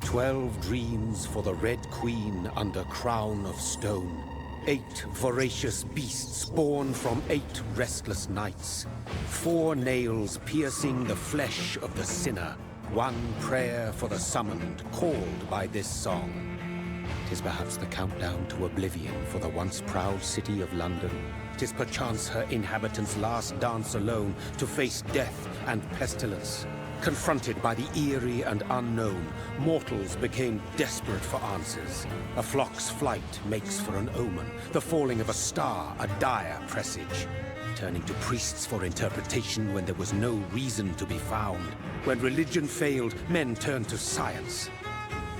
12 dreams for the Red Queen under crown of stone. 8 voracious beasts born from 8 restless nights. 4 nails piercing the flesh of the sinner. 1 prayer for the summoned, called by this song. 'Tis perhaps the countdown to oblivion for the once proud city of London. 'Tis perchance her inhabitants' last dance alone to face death and pestilence. Confronted by the eerie and unknown, mortals became desperate for answers. A flock's flight makes for an omen, the falling of a star a dire presage. Turning to priests for interpretation when there was no reason to be found. When religion failed, men turned to science.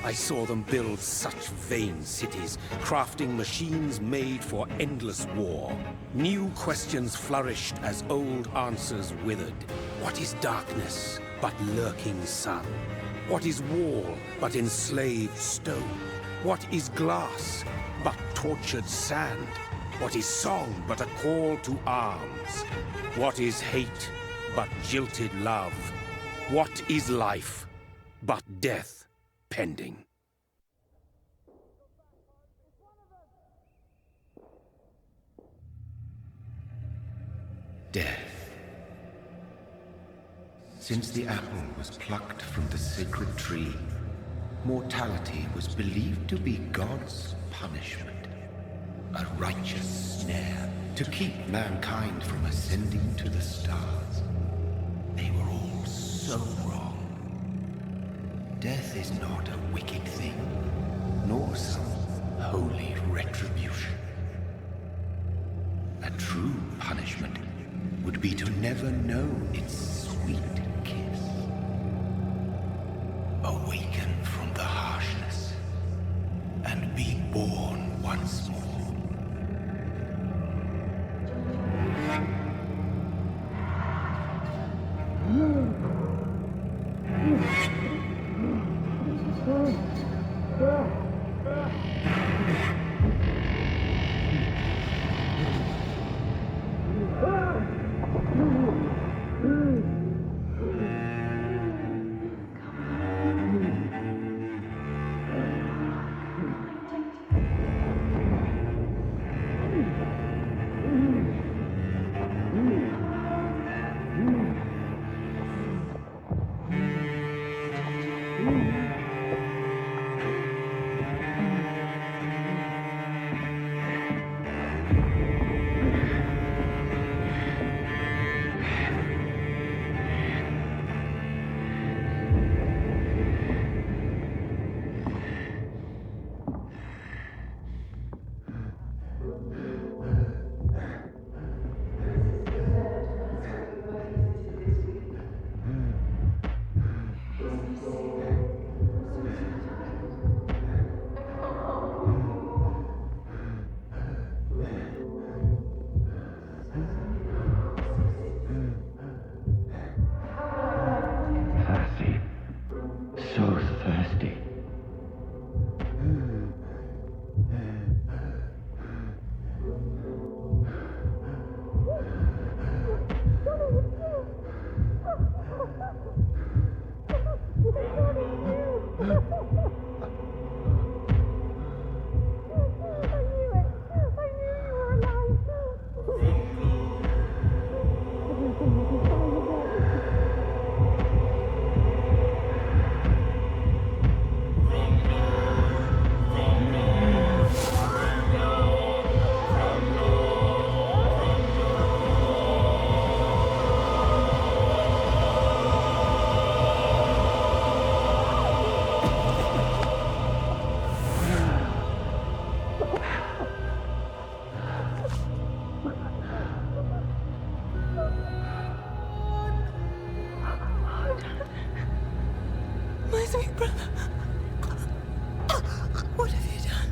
I saw them build such vain cities, crafting machines made for endless war. New questions flourished as old answers withered. What is darkness but lurking sun? What is wall but enslaved stone? What is glass but tortured sand? What is song but a call to arms? What is hate but jilted love? What is life but death pending? Death. Since the apple was plucked from the sacred tree, mortality was believed to be God's punishment. A righteous snare to keep mankind from ascending to the stars. They were all so wrong. Death is not a wicked thing, nor some holy retribution. A true punishment would be to never know its sweet kiss. Awaken from the harshness and be born once more.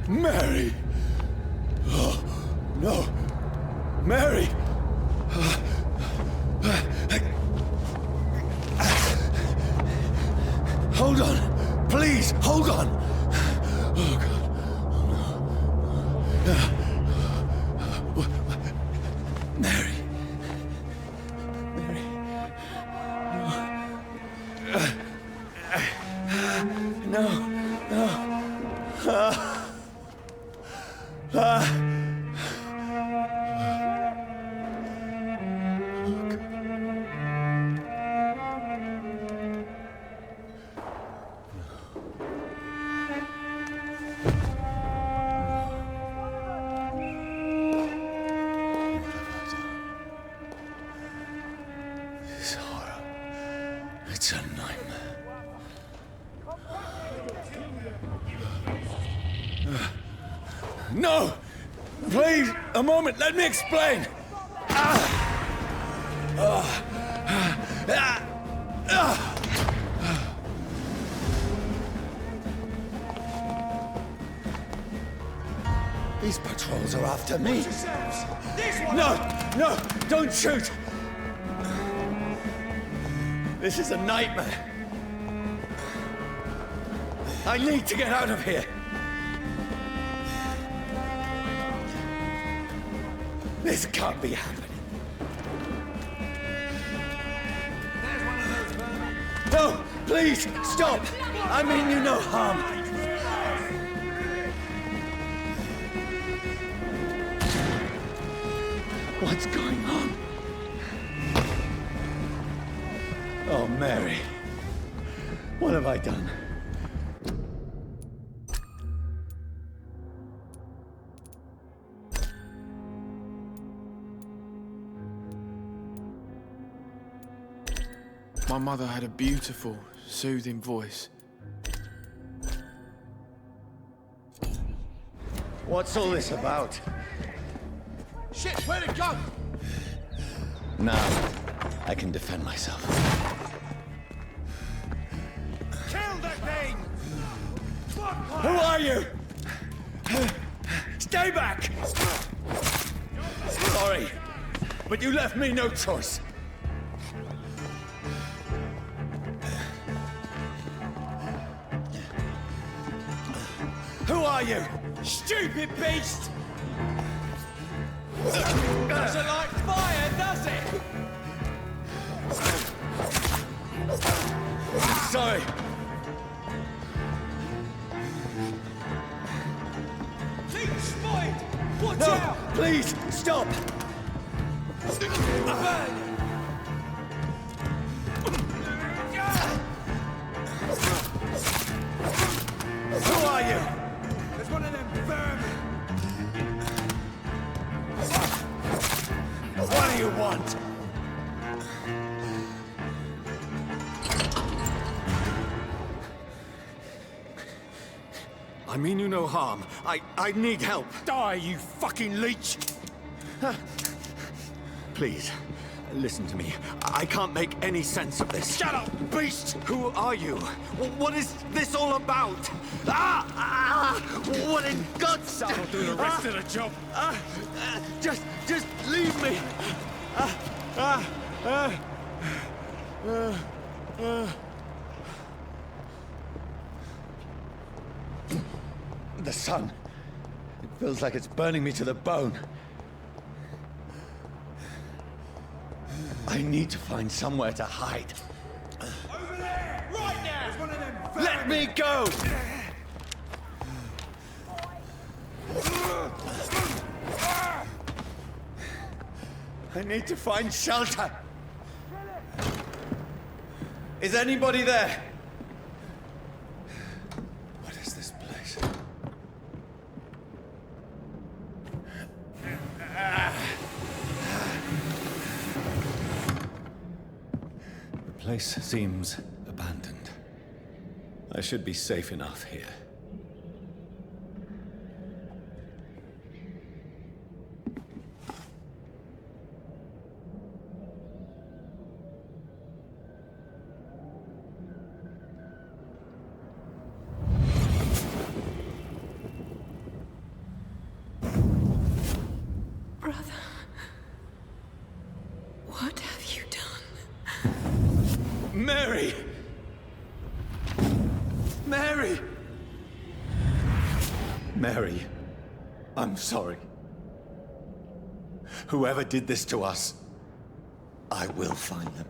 Mary! Oh, no. Mary! Hold on. Please, hold on. Oh, God. Oh, no. Mary. Mary. No. No. It's a nightmare. No! Please, a moment, let me explain! These patrols are after me. No, don't shoot! This is a nightmare. I need to get out of here. This can't be happening. No, please, stop! I mean you no harm. What's going on? Oh, Mary. What have I done? My mother had a beautiful, soothing voice. What's all this about? Shit, where'd it go? Now, I can defend myself. Kill that thing! Who are you? Stay back! Sorry, but you left me no choice. Who are you? Stupid beast! Doesn't like fire, does it? Sorry. Team spotted! Watch No, out! please, stop! Who are you? There's one of them vermin! What do you want? I mean you no harm. I need help. Die, you fucking leech! Please, listen to me. I can't make any sense of this. Shut up, beast! Who are you? What is this all about? What in God's name? I'll do the rest of the job. Just leave me. The sun. It feels like it's burning me to the bone. I need to find somewhere to hide. Over there! Right now! There's one of them vermin! Let me go! I need to find shelter. Is anybody there? What is this place? The place seems abandoned. I should be safe enough here. Brother, what have you done? Mary! Mary! Mary, I'm sorry. Whoever did this to us, I will find them.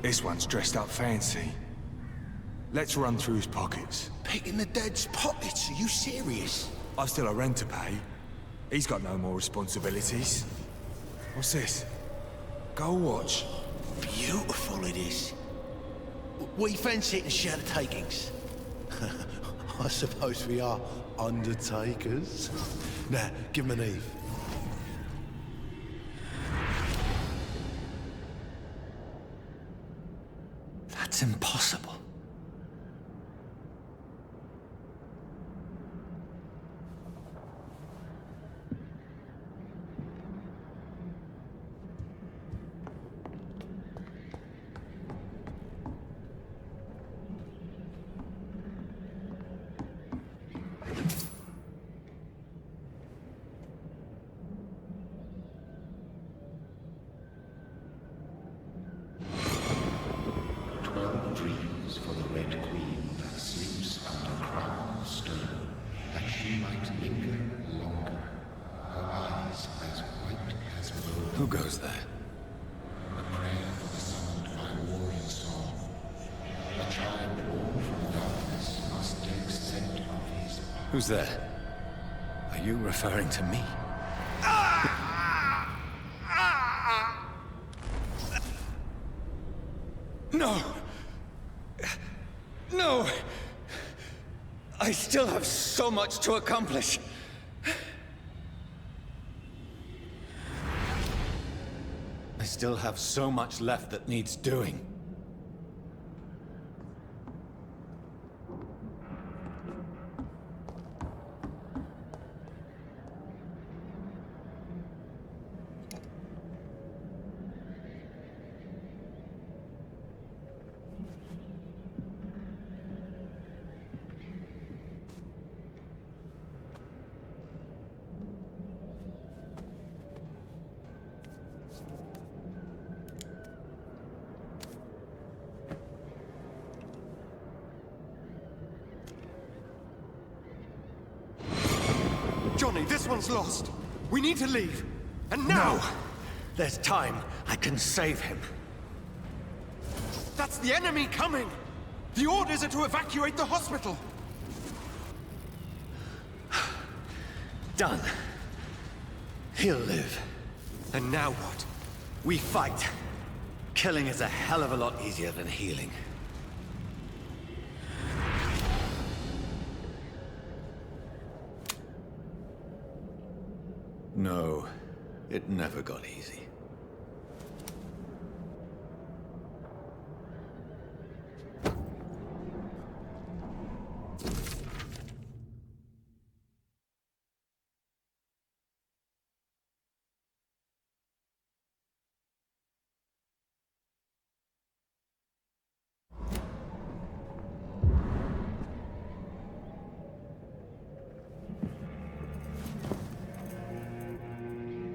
This one's dressed up fancy. Let's run through his pockets. Picking the dead's pockets? Are you serious? I've still a rent to pay. He's got no more responsibilities. What's this? Gold watch. Beautiful it is. We fancy it and share the takings. I suppose we are undertakers. Now, give him an Eve. That's impossible. Dreams for the Red Queen that sleeps under crown of stone, that she might linger longer, her eyes as white as bone. Who goes there? A prayer for the summoned by warrior song. A child born from darkness must take scent of his path. Who's there? Are you referring to me? No! No! I still have so much to accomplish. I still have so much left that needs doing. Johnny, this one's lost. We need to leave. And now! No! There's time. I can save him. That's the enemy coming! The orders are to evacuate the hospital! Done. He'll live. And now what? We fight. Killing is a hell of a lot easier than healing. No, it never got easy.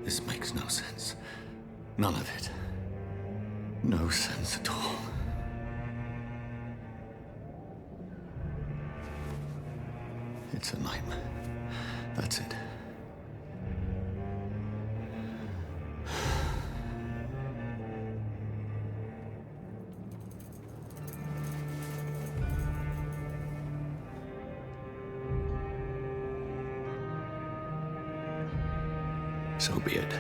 This makes no sense. None of it. No sense at all. It's a nightmare. That's it. So be it.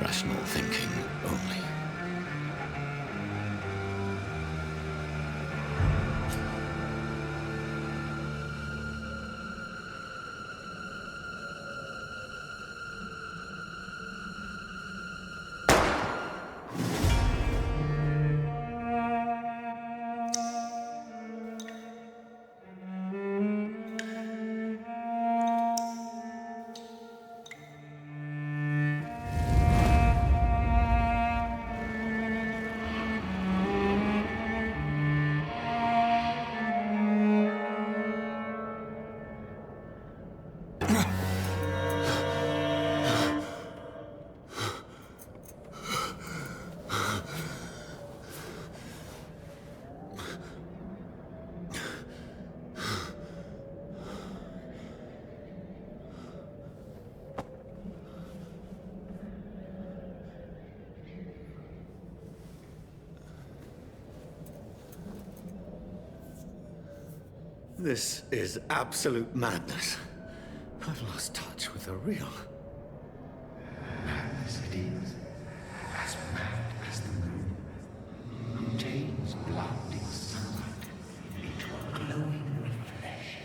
Rational thinking only. This is absolute madness. I've lost touch with the real. Madness it is, as mad as the moon, who takes blinding sunlight into a glowing flesh.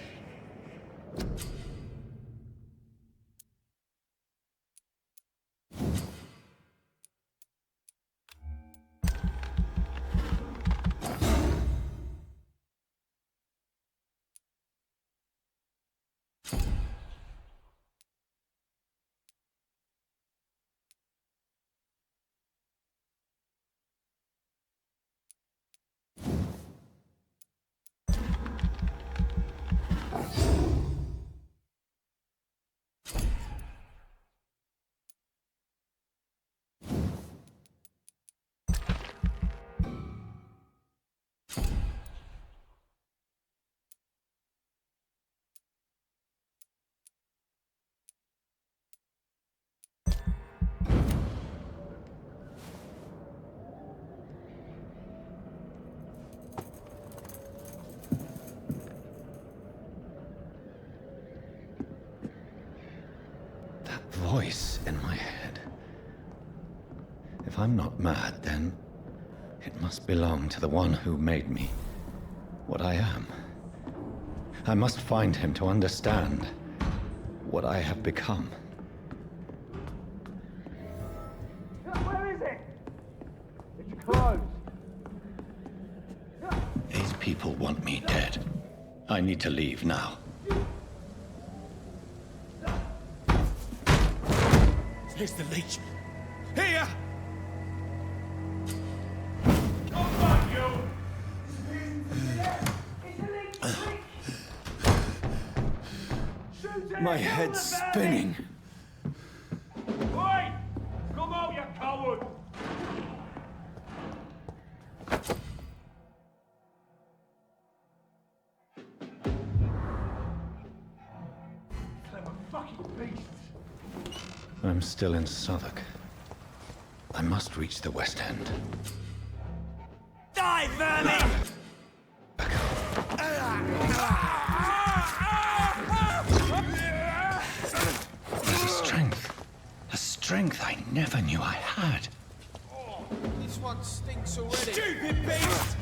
Voice in my head. If I'm not mad, then it must belong to the one who made me what I am. I must find him to understand what I have become. Where is it? It's closed. These people want me dead. I need to leave now. Here's the leech. Here! My head's spinning. Oi! Come out, you coward! Clever fucking beasts! I'm still in Southwark. I must reach the West End. Die, vermin! There's a strength I never knew I had. This one stinks already. Stupid beast!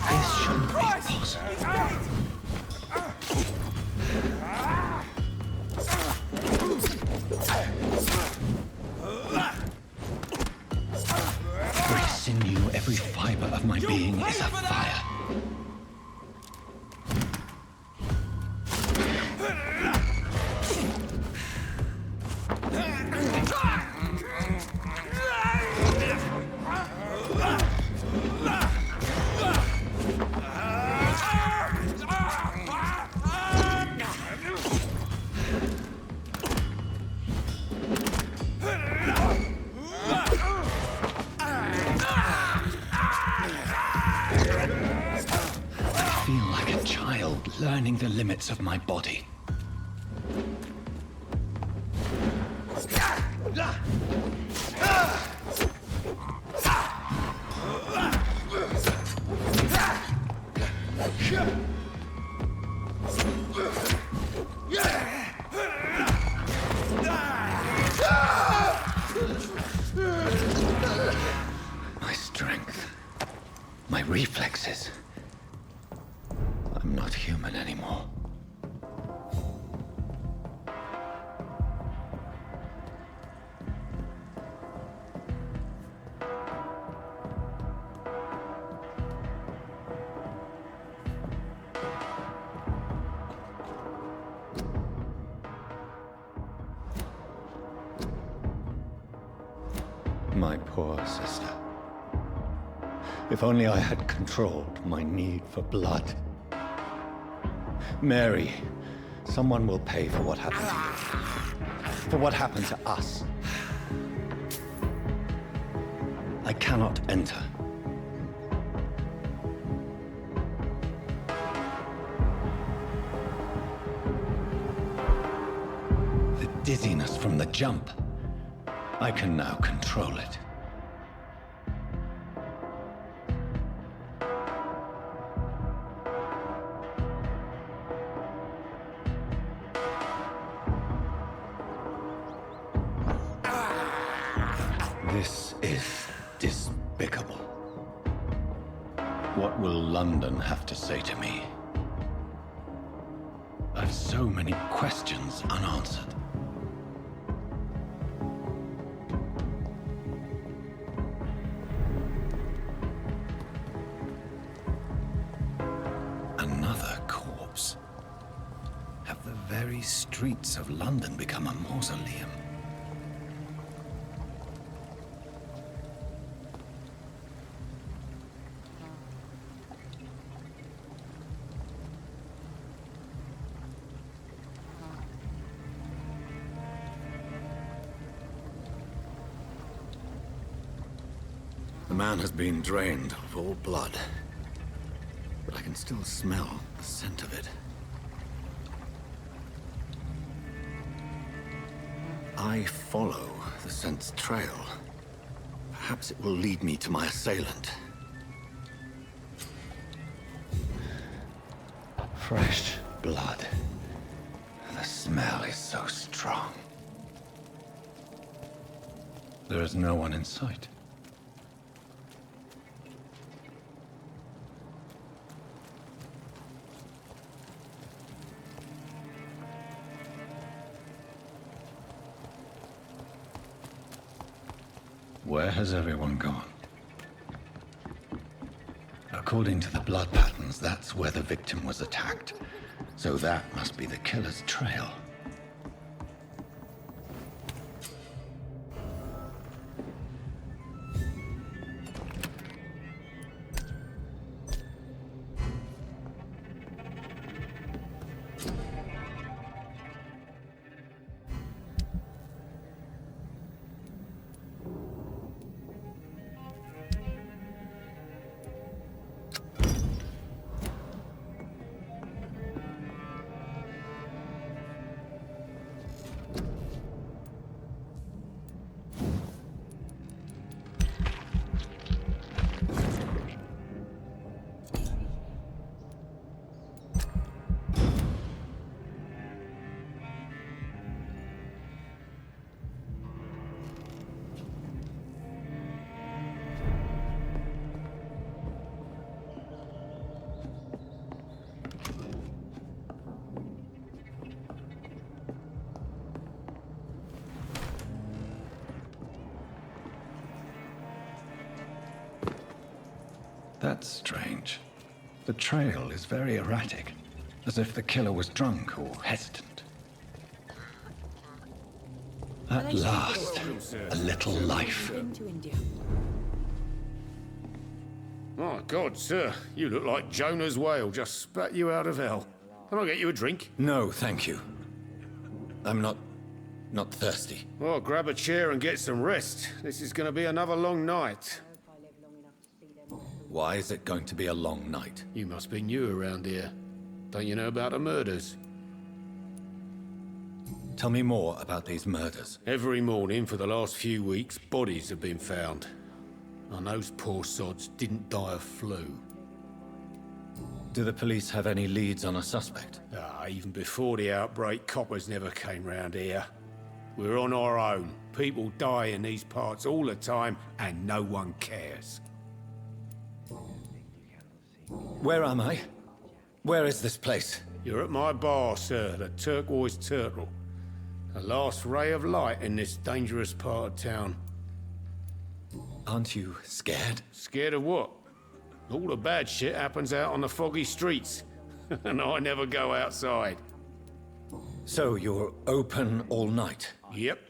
This shouldn't be possible. Every sinew, every fiber of my being is afire. I feel like a child learning the limits of my body. My strength, my reflexes. I'm not human anymore. My poor sister. If only I had controlled my need for blood. Mary, someone will pay for what happened to you. For what happened to us. I cannot enter. dizziness from the jump. I can now control it. This is despicable. What will London have to say to me? I've so many questions unanswered. Another corpse. Have the very streets of London become a mausoleum? The man has been drained of all blood, but I can still smell the scent of it. I follow the scent's trail. Perhaps it will lead me to my assailant. Fresh blood. The smell is so strong. There is no one in sight. Where has everyone gone? According to the blood patterns, that's where the victim was attacked. So that must be the killer's trail. That's strange. The trail is very erratic, as if the killer was drunk or hesitant. At last, a little life. My God, sir, you look like Jonah's whale just spat you out of hell. Can I get you a drink? No, thank you. I'm not thirsty. Well, grab a chair and get some rest. This is going to be another long night. Why is it going to be a long night? You must be new around here. Don't you know about the murders? Tell me more about these murders. Every morning for the last few weeks, bodies have been found. And those poor sods didn't die of flu. Do the police have any leads on a suspect? Even before the outbreak, coppers never came round here. We're on our own. People die in these parts all the time, and no one cares. Where am I? Where is this place? You're at my bar, sir, the Turquoise Turtle. The last ray of light in this dangerous part of town. Aren't you scared? Scared of what? All the bad shit happens out on the foggy streets. And I never go outside. So you're open all night? Yep.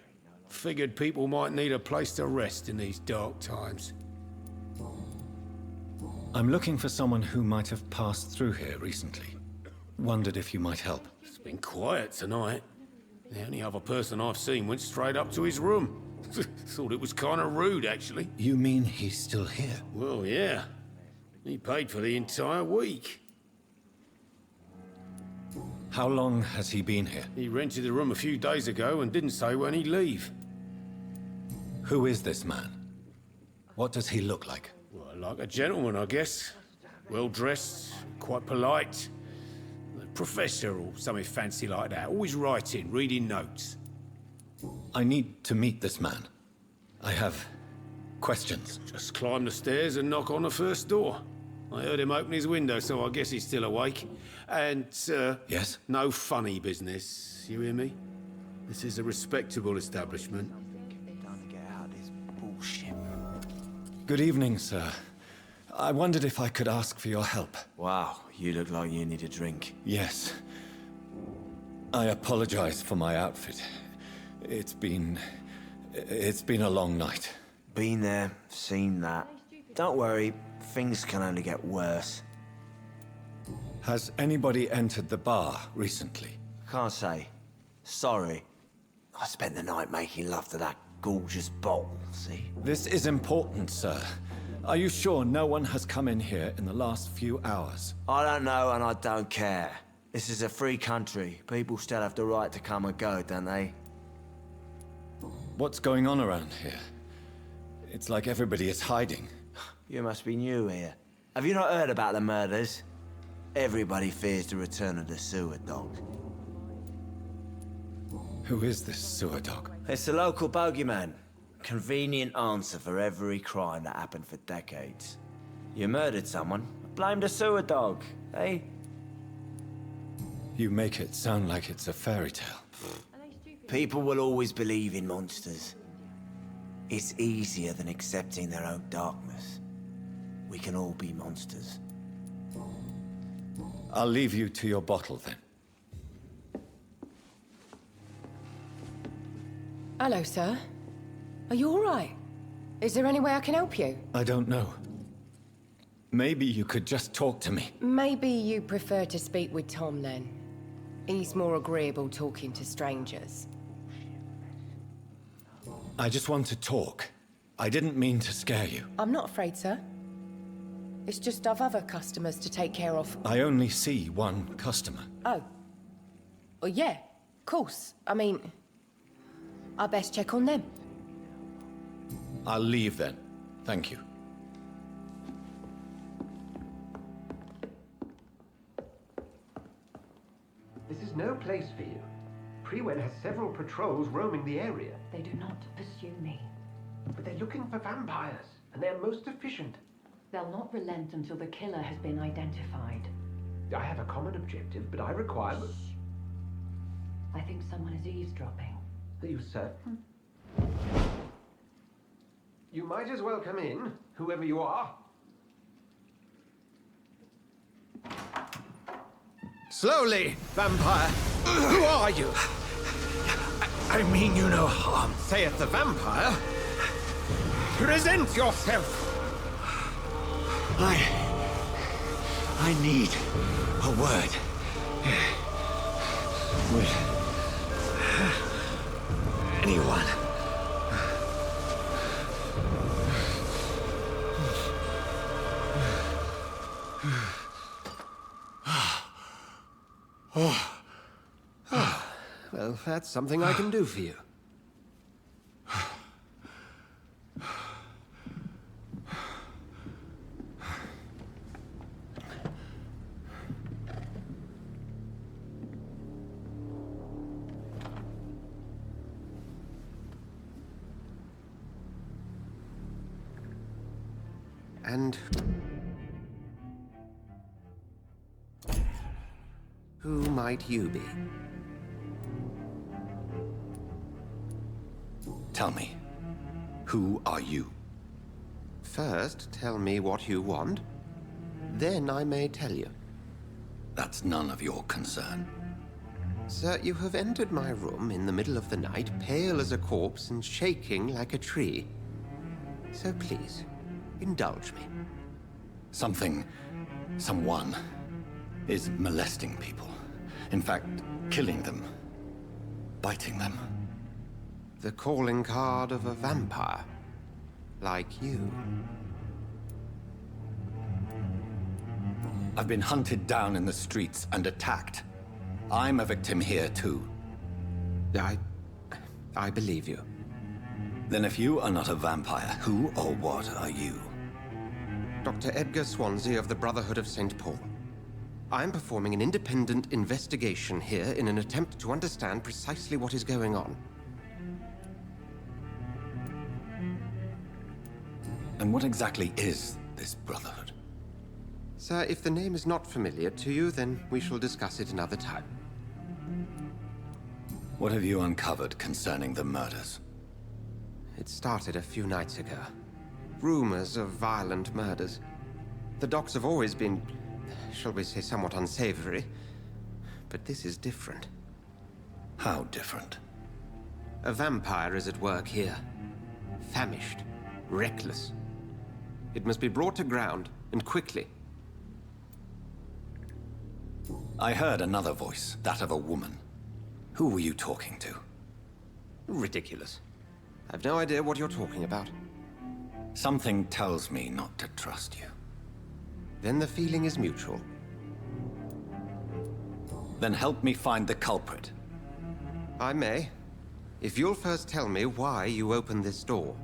Figured people might need a place to rest in these dark times. I'm looking for someone who might have passed through here recently. Wondered if you might help. It's been quiet tonight. The only other person I've seen went straight up to his room. Thought it was kind of rude, actually. You mean he's still here? Well, yeah. He paid for the entire week. How long has he been here? He rented the room a few days ago and didn't say when he'd leave. Who is this man? What does he look like? Well, like a gentleman, I guess. Well-dressed, quite polite. A professor or something fancy like that. Always writing, reading notes. I need to meet this man. I have questions. Just climb the stairs and knock on the first door. I heard him open his window, so I guess he's still awake. And, Yes? no funny business. You hear me? This is a respectable establishment. Time to get out of this bullshit. Good evening, sir. I wondered if I could ask for your help. Wow, you look like you need a drink. Yes. I apologize for my outfit. It's been a long night. Been there, seen that. Don't worry, things can only get worse. Has anybody entered the bar recently? Can't say. Sorry. I spent the night making love to that gorgeous bottle, see? This is important, sir. Are you sure no one has come in here in the last few hours? I don't know and I don't care. This is a free country. People still have the right to come and go, don't they? What's going on around here? It's like everybody is hiding. You must be new here. Have you not heard about the murders? Everybody fears the return of the sewer dog. Who is this sewer dog? It's the local bogeyman. Convenient answer for every crime that happened for decades. You murdered someone, blame the sewer dog, eh? You make it sound like it's a fairy tale. People will always believe in monsters. It's easier than accepting their own darkness. We can all be monsters. I'll leave you to your bottle then. Hello, sir. Are you all right? Is there any way I can help you? I don't know. Maybe you could just talk to me. Maybe you prefer to speak with Tom, then. He's more agreeable talking to strangers. I just want to talk. I didn't mean to scare you. I'm not afraid, sir. It's just I've other customers to take care of. I only see one customer. Oh. Well, yeah, of course. I mean, I best check on them. I'll leave then. Thank you. This is no place for you. Prewen has several patrols roaming the area. They do not pursue me. But they're looking for vampires, and they're most efficient. They'll not relent until the killer has been identified. I have a common objective, but I require... I think someone is eavesdropping. Are you certain? You might as well come in, whoever you are. Slowly, vampire! Who are you? I mean you no harm, saith the vampire. Present yourself! I need a word. With anyone. Well, that's something I can do for you. And who might you be? Tell me, who are you? First, tell me what you want. Then I may tell you. That's none of your concern. Sir, you have entered my room in the middle of the night, pale as a corpse and shaking like a tree. So please, indulge me. Someone is molesting people. In fact, killing them. Biting them. The calling card of a vampire. Like you. I've been hunted down in the streets and attacked. I'm a victim here too. I believe you. Then if you are not a vampire, who or what are you? Dr. Edgar Swansea of the Brotherhood of St. Paul. I'm performing an independent investigation here in an attempt to understand precisely what is going on. And what exactly is this Brotherhood? Sir, if the name is not familiar to you, then we shall discuss it another time. What have you uncovered concerning the murders? It started a few nights ago. Rumors of violent murders. The docks have always been, shall we say, somewhat unsavory. But this is different. How different? A vampire is at work here. Famished. Reckless. It must be brought to ground, and quickly. I heard another voice, that of a woman. Who were you talking to? Ridiculous. I've no idea what you're talking about. Something tells me not to trust you. Then the feeling is mutual. Then help me find the culprit. I may. If you'll first tell me why you opened this door.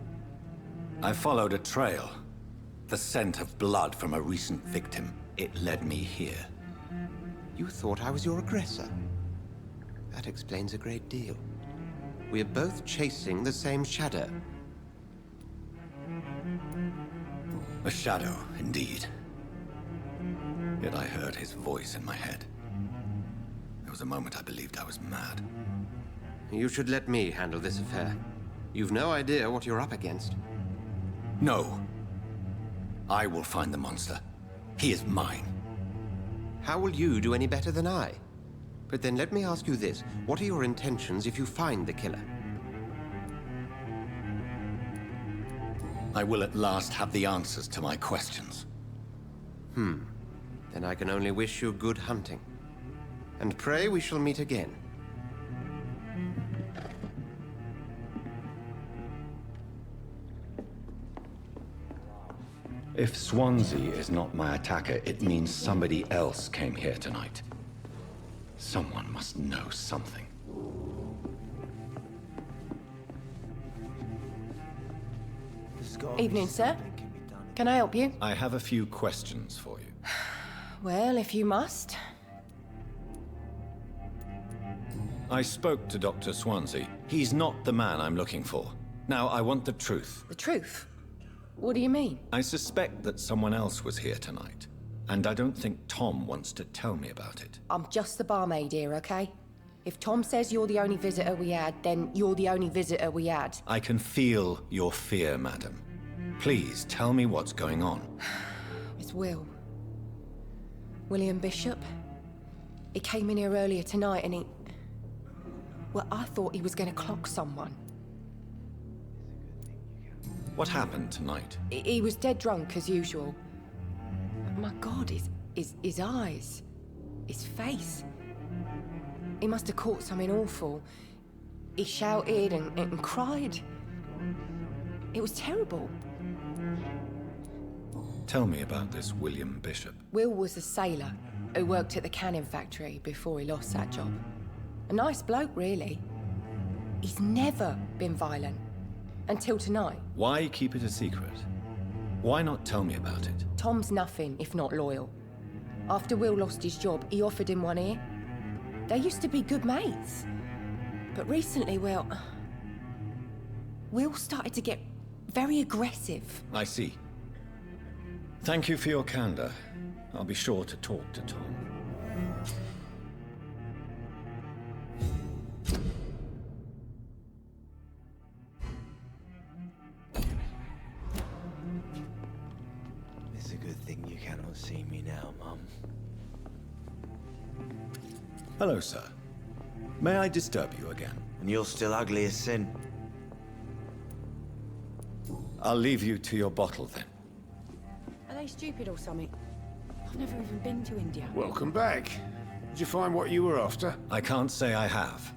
I followed a trail. The scent of blood from a recent victim. It led me here. You thought I was your aggressor. That explains a great deal. We are both chasing the same shadow. A shadow, indeed. Yet I heard his voice in my head. There was a moment I believed I was mad. You should let me handle this affair. You've no idea what you're up against. No. I will find the monster. He is mine. How will you do any better than I? But then let me ask you this. What are your intentions if you find the killer? I will at last have the answers to my questions. Then I can only wish you good hunting. And pray we shall meet again. If Swansea is not my attacker, it means somebody else came here tonight. Someone must know something. Evening, sir. Can I help you? I have a few questions for you. Well, if you must. I spoke to Dr. Swansea. He's not the man I'm looking for. Now, I want the truth. The truth? What do you mean? I suspect that someone else was here tonight. And I don't think Tom wants to tell me about it. I'm just the barmaid here, okay? If Tom says you're the only visitor we had, then you're the only visitor we had. I can feel your fear, madam. Please, tell me what's going on. It's Will. William Bishop. He came in here earlier tonight and he... Well, I thought he was going to clock someone. What happened tonight? He was dead drunk, as usual. My God, his eyes. His face. He must have caught something awful. He shouted and cried. It was terrible. Tell me about this William Bishop. Will was a sailor who worked at the canning factory before he lost that job. A nice bloke, really. He's never been violent. Until tonight. Why keep it a secret? Why not tell me about it? Tom's nothing if not loyal. After Will lost his job, he offered him one ear. They used to be good mates. But recently, well... Will started to get very aggressive. I see. Thank you for your candor. I'll be sure to talk to Tom. It's a good thing you cannot see me now, Mum. Hello, sir. May I disturb you again? And you're still ugly as sin. I'll leave you to your bottle, then. Are they stupid or something? I've never even been to India. Welcome back. Did you find what you were after? I can't say I have.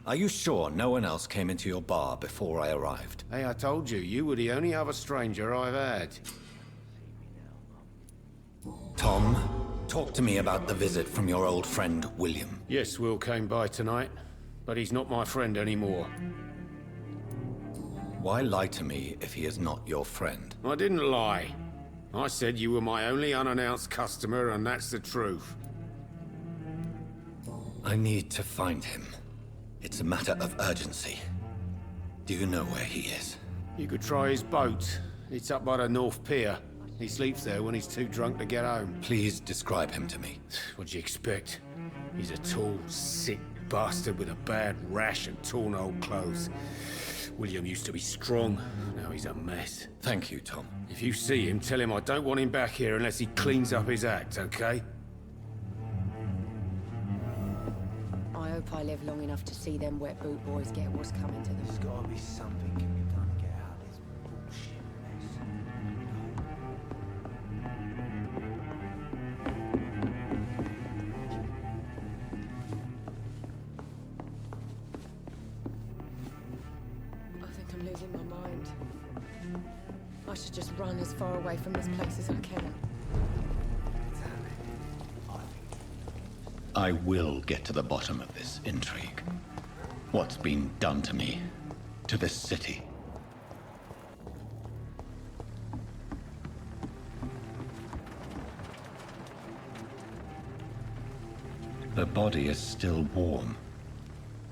Are you sure no one else came into your bar before I arrived? Hey, I told you, you were the only other stranger I've had. Tom Talk to me about the visit from your old friend, William. Yes, Will came by tonight, but he's not my friend anymore. Why lie to me if he is not your friend? I didn't lie. I said you were my only unannounced customer, and that's the truth. I need to find him. It's a matter of urgency. Do you know where he is? You could try his boat. It's up by the North Pier. He sleeps there when he's too drunk to get home. Please describe him to me. What'd you expect? He's a tall, sick bastard with a bad rash and torn old clothes. William used to be strong. Now he's a mess. Thank you, Tom. If you see him, tell him I don't want him back here unless he cleans up his act, okay? I hope I live long enough to see them wet boot boys get what's coming to them. There's gotta be something can be done to get out of this bullshit mess. I think I'm losing my mind. I should just run as far away from this place as I can. I will get to the bottom of this intrigue. What's been done to me, to this city. The body is still warm.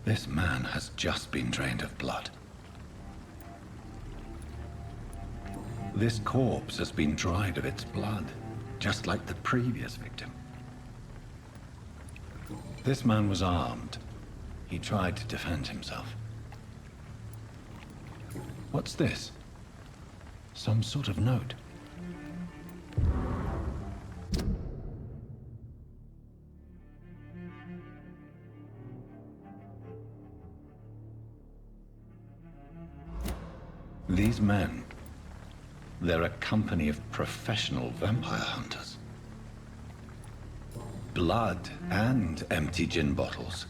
This man has just been drained of blood. This corpse has been dried of its blood, just like the previous victim. This man was armed. He tried to defend himself. What's this? Some sort of note. These men, they're a company of professional vampire hunters. Blood and empty gin bottles.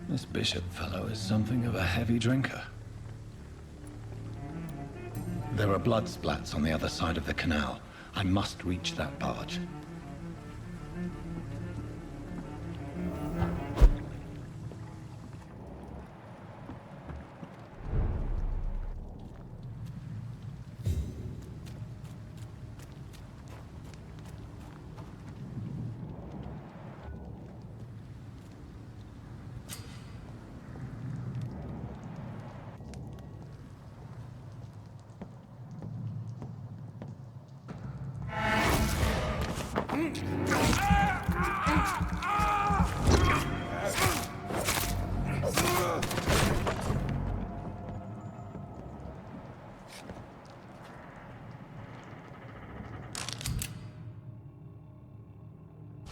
This Bishop fellow is something of a heavy drinker. There are blood splats on the other side of the canal. I must reach that barge.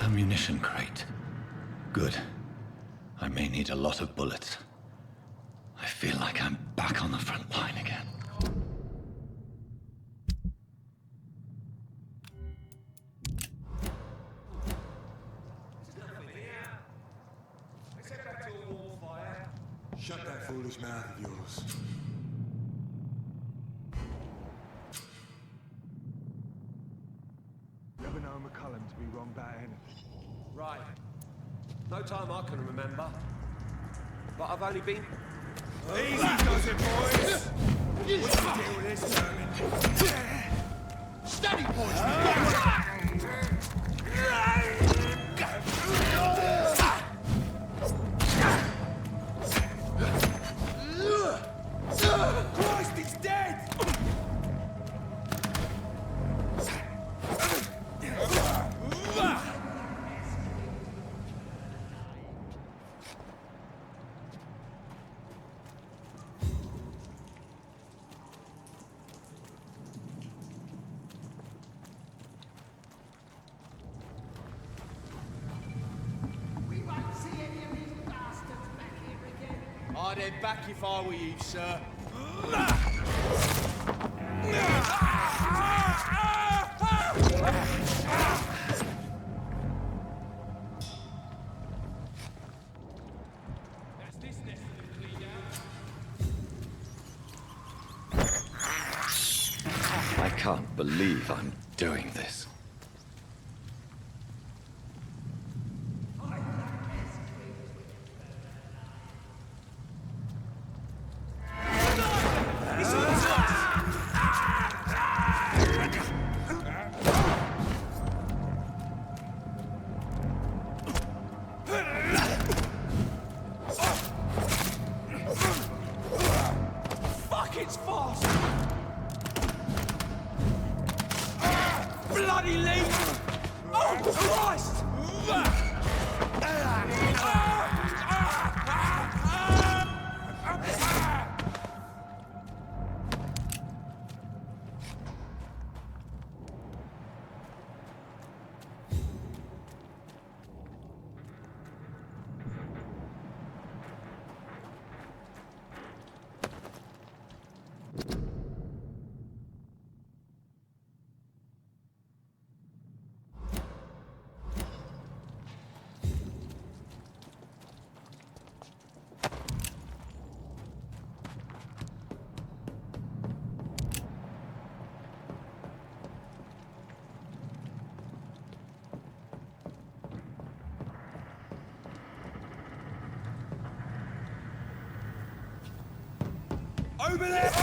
Ammunition crate. Good. I may need a lot of bullets. I feel like I'm back on the front line again. Shut that foolish mouth of yours. Never known McCullum to be wrong about anything. Right. No time I can remember. But I've only been... Easy does it, boys! We can deal with this, Merlin. Steady, boys! Christ, he's dead! I'd head back if I were you, sir. I can't believe I'm doing this. Over there!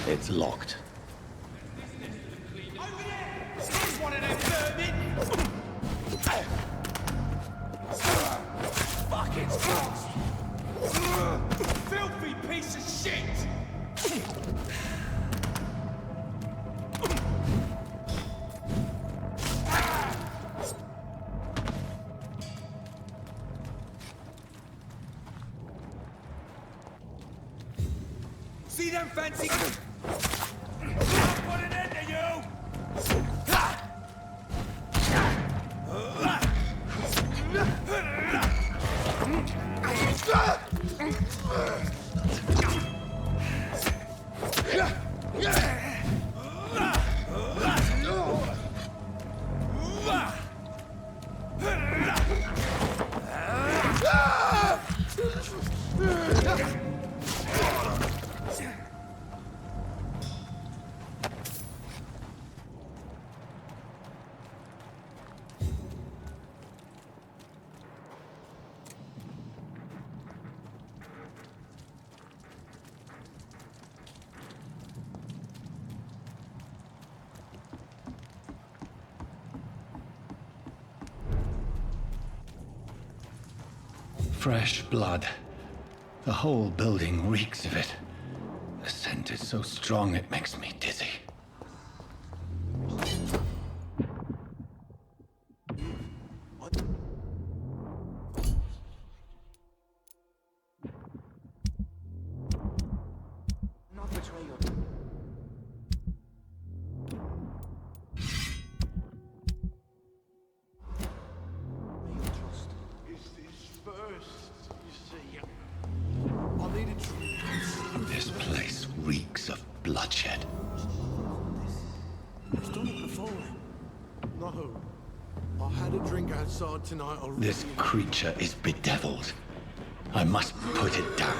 It's locked. Fucking filthy piece of shit! See them fancy... Put an end to you! Fresh blood. The whole building reeks of it. The scent is so strong it makes me dizzy. Not betrayal. This place reeks of bloodshed. I've done it before. No. I had a drink outside tonight already. This creature is bedeviled. I must put it down.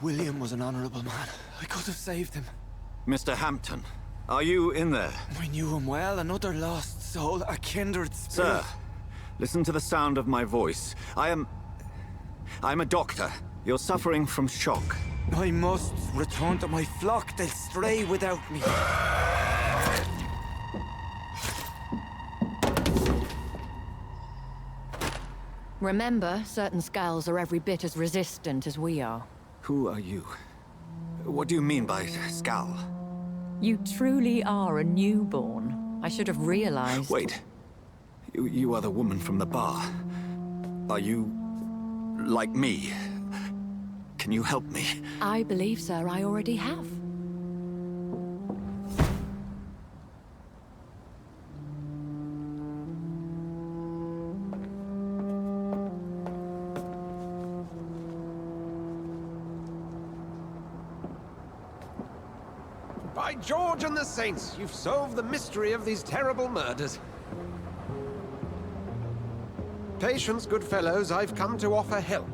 William was an honorable man. I could have saved him. Mr. Hampton, are you in there? I knew him well, another lost soul, a kindred spirit. Sir, listen to the sound of my voice. I'm a doctor. You're suffering from shock. I must return to my flock. They'll stray without me. Remember, certain skulls are every bit as resistant as we are. Who are you? What do you mean by skull? You truly are a newborn. I should have realized. Wait. You are the woman from the bar. Are you... like me? Can you help me? I believe, sir, I already have. By George and the Saints, you've solved the mystery of these terrible murders. Patience, good fellows, I've come to offer help.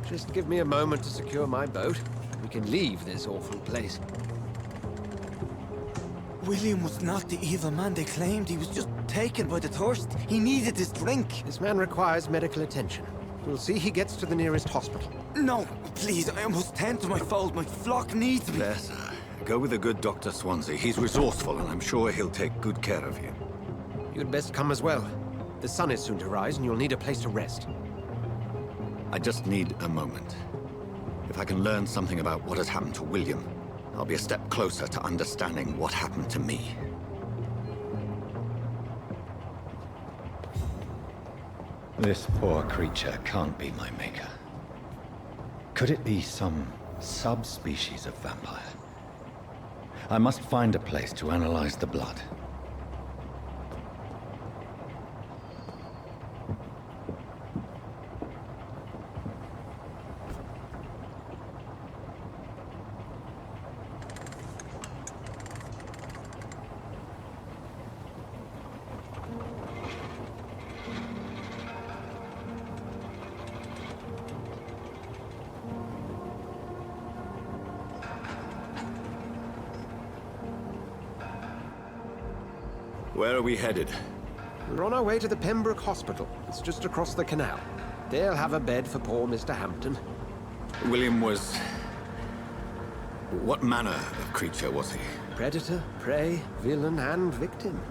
Just give me a moment to secure my boat. We can leave this awful place. William was not the evil man they claimed. He was just taken by the thirst. He needed his drink. This man requires medical attention. We'll see he gets to the nearest hospital. No, please, I must tend to my fold. My flock needs me. There, sir. Go with the good Dr. Swansea. He's resourceful, and I'm sure he'll take good care of you. You'd best come as well. The sun is soon to rise, and you'll need a place to rest. I just need a moment. If I can learn something about what has happened to William, I'll be a step closer to understanding what happened to me. This poor creature can't be my maker. Could it be some subspecies of vampire? I must find a place to analyze the blood. Where are we headed? We're on our way to the Pembroke Hospital. It's just across the canal. They'll have a bed for poor Mr. Hampton. William was... what manner of creature was he? Predator, prey, villain, and victim.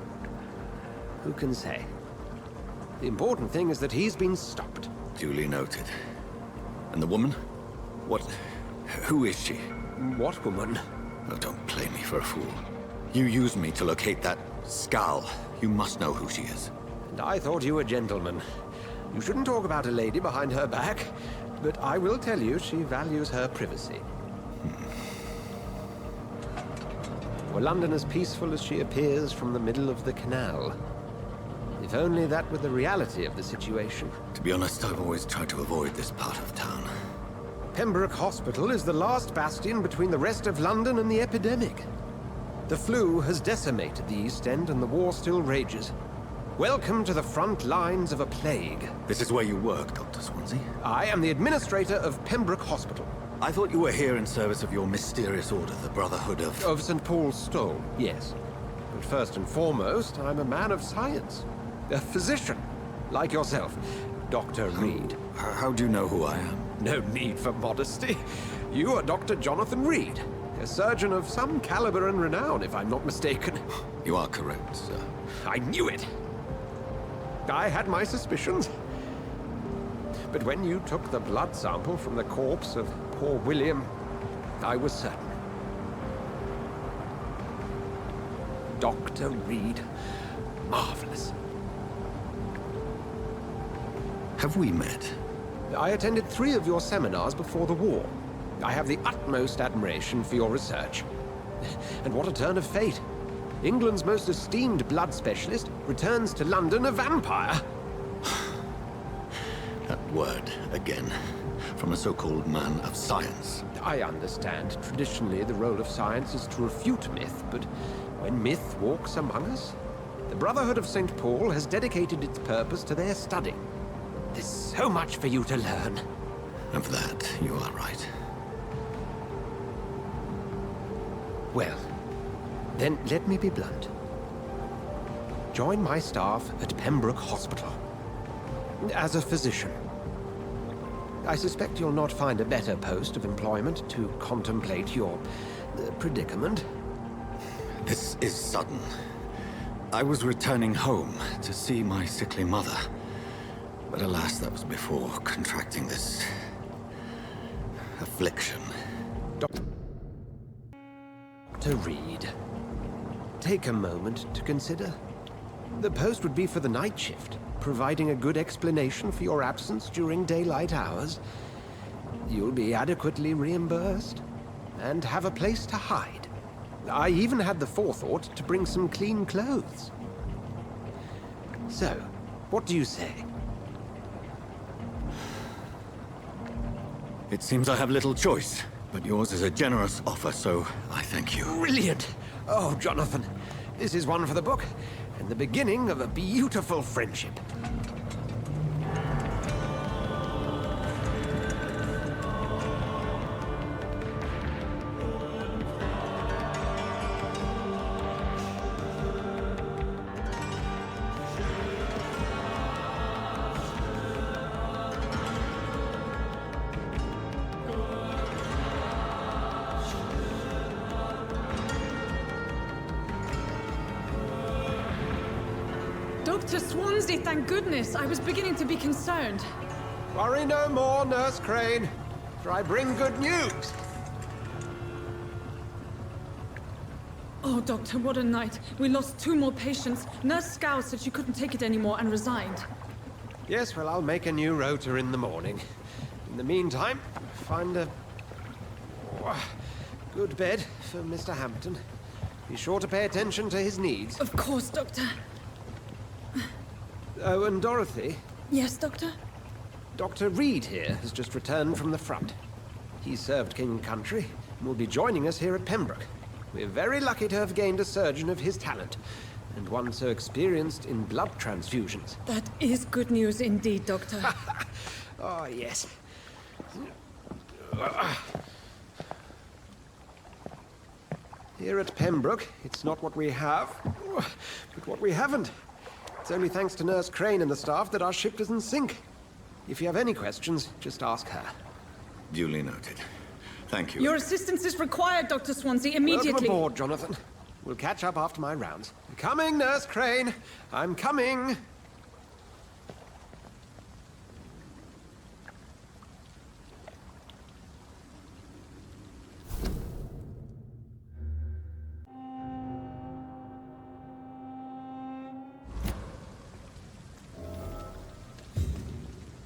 Who can say? The important thing is that he's been stopped. Duly noted. And the woman? Who is she? What woman? Oh, don't play me for a fool. You used me to locate that skull. You must know who she is. And I thought you a gentleman. You shouldn't talk about a lady behind her back, but I will tell you she values her privacy. Were London as peaceful as she appears from the middle of the canal? If only that were the reality of the situation. To be honest, I've always tried to avoid this part of town. Pembroke Hospital is the last bastion between the rest of London and the epidemic. The flu has decimated the East End and the war still rages. Welcome to the front lines of a plague. This is where you work, Dr. Swansea? I am the administrator of Pembroke Hospital. I thought you were here in service of your mysterious order, the Brotherhood of... Of St. Paul's Stole, yes. But first and foremost, I'm a man of science. A physician, like yourself, Dr. Reed. How do you know who I am? No need for modesty. You are Dr. Jonathan Reed, a surgeon of some caliber and renown, if I'm not mistaken. You are correct, sir. I knew it! I had my suspicions. But when you took the blood sample from the corpse of poor William, I was certain. Dr. Reed. Marvelous. Have we met? I attended 3 of your seminars before the war. I have the utmost admiration for your research. And what a turn of fate. England's most esteemed blood specialist returns to London a vampire. That word, again, from a so-called man of science. I understand. Traditionally, the role of science is to refute myth, but when myth walks among us, the Brotherhood of St. Paul has dedicated its purpose to their study. There's so much for you to learn. Of that, you are right. Well, then let me be blunt. Join my staff at Pembroke Hospital. As a physician. I suspect you'll not find a better post of employment to contemplate your predicament. This is sudden. I was returning home to see my sickly mother. But alas, that was before contracting this affliction. To read. Take a moment to consider. The post would be for the night shift, providing a good explanation for your absence during daylight hours. You'll be adequately reimbursed, and have a place to hide. I even had the forethought to bring some clean clothes. So, what do you say? It seems I have little choice, but yours is a generous offer, so I thank you. Brilliant! Oh, Jonathan, this is one for the book, and the beginning of a beautiful friendship. Dr. Swansea, thank goodness. I was beginning to be concerned. Worry no more, Nurse Crane, for I bring good news. Oh, Doctor, what a night. We lost 2 more patients. Nurse Scow said she couldn't take it anymore and resigned. Yes, well, I'll make a new rota in the morning. In the meantime, find a good bed for Mr. Hampton. Be sure to pay attention to his needs. Of course, Doctor. Oh, and Dorothy? Yes, Doctor? Dr. Reed here has just returned from the front. He served King Country and will be joining us here at Pembroke. We're very lucky to have gained a surgeon of his talent, and one so experienced in blood transfusions. That is good news indeed, Doctor. Oh, yes. Here at Pembroke, it's not what we have, but what we haven't. It's only thanks to Nurse Crane and the staff that our ship doesn't sink. If you have any questions, just ask her. Duly noted. Thank you. Your assistance is required, Dr. Swansea, immediately. Welcome aboard, Jonathan. We'll catch up after my rounds. I'm coming, Nurse Crane. I'm coming.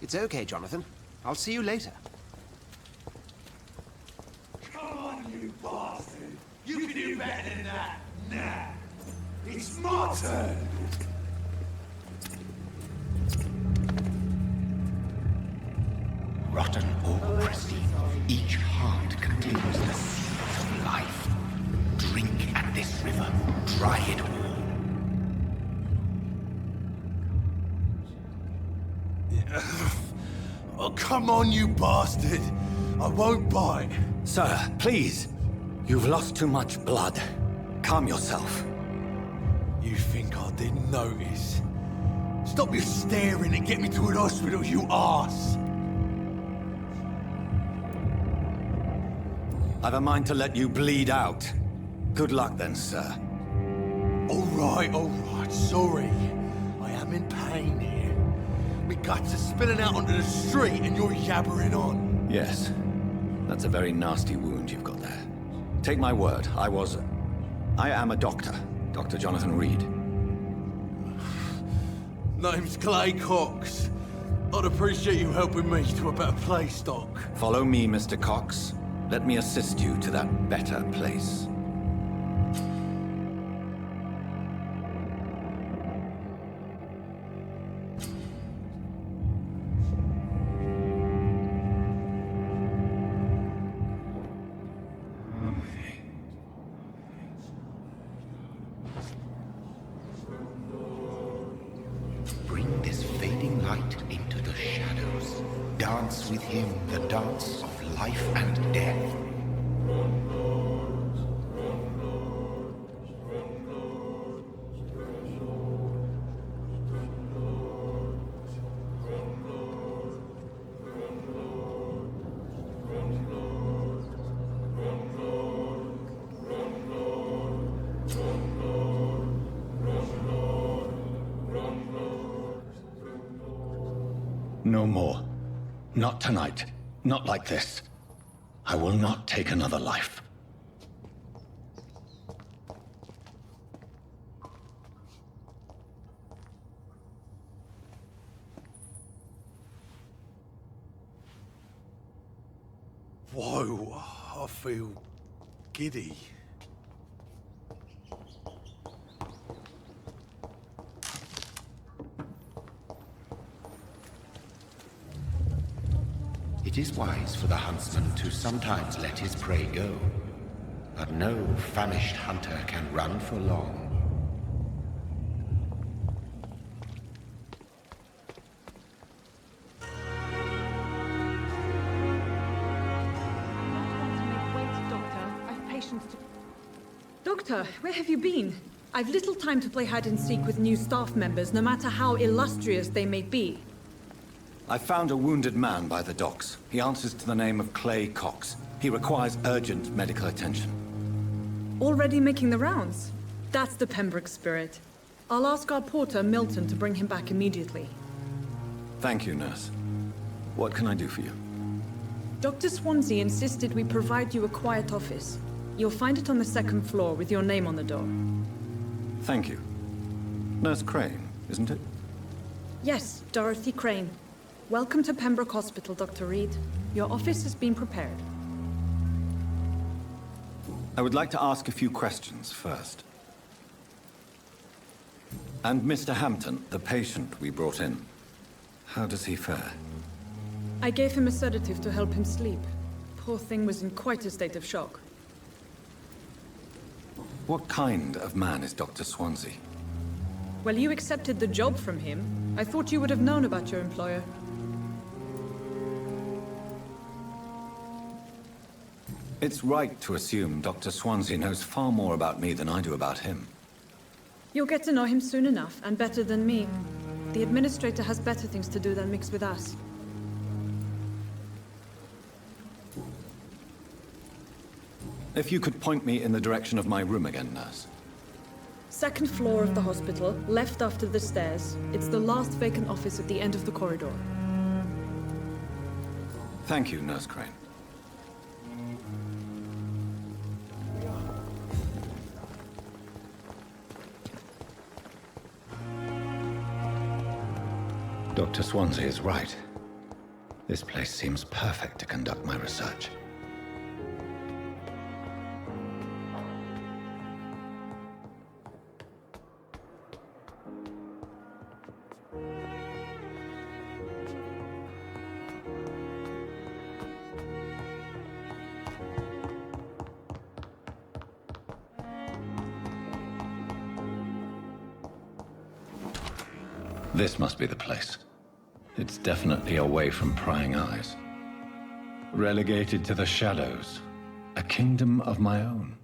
It's okay, Jonathan. I'll see you later. Come on, you bastard! You can do better than that! Nah! It's my turn! Rotten or pristine, each heart contains the seeds of life. Drink at this river, dry it all. Oh, come on, you bastard! I won't bite. Sir, please. You've lost too much blood. Calm yourself. You think I didn't notice? Stop your staring and get me to an hospital, you arse! I've a mind to let you bleed out. Good luck then, sir. All right, sorry. I am in pain here. My guts are spilling out onto the street and you're yabbering on. Yes. That's a very nasty wound you've got there. Take my word, I am a doctor. Dr. Jonathan Reed. Name's Clay Cox. I'd appreciate you helping me to a better place, Doc. Follow me, Mr. Cox. Let me assist you to that better place. Bring this fading light into the shadows. Dance with him the dance of life and death. No more. Not tonight. Not like this. I will not take another life. Whoa, I feel giddy. It is wise for the huntsman to sometimes let his prey go, but no famished hunter can run for long. Doctor, where have you been? I've little time to play hide and seek with new staff members, no matter how illustrious they may be. I found a wounded man by the docks. He answers to the name of Clay Cox. He requires urgent medical attention. Already making the rounds? That's the Pembroke spirit. I'll ask our porter, Milton, to bring him back immediately. Thank you, nurse. What can I do for you? Dr. Swansea insisted we provide you a quiet office. You'll find it on the second floor with your name on the door. Thank you. Nurse Crane, isn't it? Yes, Dorothy Crane. Welcome to Pembroke Hospital, Dr. Reed. Your office has been prepared. I would like to ask a few questions first. And Mr. Hampton, the patient we brought in, how does he fare? I gave him a sedative to help him sleep. Poor thing was in quite a state of shock. What kind of man is Dr. Swansea? Well, you accepted the job from him. I thought you would have known about your employer. It's right to assume Dr. Swansea knows far more about me than I do about him. You'll get to know him soon enough, and better than me. The administrator has better things to do than mix with us. If you could point me in the direction of my room again, nurse. Second floor of the hospital, left after the stairs. It's the last vacant office at the end of the corridor. Thank you, Nurse Crane. Dr. Swansea is right. This place seems perfect to conduct my research. This must be the place. It's definitely away from prying eyes. Relegated to the shadows. A kingdom of my own.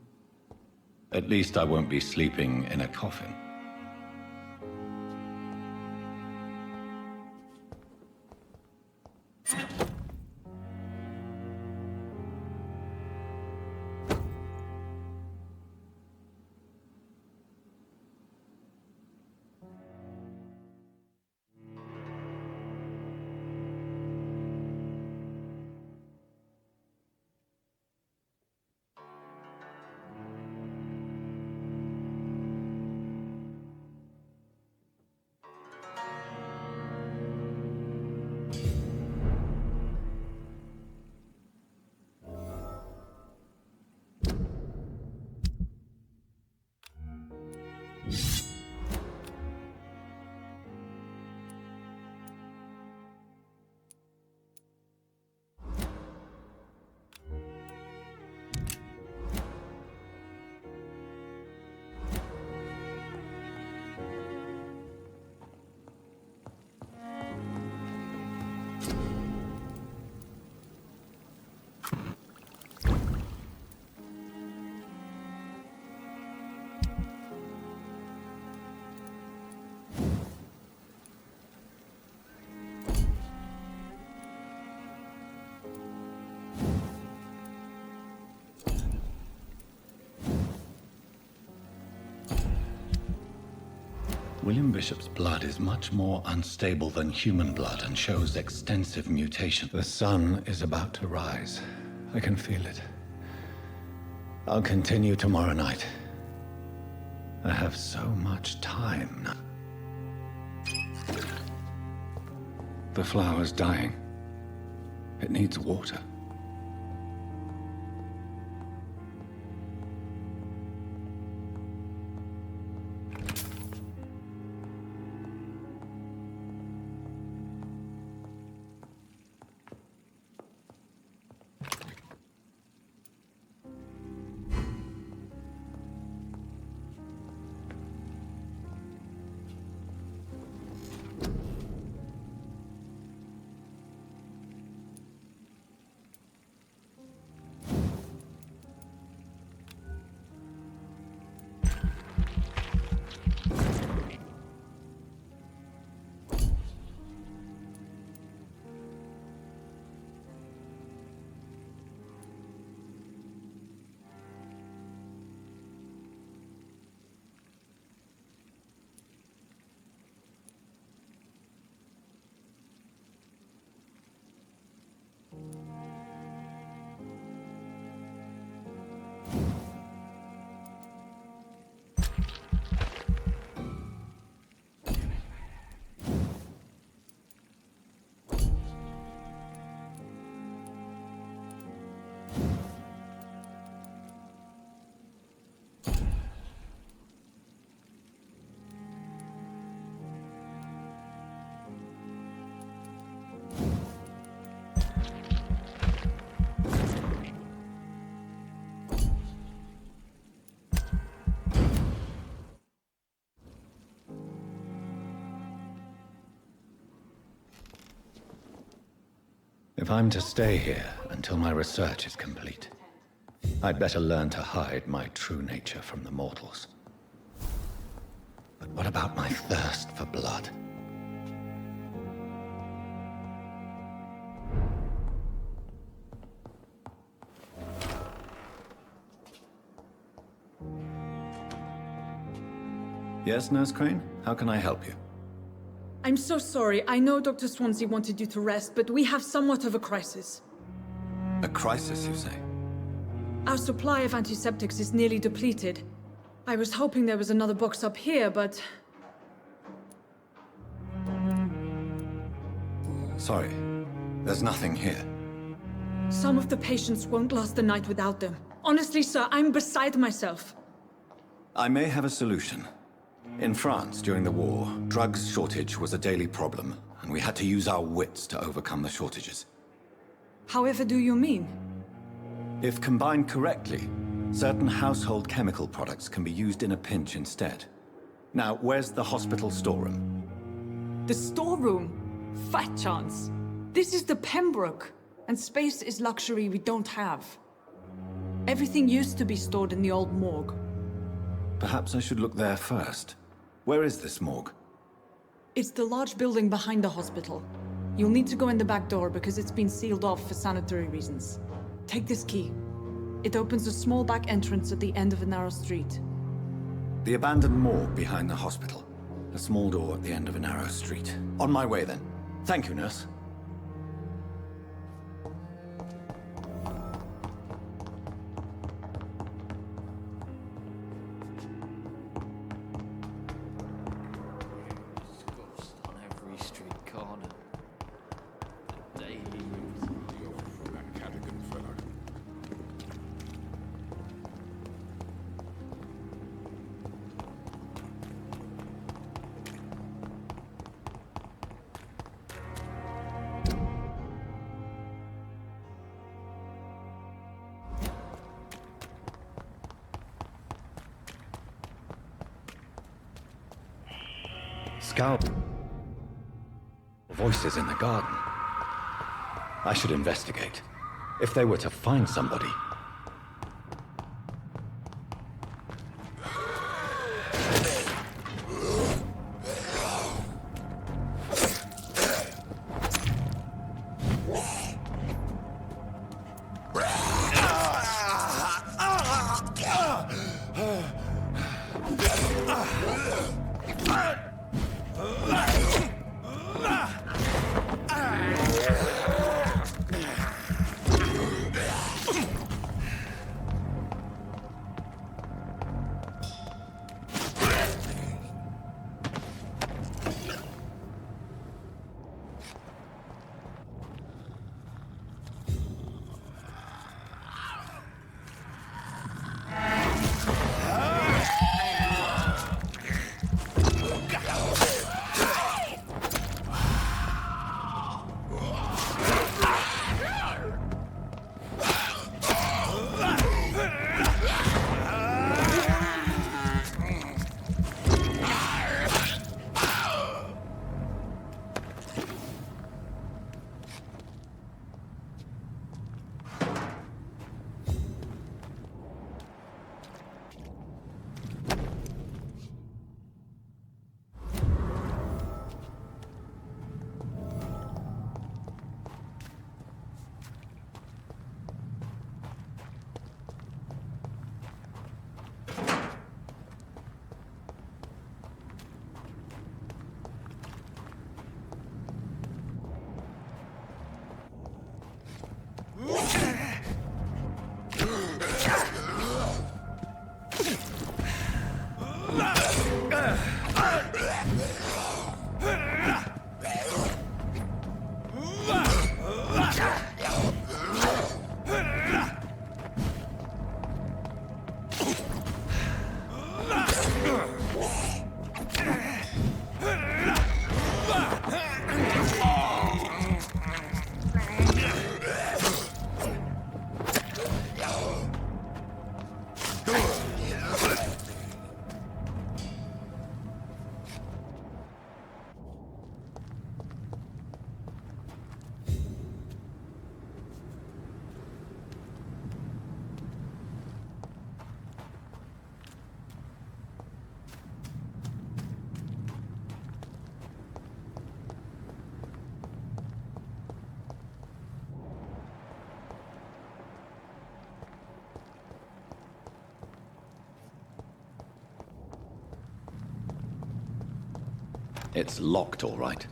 At least I won't be sleeping in a coffin. William Bishop's blood is much more unstable than human blood and shows extensive mutation. The sun is about to rise. I can feel it. I'll continue tomorrow night. I have so much time now. The flower's dying. It needs water. If I'm to stay here until my research is complete, I'd better learn to hide my true nature from the mortals. But what about my thirst for blood? Yes, Nurse Crane? How can I help you? I'm so sorry. I know Dr. Swansea wanted you to rest, but we have somewhat of a crisis. A crisis, you say? Our supply of antiseptics is nearly depleted. I was hoping there was another box up here, but... Sorry, there's nothing here. Some of the patients won't last the night without them. Honestly, sir, I'm beside myself. I may have a solution. In France, during the war, drugs shortage was a daily problem, and we had to use our wits to overcome the shortages. However do you mean? If combined correctly, certain household chemical products can be used in a pinch instead. Now, where's the hospital storeroom? The storeroom? Fat chance. This is the Pembroke, and space is luxury we don't have. Everything used to be stored in the old morgue. Perhaps I should look there first. Where is this morgue? It's the large building behind the hospital. You'll need to go in the back door because it's been sealed off for sanitary reasons. Take this key. It opens a small back entrance at the end of a narrow street. The abandoned morgue behind the hospital. A small door at the end of a narrow street. On my way then. Thank you, nurse. Scout. Voices in the garden. I should investigate. If they were to find somebody. It's locked, all right.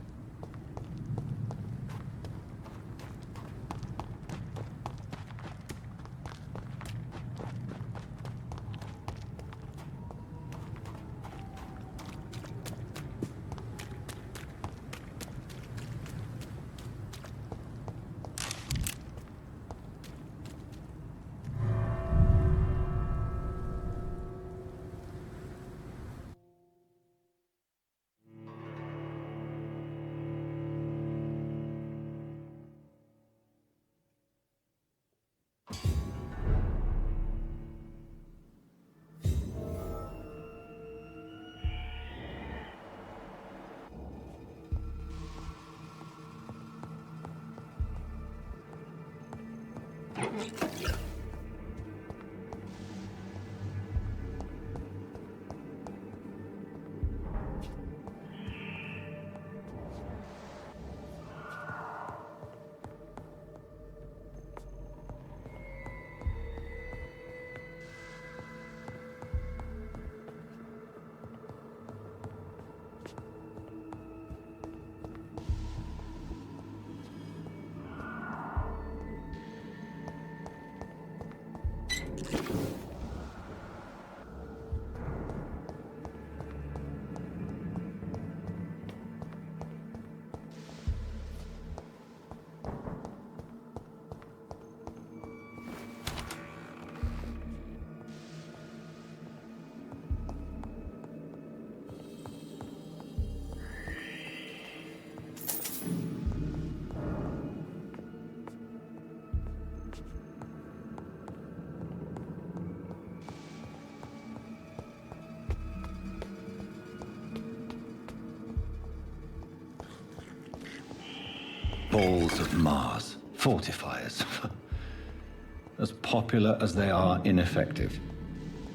Balls of Mars. Fortifiers. As popular as they are ineffective.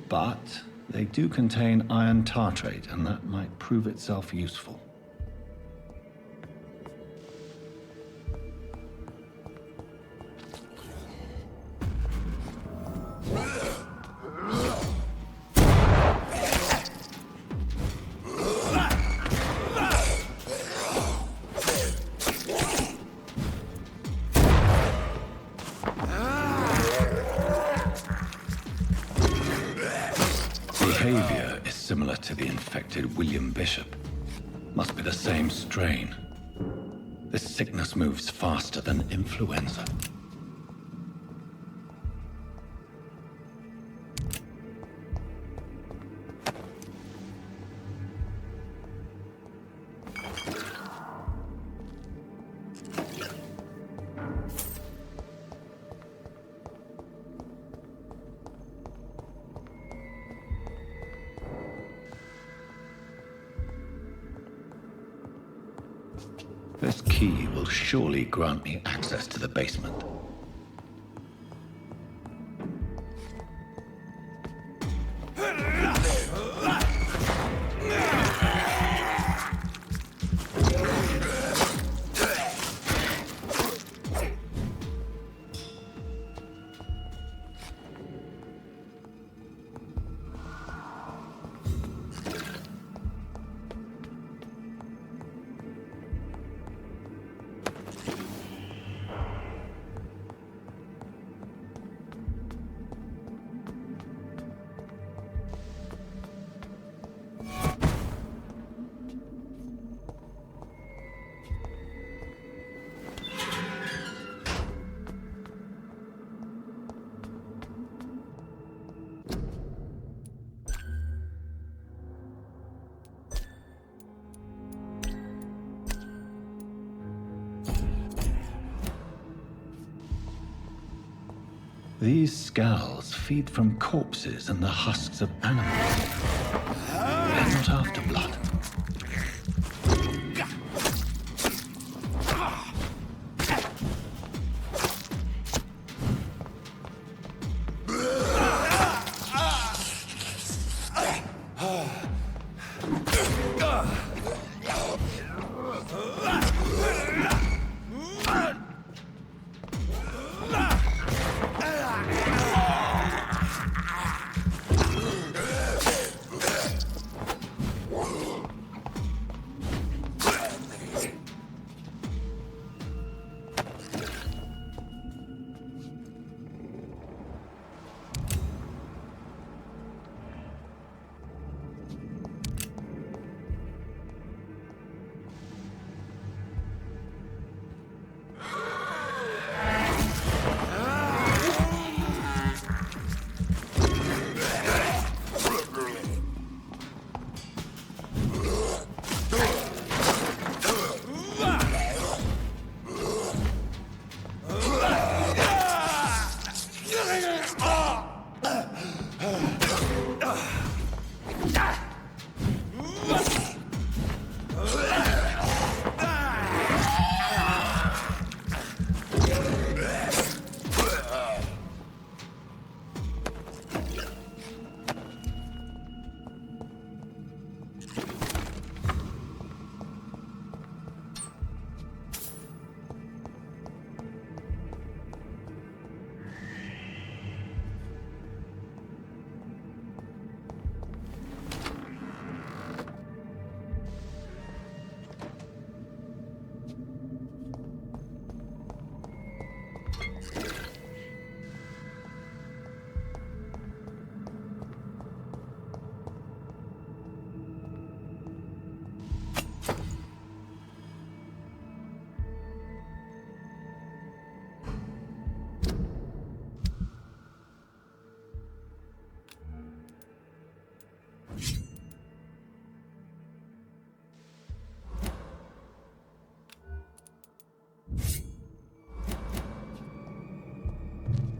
But they do contain iron tartrate, and that might prove itself useful. Behavior is similar to the infected William Bishop. Must be the same strain. This sickness moves faster than influenza. This key will surely grant me access to the basement. These scowls feed from corpses and the husks of animals. They're not after blood.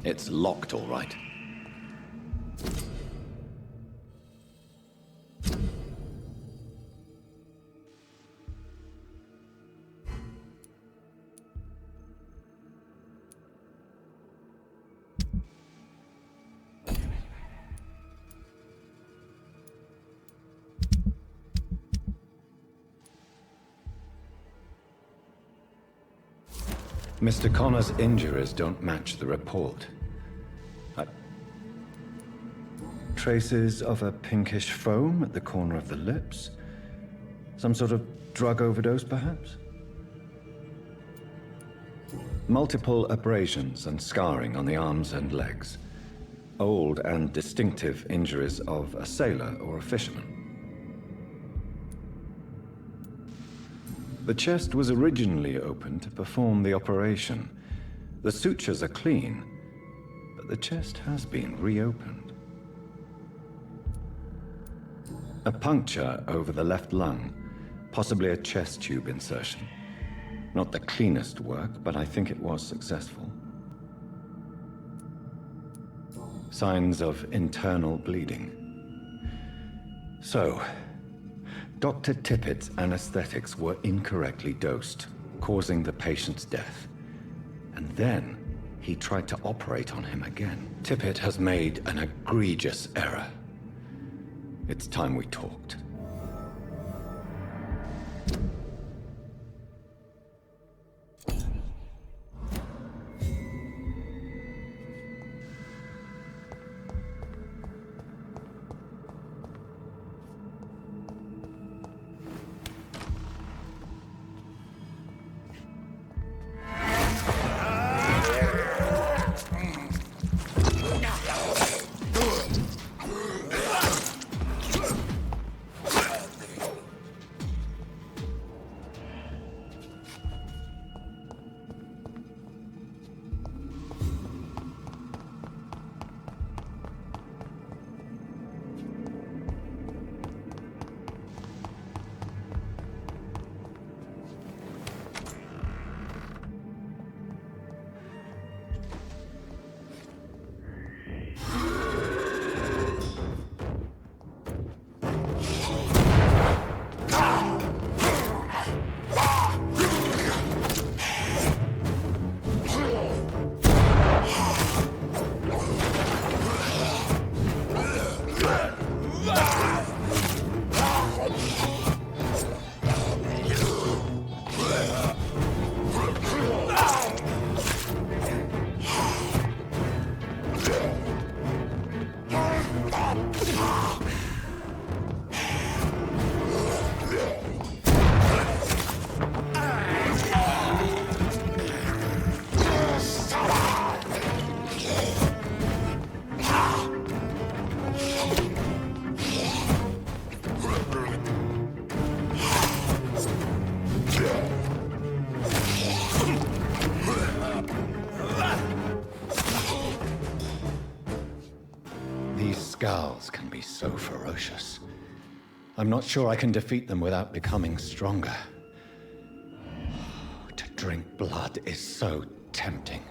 It's locked, all right. Mr. Connor's injuries don't match the report. Traces of a pinkish foam at the corner of the lips? Some sort of drug overdose, perhaps? Multiple abrasions and scarring on the arms and legs. Old and distinctive injuries of a sailor or a fisherman. The chest was originally opened to perform the operation. The sutures are clean, but the chest has been reopened. A puncture over the left lung, possibly a chest tube insertion. Not the cleanest work, but I think it was successful. Signs of internal bleeding. So, Dr. Tippett's anesthetics were incorrectly dosed, causing the patient's death. And then, he tried to operate on him again. Tippett has made an egregious error. It's time we talked. Scowls can be so ferocious. I'm not sure I can defeat them without becoming stronger. To drink blood is so tempting.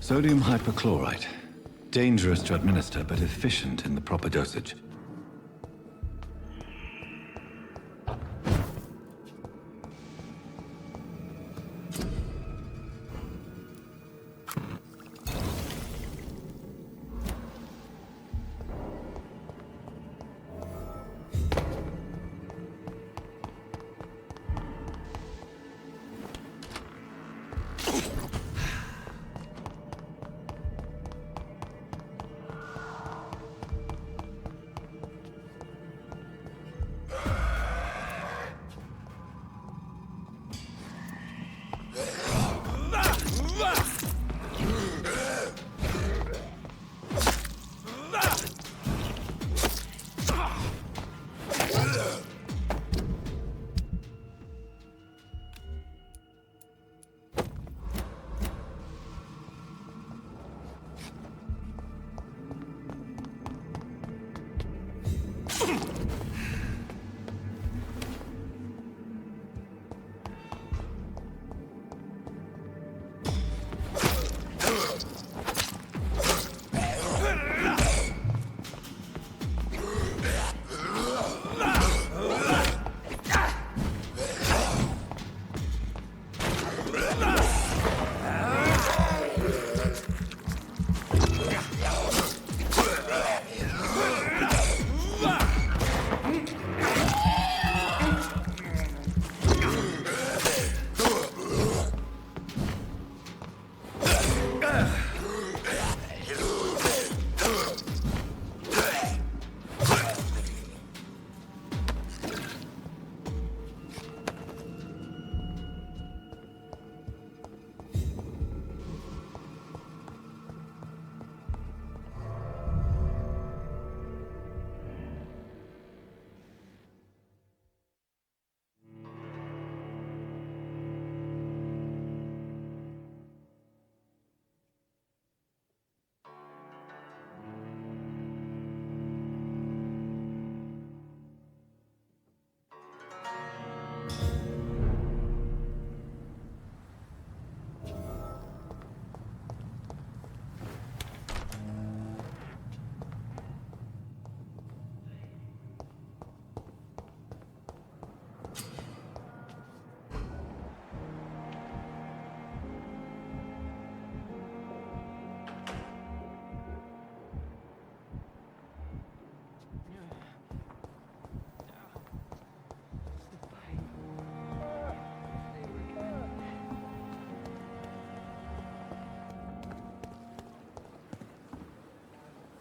Sodium hypochlorite. Dangerous to administer, but efficient in the proper dosage.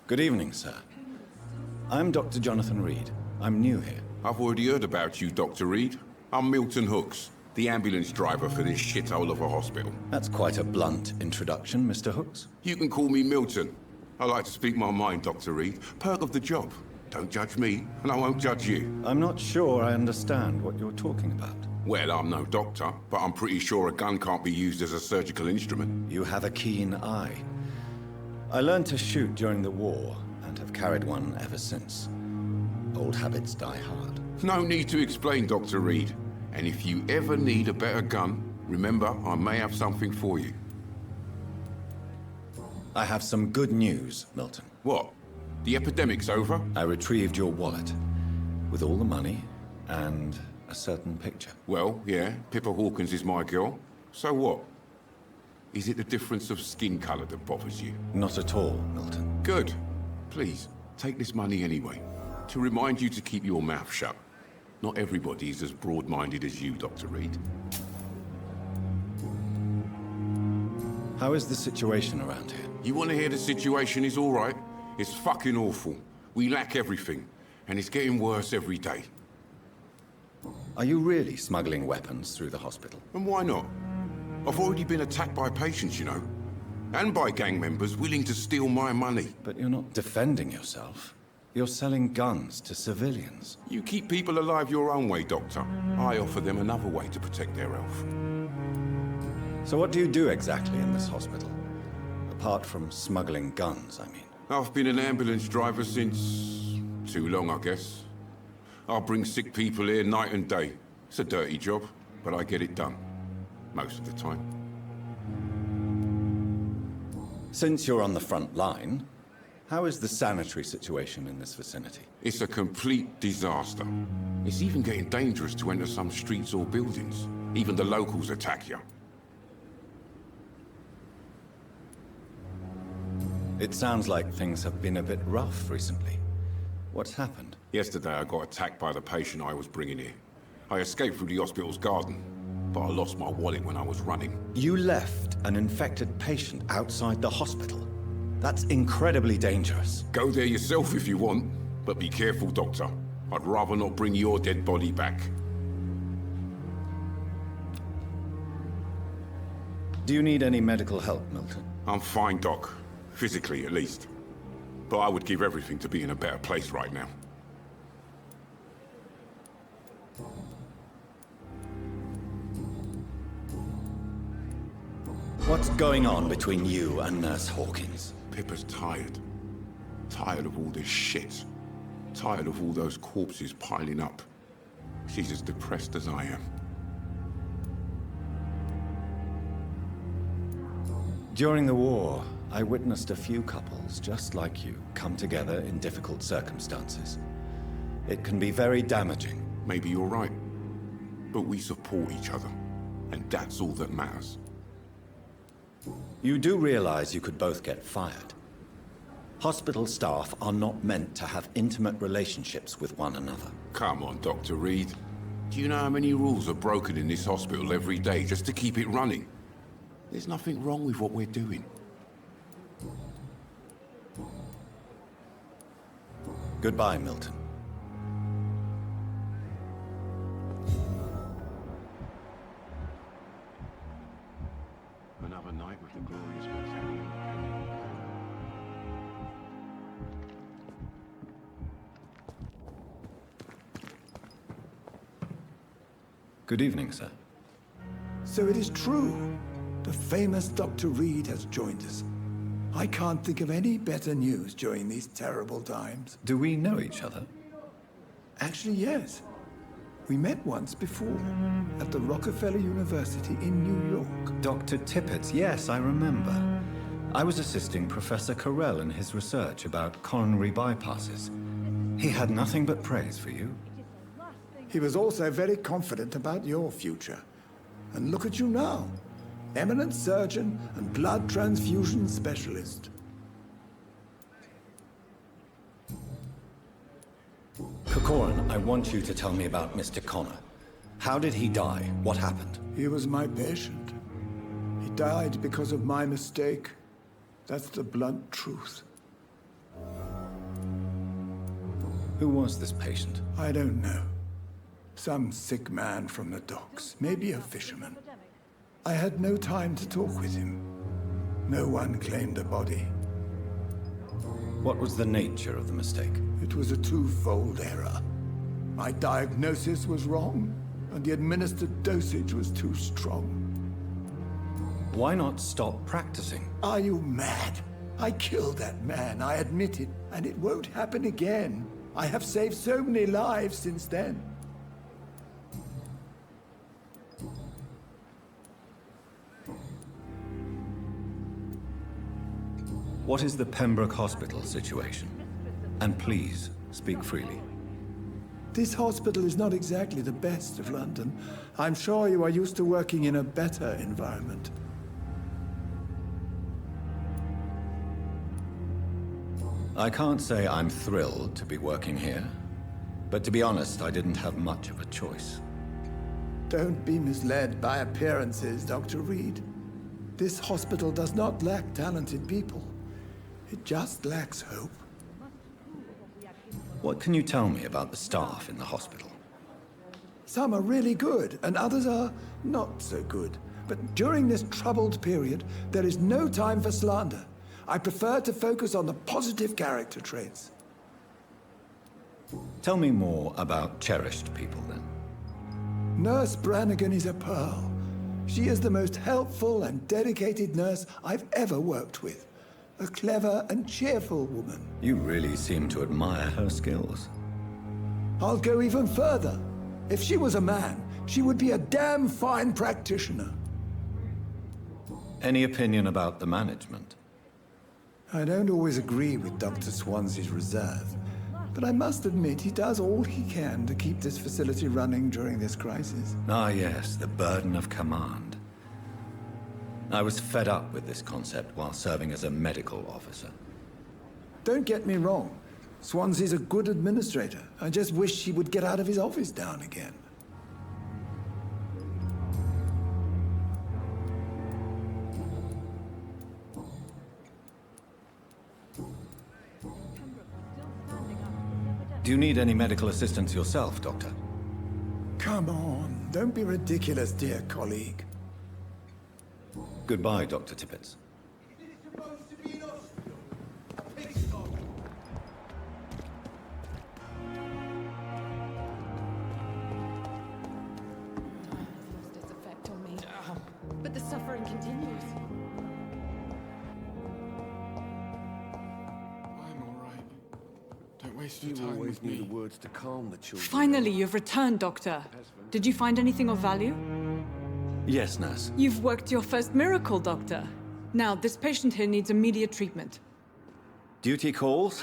Good evening, sir. I'm Dr. Jonathan Reed. I'm new here. I've already heard about you, Dr. Reed. I'm Milton Hooks, the ambulance driver for this shithole of a hospital. That's quite a blunt introduction, Mr. Hooks. You can call me Milton. I like to speak my mind, Dr. Reed. Perk of the job. Don't judge me, and I won't judge you. I'm not sure I understand what you're talking about. Well, I'm no doctor, but I'm pretty sure a gun can't be used as a surgical instrument. You have a keen eye. I learned to shoot during the war, and have carried one ever since. Old habits die hard. No need to explain, Dr. Reed. And if you ever need a better gun, remember, I may have something for you. I have some good news, Milton. What? The epidemic's over? I retrieved your wallet, with all the money, and a certain picture. Well, yeah, Pippa Hawkins is my girl. So what? Is it the difference of skin color that bothers you? Not at all, Milton. Good. Please, take this money anyway. To remind you to keep your mouth shut. Not everybody is as broad-minded as you, Dr. Reed. How is the situation around here? You want to hear the situation is all right? It's fucking awful. We lack everything, and it's getting worse every day. Are you really smuggling weapons through the hospital? And why not? I've already been attacked by patients, you know. And by gang members willing to steal my money. But you're not defending yourself. You're selling guns to civilians. You keep people alive your own way, Doctor. I offer them another way to protect their health. So what do you do exactly in this hospital? Apart from smuggling guns, I mean. I've been an ambulance driver since... too long, I guess. I bring sick people here night and day. It's a dirty job, but I get it done. Most of the time. Since you're on the front line, how is the sanitary situation in this vicinity? It's a complete disaster. It's even getting dangerous to enter some streets or buildings. Even the locals attack you. It sounds like things have been a bit rough recently. What's happened? Yesterday I got attacked by the patient I was bringing here. I escaped through the hospital's garden, but I lost my wallet when I was running. You left an infected patient outside the hospital? That's incredibly dangerous. Go there yourself if you want, but be careful, Doctor. I'd rather not bring your dead body back. Do you need any medical help, Milton? I'm fine, Doc. Physically, at least. But I would give everything to be in a better place right now. What's going on between you and Nurse Hawkins? Pippa's tired. Tired of all this shit. Tired of all those corpses piling up. She's as depressed as I am. During the war, I witnessed a few couples just like you come together in difficult circumstances. It can be very damaging. Maybe you're right. But we support each other. And that's all that matters. You do realize you could both get fired. Hospital staff are not meant to have intimate relationships with one another. Come on, Dr. Reed. Do you know how many rules are broken in this hospital every day just to keep it running? There's nothing wrong with what we're doing. Goodbye, Milton. Another night with the glorious Britannia. Good evening, sir. So it is true. The famous Dr. Reed has joined us. I can't think of any better news during these terrible times. Do we know each other? Actually, yes. We met once before, at the Rockefeller University in New York. Dr. Tippett, yes, I remember. I was assisting Professor Carell in his research about coronary bypasses. He had nothing but praise for you. He was also very confident about your future. And look at you now. Eminent surgeon and blood transfusion specialist. Corcoran, I want you to tell me about Mr. Connor. How did he die? What happened? He was my patient. He died because of my mistake. That's the blunt truth. Who was this patient? I don't know. Some sick man from the docks, maybe a fisherman. I had no time to talk with him. No one claimed a body. What was the nature of the mistake? It was a twofold error. My diagnosis was wrong, and the administered dosage was too strong. Why not stop practicing? Are you mad? I killed that man, I admit it, and it won't happen again. I have saved so many lives since then. What is the Pembroke Hospital situation? And please, speak freely. This hospital is not exactly the best of London. I'm sure you are used to working in a better environment. I can't say I'm thrilled to be working here, but to be honest, I didn't have much of a choice. Don't be misled by appearances, Dr. Reed. This hospital does not lack talented people. It just lacks hope. What can you tell me about the staff in the hospital? Some are really good, and others are not so good. But during this troubled period, there is no time for slander. I prefer to focus on the positive character traits. Tell me more about cherished people, then. Nurse Brannigan is a pearl. She is the most helpful and dedicated nurse I've ever worked with. A clever and cheerful woman. You really seem to admire her skills. I'll go even further. If she was a man, she would be a damn fine practitioner. Any opinion about the management? I don't always agree with Dr. Swansea's reserve, but I must admit he does all he can to keep this facility running during this crisis. Ah, yes, the burden of command. I was fed up with this concept while serving as a medical officer. Don't get me wrong. Swansea's a good administrator. I just wish he would get out of his office down again. Do you need any medical assistance yourself, Doctor? Come on, don't be ridiculous, dear colleague. Goodbye, Dr. Tippett. Lost its effect on me. But the suffering continues. I'm all right. Don't waste your time with me. You always need the words to calm the children. Finally, you've returned, Doctor. Did you find anything of value? Yes, nurse. You've worked your first miracle, Doctor. Now, this patient here needs immediate treatment. Duty calls.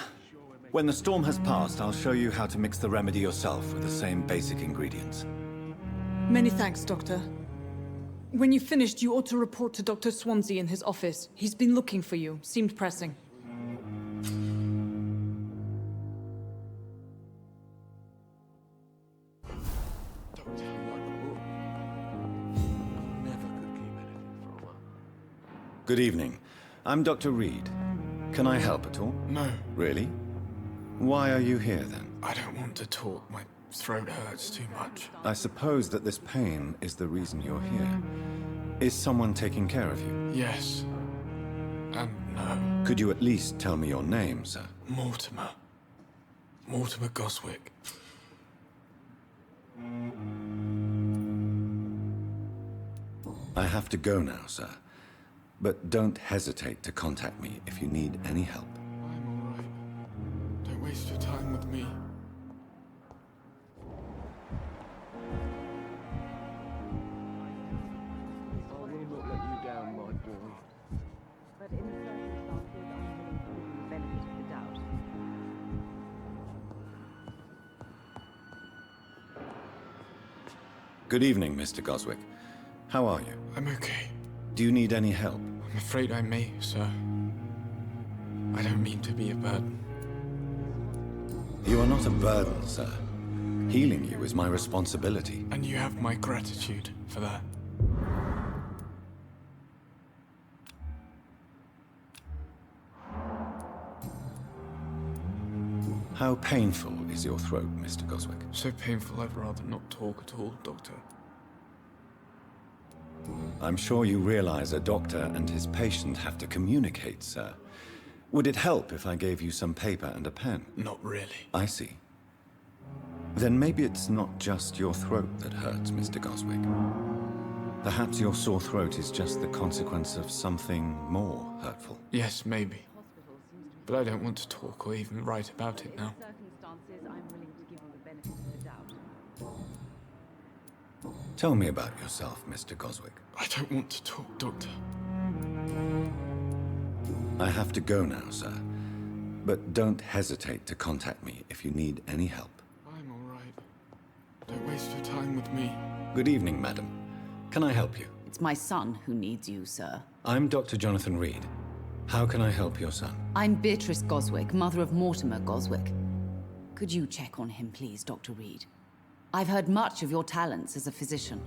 When the storm has passed, I'll show you how to mix the remedy yourself with the same basic ingredients. Many thanks, Doctor. When you've finished, you ought to report to Dr. Swansea in his office. He's been looking for you. Seemed pressing. Good evening. I'm Dr. Reed. Can I help at all? No. Really? Why are you here, then? I don't want to talk. My throat hurts too much. I suppose that this pain is the reason you're here. Is someone taking care of you? Yes. And no. Could you at least tell me your name, sir? Mortimer. Mortimer Goswick. I have to go now, sir. But don't hesitate to contact me if you need any help. I'm all right. Don't waste your time with me. I will not let you down, my boy. But in the circumstances, I'm willing to give you the benefit of the doubt. Good evening, Mr. Goswick. How are you? I'm okay. Do you need any help? I'm afraid I may, sir. I don't mean to be a burden. You are not a burden, sir. Healing you is my responsibility. And you have my gratitude for that. How painful is your throat, Mr. Goswick? So painful I'd rather not talk at all, Doctor. I'm sure you realize a doctor and his patient have to communicate, sir. Would it help if I gave you some paper and a pen? Not really. I see. Then maybe it's not just your throat that hurts, Mr. Goswick. Perhaps your sore throat is just the consequence of something more hurtful. Yes, maybe. But I don't want to talk or even write about it now. Circumstances, I'm willing to give you the benefit of the doubt. Tell me about yourself, Mr. Goswick. I don't want to talk, Doctor. I have to go now, sir. But don't hesitate to contact me if you need any help. I'm all right. Don't waste your time with me. Good evening, madam. Can I help you? It's my son who needs you, sir. I'm Dr. Jonathan Reed. How can I help your son? I'm Beatrice Goswick, mother of Mortimer Goswick. Could you check on him, please, Dr. Reed? I've heard much of your talents as a physician.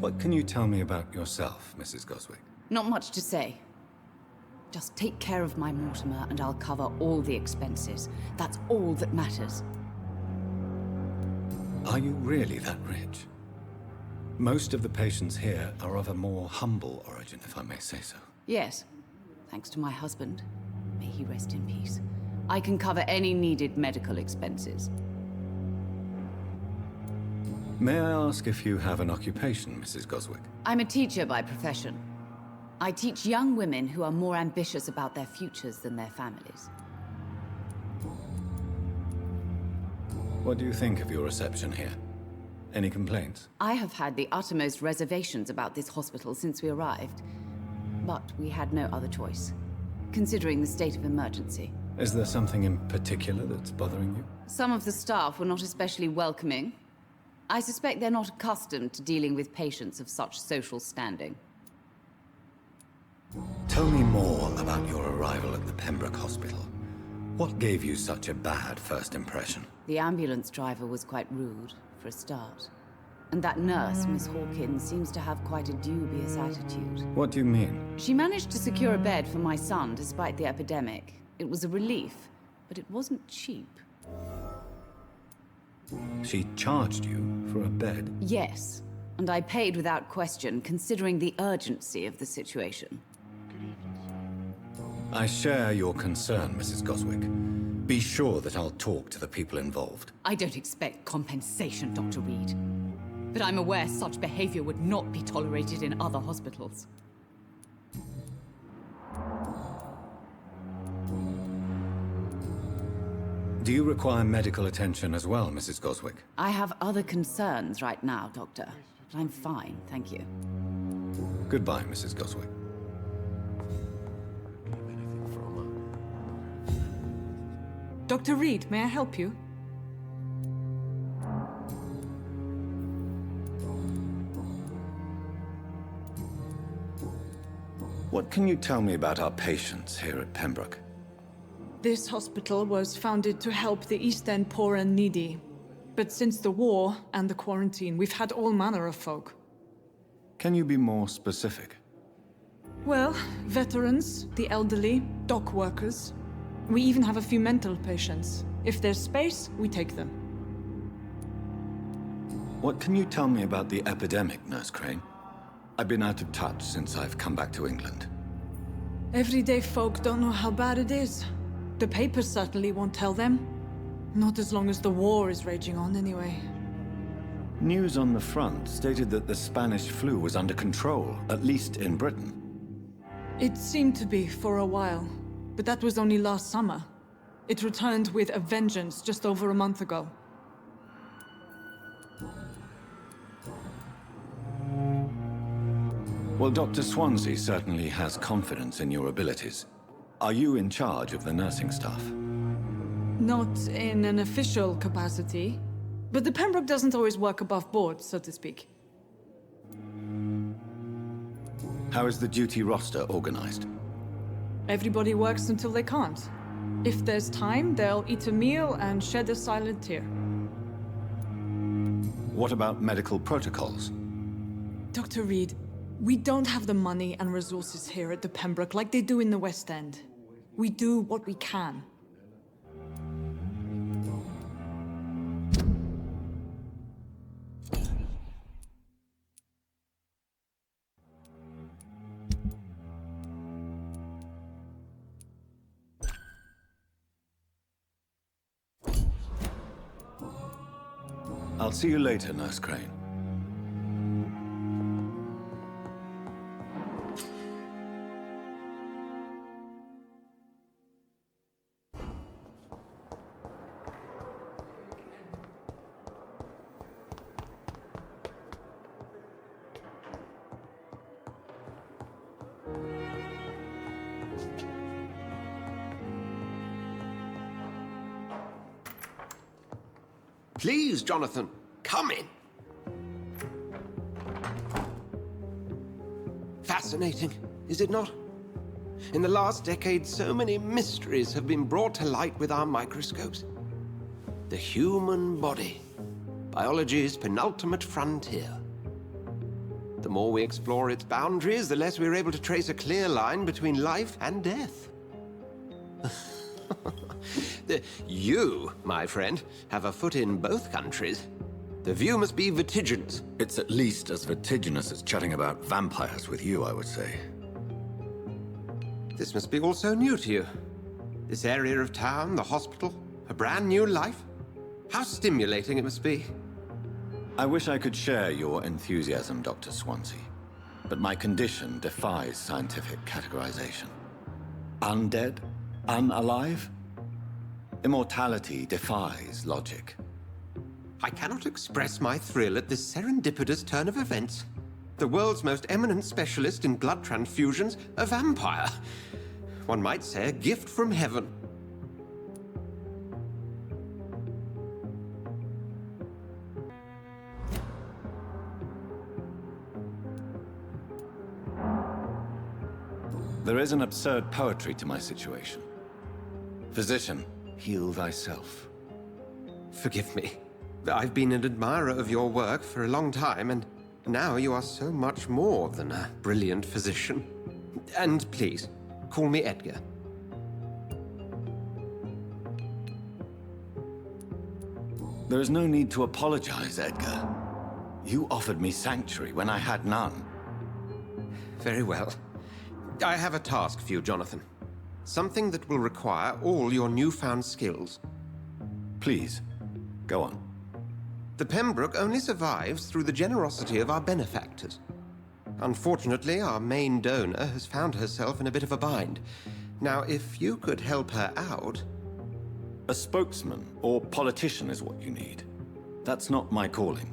What can you tell me about yourself, Mrs. Goswick? Not much to say. Just take care of my Mortimer and I'll cover all the expenses. That's all that matters. Are you really that rich? Most of the patients here are of a more humble origin, if I may say so. Yes, thanks to my husband. May he rest in peace. I can cover any needed medical expenses. May I ask if you have an occupation, Mrs. Goswick? I'm a teacher by profession. I teach young women who are more ambitious about their futures than their families. What do you think of your reception here? Any complaints? I have had the uttermost reservations about this hospital since we arrived. But we had no other choice, considering the state of emergency. Is there something in particular that's bothering you? Some of the staff were not especially welcoming. I suspect they're not accustomed to dealing with patients of such social standing. Tell me more about your arrival at the Pembroke Hospital. What gave you such a bad first impression? The ambulance driver was quite rude, for a start. And that nurse, Miss Hawkins, seems to have quite a dubious attitude. What do you mean? She managed to secure a bed for my son despite the epidemic. It was a relief, but it wasn't cheap. She charged you for a bed? Yes, and I paid without question, considering the urgency of the situation. I share your concern, Mrs. Goswick. Be sure that I'll talk to the people involved. I don't expect compensation, Dr. Reed. But I'm aware such behavior would not be tolerated in other hospitals. Do you require medical attention as well, Mrs. Goswick? I have other concerns right now, Doctor. But I'm fine, thank you. Goodbye, Mrs. Goswick. Dr. Reed, may I help you? What can you tell me about our patients here at Pembroke? This hospital was founded to help the East End poor and needy. But since the war and the quarantine, we've had all manner of folk. Can you be more specific? Well, veterans, the elderly, dock workers. We even have a few mental patients. If there's space, we take them. What can you tell me about the epidemic, Nurse Crane? I've been out of touch since I've come back to England. Everyday folk don't know how bad it is. The papers certainly won't tell them. Not as long as the war is raging on, anyway. News on the front stated that the Spanish flu was under control, at least in Britain. It seemed to be for a while, but that was only last summer. It returned with a vengeance just over a month ago. Well, Dr. Swansea certainly has confidence in your abilities. Are you in charge of the nursing staff? Not in an official capacity, but the Pembroke doesn't always work above board, so to speak. How is the duty roster organized? Everybody works until they can't. If there's time, they'll eat a meal and shed a silent tear. What about medical protocols? Dr. Reed, we don't have the money and resources here at the Pembroke like they do in the West End. We do what we can. I'll see you later, Nurse Crane. Please, Jonathan, come in. Fascinating, is it not? In the last decade, so many mysteries have been brought to light with our microscopes. The human body, biology's penultimate frontier. The more we explore its boundaries, the less we're able to trace a clear line between life and death. You, my friend, have a foot in both countries. The view must be vertiginous. It's at least as vertiginous as chatting about vampires with you, I would say. This must be all so new to you. This area of town, the hospital, a brand new life. How stimulating it must be. I wish I could share your enthusiasm, Dr. Swansea. But my condition defies scientific categorization. Undead? Unalive? Immortality defies logic. I cannot express my thrill at this serendipitous turn of events. The world's most eminent specialist in blood transfusions, a vampire. One might say a gift from heaven. There is an absurd poetry to my situation. Physician, heal thyself. Forgive me. I've been an admirer of your work for a long time, and now you are so much more than a brilliant physician. And please, call me Edgar. There is no need to apologize, Edgar. You offered me sanctuary when I had none. Very well. I have a task for you, Jonathan. Something that will require all your newfound skills. Please, go on. The Pembroke only survives through the generosity of our benefactors. Unfortunately, our main donor has found herself in a bit of a bind. Now, if you could help her out... A spokesman or politician is what you need. That's not my calling.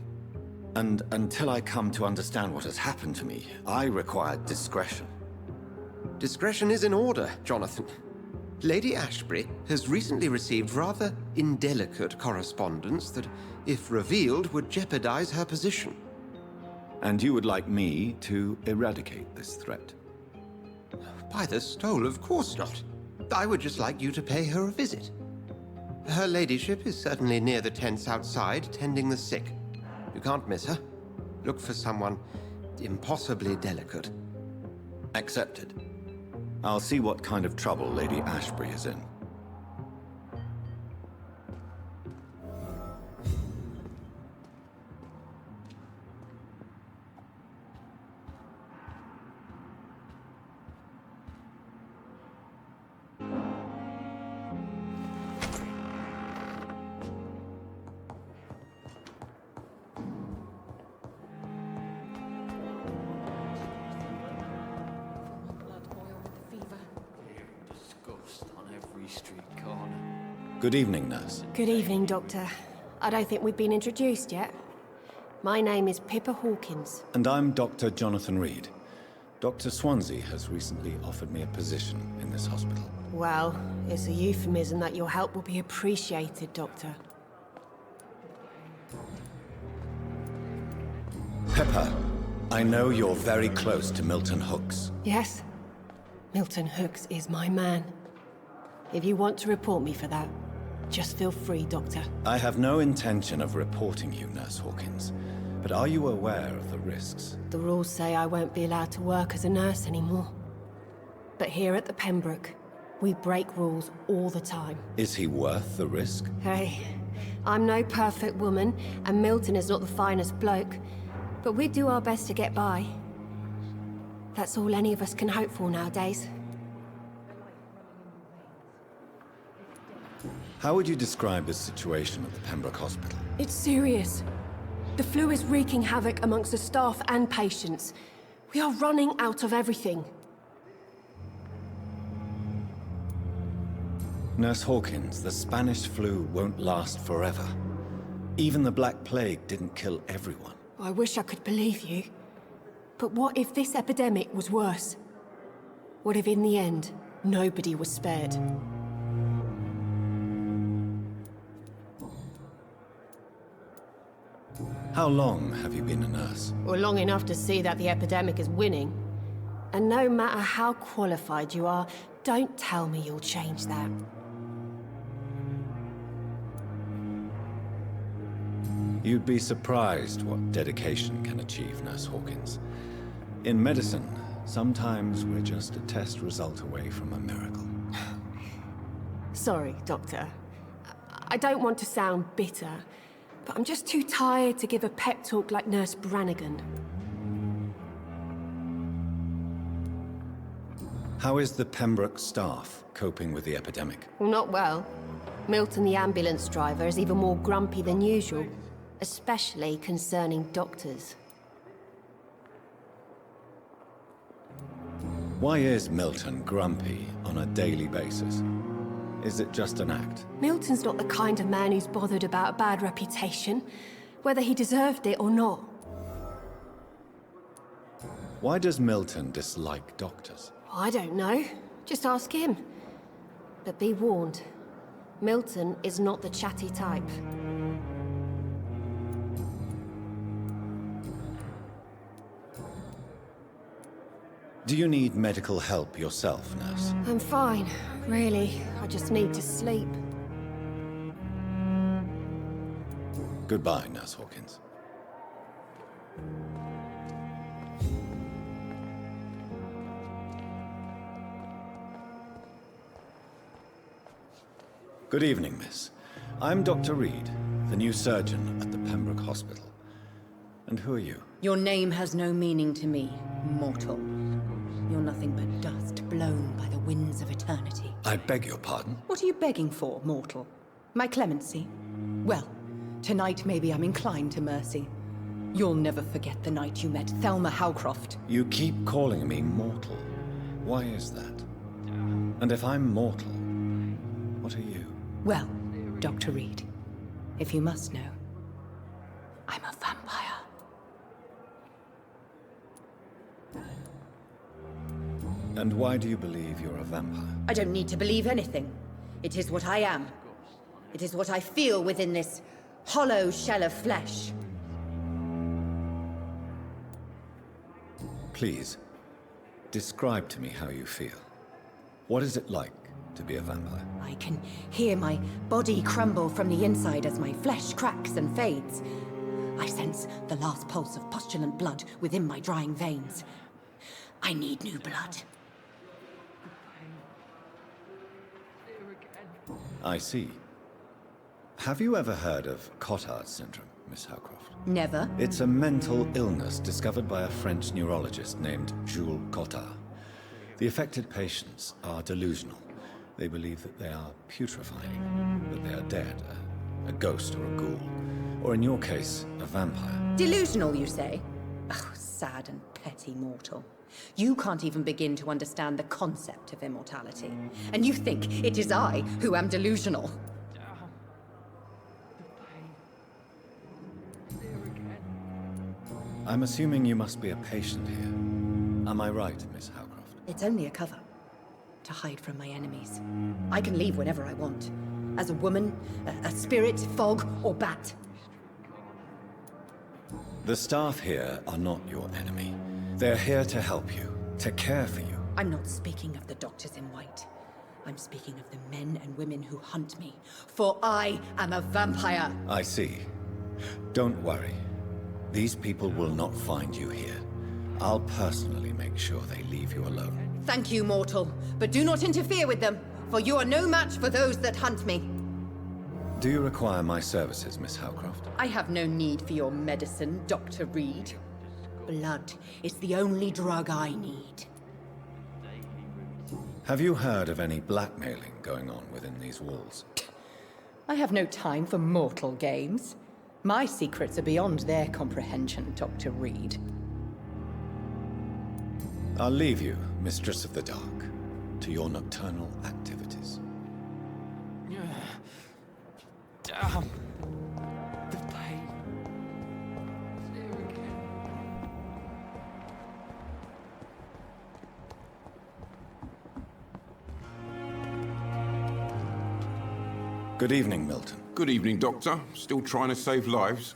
And until I come to understand what has happened to me, I require discretion. Discretion is in order, Jonathan. Lady Ashbury has recently received rather indelicate correspondence that, if revealed, would jeopardize her position. And you would like me to eradicate this threat? By the stole, of course not. I would just like you to pay her a visit. Her ladyship is certainly near the tents outside, tending the sick. You can't miss her. Look for someone impossibly delicate. Accepted. I'll see what kind of trouble Lady Ashbury is in. Good evening, nurse. Good evening, Doctor. I don't think we've been introduced yet. My name is Pippa Hawkins. And I'm Dr. Jonathan Reed. Dr. Swansea has recently offered me a position in this hospital. Well, it's a euphemism that your help will be appreciated, Doctor. Pippa, I know you're very close to Milton Hooks. Yes? Milton Hooks is my man. If you want to report me for that, just feel free, Doctor. I have no intention of reporting you, Nurse Hawkins. But are you aware of the risks? The rules say I won't be allowed to work as a nurse anymore. But here at the Pembroke, We break rules all the time. Is he worth the risk? Hey, I'm no perfect woman, and Milton is not the finest bloke. But we do our best to get by. That's all any of us can hope for nowadays. How would you describe the situation at the Pembroke Hospital? It's serious. The flu is wreaking havoc amongst the staff and patients. We are running out of everything. Nurse Hawkins, the Spanish flu won't last forever. Even the Black Plague didn't kill everyone. I wish I could believe you. But what if this epidemic was worse? What if in the end, nobody was spared? How long have you been a nurse? Well, long enough to see that the epidemic is winning. And no matter how qualified you are, don't tell me you'll change that. You'd be surprised what dedication can achieve, Nurse Hawkins. In medicine, sometimes we're just a test result away from a miracle. Sorry, Doctor. I don't want to sound bitter, but I'm just too tired to give a pep talk like Nurse Brannigan. How is the Pembroke staff coping with the epidemic? Well, not well. Milton, the ambulance driver, is even more grumpy than usual, especially concerning doctors. Why is Milton grumpy on a daily basis? Is it just an act? Milton's not the kind of man who's bothered about a bad reputation, whether he deserved it or not. Why does Milton dislike doctors? I don't know. Just ask him. But be warned, Milton is not the chatty type. Do you need medical help yourself, nurse? I'm fine, really. I just need to sleep. Goodbye, Nurse Hawkins. Good evening, miss. I'm Dr. Reed, the new surgeon at the Pembroke Hospital. And who are you? Your name has no meaning to me, mortal. You're nothing but dust blown by the winds of eternity. I beg your pardon? What are you begging for, mortal? My clemency? Well, tonight maybe I'm inclined to mercy. You'll never forget the night you met Thelma Howcroft. You keep calling me mortal. Why is that? And if I'm mortal, what are you? Well, Dr. Reed, if you must know, I'm a vampire. And why do you believe you're a vampire? I don't need to believe anything. It is what I am. It is what I feel within this hollow shell of flesh. Please, describe to me how you feel. What is it like to be a vampire? I can hear my body crumble from the inside as my flesh cracks and fades. I sense the last pulse of postulant blood within my drying veins. I need new blood. I see. Have you ever heard of Cotard syndrome, Miss Howcroft? Never. It's a mental illness discovered by a French neurologist named Jules Cotard. The affected patients are delusional. They believe that they are putrefying, that they are dead, a ghost or a ghoul, or in your case, a vampire. Delusional, you say? Oh, sad and petty mortal. You can't even begin to understand the concept of immortality. And you think it is I who am delusional. I'm assuming you must be a patient here. Am I right, Miss Howcroft? It's only a cover. To hide from my enemies. I can leave whenever I want. As a woman, a spirit, fog, or bat. The staff here are not your enemy. They're here to help you, to care for you. I'm not speaking of the doctors in white. I'm speaking of the men and women who hunt me. For I am a vampire. I see. Don't worry. These people will not find you here. I'll personally make sure they leave you alone. Thank you, mortal. But do not interfere with them, for you are no match for those that hunt me. Do you require my services, Miss Howcroft? I have no need for your medicine, Dr. Reed. Blood is the only drug I need. Have you heard of any blackmailing going on within these walls? I have no time for mortal games. My secrets are beyond their comprehension, Dr. Reed. I'll leave you, Mistress of the Dark, to your nocturnal activities. Damn. The pain. Good evening, Milton. Good evening, Doctor. Still trying to save lives?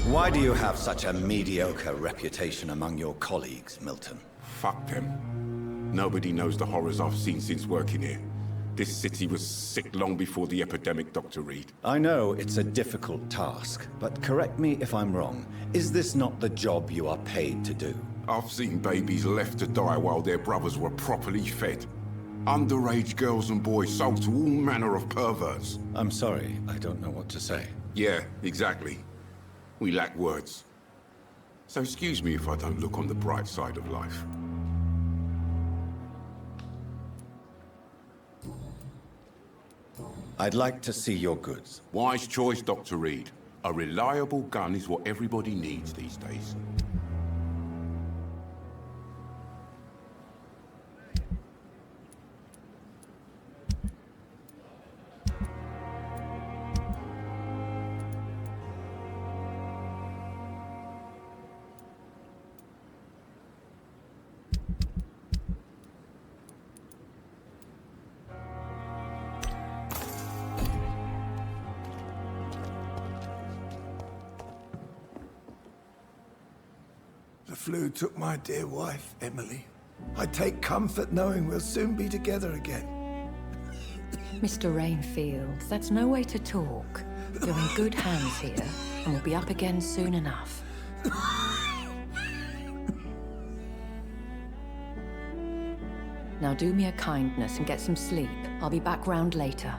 Why do you have such a mediocre reputation among your colleagues, Milton? Fuck them. Nobody knows the horrors I've seen since working here. This city was sick long before the epidemic, Dr. Reed. I know it's a difficult task, but correct me if I'm wrong. Is this not the job you are paid to do? I've seen babies left to die while their brothers were properly fed. Underage girls and boys sold to all manner of perverts. I'm sorry, I don't know what to say. Yeah, exactly. We lack words. So excuse me if I don't look on the bright side of life. I'd like to see your goods. Wise choice, Dr. Reed. A reliable gun is what everybody needs these days. The flu took my dear wife, Emily. I take comfort knowing we'll soon be together again. Mr. Rainfield, that's no way to talk. You're in good hands here, and we'll be up again soon enough. Now do me a kindness and get some sleep. I'll be back round later.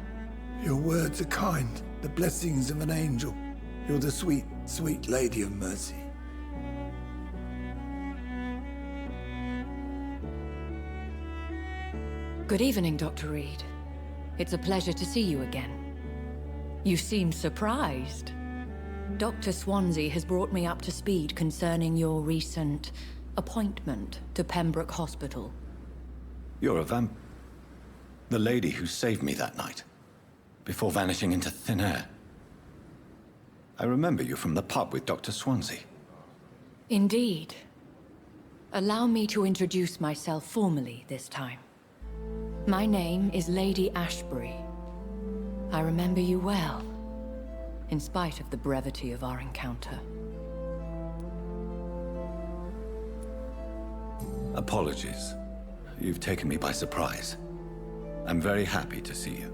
Your words are kind, the blessings of an angel. You're the sweet, sweet Lady of Mercy. Good evening, Dr. Reed. It's a pleasure to see you again. You seem surprised. Dr. Swansea has brought me up to speed concerning your recent appointment to Pembroke Hospital. You're a the lady who saved me that night, before vanishing into thin air. I remember you from the pub with Dr. Swansea. Indeed. Allow me to introduce myself formally this time. My name is Lady Ashbury. I remember you well, in spite of the brevity of our encounter. Apologies. You've taken me by surprise. I'm very happy to see you.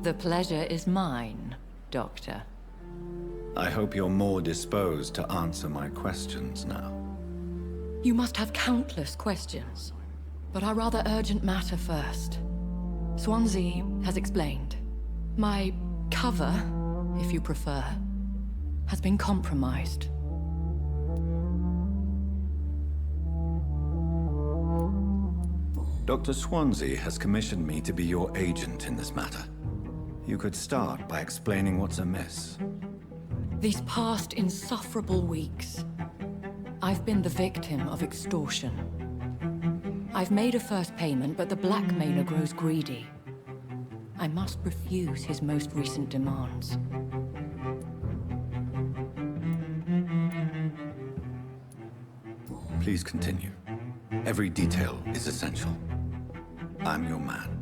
The pleasure is mine, Doctor. I hope you're more disposed to answer my questions now. You must have countless questions, but our rather urgent matter first. Swansea has explained. My cover, if you prefer, has been compromised. Dr. Swansea has commissioned me to be your agent in this matter. You could start by explaining what's amiss. These past insufferable weeks, I've been the victim of extortion. I've made a first payment, but the blackmailer grows greedy. I must refuse his most recent demands. Please continue. Every detail is essential. I'm your man.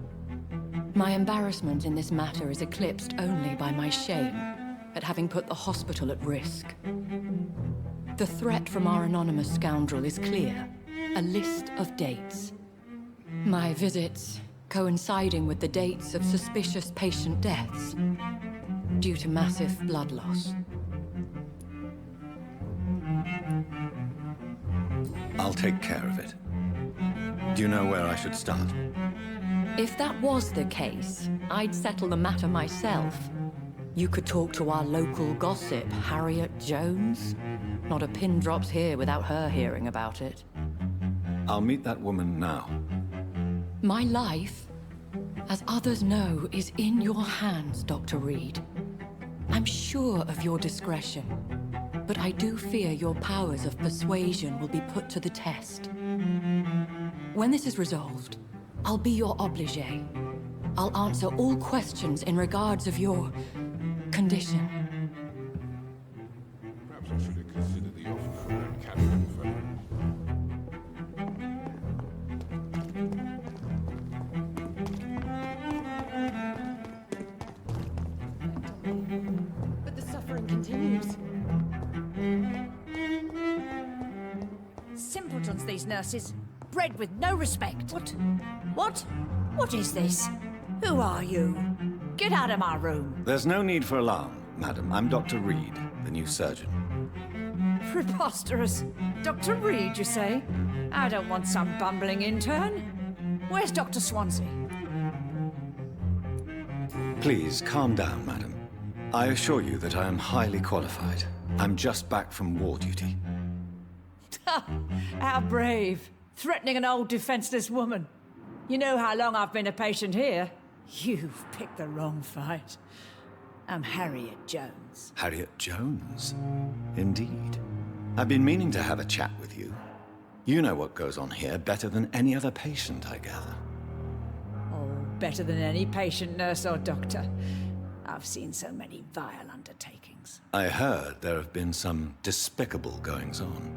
My embarrassment in this matter is eclipsed only by my shame at having put the hospital at risk. The threat from our anonymous scoundrel is clear. A list of dates. My visits coinciding with the dates of suspicious patient deaths due to massive blood loss. I'll take care of it. Do you know where I should start? If that was the case, I'd settle the matter myself. You could talk to our local gossip, Harriet Jones. Not a pin drops here without her hearing about it. I'll meet that woman now. My life, as others know, is in your hands, Dr. Reed. I'm sure of your discretion, but I do fear your powers of persuasion will be put to the test. When this is resolved, I'll be your obligé. I'll answer all questions in regards of your condition. Perhaps I should have considered the offer from that captain first. But the suffering continues. Simpletons, these nurses. Bred with no respect. What? What is this? Who are you? Get out of my room. There's no need for alarm, madam. I'm Dr. Reed, the new surgeon. Preposterous. Dr. Reed, you say? I don't want some bumbling intern. Where's Dr. Swansea? Please, calm down, madam. I assure you that I am highly qualified. I'm just back from war duty. How brave. Threatening an old defenseless woman. You know how long I've been a patient here? You've picked the wrong fight. I'm Harriet Jones. Harriet Jones? Indeed. I've been meaning to have a chat with you. You know what goes on here better than any other patient, I gather. Oh, better than any patient, nurse or doctor. I've seen so many vile undertakings. I heard there have been some despicable goings-on.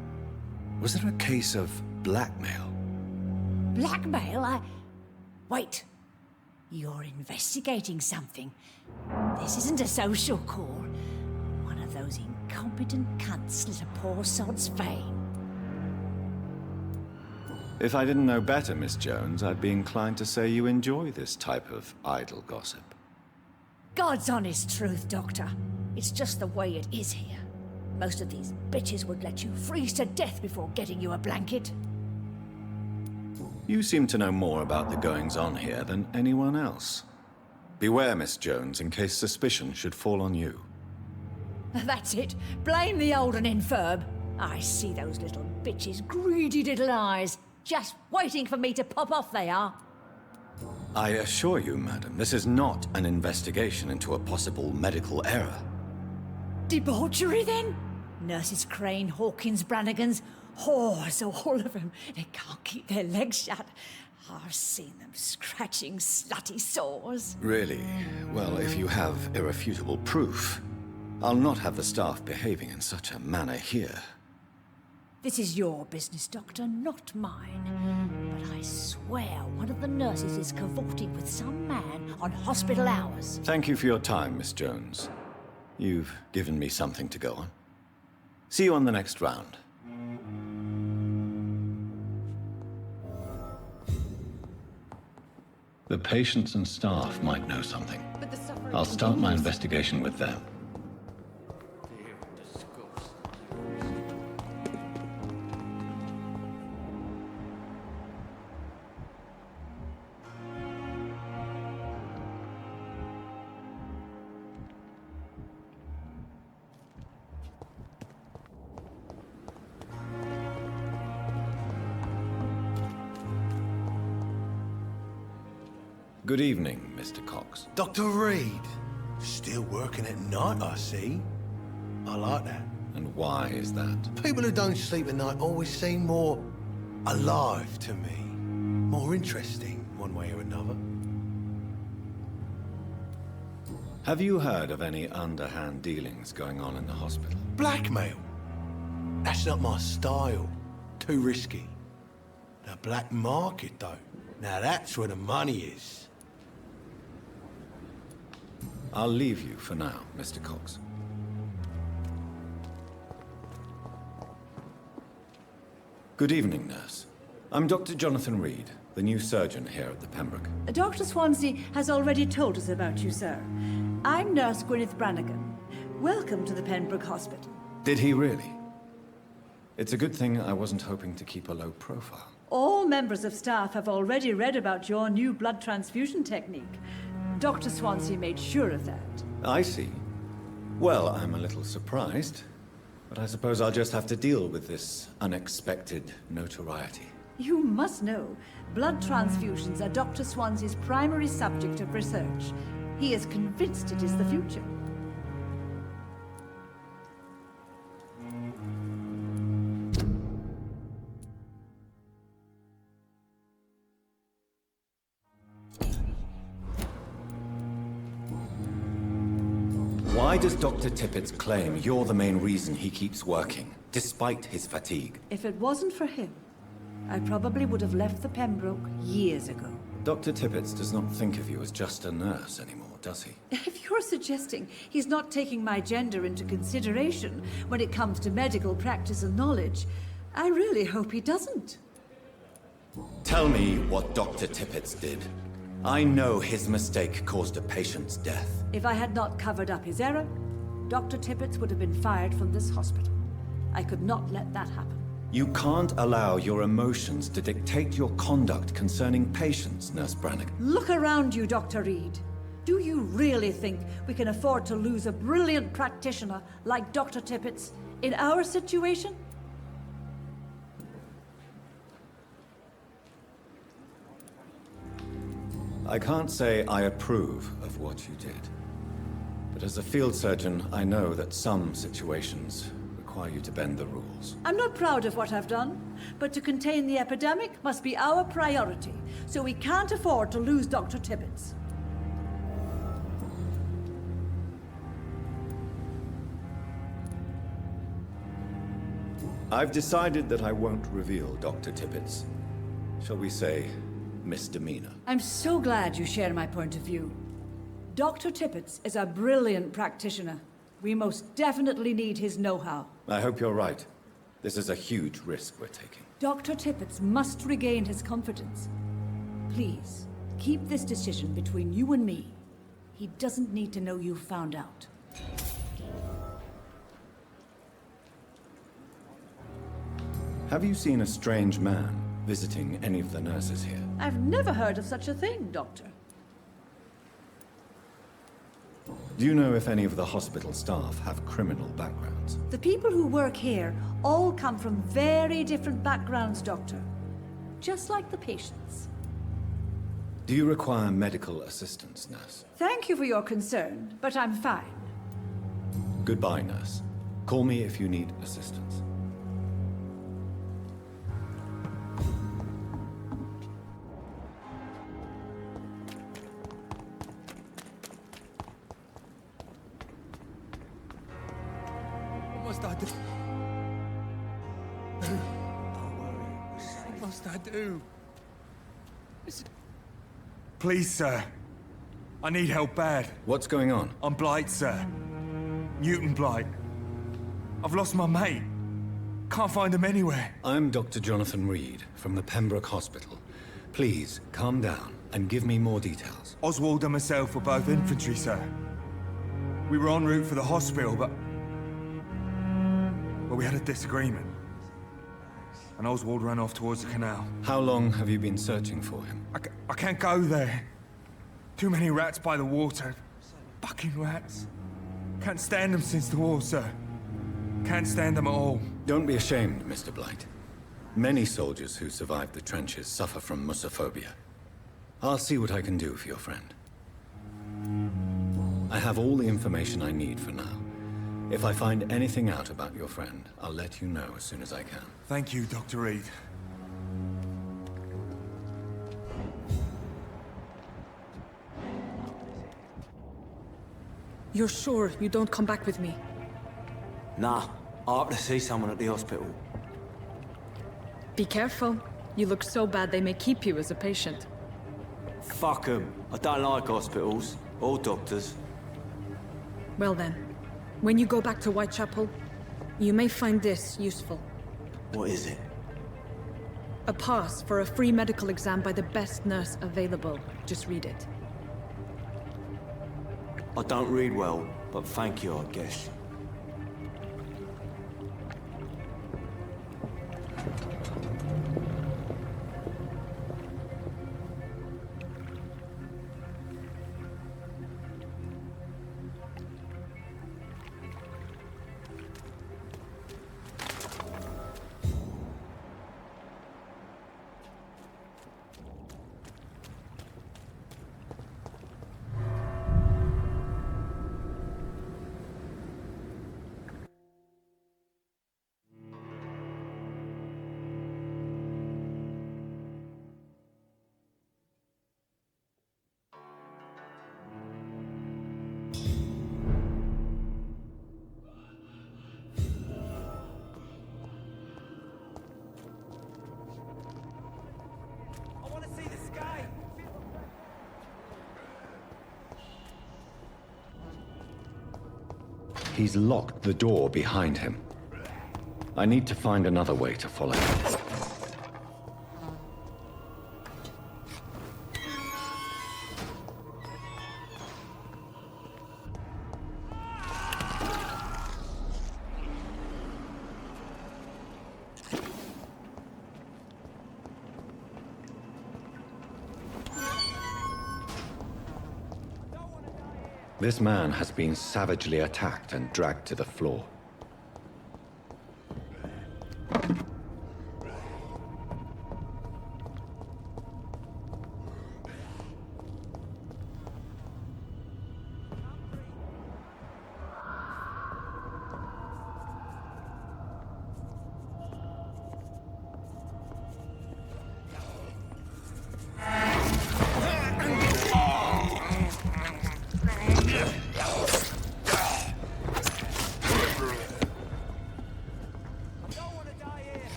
Was there a case of blackmail? Blackmail? Wait. You're investigating something. This isn't a social call. One of those incompetent cunts slit a poor sod's vein. If I didn't know better, Miss Jones, I'd be inclined to say you enjoy this type of idle gossip. God's honest truth, Doctor. It's just the way it is here. Most of these bitches would let you freeze to death before getting you a blanket. You seem to know more about the goings-on here than anyone else. Beware, Miss Jones, in case suspicion should fall on you. That's it. Blame the old and infirm. I see those little bitches' greedy little eyes. Just waiting for me to pop off they are. I assure you, madam, this is not an investigation into a possible medical error. Debauchery, then? Nurses Crane, Hawkins, Brannigans, whores, all of them. They can't keep their legs shut. I've seen them scratching slutty sores. Really? Well, if you have irrefutable proof, I'll not have the staff behaving in such a manner here. This is your business, Doctor, not mine. But I swear one of the nurses is cavorting with some man on hospital hours. Thank you for your time, Miss Jones. You've given me something to go on. See you on the next round. The patients and staff might know something. I'll start my investigation with them. Good evening, Mr. Cox. Dr. Reed. Still working at night, I see. I like that. And why is that? People who don't sleep at night always seem more alive to me. More interesting, one way or another. Have you heard of any underhand dealings going on in the hospital? Blackmail? That's not my style. Too risky. The black market, though. Now that's where the money is. I'll leave you for now, Mr. Cox. Good evening, nurse. I'm Dr. Jonathan Reed, the new surgeon here at the Pembroke. Dr. Swansea has already told us about you, sir. I'm Nurse Gwyneth Brannigan. Welcome to the Pembroke Hospital. Did he really? It's a good thing I wasn't hoping to keep a low profile. All members of staff have already read about your new blood transfusion technique. Dr. Swansea made sure of that. I see. Well, I'm a little surprised, but I suppose I'll just have to deal with this unexpected notoriety. You must know, blood transfusions are Dr. Swansea's primary subject of research. He is convinced it is the future. Why does Dr. Tippett claim you're the main reason he keeps working, despite his fatigue? If it wasn't for him, I probably would have left the Pembroke years ago. Dr. Tippett does not think of you as just a nurse anymore, does he? If you're suggesting he's not taking my gender into consideration when it comes to medical practice and knowledge, I really hope he doesn't. Tell me what Dr. Tippett did. I know his mistake caused a patient's death. If I had not covered up his error, Dr. Tippett would have been fired from this hospital. I could not let that happen. You can't allow your emotions to dictate your conduct concerning patients, Nurse Brannigan. Look around you, Dr. Reed. Do you really think we can afford to lose a brilliant practitioner like Dr. Tippett's in our situation? I can't say I approve of what you did. But as a field surgeon, I know that some situations require you to bend the rules. I'm not proud of what I've done, but to contain the epidemic must be our priority, so we can't afford to lose Dr. Tippett. I've decided that I won't reveal Dr. Tippett's, shall we say, misdemeanor. I'm so glad you share my point of view. Dr. Tippett is a brilliant practitioner. We most definitely need his know-how. I hope you're right. This is a huge risk we're taking. Dr. Tippett must regain his confidence. Please, keep this decision between you and me. He doesn't need to know you've found out. Have you seen a strange man visiting any of the nurses here? I've never heard of such a thing, Doctor. Do you know if any of the hospital staff have criminal backgrounds? The people who work here all come from very different backgrounds, Doctor. Just like the patients. Do you require medical assistance, nurse? Thank you for your concern, but I'm fine. Goodbye, nurse. Call me if you need assistance. What must I do? Please, sir. I need help bad. What's going on? I'm Blight, sir. Newton Blight. I've lost my mate. Can't find him anywhere. I'm Dr. Jonathan Reed from the Pembroke Hospital. Please, calm down and give me more details. Oswald and myself were both infantry, sir. We were en route for the hospital, but we had a disagreement. And Oswald ran off towards the canal. How long have you been searching for him? I can't go there. Too many rats by the water. Fucking rats. Can't stand them since the war, sir. Can't stand them at all. Don't be ashamed, Mr. Blight. Many soldiers who survived the trenches suffer from musophobia. I'll see what I can do for your friend. I have all the information I need for now. If I find anything out about your friend, I'll let you know as soon as I can. Thank you, Dr. Reed. You're sure you don't come back with me? Nah, I have to see someone at the hospital. Be careful. You look so bad they may keep you as a patient. Fuck 'em. I don't like hospitals, or doctors. Well then, when you go back to Whitechapel, you may find this useful. What is it? A pass for a free medical exam by the best nurse available. Just read it. I don't read well, but thank you, I guess. he's locked the door behind him. I need to find another way to follow him. This man has been savagely attacked and dragged to the floor.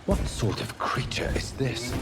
What sort of creature is this?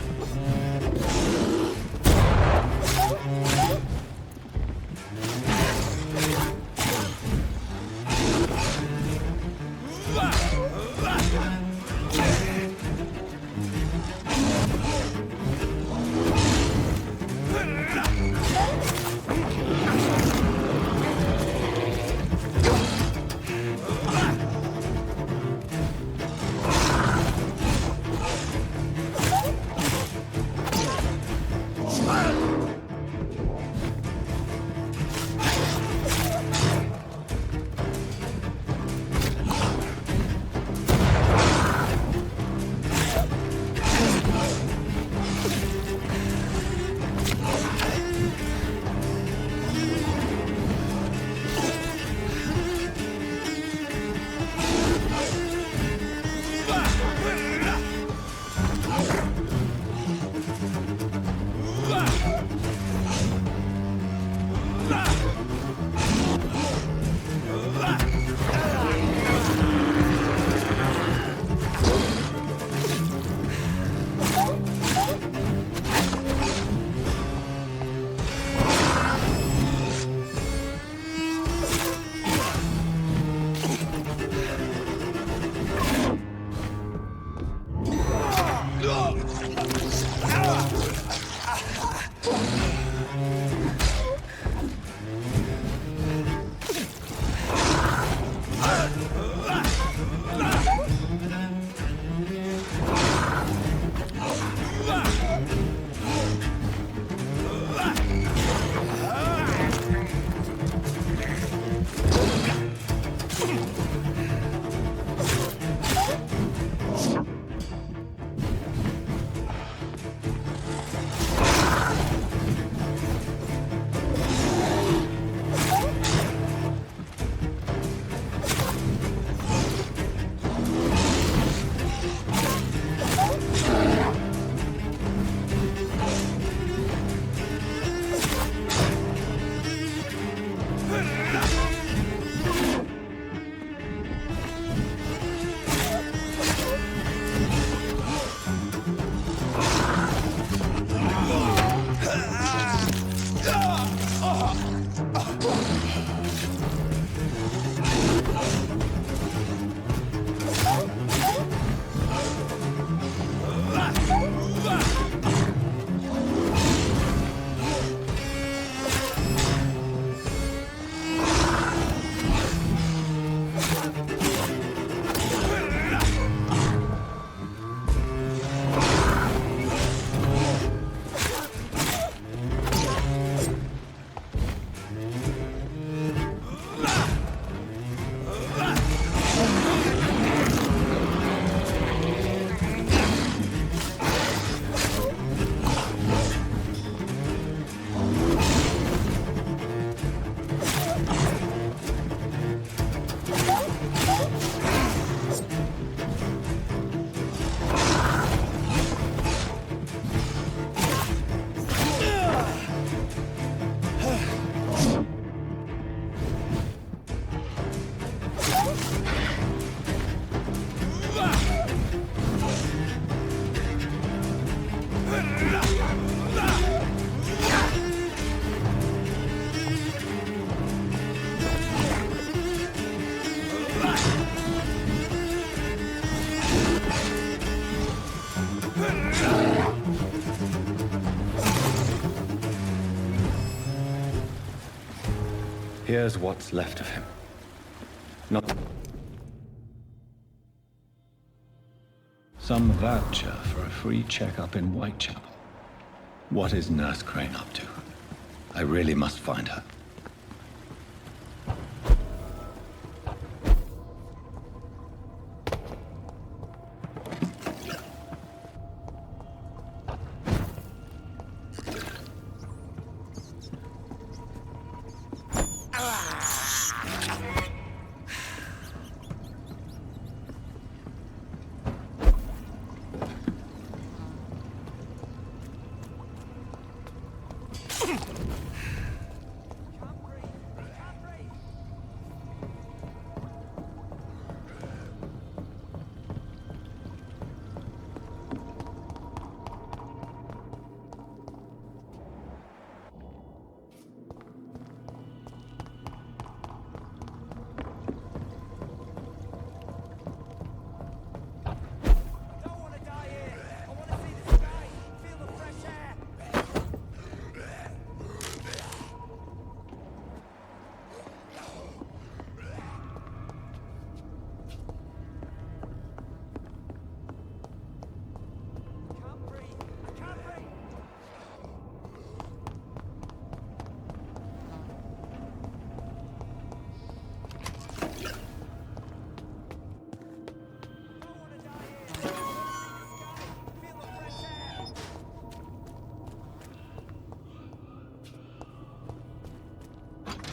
Here's what's left of him. Not... Some voucher for a free checkup in Whitechapel. What is Nurse Crane up to? I really must find her.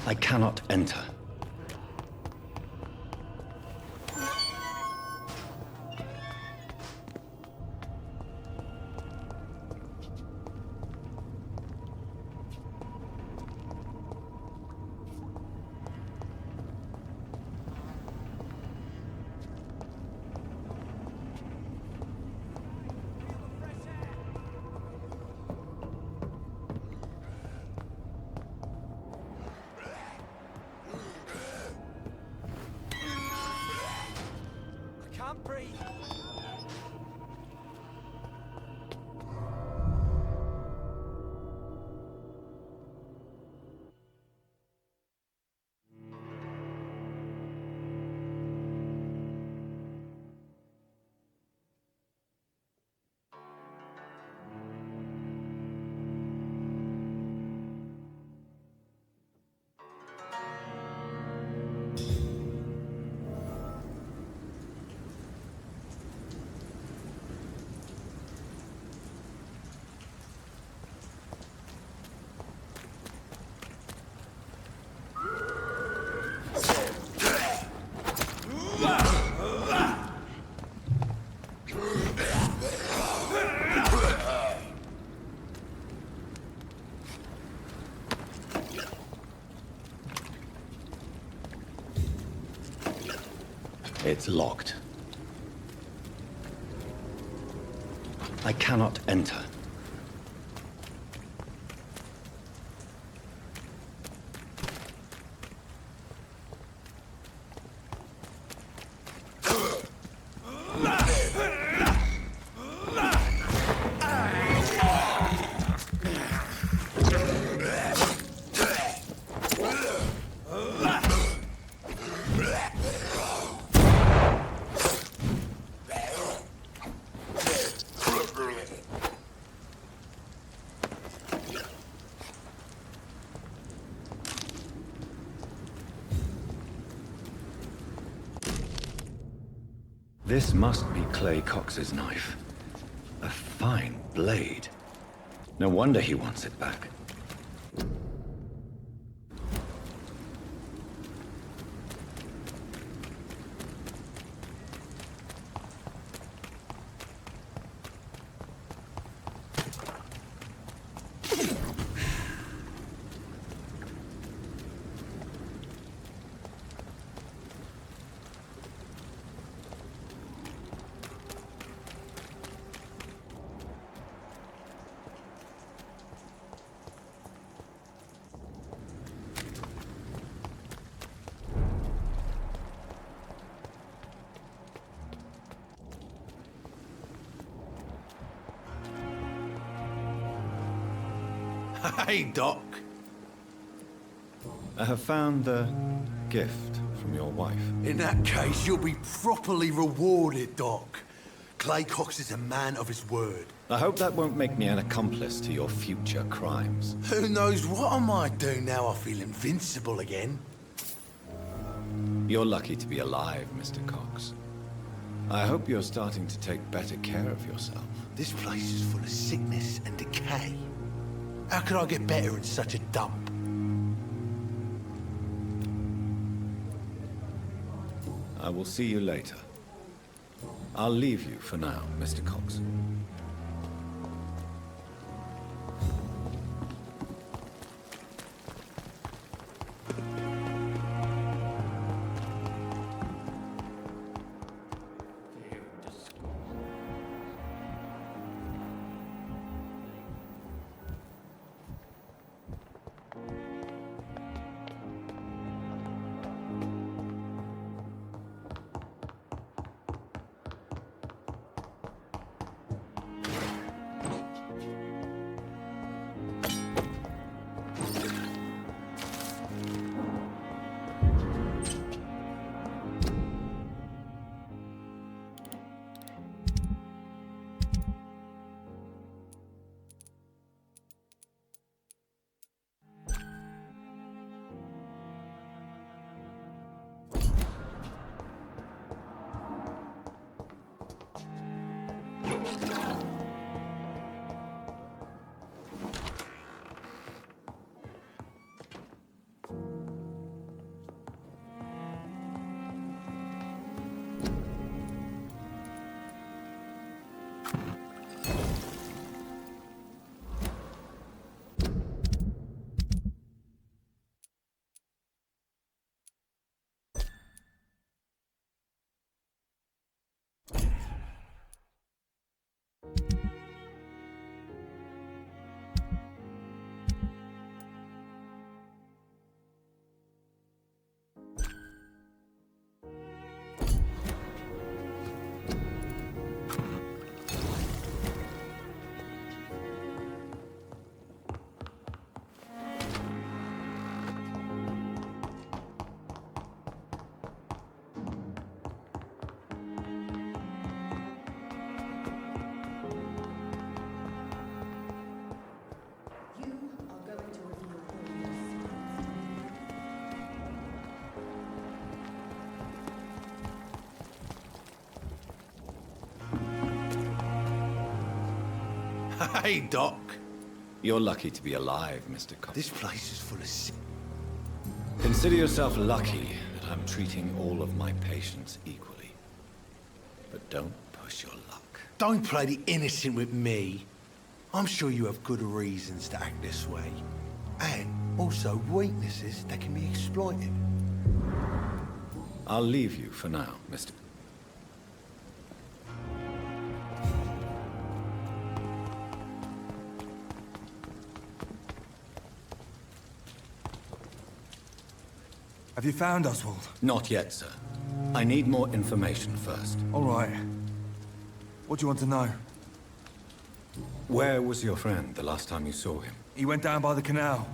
I cannot enter. It's locked. I cannot enter. This must be Clay Cox's knife. A fine blade. No wonder he wants it back. Hey, Doc. I have found the gift from your wife. In that case, you'll be properly rewarded, Doc. Clay Cox is a man of his word. I hope that won't make me an accomplice to your future crimes. Who knows what I might do now I feel invincible again? You're lucky to be alive, Mr. Cox. I hope you're starting to take better care of yourself. This place is full of sickness and decay. How could I get better in such a dump? I will see you later. I'll leave you for now, Mr. Cox. Hey, Doc. You're lucky to be alive, Mr. Cox. This place is full of sick. Consider yourself lucky that I'm treating all of my patients equally. But don't push your luck. Don't play the innocent with me. I'm sure you have good reasons to act this way. And also weaknesses that can be exploited. I'll leave you for now, Mr. Have you found Oswald? Not yet, sir. I need more information first. All right. What do you want to know? Where was your friend the last time you saw him? He went down by the canal.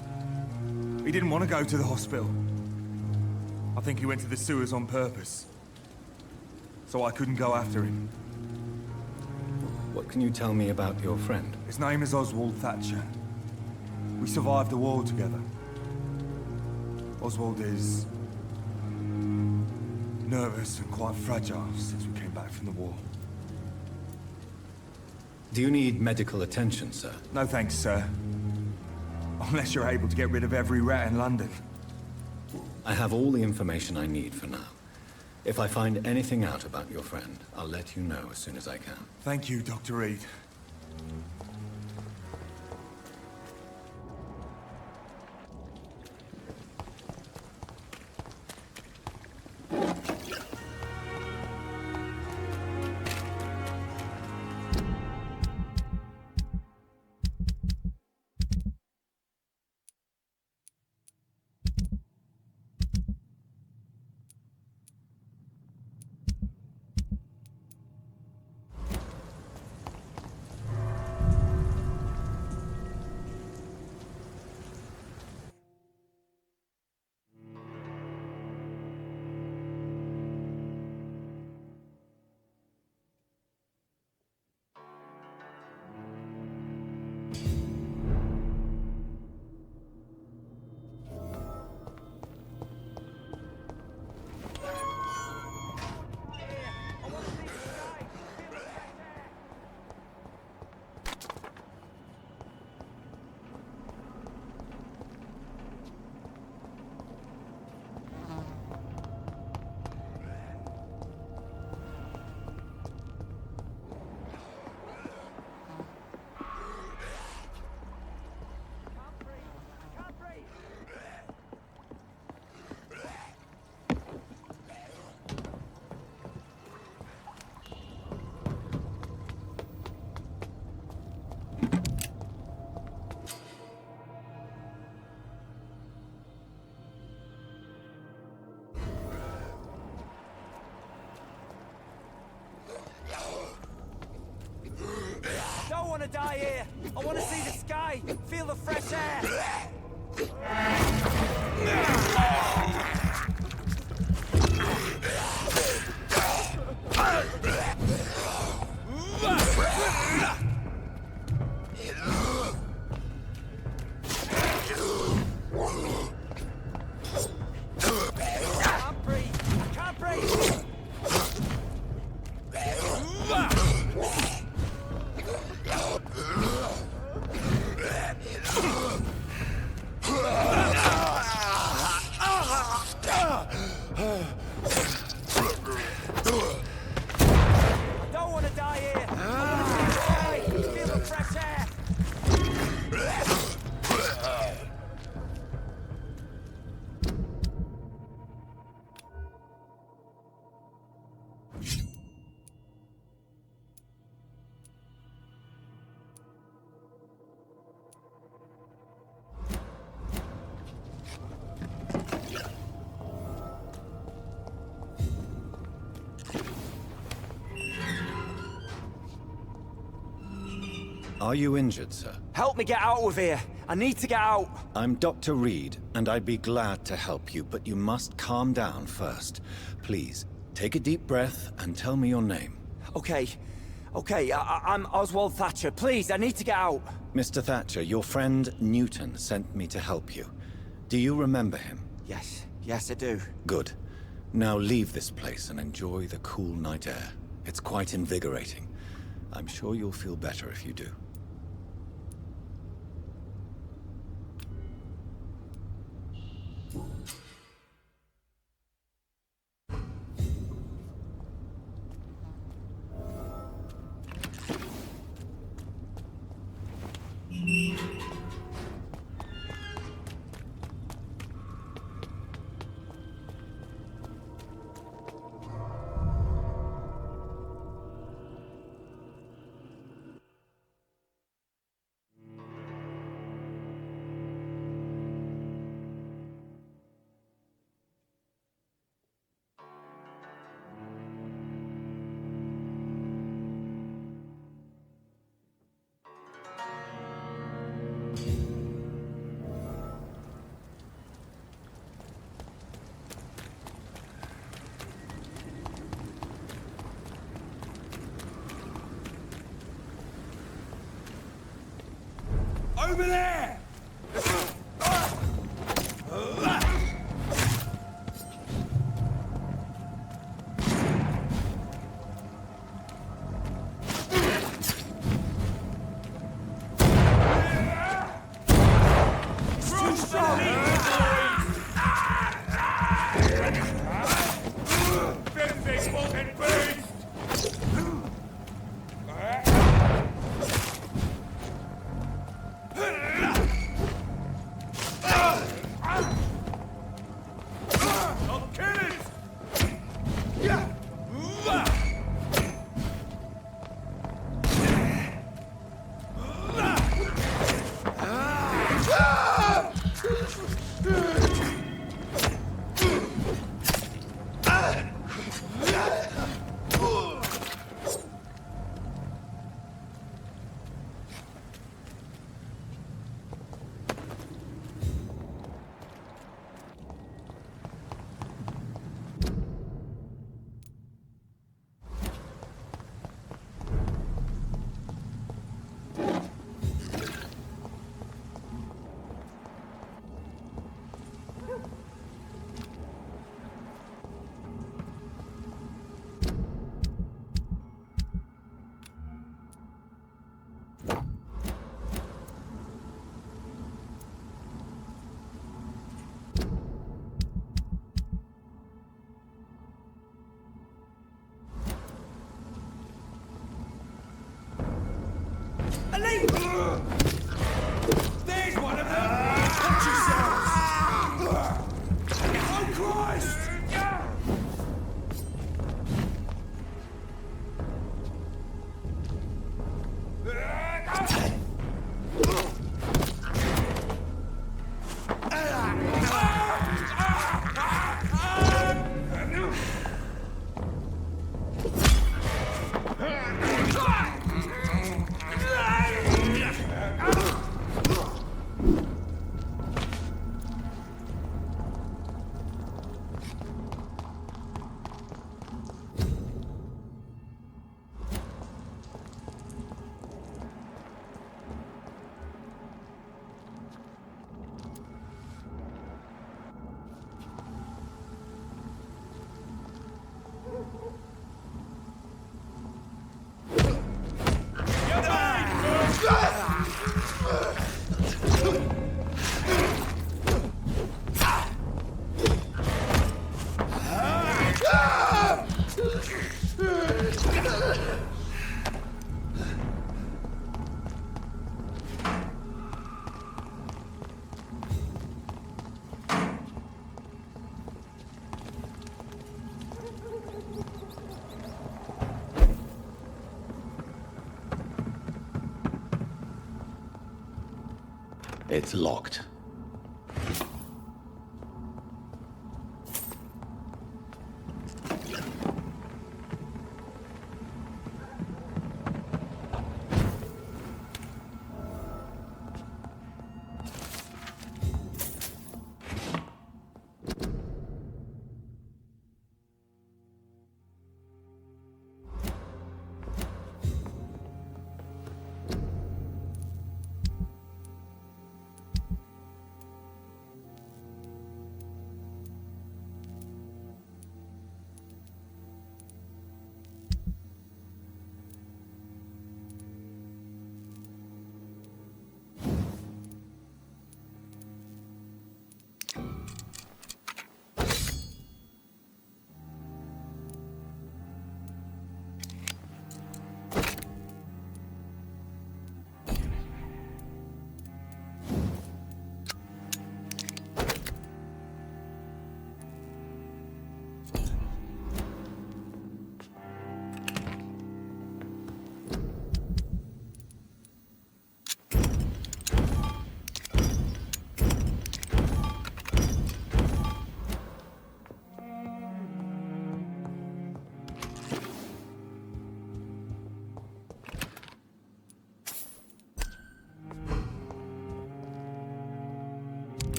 He didn't want to go to the hospital. I think he went to the sewers on purpose. So I couldn't go after him. What can you tell me about your friend? His name is Oswald Thatcher. We survived the war together. Oswald is nervous and quite fragile since we came back from the war. Do you need medical attention, sir? No thanks, sir. Unless you're able to get rid of every rat in London. I have all the information I need for now. If I find anything out about your friend, I'll let you know as soon as I can. Thank you, Dr. Reed. I want to see the sky, feel the fresh air. Are you injured, sir? Help me get out of here. I need to get out. I'm Dr. Reed, and I'd be glad to help you, but you must calm down first. Please, take a deep breath and tell me your name. Okay. I'm Oswald Thatcher. Please, I need to get out. Mr. Thatcher, your friend Newton sent me to help you. Do you remember him? Yes, I do. Good. Now leave this place and enjoy the cool night air. It's quite invigorating. I'm sure you'll feel better if you do. Over there! There's one of them! Watch yourselves! Oh, Christ! It's locked.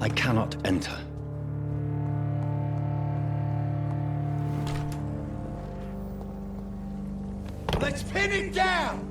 I cannot enter. Let's pin it down!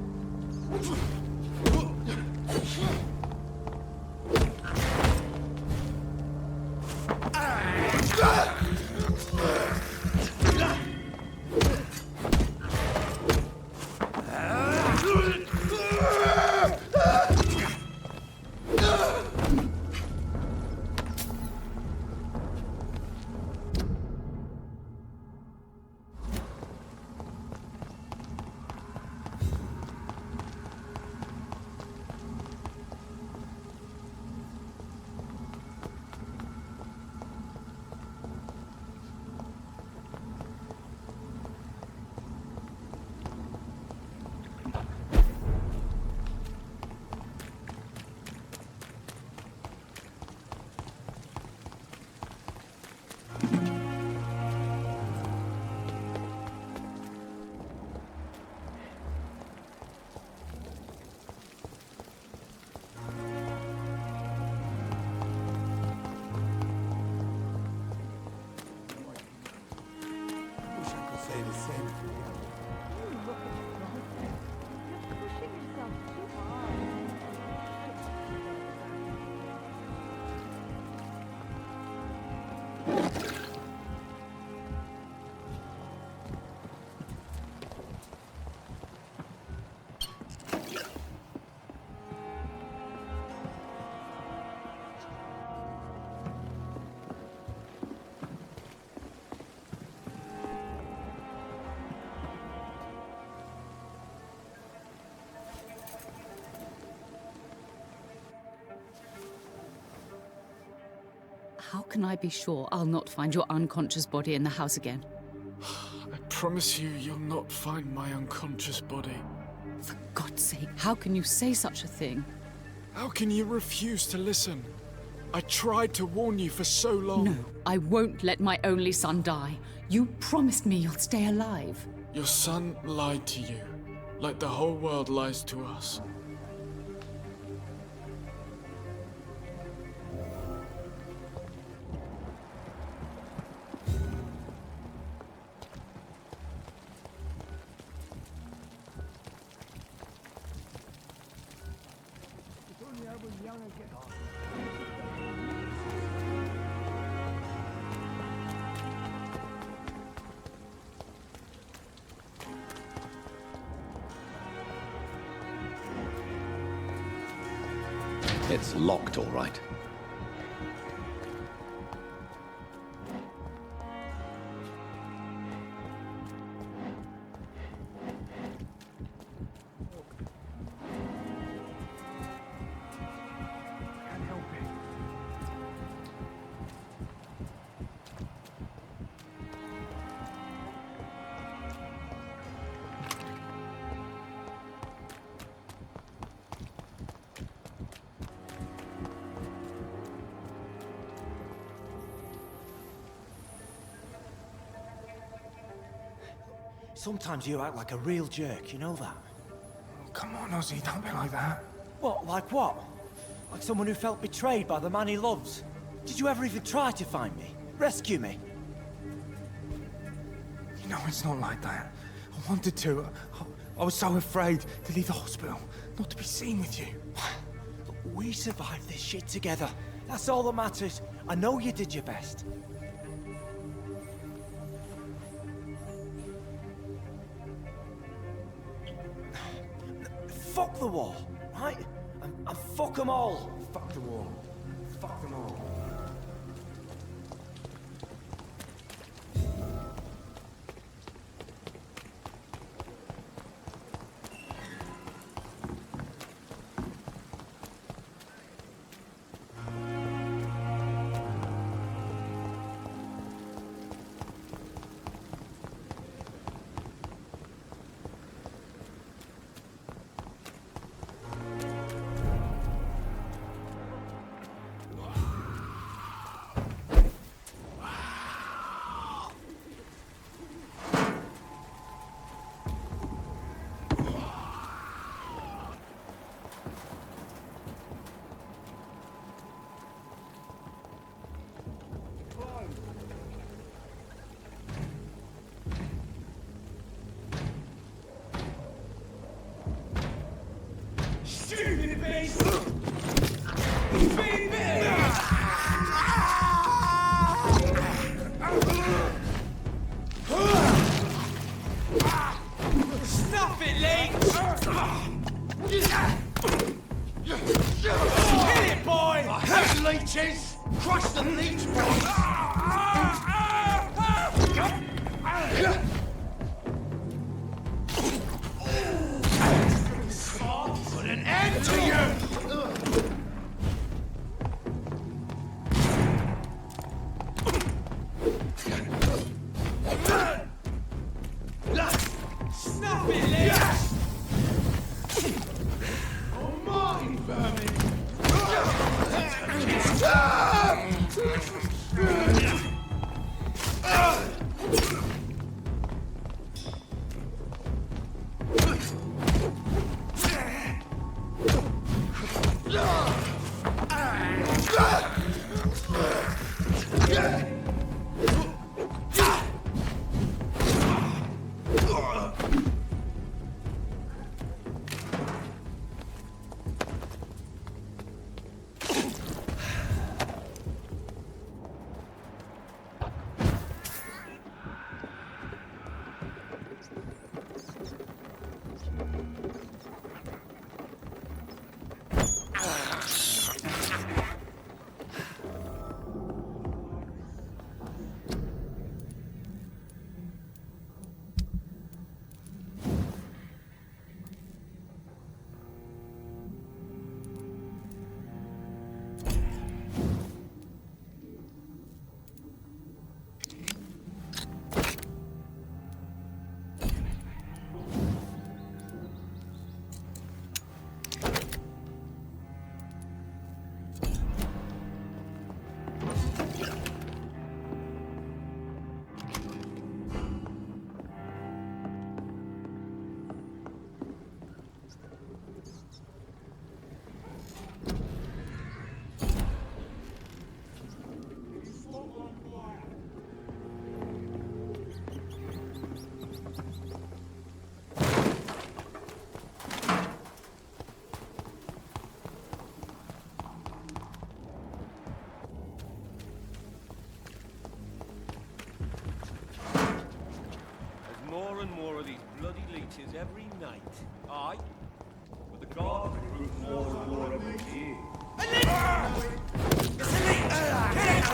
How can I be sure I'll not find your unconscious body in the house again? I promise you, you'll not find my unconscious body. For God's sake, how can you say such a thing? How can you refuse to listen? I tried to warn you for so long. No, I won't let my only son die. You promised me you'll stay alive. Your son lied to you, like the whole world lies to us. It's locked, all right. Sometimes you act like a real jerk, you know that? Oh, come on, Ozzy, don't be like that. What, like what? Like someone who felt betrayed by the man he loves? Did you ever even try to find me? Rescue me? You know, it's not like that. I wanted to. I was so afraid to leave the hospital, not to be seen with you. We survived this shit together. That's all that matters. I know you did your best. Fuck the war, right? And fuck them all. Fuck the war. Fuck them all. Stupid beast! Stop it, Leech! Kill it, boy! I hate leeches! Crush the leech, boy! Put an end to you! Snap it, Leech! Oh, mine, vermin! leeches every night. Aye. But the guards recruit more and more every year. It's a leech! Get it!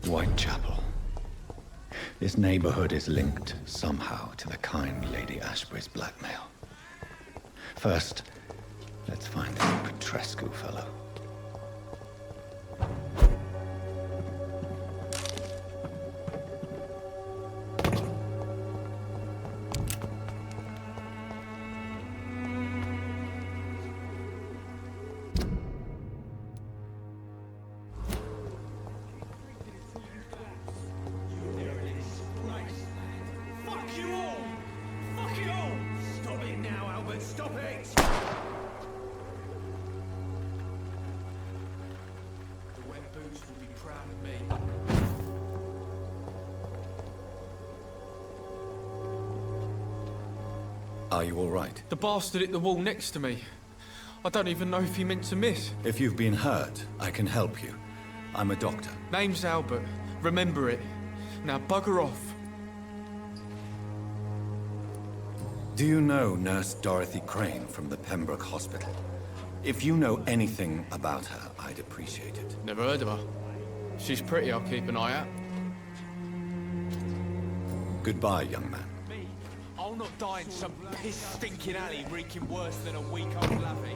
Whitechapel. This neighborhood is linked somehow to the kind Lady Ashbury's blackmail. First, let's find this Petrescu fellow. Are you all right? The bastard hit the wall next to me. I don't even know if he meant to miss. If you've been hurt, I can help you. I'm a doctor. Name's Albert. Remember it. Now bugger off. Do you know Nurse Dorothy Crane from the Pembroke Hospital? If you know anything about her, I'd appreciate it. Never heard of her. She's pretty, I'll keep an eye out. Goodbye, young man. I'll not die in some piss-stinking alley reeking worse than a week-old lavvy.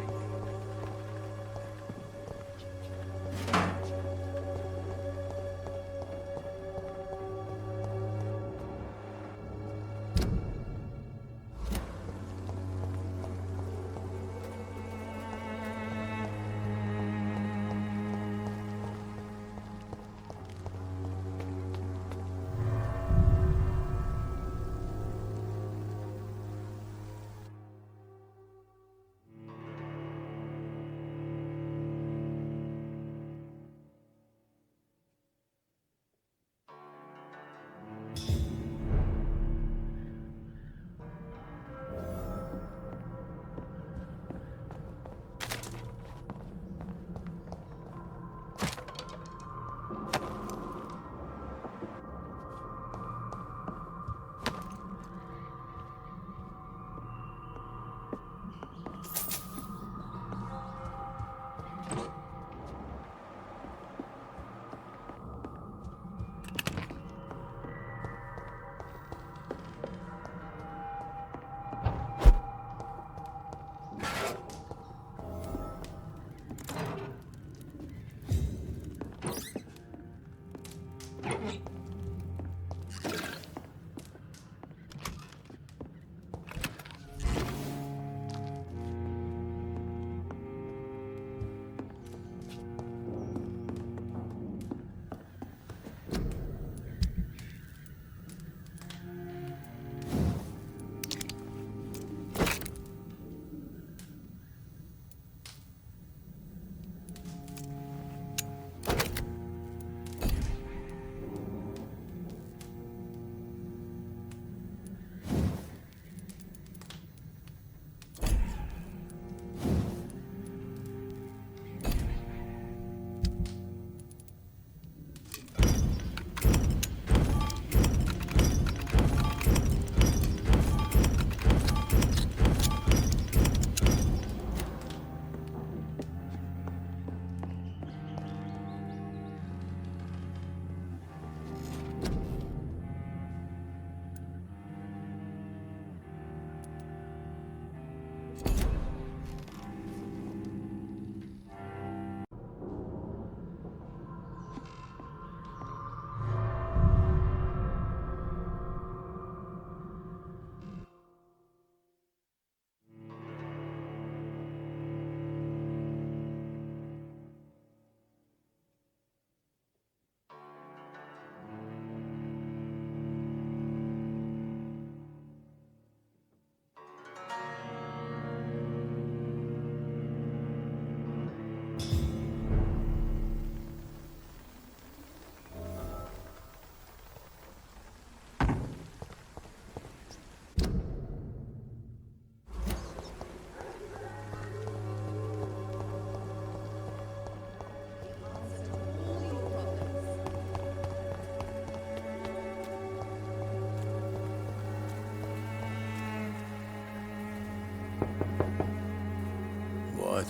What?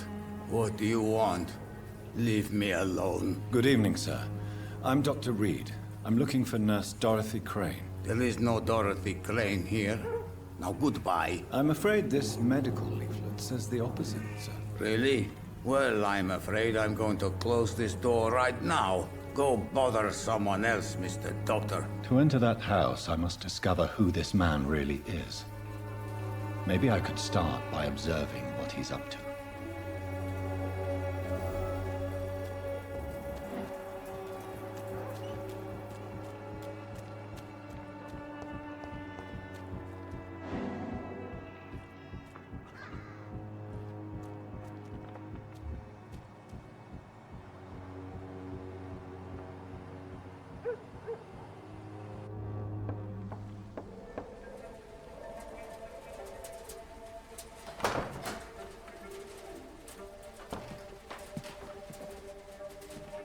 What do you want? Leave me alone. Good evening, sir. I'm Dr. Reed. I'm looking for Nurse Dorothy Crane. There is no Dorothy Crane here. Now goodbye. I'm afraid this medical leaflet says the opposite, sir. Really? Well, I'm afraid I'm going to close this door right now. Go bother someone else, Mr. Doctor. To enter that house, I must discover who this man really is. Maybe I could start by observing what he's up to.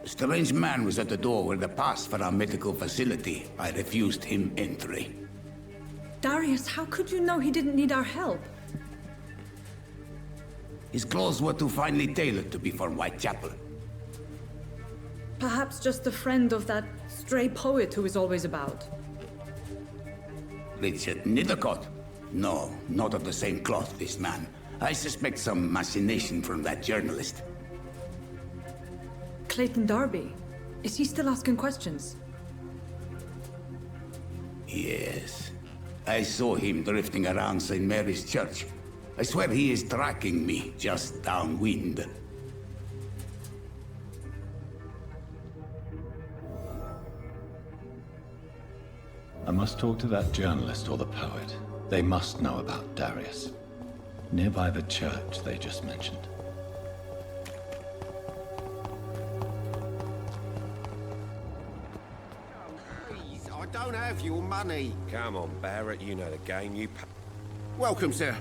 A strange man was at the door with a pass for our medical facility. I refused him entry. Darius, how could you know he didn't need our help? His clothes were too finely tailored to be for Whitechapel. Perhaps just a friend of that stray poet who is always about. Richard Nethercott? No, not of the same cloth, this man. I suspect some machination from that journalist. Clayton Darby. Is he still asking questions? Yes. I saw him drifting around St. Mary's Church. I swear he is tracking me, just downwind. I must talk to that journalist or the poet. They must know about Darius. Nearby the church they just mentioned. Please, I don't have your money. Come on, Barrett, you know the game. You Welcome, sir.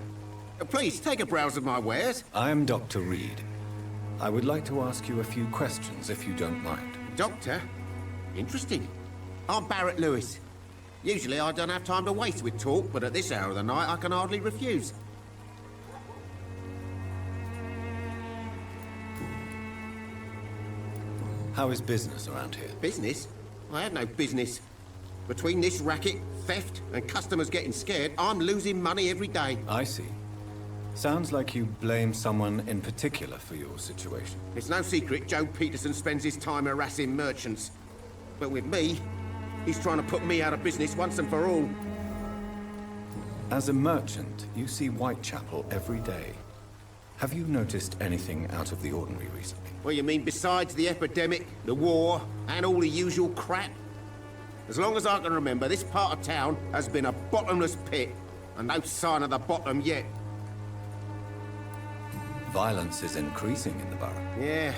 Please, take a browse of my wares. I'm Dr. Reed. I would like to ask you a few questions, if you don't mind. Doctor? Interesting. I'm Barrett Lewis. Usually I don't have time to waste with talk, but at this hour of the night I can hardly refuse. How is business around here? Business? I have no business. Between this racket, theft, and customers getting scared, I'm losing money every day. I see. Sounds like you blame someone in particular for your situation. It's no secret Joe Peterson spends his time harassing merchants. But with me, he's trying to put me out of business once and for all. As a merchant, you see Whitechapel every day. Have you noticed anything out of the ordinary recently? Well, you mean besides the epidemic, the war, and all the usual crap? As long as I can remember, this part of town has been a bottomless pit, and no sign of the bottom yet. Violence is increasing in the borough. Yeah.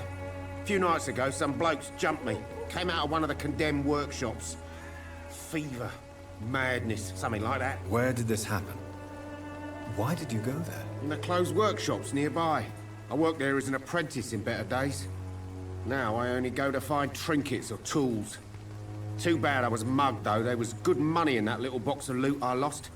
A few nights ago, some blokes jumped me. Came out of one of the condemned workshops. Fever, madness, something like that. Where did this happen? Why did you go there? In the closed workshops nearby. I worked there as an apprentice in better days. Now I only go to find trinkets or tools. Too bad I was mugged, though. There was good money in that little box of loot I lost.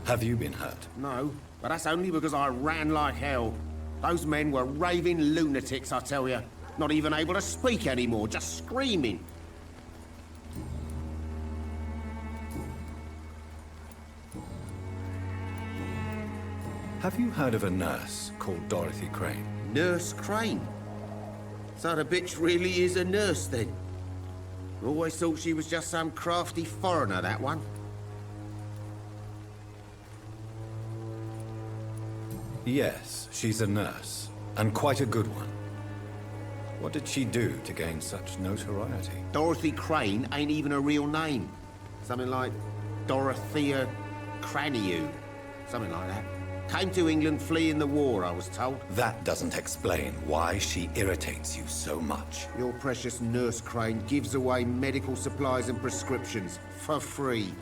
Have you been hurt? No, but that's only because I ran like hell. Those men were raving lunatics, I tell you. Not even able to speak anymore, just screaming. Have you heard of a nurse called Dorothy Crane? Nurse Crane? So the bitch really is a nurse, then? Always thought she was just some crafty foreigner, that one. Yes, she's a nurse, and quite a good one. What did she do to gain such notoriety? Dorothy Crane ain't even a real name. Something like Dorothea Craniu. Something like that. Came to England fleeing the war, I was told. That doesn't explain why she irritates you so much. Your precious Nurse Crane gives away medical supplies and prescriptions for free.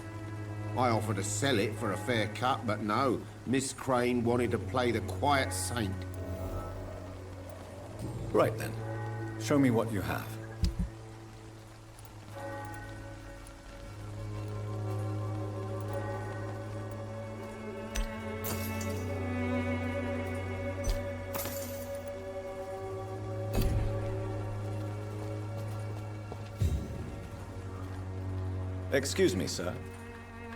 I offered to sell it for a fair cut, but no. Miss Crane wanted to play the quiet saint. Right then. Show me what you have. Excuse me, sir.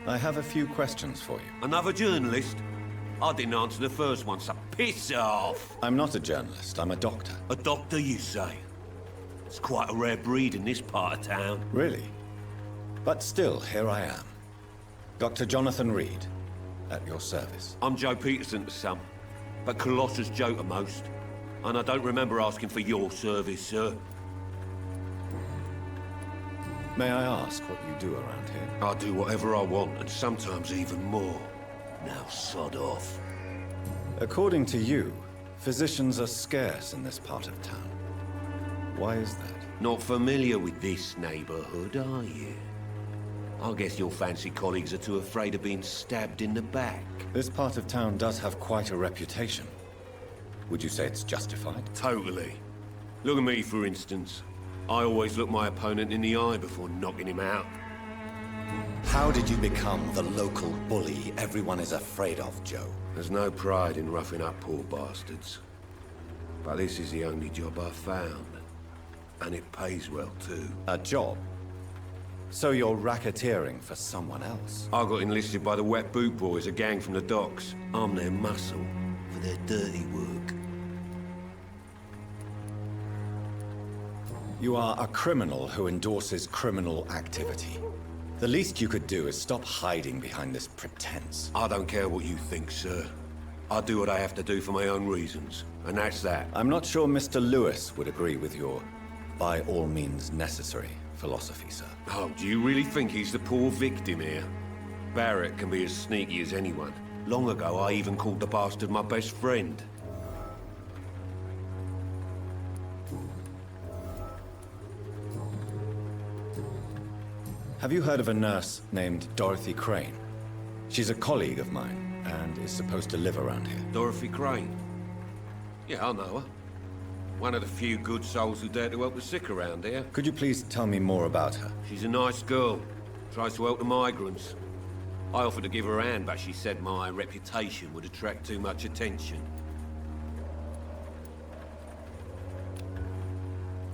I have a few questions for you. Another journalist? I didn't answer the first one, so piss off! I'm not a journalist, I'm a doctor. A doctor, you say? It's quite a rare breed in this part of town. Really? But still, here I am. Dr. Jonathan Reed, at your service. I'm Joe Peterson to some, but Colossus Joe to most. And I don't remember asking for your service, sir. May I ask what you do around here? I do whatever I want, and sometimes even more. Now sod off. According to you, physicians are scarce in this part of town. Why is that? Not familiar with this neighborhood, are you? I guess your fancy colleagues are too afraid of being stabbed in the back. This part of town does have quite a reputation. Would you say it's justified? Totally. Look at me, for instance. I always look my opponent in the eye before knocking him out. How did you become the local bully everyone is afraid of, Joe? There's no pride in roughing up poor bastards. But this is the only job I've found. And it pays well, too. A job? So you're racketeering for someone else? I got enlisted by the Wet Boot Boys, a gang from the docks. I'm their muscle for their dirty work. You are a criminal who endorses criminal activity. The least you could do is stop hiding behind this pretense. I don't care what you think, sir. I do what I have to do for my own reasons, and that's that. I'm not sure Mr. Lewis would agree with your by all means necessary philosophy, sir. Oh, do you really think he's the poor victim here? Barrett can be as sneaky as anyone. Long ago, I even called the bastard my best friend. Have you heard of a nurse named Dorothy Crane? She's a colleague of mine, and is supposed to live around here. Dorothy Crane? Yeah, I know her. One of the few good souls who dare to help the sick around here. Could you please tell me more about her? She's a nice girl. Tries to help the migrants. I offered to give her a hand, but she said my reputation would attract too much attention.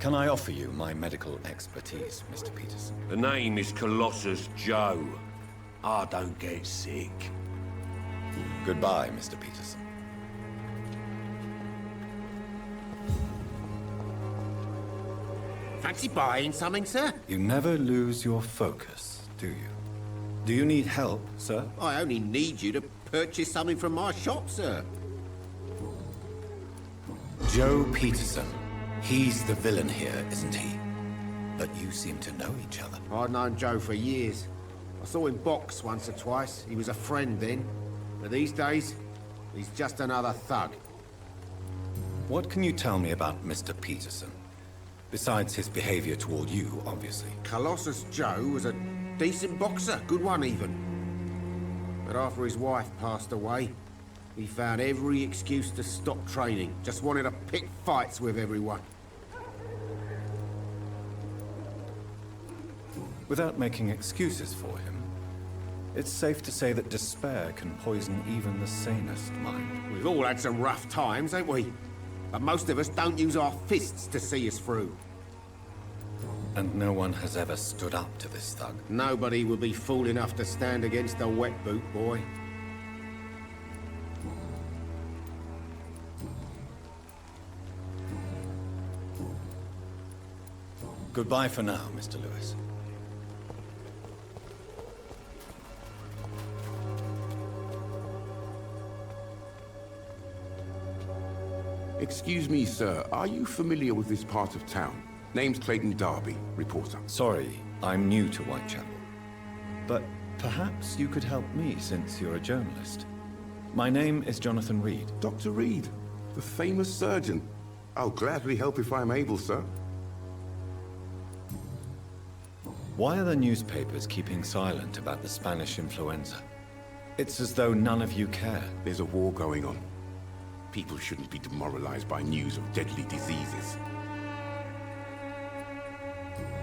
Can I offer you my medical expertise, Mr. Peterson? The name is Colossus Joe. I don't get sick. Goodbye, Mr. Peterson. Fancy buying something, sir? You never lose your focus, do you? Do you need help, sir? I only need you to purchase something from my shop, sir. Joe Peterson. He's the villain here, isn't he? But you seem to know each other. I've known Joe for years. I saw him box once or twice. He was a friend then. But these days, he's just another thug. What can you tell me about Mr. Peterson? Besides his behavior toward you, obviously. Colossus Joe was a decent boxer, good one even. But after his wife passed away, he found every excuse to stop training. Just wanted to pick fights with everyone. Without making excuses for him, it's safe to say that despair can poison even the sanest mind. We've all had some rough times, ain't we? But most of us don't use our fists to see us through. And no one has ever stood up to this thug. Nobody would be fool enough to stand against a wet boot boy. Goodbye for now, Mr. Lewis. Excuse me, sir. Are you familiar with this part of town? Name's Clayton Darby, reporter. Sorry, I'm new to Whitechapel. But perhaps you could help me since you're a journalist. My name is Jonathan Reed. Dr. Reed, the famous surgeon. I'll gladly help if I'm able, sir. Why are the newspapers keeping silent about the Spanish influenza? It's as though none of you care. There's a war going on. People shouldn't be demoralized by news of deadly diseases.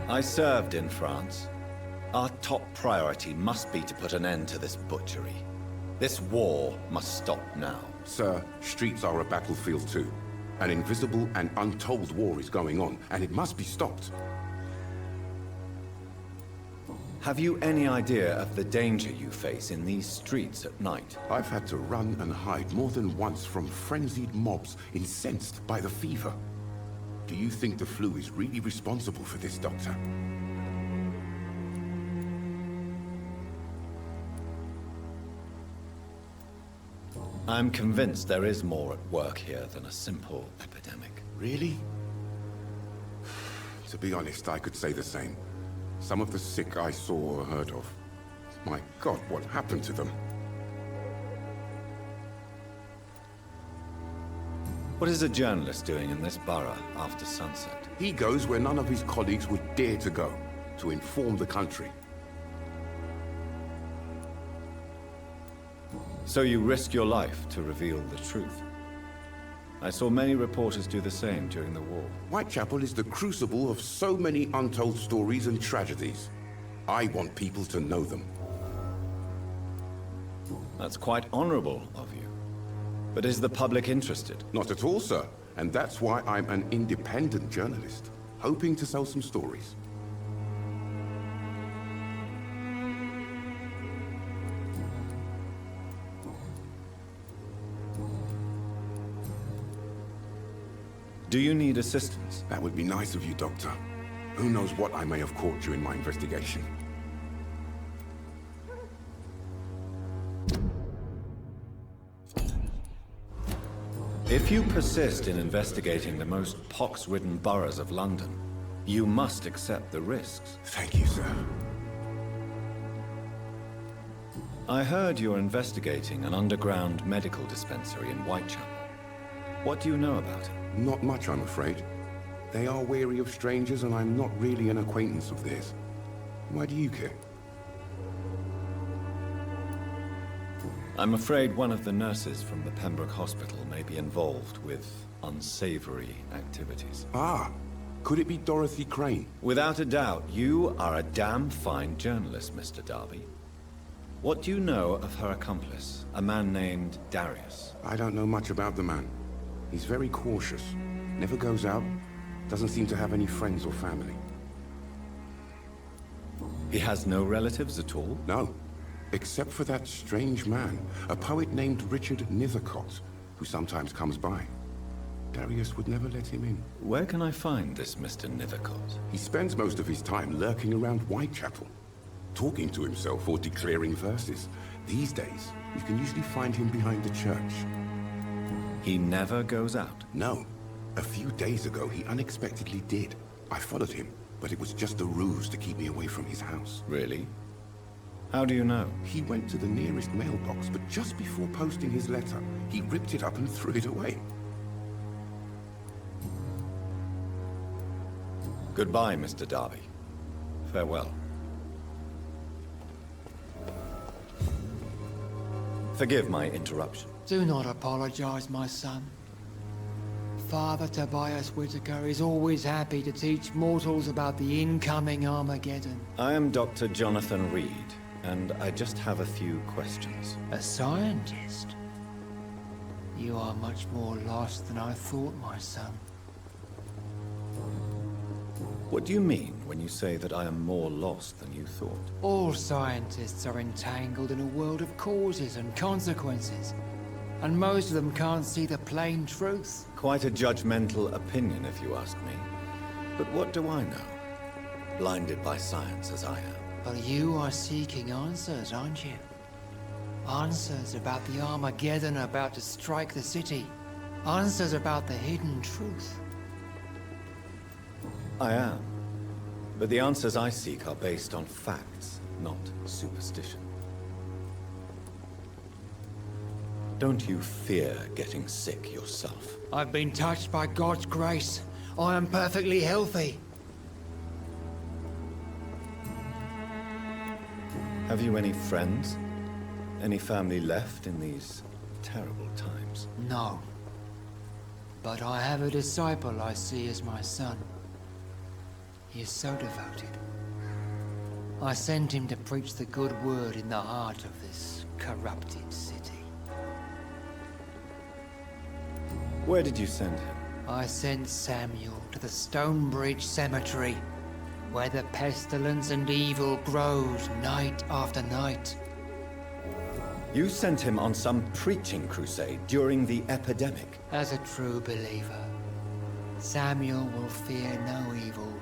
I served in France. Our top priority must be to put an end to this butchery. This war must stop now. Sir, streets are a battlefield too. An invisible and untold war is going on, and it must be stopped. Have you any idea of the danger you face in these streets at night? I've had to run and hide more than once from frenzied mobs incensed by the fever. Do you think the flu is really responsible for this, Doctor? I'm convinced there is more at work here than a simple epidemic. Really? To be honest, I could say the same. Some of the sick I saw or heard of. My God, what happened to them? What is a journalist doing in this borough after sunset? He goes where none of his colleagues would dare to go, to inform the country. So you risk your life to reveal the truth. I saw many reporters do the same during the war. Whitechapel is the crucible of so many untold stories and tragedies. I want people to know them. That's quite honorable of you. But is the public interested? Not at all, sir. And that's why I'm an independent journalist, hoping to sell some stories. Do you need assistance? That would be nice of you, Doctor. Who knows what I may have caught during my investigation. If you persist in investigating the most pox-ridden boroughs of London, you must accept the risks. Thank you, sir. I heard you're investigating an underground medical dispensary in Whitechapel. What do you know about it? Not much, I'm afraid. They are wary of strangers, and I'm not really an acquaintance of theirs. Why do you care? I'm afraid one of the nurses from the Pembroke Hospital may be involved with unsavory activities. Ah, could it be Dorothy Crane? Without a doubt, you are a damn fine journalist, Mr. Darby. What do you know of her accomplice, a man named Darius? I don't know much about the man. He's very cautious, never goes out, doesn't seem to have any friends or family. He has no relatives at all? No, except for that strange man, a poet named Richard Nethercott, who sometimes comes by. Darius would never let him in. Where can I find this Mr. Nethercott? He spends most of his time lurking around Whitechapel, talking to himself or declaring verses. These days, you can usually find him behind the church. He never goes out? No. A few days ago, he unexpectedly did. I followed him, but it was just a ruse to keep me away from his house. Really? How do you know? He went to the nearest mailbox, but just before posting his letter, he ripped it up and threw it away. Goodbye, Mr. Darby. Farewell. Forgive my interruption. Do not apologize, my son. Father Tobias Whitaker is always happy to teach mortals about the incoming Armageddon. I am Dr. Jonathan Reed, and I just have a few questions. A scientist? You are much more lost than I thought, my son. What do you mean when you say that I am more lost than you thought? All scientists are entangled in a world of causes and consequences, and most of them can't see the plain truth. Quite a judgmental opinion, if you ask me. But what do I know? Blinded by science as I am. But you are seeking answers, aren't you? Answers about the Armageddon about to strike the city. Answers about the hidden truth. I am. But the answers I seek are based on facts, not superstition. Don't you fear getting sick yourself? I've been touched by God's grace. I am perfectly healthy. Have you any friends? Any family left in these terrible times? No. But I have a disciple I see as my son. He is so devoted. I sent him to preach the good word in the heart of this corrupted city. Where did you send him? I sent Samuel to the Stonebridge Cemetery. where the pestilence and evil grows night after night. You sent him on some preaching crusade during the epidemic. As a true believer, Samuel will fear no evil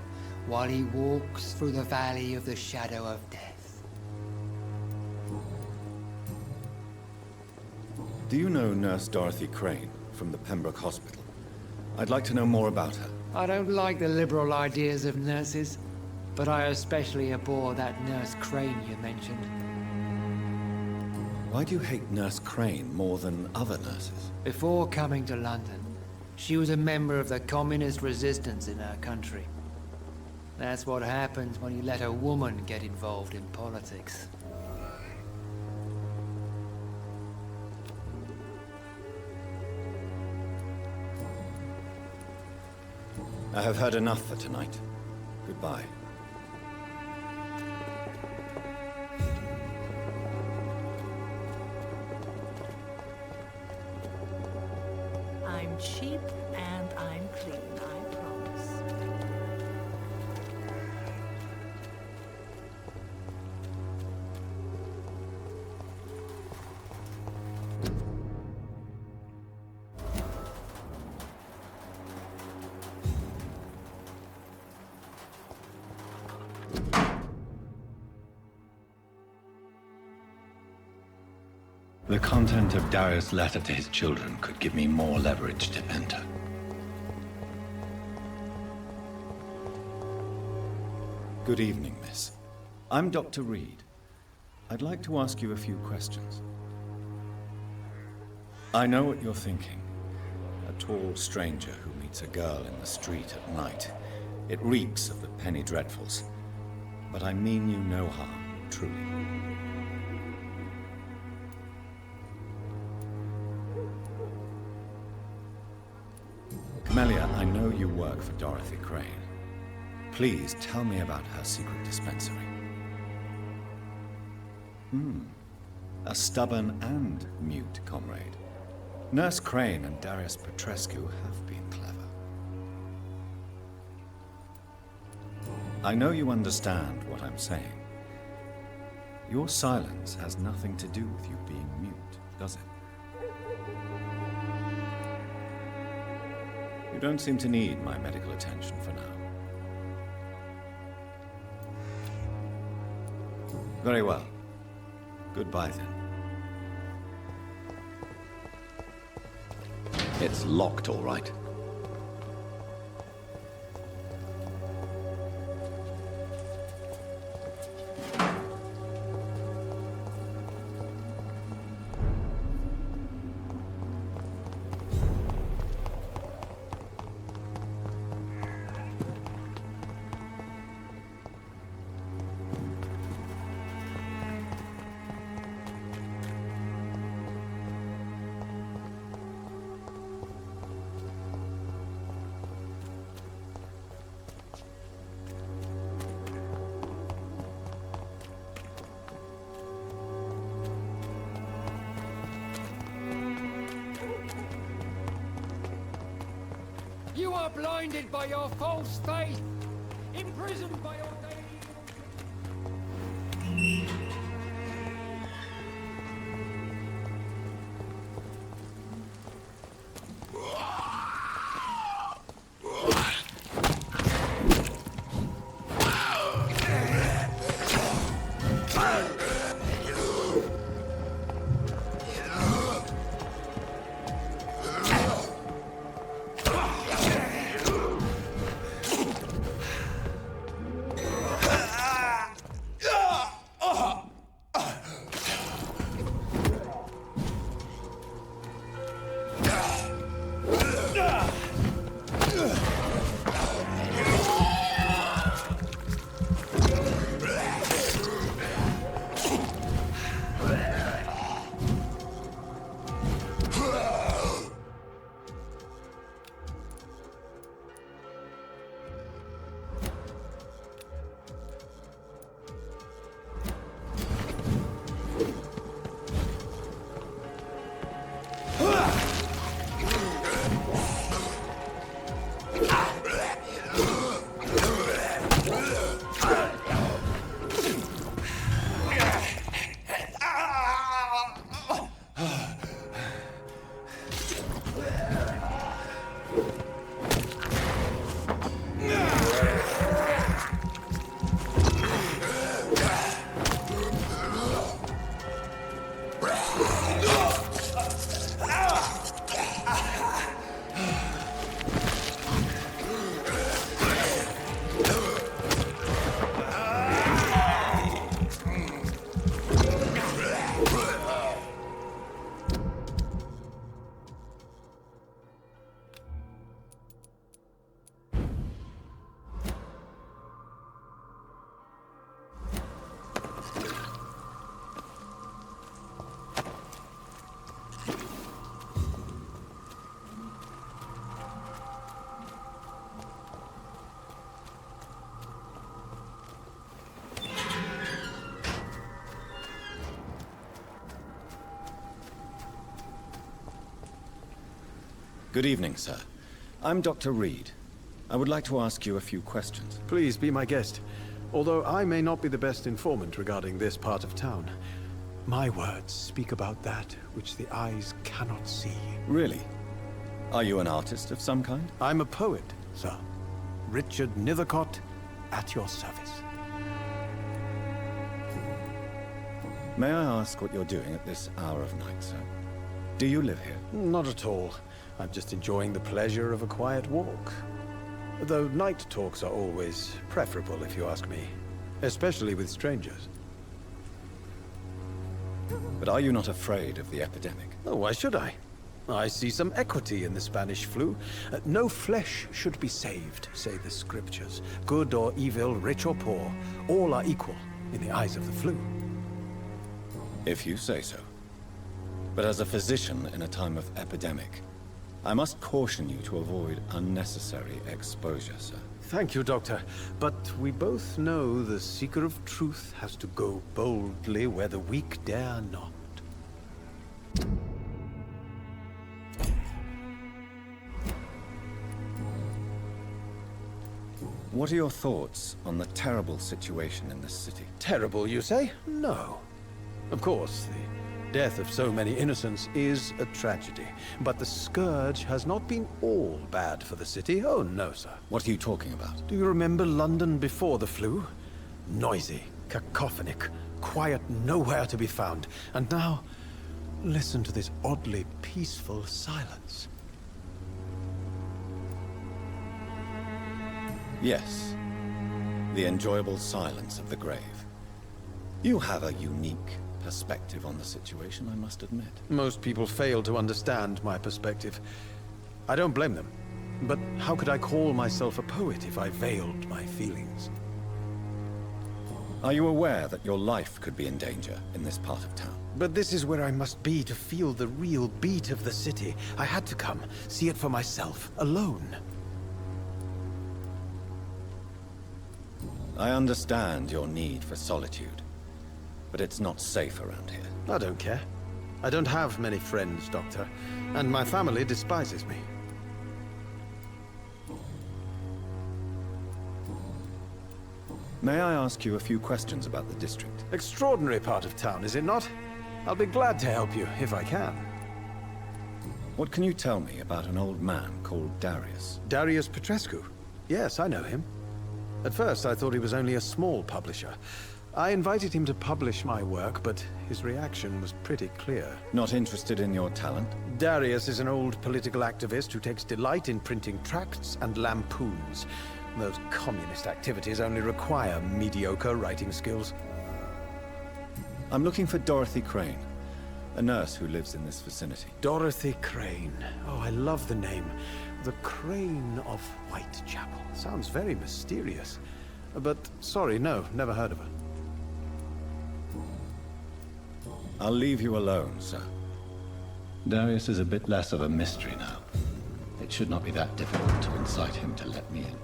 while he walks through the valley of the shadow of death. Do you know Nurse Dorothy Crane from the Pembroke Hospital? I'd like to know more about her. I don't like the liberal ideas of nurses, but I especially abhor that Nurse Crane you mentioned. Why do you hate Nurse Crane more than other nurses? Before coming to London, she was a member of the communist resistance in her country. That's what happens when you let a woman get involved in politics. I have heard enough for tonight. Goodbye. I'm cheap and I'm clean, I promise. The content of Darius' letter to his children could give me more leverage to enter. Good evening, miss. I'm Dr. Reed. I'd like to ask you a few questions. I know what you're thinking. A tall stranger who meets a girl in the street at night. It reeks of the penny dreadfuls. But I mean you no harm, truly. Camellia, I know you work for Dorothy Crane. Please tell me about her secret dispensary. A stubborn and mute comrade. Nurse Crane and Darius Petrescu have been clever. I know you understand what I'm saying. Your silence has nothing to do with you being mute, does it? You don't seem to need my medical attention for now. Very well. Goodbye, then. It's locked, all right. You are blinded by your false faith, imprisoned by your daily... Good evening, sir. I'm Dr. Reed. I would like to ask you a few questions. Please be my guest. Although I may not be the best informant regarding this part of town, my words speak about that which the eyes cannot see. Really? Are you an artist of some kind? I'm a poet, sir. Richard Nethercott, at your service. May I ask what you're doing at this hour of night, sir? Do you live here? Not at all. I'm just enjoying the pleasure of a quiet walk. Though night talks are always preferable, if you ask me. Especially with strangers. But are you not afraid of the epidemic? Oh, why should I? I see some equity in the Spanish flu. No flesh should be saved, say the scriptures. Good or evil, rich or poor, all are equal in the eyes of the flu. If you say so. But as a physician in a time of epidemic, I must caution you to avoid unnecessary exposure, sir. Thank you, Doctor. But we both know the seeker of truth has to go boldly where the weak dare not. What are your thoughts on the terrible situation in this city? Terrible, you say? No. Of course, the death of so many innocents is a tragedy. But the scourge has not been all bad for the city. Oh, no, sir. What are you talking about? Do you remember London before the flu? Noisy, cacophonic, quiet nowhere to be found. And now, listen to this oddly peaceful silence. Yes. The enjoyable silence of the grave. You have a unique perspective on the situation, I must admit. Most people fail to understand my perspective. I don't blame them. But how could I call myself a poet if I veiled my feelings? Are you aware that your life could be in danger in this part of town? But this is where I must be to feel the real beat of the city. I had to come, see it for myself, alone. I understand your need for solitude, but it's not safe around here. I don't care. I don't have many friends, Doctor, and my family despises me. May I ask you a few questions about the district? Extraordinary part of town, is it not? I'll be glad to help you, if I can. What can you tell me about an old man called Darius? Darius Petrescu? Yes, I know him. At first, I thought he was only a small publisher. I invited him to publish my work, but his reaction was pretty clear. Not interested in your talent? Darius is an old political activist who takes delight in printing tracts and lampoons. Those communist activities only require mediocre writing skills. I'm looking for Dorothy Crane, a nurse who lives in this vicinity. Dorothy Crane. Oh, I love the name. The Crane of Whitechapel. Sounds very mysterious. But, sorry, no, never heard of her. I'll leave you alone, sir. Darius is a bit less of a mystery now. It should not be that difficult to incite him to let me in.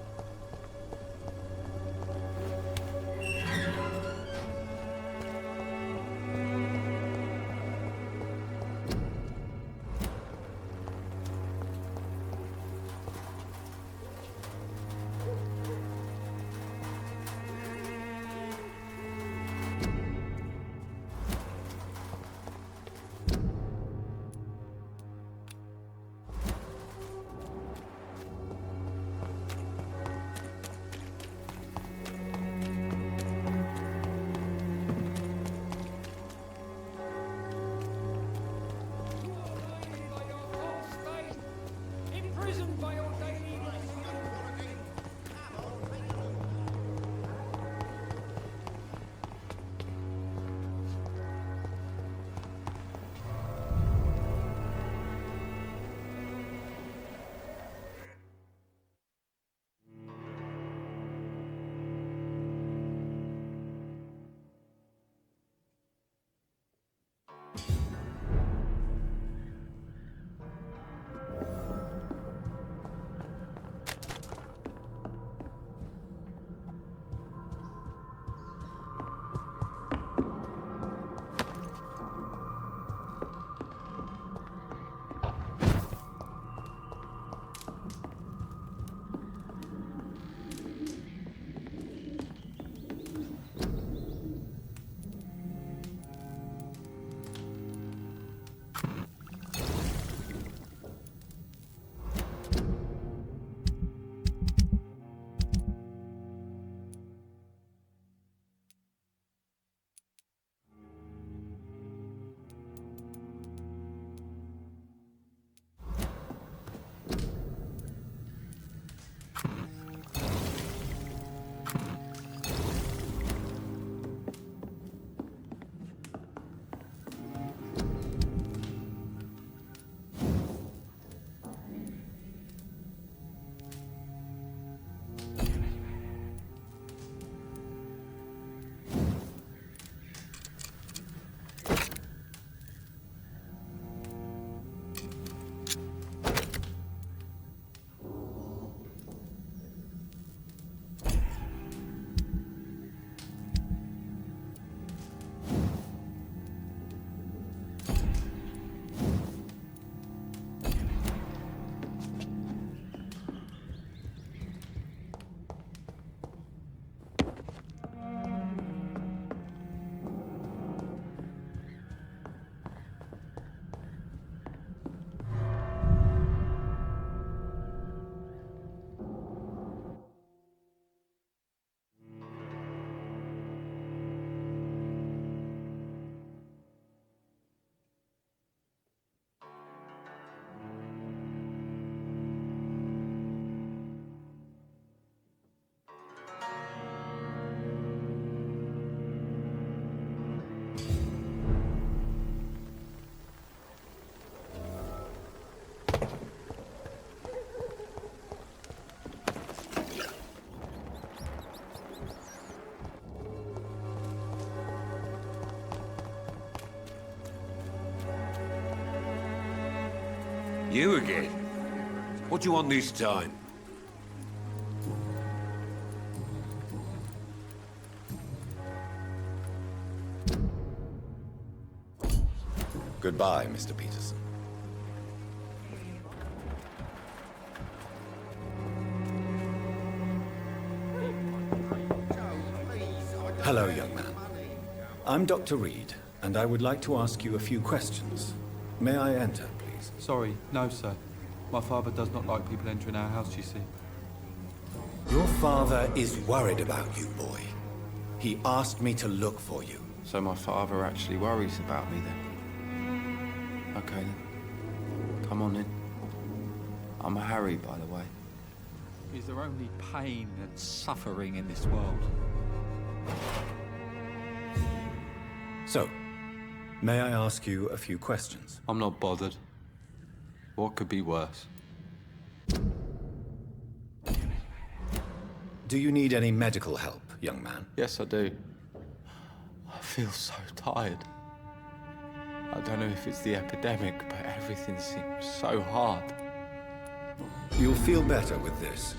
You again? What do you want this time? Goodbye, Mr. Peterson. Hello, young man. I'm Dr. Reed, and I would like to ask you a few questions. May I enter, please? Sorry, no, sir. My father does not like people entering our house, you see. Your father is worried about you, boy. He asked me to look for you. So my father actually worries about me then? Okay then. Come on in. I'm Harry, by the way. Is there only pain and suffering in this world? So, may I ask you a few questions? I'm not bothered. What could be worse? Do you need any medical help, young man? Yes, I do. I feel so tired. I don't know if it's the epidemic, but everything seems so hard. You'll feel better with this.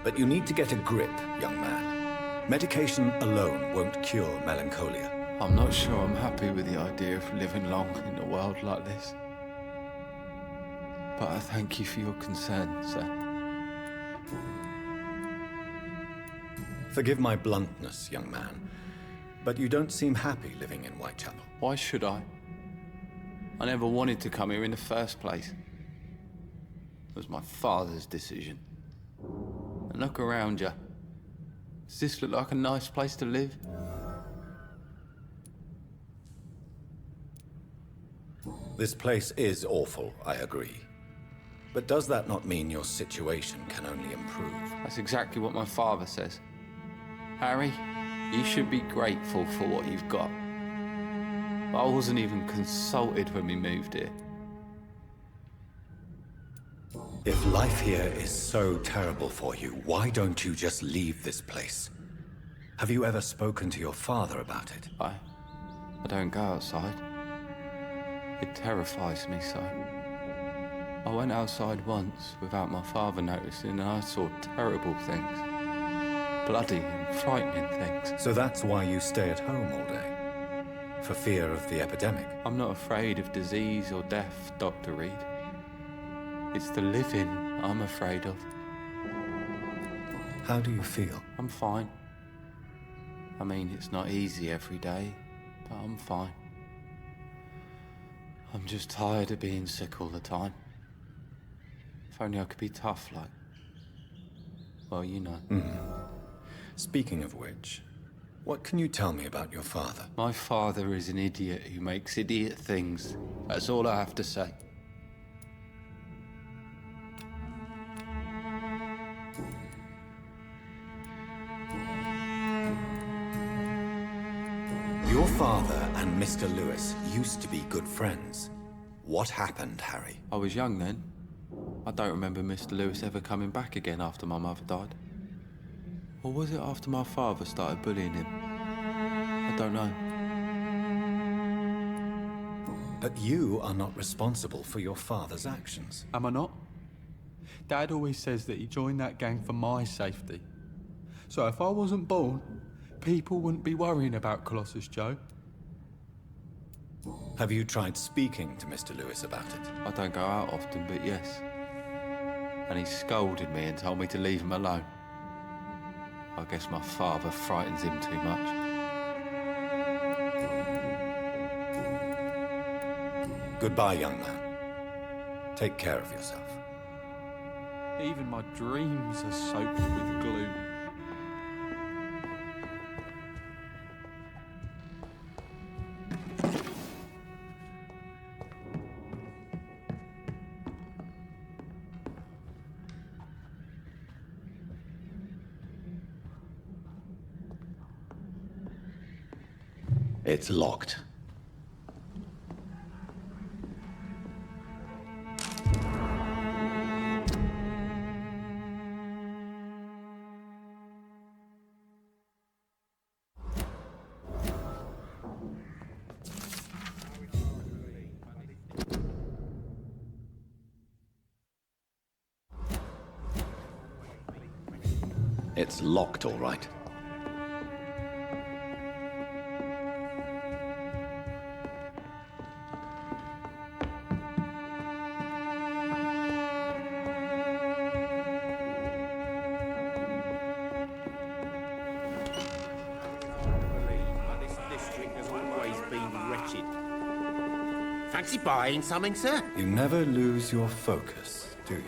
But you need to get a grip, young man. Medication alone won't cure melancholia. I'm not sure I'm happy with the idea of living long in a world like this. But I thank you for your concern, sir. Forgive my bluntness, young man, but you don't seem happy living in Whitechapel. Why should I? I never wanted to come here in the first place. It was my father's decision. And look around you. Does this look like a nice place to live? This place is awful, I agree. But does that not mean your situation can only improve? That's exactly what my father says. Harry, you should be grateful for what you've got. But I wasn't even consulted when we moved here. If life here is so terrible for you, why don't you just leave this place? Have you ever spoken to your father about it? I don't go outside. It terrifies me so. I went outside once without my father noticing and I saw terrible things. Bloody and frightening things. So that's why you stay at home all day? For fear of the epidemic? I'm not afraid of disease or death, Dr. Reed. It's the living I'm afraid of. How do you feel? I'm fine. I mean, it's not easy every day, but I'm fine. I'm just tired of being sick all the time. If only I could be tough like... well, you know. Speaking of which, what can you tell me about your father? My father is an idiot who makes idiot things. That's all I have to say. Your father and Mr. Lewis used to be good friends. What happened, Harry? I was young then. I don't remember Mr. Lewis ever coming back again after my mother died. Or was it after my father started bullying him? I don't know. But you are not responsible for your father's actions. Am I not? Dad always says that he joined that gang for my safety. So if I wasn't born, people wouldn't be worrying about Colossus Joe. Have you tried speaking to Mr. Lewis about it? I don't go out often, but yes. And he scolded me and told me to leave him alone. I guess my father frightens him too much. Goodbye, young man. Take care of yourself. Even my dreams are soaked with gloom. It's locked. It's locked, all right. This district has always been wretched. Fancy buying something, sir? You never lose your focus, do you?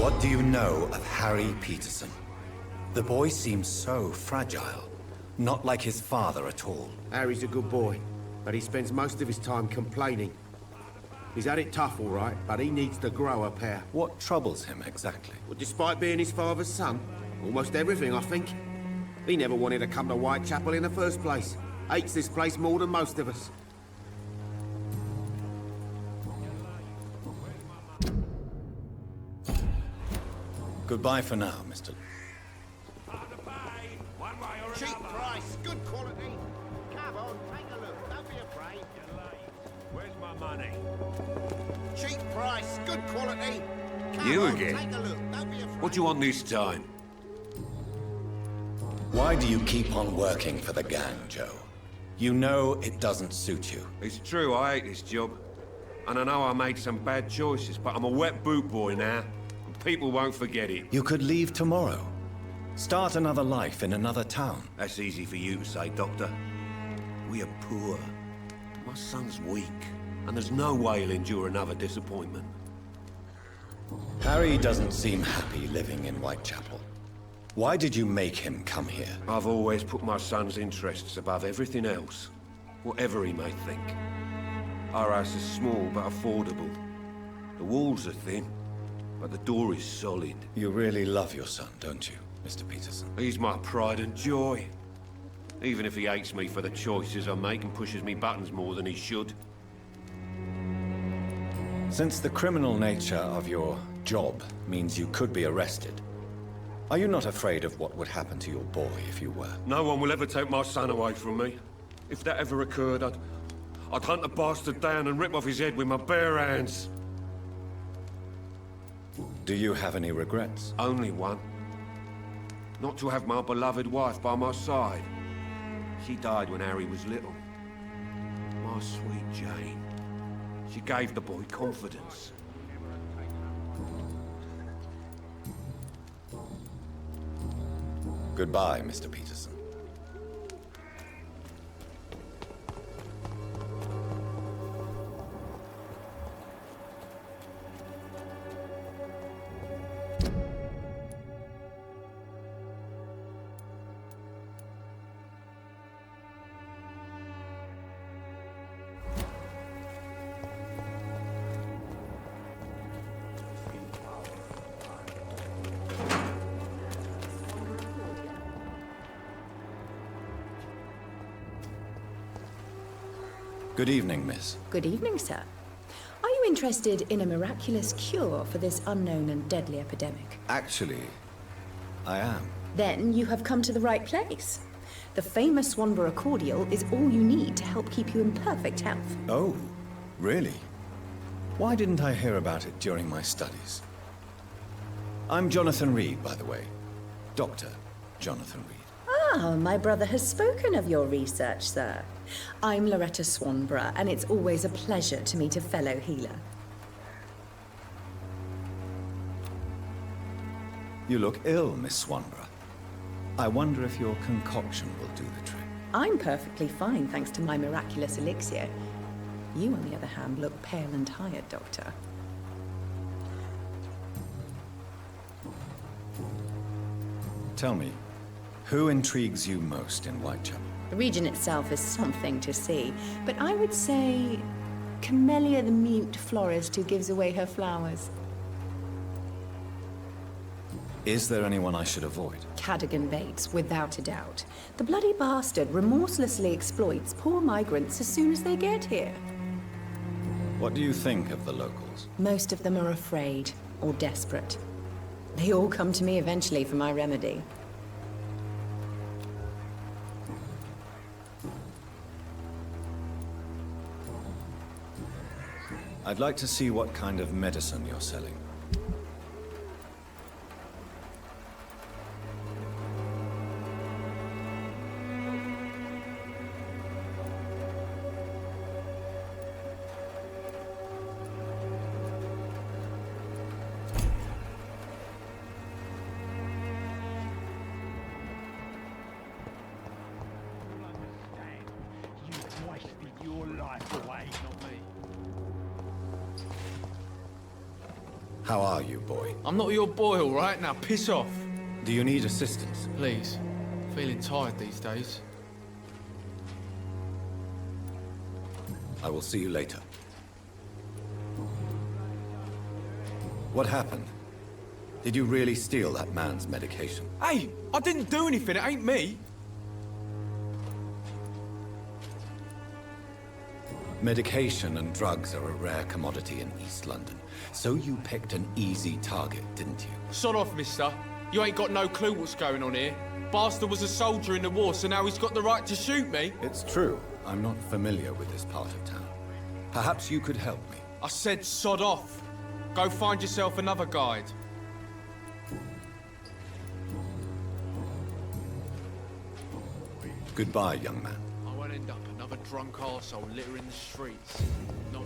What do you know of Harry Peterson? The boy seems so fragile. Not like his father at all. Harry's a good boy, but he spends most of his time complaining. He's had it tough, all right, but he needs to grow a pair. What troubles him exactly? Well, despite being his father's son, almost everything, I think. He never wanted to come to Whitechapel in the first place. Hates this place more than most of us. Goodbye for now, Mr. Cheap price, good quality. Come on, take a look. Don't be afraid. Where's my money? Cheap price, good quality. Come You on, again? take a look. Don't be afraid. What do you want this time? Why do you keep on working for the gang, Joe? You know it doesn't suit you. It's true, I hate this job. And I know I made some bad choices, but I'm a wet boot boy now. And people won't forget it. You could leave tomorrow. Start another life in another town. That's easy for you to say, Doctor. We are poor. My son's weak. And there's no way he'll endure another disappointment. Harry doesn't seem happy living in Whitechapel. Why did you make him come here? I've always put my son's interests above everything else. Whatever he may think. Our house is small but affordable. The walls are thin, but the door is solid. You really love your son, don't you, Mr. Peterson? He's my pride and joy. Even if he hates me for the choices I make and pushes me buttons more than he should. Since the criminal nature of your job means you could be arrested, are you not afraid of what would happen to your boy if you were? No one will ever take my son away from me. If that ever occurred, I'd hunt the bastard down and rip off his head with my bare hands. Do you have any regrets? Only one. Not to have my beloved wife by my side. She died when Harry was little. My sweet Jane. She gave the boy confidence. Goodbye, Mr. Peterson. Good evening, miss. Good evening, sir. Are you interested in a miraculous cure for this unknown and deadly epidemic? Actually, I am. Then you have come to the right place. The famous Swanborough cordial is all you need to help keep you in perfect health. Oh, really? Why didn't I hear about it during my studies? I'm Jonathan Reed, by the way. Dr. Jonathan Reed. Ah, my brother has spoken of your research, sir. I'm Loretta Swanborough, and it's always a pleasure to meet a fellow healer. You look ill, Miss Swanborough. I wonder if your concoction will do the trick. I'm perfectly fine, thanks to my miraculous elixir. You, on the other hand, look pale and tired, Doctor. Tell me, who intrigues you most in Whitechapel? The region itself is something to see, but I would say Camellia the mute florist who gives away her flowers. Is there anyone I should avoid? Cadogan Bates, without a doubt. The bloody bastard remorselessly exploits poor migrants as soon as they get here. What do you think of the locals? Most of them are afraid or desperate. They all come to me eventually for my remedy. I'd like to see what kind of medicine you're selling. wife away. Not me. How are you, boy? I'm not your boy, all right? Now piss off. Do you need assistance? Please. Feeling tired these days. I will see you later. What happened? Did you really steal that man's medication? Hey, I didn't do anything. It ain't me. Medication and drugs are a rare commodity in East London. So you picked an easy target, didn't you? Sod off, mister. You ain't got no clue what's going on here. Bastard was a soldier in the war, so now he's got the right to shoot me. It's true. I'm not familiar with this part of town. Perhaps you could help me. I said sod off. Go find yourself another guide. Goodbye, young man. I won't end up another drunk arsehole littering the streets. Not...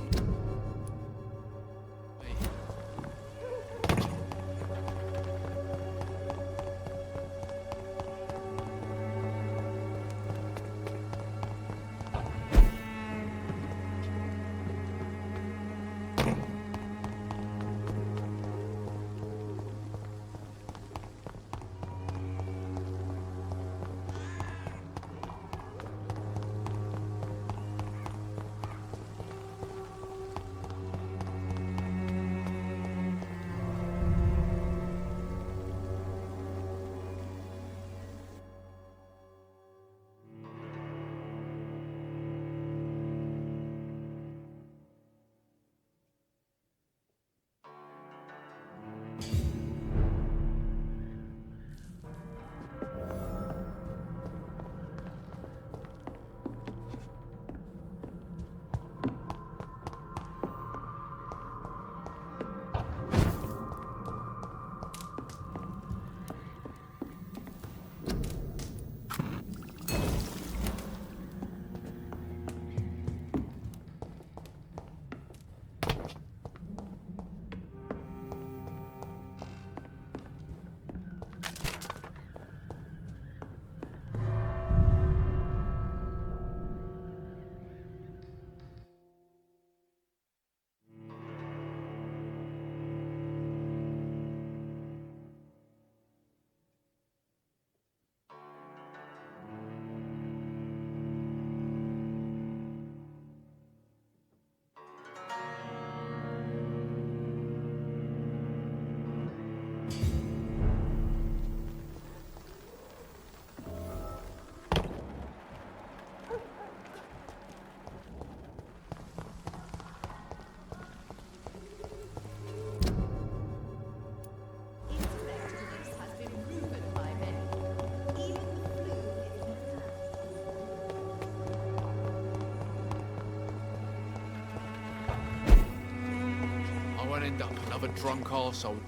End up another drunk arsehole.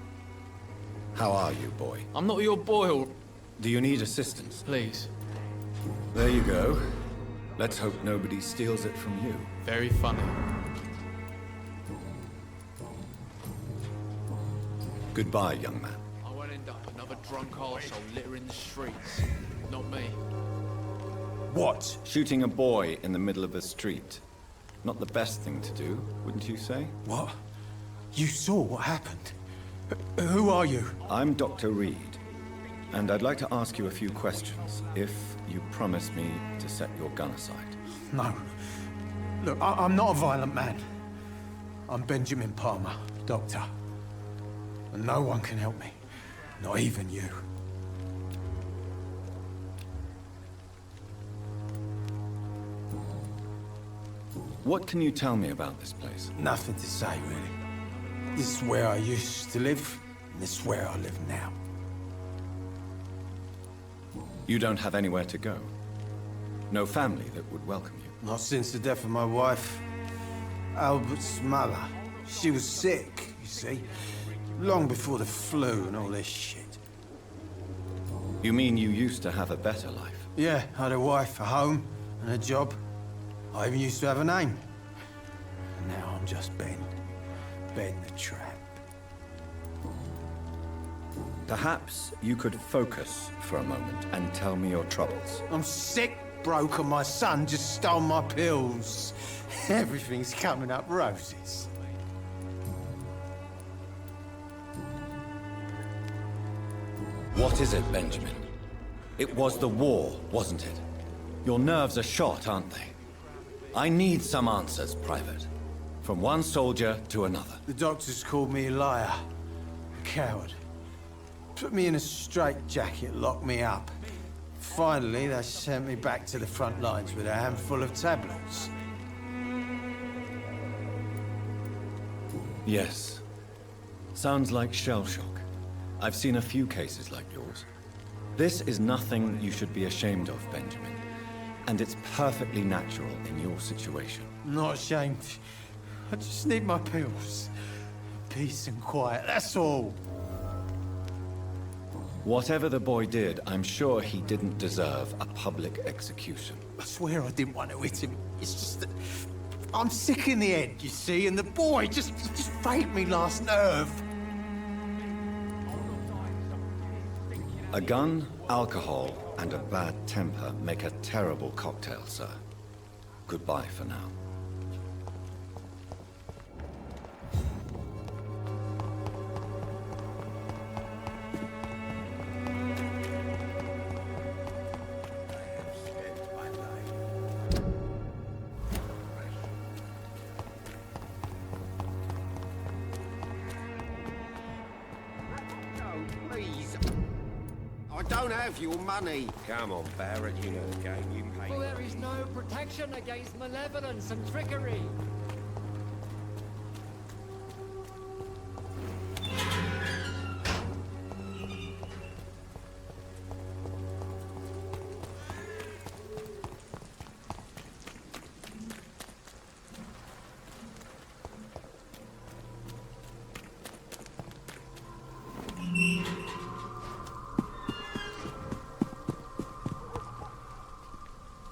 How are you, boy? I'm not your boy, or... Do you need assistance? Please. There you go. Let's hope nobody steals it from you. Very funny. Goodbye, young man. I won't end up another drunk arsehole littering the streets. Not me. What? Shooting a boy in the middle of a street. Not the best thing to do, wouldn't you say? What? You saw what happened? Who are you? I'm Dr. Reed, and I'd like to ask you a few questions, if you promise me to set your gun aside. No. Look, I'm not a violent man. I'm Benjamin Palmer, doctor. And no one can help me. Not even you. What can you tell me about this place? Nothing to say, really. This is where I used to live, and this is where I live now. You don't have anywhere to go? No family that would welcome you? Not since the death of my wife, Albert's mother. She was sick, you see. Long before the flu and all this shit. You mean you used to have a better life? Yeah, I had a wife, a home, and a job. I even used to have a name. And now I'm just Ben. Ben the Tramp. Perhaps you could focus for a moment and tell me your troubles. I'm sick broke and my son just stole my pills. Everything's coming up roses. What is it, Benjamin? It was the war, wasn't it? Your nerves are shot, aren't they? I need some answers, Private. From one soldier to another. The doctors called me a liar. A coward. Put me in a straitjacket, locked me up. Finally, they sent me back to the front lines with a handful of tablets. Yes. Sounds like shell shock. I've seen a few cases like yours. This is nothing you should be ashamed of, Benjamin. And it's perfectly natural in your situation. I'm not ashamed. I just need my pills. Peace and quiet, that's all. Whatever the boy did, I'm sure he didn't deserve a public execution. I swear I didn't want to hit him. It's just that I'm sick in the head, you see, and the boy just faked me last nerve. A gun, alcohol, and a bad temper make a terrible cocktail, sir. Goodbye for now. I don't have your money. Come on, Barrett, you know the game. You pay. For there is no protection against malevolence and trickery.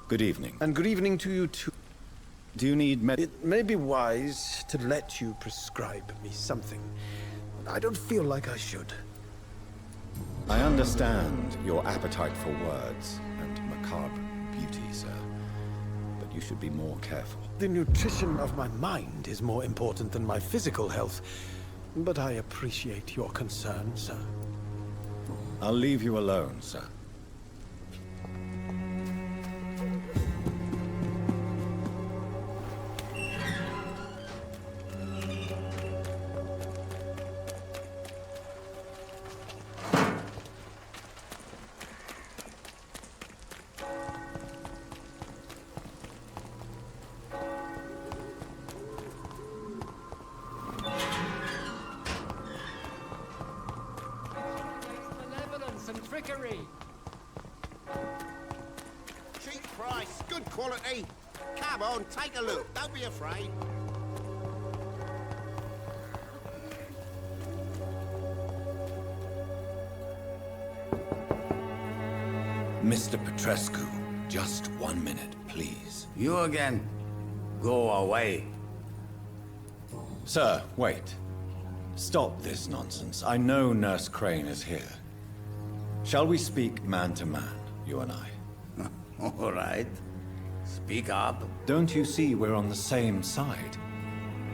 Good evening. And good evening to you too. Do you need It may be wise to let you prescribe me something. I don't feel like I should. I understand your appetite for words and macabre beauty, sir. But you should be more careful. The nutrition of my mind is more important than my physical health. But I appreciate your concern, sir. I'll leave you alone, sir. And trickery. Cheap price, good quality. Come on, take a look. Don't be afraid. Mr. Petrescu, just 1 minute, please. You again. Go away. Sir, wait. Stop this nonsense. I know Nurse Crane is here. Shall we speak man to man, you and I? All right. Speak up. Don't you see we're on the same side?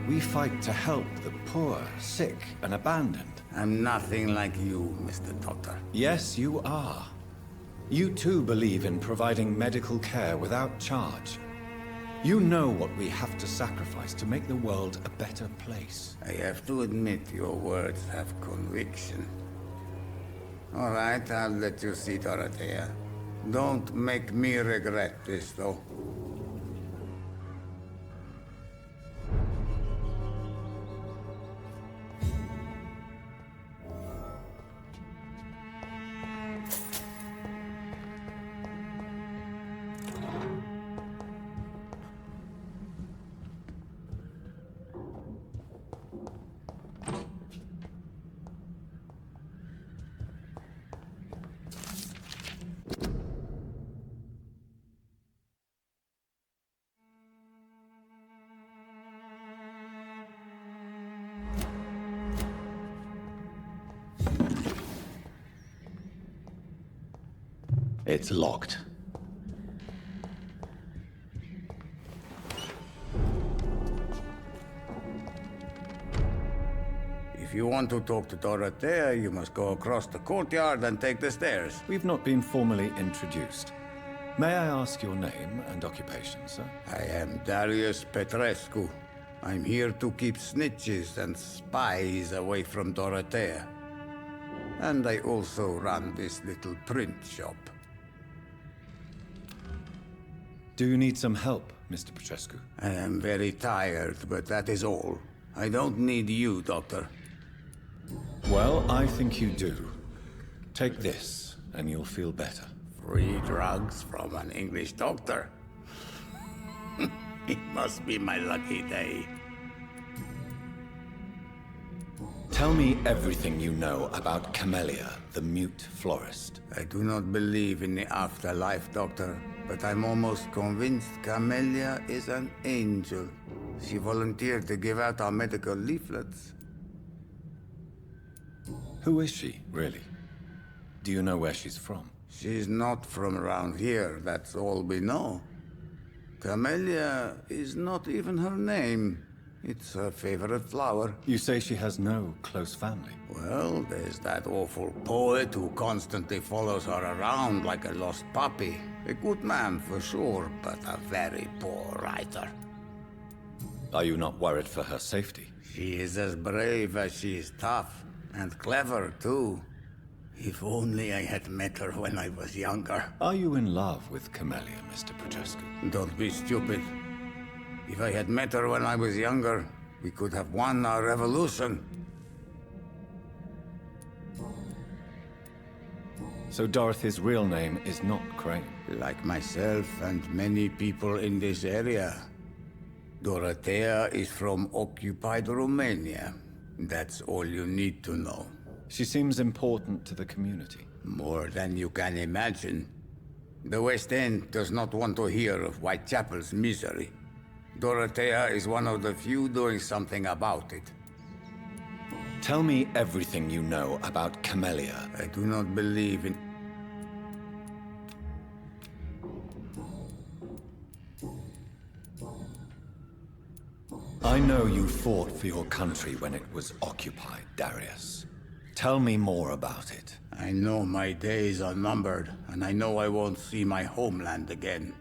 We fight to help the poor, sick, and abandoned. I'm nothing like you, Mr. Doctor. Yes, you are. You too believe in providing medical care without charge. You know what we have to sacrifice to make the world a better place. I have to admit your words have conviction. All right, I'll let you see, Dorothea. Don't make me regret this, though. It's locked. If you want to talk to Dorothea, you must go across the courtyard and take the stairs. We've not been formally introduced. May I ask your name and occupation, sir? I am Darius Petrescu. I'm here to keep snitches and spies away from Dorothea. And I also run this little print shop. Do you need some help, Mr. Petrescu? I am very tired, but that is all. I don't need you, Doctor. Well, I think you do. Take this, and you'll feel better. Free drugs from an English doctor? It must be my lucky day. Tell me everything you know about Camellia, the mute florist. I do not believe in the afterlife, Doctor, but I'm almost convinced Camellia is an angel. She volunteered to give out our medical leaflets. Who is she, really? Do you know where she's from? She's not from around here, that's all we know. Camellia is not even her name. It's her favorite flower. You say she has no close family? Well, there's that awful poet who constantly follows her around like a lost puppy. A good man for sure, but a very poor writer. Are you not worried for her safety? She is as brave as she is tough, and clever too. If only I had met her when I was younger. Are you in love with Camellia, Mr. Petrescu? Don't be stupid. If I had met her when I was younger, we could have won our revolution. So Dorothy's real name is not Crane? Like myself and many people in this area. Dorothea is from occupied Romania. That's all you need to know. She seems important to the community. More than you can imagine. The West End does not want to hear of Whitechapel's misery. Dorothea is one of the few doing something about it. Tell me everything you know about Camellia. I do not believe in... I know you fought for your country when it was occupied, Darius. Tell me more about it. I know my days are numbered, and I know I won't see my homeland again.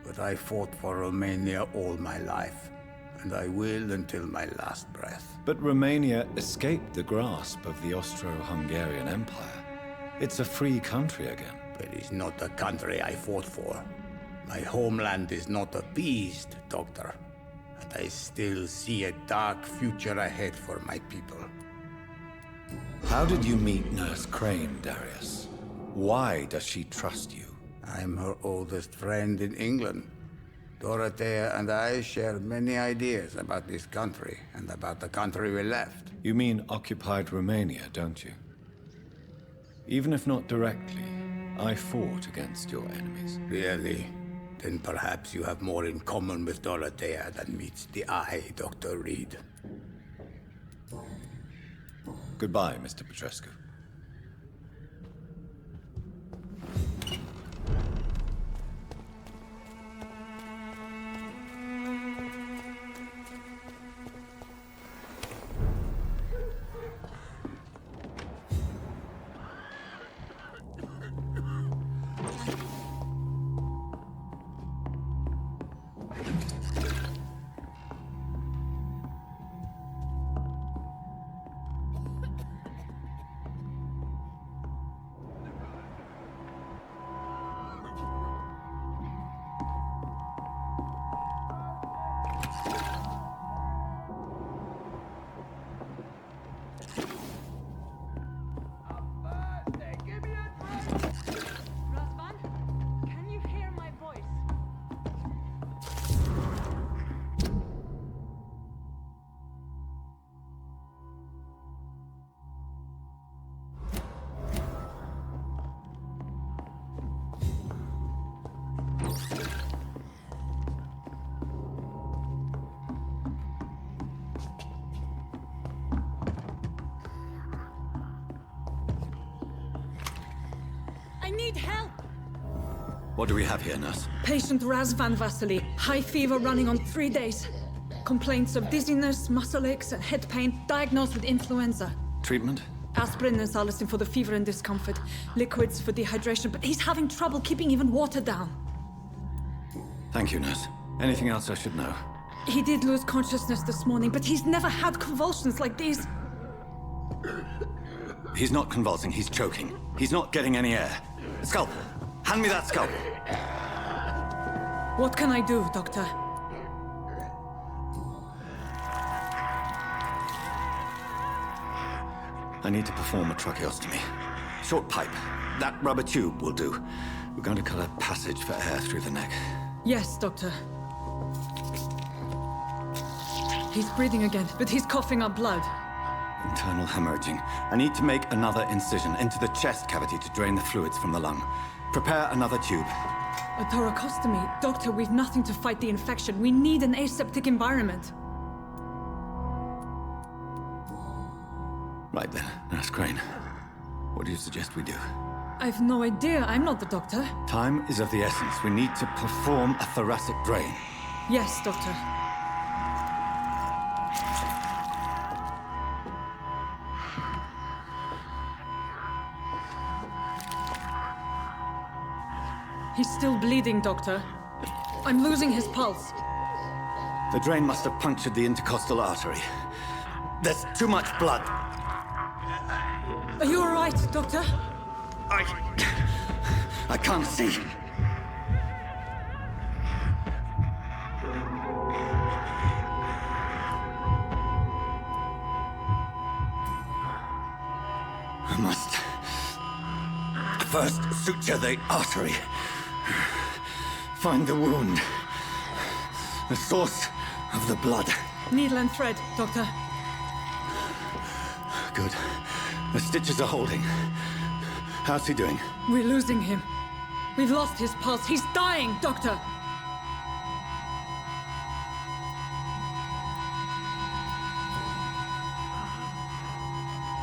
But I fought for Romania all my life, and I will until my last breath. But Romania escaped the grasp of the Austro-Hungarian Empire. It's a free country again. But it's not the country I fought for. My homeland is not appeased, Doctor. And I still see a dark future ahead for my people. How did you meet Nurse Crane, Darius? Why does she trust you? I'm her oldest friend in England. Dorothea and I share many ideas about this country and about the country we left. You mean occupied Romania, don't you? Even if not directly, I fought against your enemies. Really? Then perhaps you have more in common with Dorothea than meets the eye, Dr. Reed. Goodbye, Mr. Petrescu. I need help! What do we have here, nurse? Patient Raz van Vasily. High fever running on 3 days. Complaints of dizziness, muscle aches, and head pain, diagnosed with influenza. Treatment? Aspirin and salicin for the fever and discomfort. Liquids for dehydration, but he's having trouble keeping even water down. Thank you, nurse. Anything else I should know? He did lose consciousness this morning, but he's never had convulsions like these. He's not convulsing, he's choking. He's not getting any air. Scalpel! Hand me that scalpel! What can I do, Doctor? I need to perform a tracheostomy. Short pipe. That rubber tube will do. We're going to cut a passage for air through the neck. Yes, Doctor. He's breathing again, but he's coughing up blood. Internal hemorrhaging. I need to make another incision into the chest cavity to drain the fluids from the lung. Prepare another tube. A thoracostomy? Doctor, we've nothing to fight the infection. We need an aseptic environment. Right then, Nurse Crane. What do you suggest we do? I've no idea. I'm not the doctor. Time is of the essence. We need to perform a thoracic drain. Yes, Doctor. He's still bleeding, Doctor. I'm losing his pulse. The drain must have punctured the intercostal artery. There's too much blood. Are you all right, Doctor? I can't see. I must first suture the artery. Find the wound. The source of the blood. Needle and thread, Doctor. Good. The stitches are holding. How's he doing? We're losing him. We've lost his pulse. He's dying, Doctor!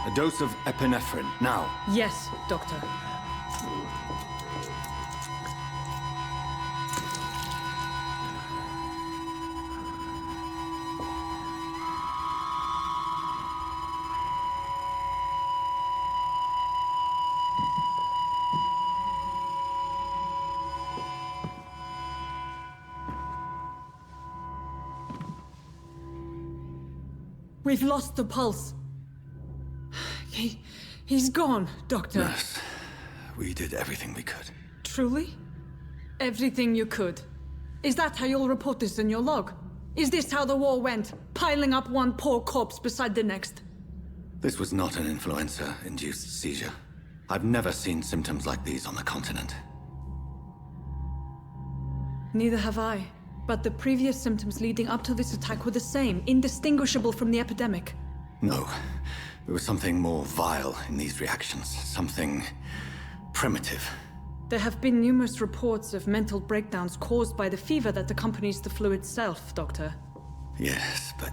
A dose of epinephrine, now. Yes, Doctor. We've lost the pulse. He's gone, Doctor. Nurse, we did everything we could. Truly? Everything you could? Is that how you'll report this in your log? Is this how the war went? Piling up one poor corpse beside the next? This was not an influenza-induced seizure. I've never seen symptoms like these on the continent. Neither have I. But the previous symptoms leading up to this attack were the same, indistinguishable from the epidemic. No. There was something more vile in these reactions. Something primitive. There have been numerous reports of mental breakdowns caused by the fever that accompanies the flu itself, Doctor. Yes, but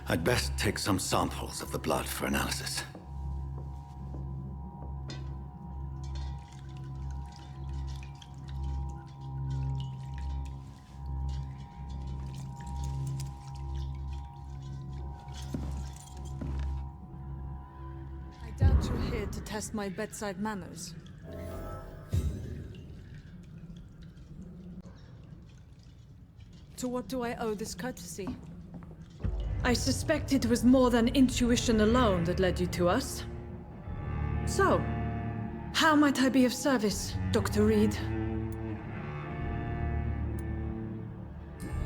I'd best take some samples of the blood for analysis. I doubt you're here to test my bedside manners. To what do I owe this courtesy? I suspect it was more than intuition alone that led you to us. So, how might I be of service, Dr. Reed?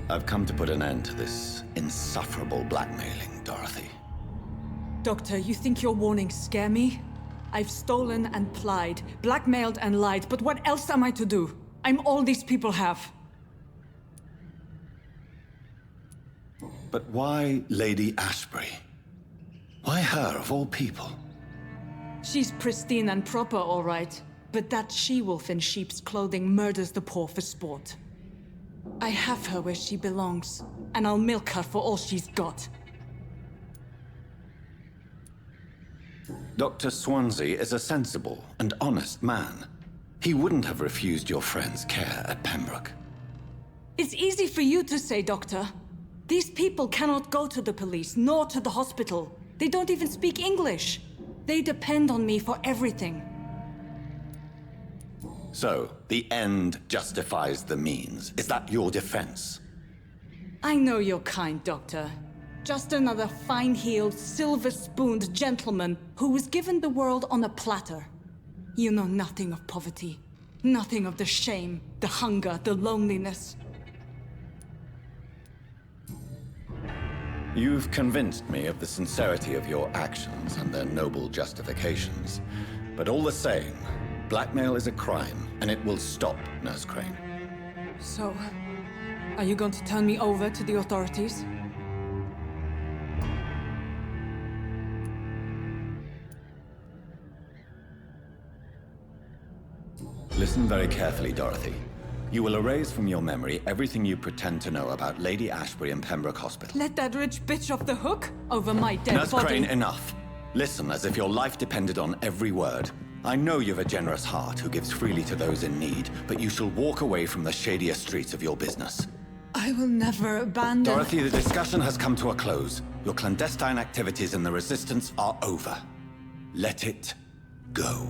I've come to put an end to this insufferable blackmailing, Dorothy. Doctor, you think your warnings scare me? I've stolen and plied, blackmailed and lied, but what else am I to do? I'm all these people have. But why Lady Ashbury? Why her, of all people? She's pristine and proper, all right. But that she-wolf in sheep's clothing murders the poor for sport. I have her where she belongs, and I'll milk her for all she's got. Dr. Swansea is a sensible and honest man. He wouldn't have refused your friend's care at Pembroke. It's easy for you to say, Doctor. These people cannot go to the police, nor to the hospital. They don't even speak English. They depend on me for everything. So, the end justifies the means. Is that your defense? I know you're kind, Doctor. Just another fine-heeled, silver-spooned gentleman who was given the world on a platter. You know nothing of poverty. Nothing of the shame, the hunger, the loneliness. You've convinced me of the sincerity of your actions and their noble justifications. But all the same, blackmail is a crime, and it will stop, Nurse Crane. So, are you going to turn me over to the authorities? Listen very carefully, Dorothy. You will erase from your memory everything you pretend to know about Lady Ashbury and Pembroke Hospital. Let that rich bitch off the hook over my dead Nurse body. Crane, enough. Listen as if your life depended on every word. I know you've a generous heart who gives freely to those in need, but you shall walk away from the shadier streets of your business. I will never abandon... Dorothy, the discussion has come to a close. Your clandestine activities in the Resistance are over. Let it go.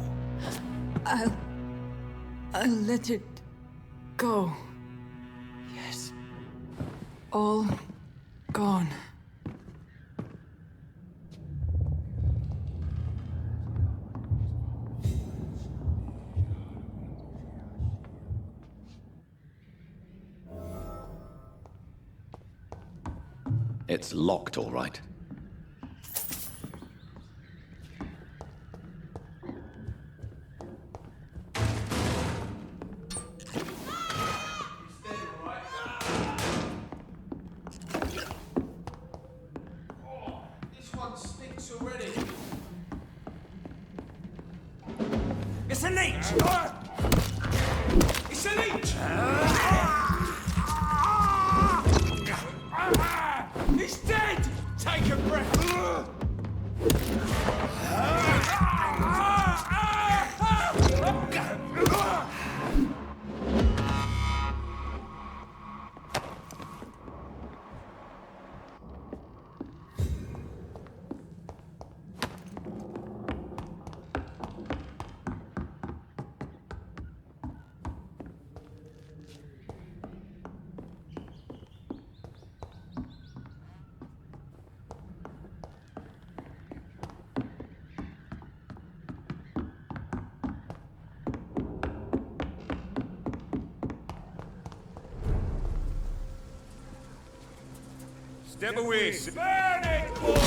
I'll let it go. Yes. All gone. It's locked, all right. It's a leech! It's a leech! He's dead! Take a breath! Step away. Burn it, boys!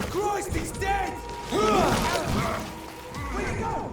Christ, he's dead! Where'd he go?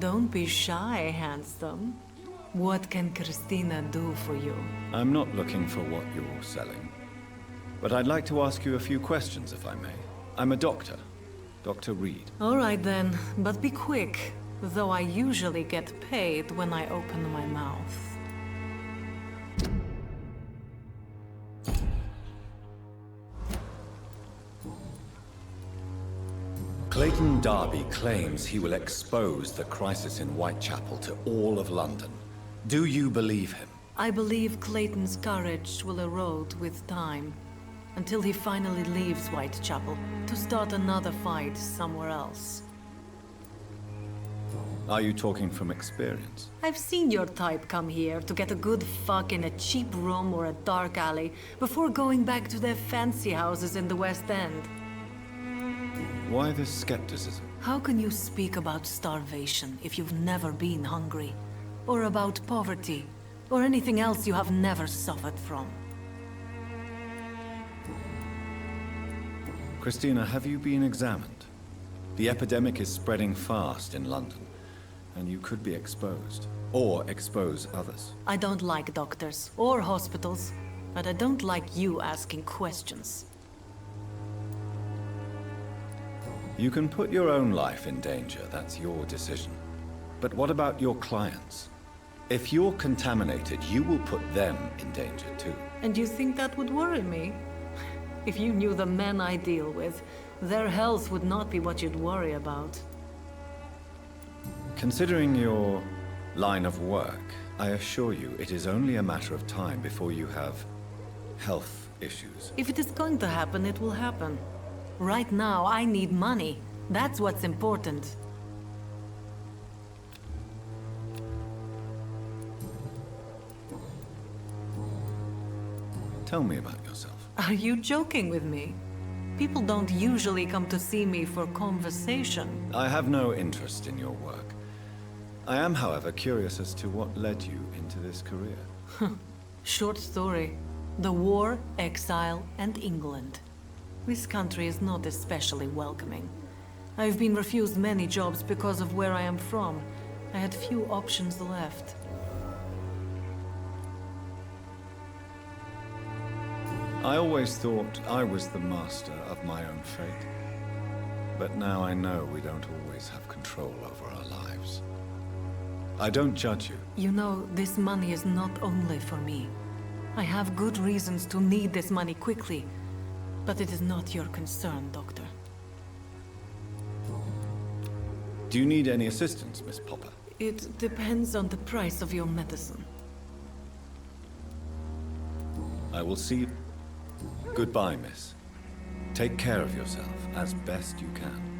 Don't be shy, handsome. What can Christina do for you? I'm not looking for what you're selling. But I'd like to ask you a few questions, if I may. I'm a doctor. Dr. Reed. All right then, but be quick. Though I usually get paid when I open my mouth. Clayton Darby claims he will expose the crisis in Whitechapel to all of London. Do you believe him? I believe Clayton's courage will erode with time, until he finally leaves Whitechapel to start another fight somewhere else. Are you talking from experience? I've seen your type come here to get a good fuck in a cheap room or a dark alley before going back to their fancy houses in the West End. Why this skepticism? How can you speak about starvation if you've never been hungry? Or about poverty? Or anything else you have never suffered from? Christina, have you been examined? The epidemic is spreading fast in London, and you could be exposed. Or expose others. I don't like doctors or hospitals, but I don't like you asking questions. You can put your own life in danger, that's your decision. But what about your clients? If you're contaminated, you will put them in danger too. And you think that would worry me? If you knew the men I deal with, their health would not be what you'd worry about. Considering your line of work, I assure you it is only a matter of time before you have health issues. If it is going to happen, it will happen. Right now, I need money. That's what's important. Tell me about yourself. Are you joking with me? People don't usually come to see me for conversation. I have no interest in your work. I am, however, curious as to what led you into this career. Short story. The war, exile, and England. This country is not especially welcoming. I've been refused many jobs because of where I am from. I had few options left. I always thought I was the master of my own fate. But now I know we don't always have control over our lives. I don't judge you. You know, this money is not only for me. I have good reasons to need this money quickly. But it is not your concern, Doctor. Do you need any assistance, Miss Popper? It depends on the price of your medicine. I will see you. Goodbye, miss. Take care of yourself as best you can.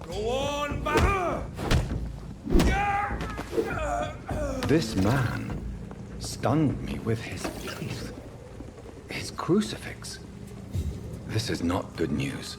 Go on, back! This man stunned me with his teeth. His crucifix. This is not good news.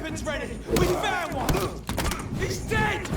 weapons ready! We found one! He's dead!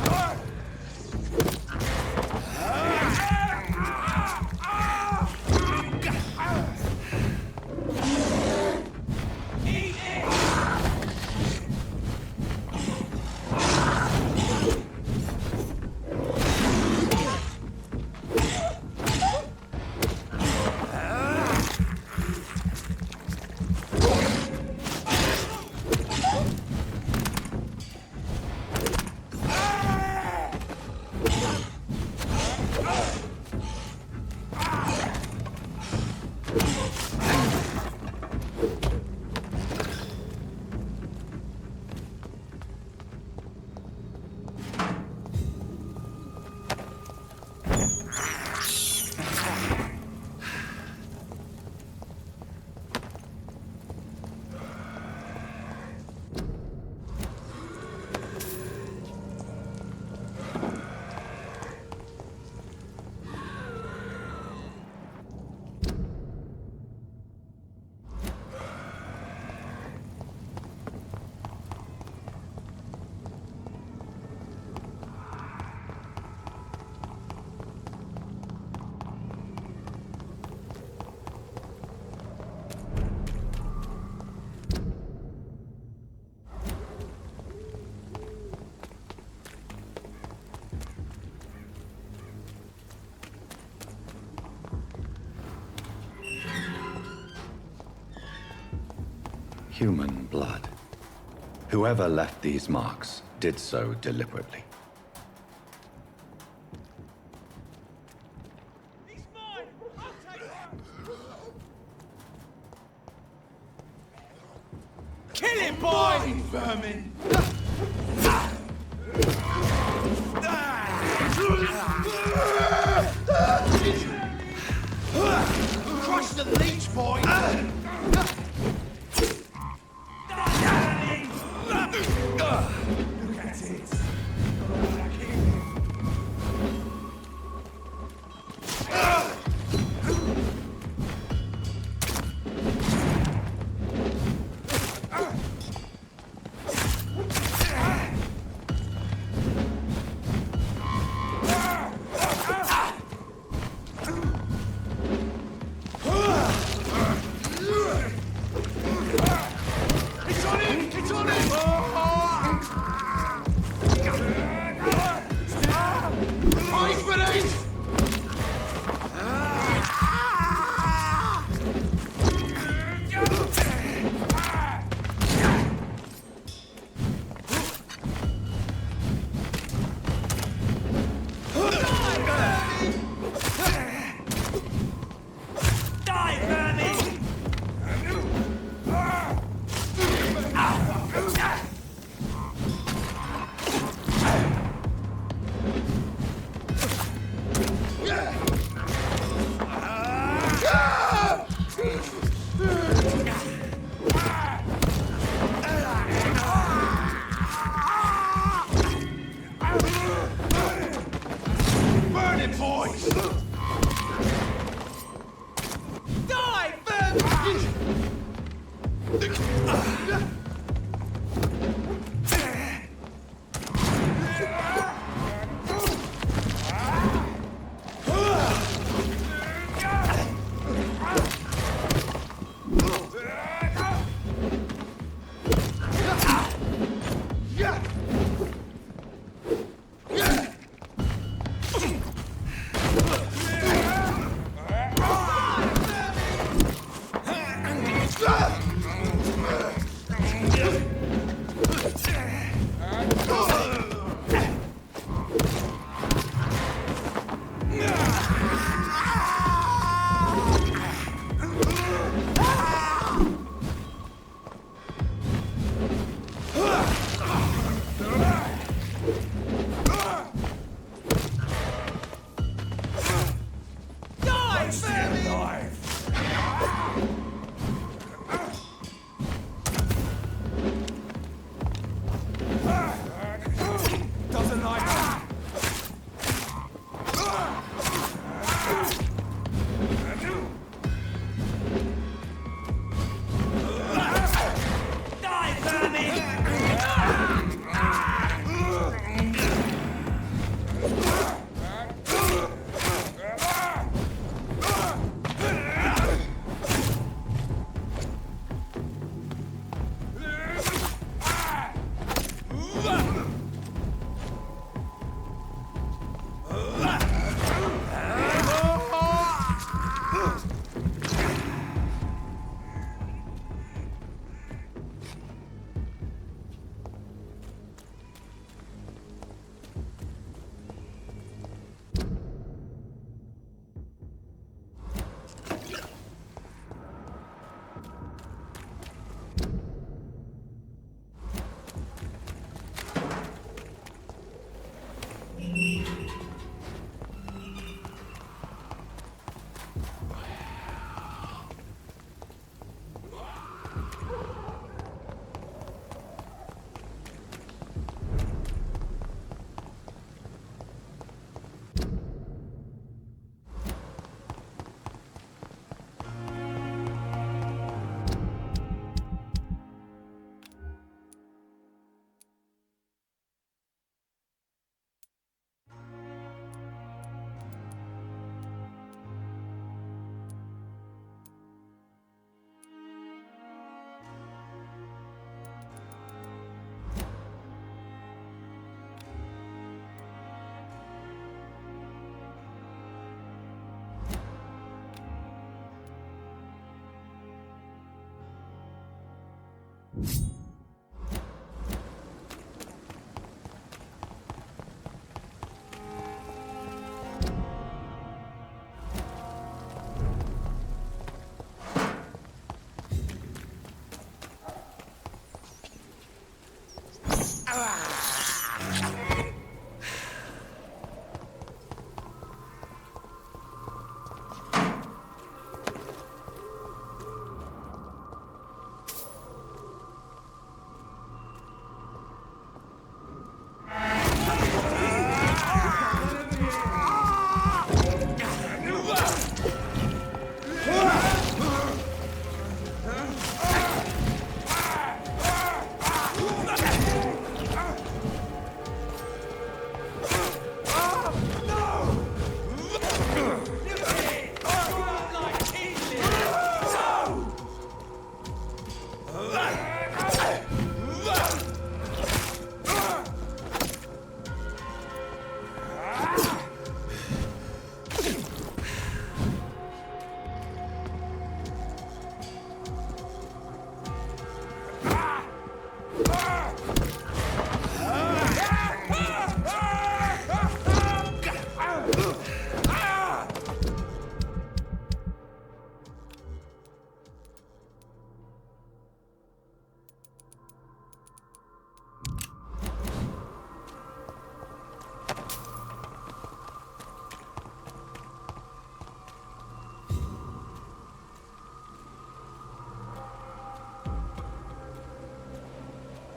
Human blood. Whoever left these marks did so deliberately. Kill him, boy! Vermin! Crush the leech, boy! Look at it!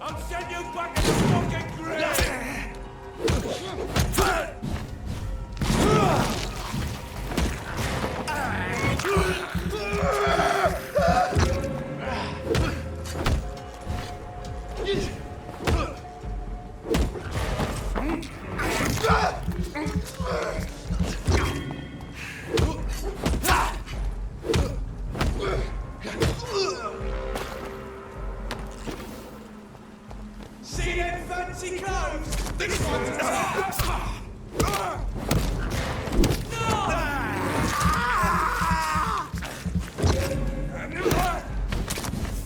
I'll send you back to the fucking grave! See them fancy clothes? This one's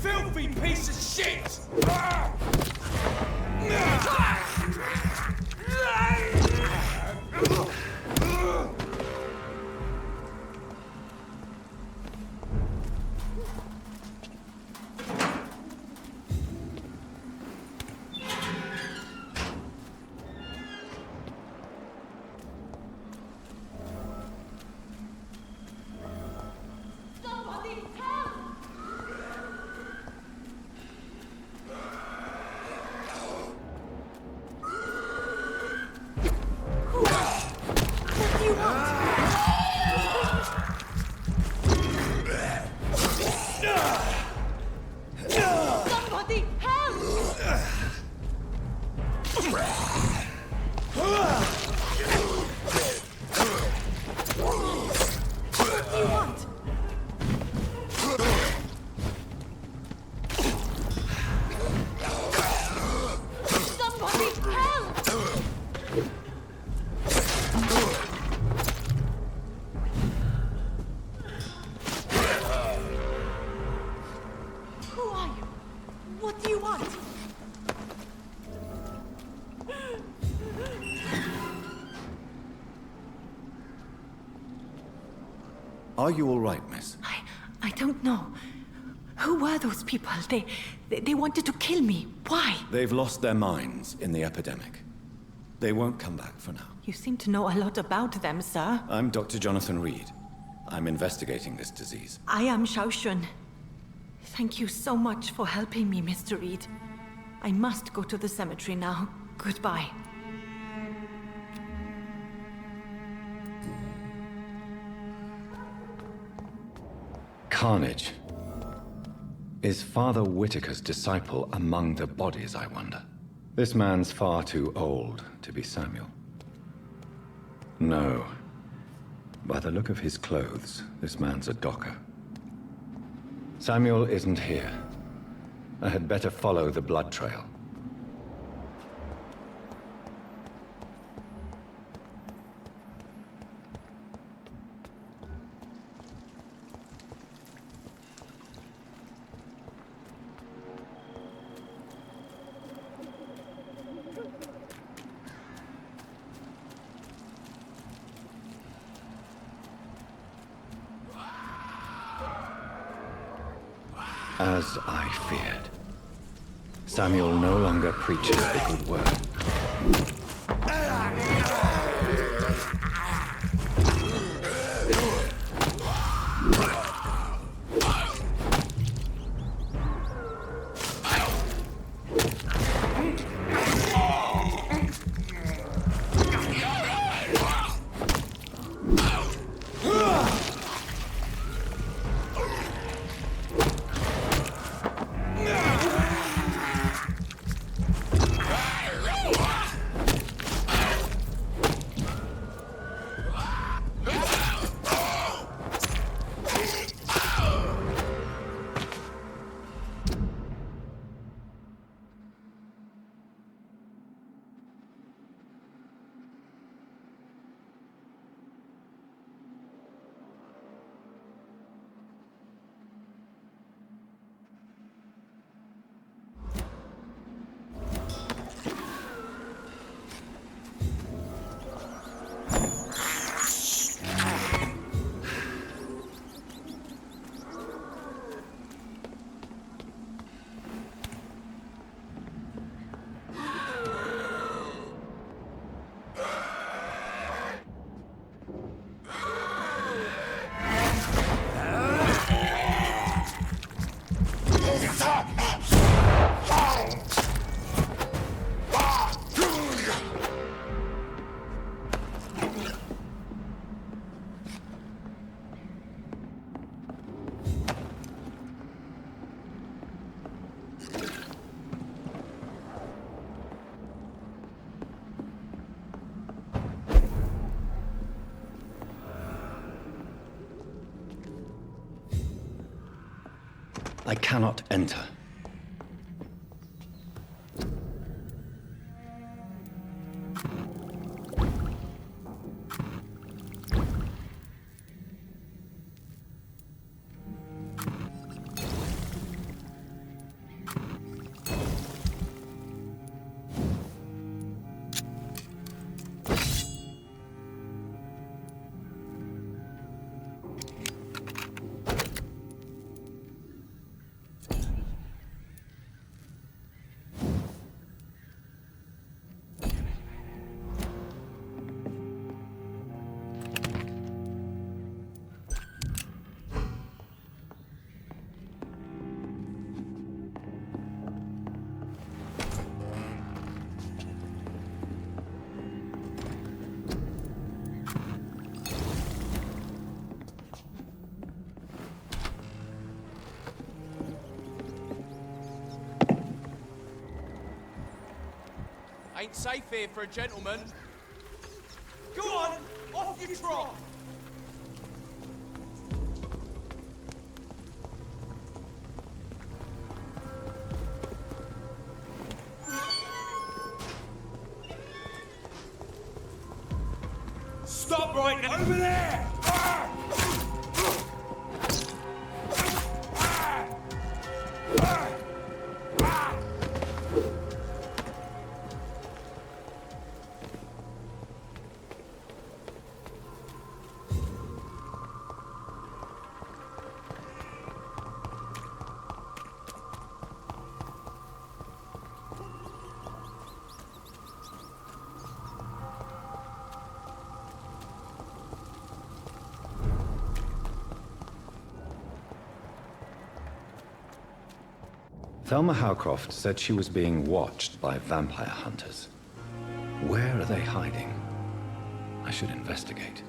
filthy piece of shit! Somebody help! What do you want? Somebody help! Who are you? What do you want? Are you all right, miss? I don't know. Who were those people? They wanted to kill me. Why? They've lost their minds in the epidemic. They won't come back for now. You seem to know a lot about them, sir. I'm Dr. Jonathan Reed. I'm investigating this disease. I am Xiaoxun. Thank you so much for helping me, Mr. Reed. I must go to the cemetery now. Goodbye. Carnage. Is Father Whitaker's disciple among the bodies, I wonder? This man's far too old to be Samuel. No. By the look of his clothes, this man's a docker. Samuel isn't here. I had better follow the blood trail. As I feared. Samuel no longer preaches the good word. I cannot enter. Ain't safe here for a gentleman. Go on, off you trot! Stop right now! Over there! Thelma Howcroft said she was being watched by vampire hunters. Where are they hiding? I should investigate.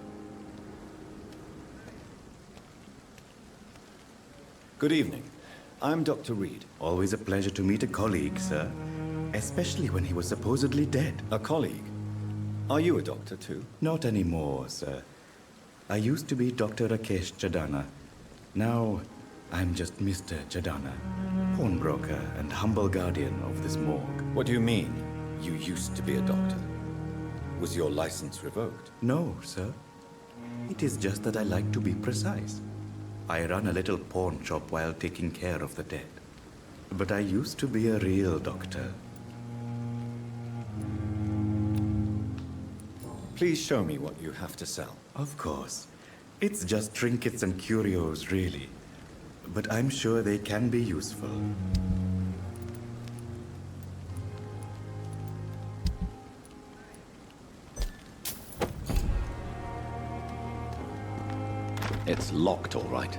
Good evening. I'm Dr. Reed. Always a pleasure to meet a colleague, sir. Especially when he was supposedly dead. A colleague? Are you a doctor too? Not anymore, sir. I used to be Dr. Rakesh Chadana. Now, I'm just Mr. Chadana, pawnbroker and humble guardian of this morgue. What do you mean, you used to be a doctor? Was your license revoked? No, sir. It is just that I like to be precise. I run a little pawn shop while taking care of the dead. But I used to be a real doctor. Please show me what you have to sell. Of course. It's just trinkets and curios, really. but I'm sure they can be useful. It's locked, all right.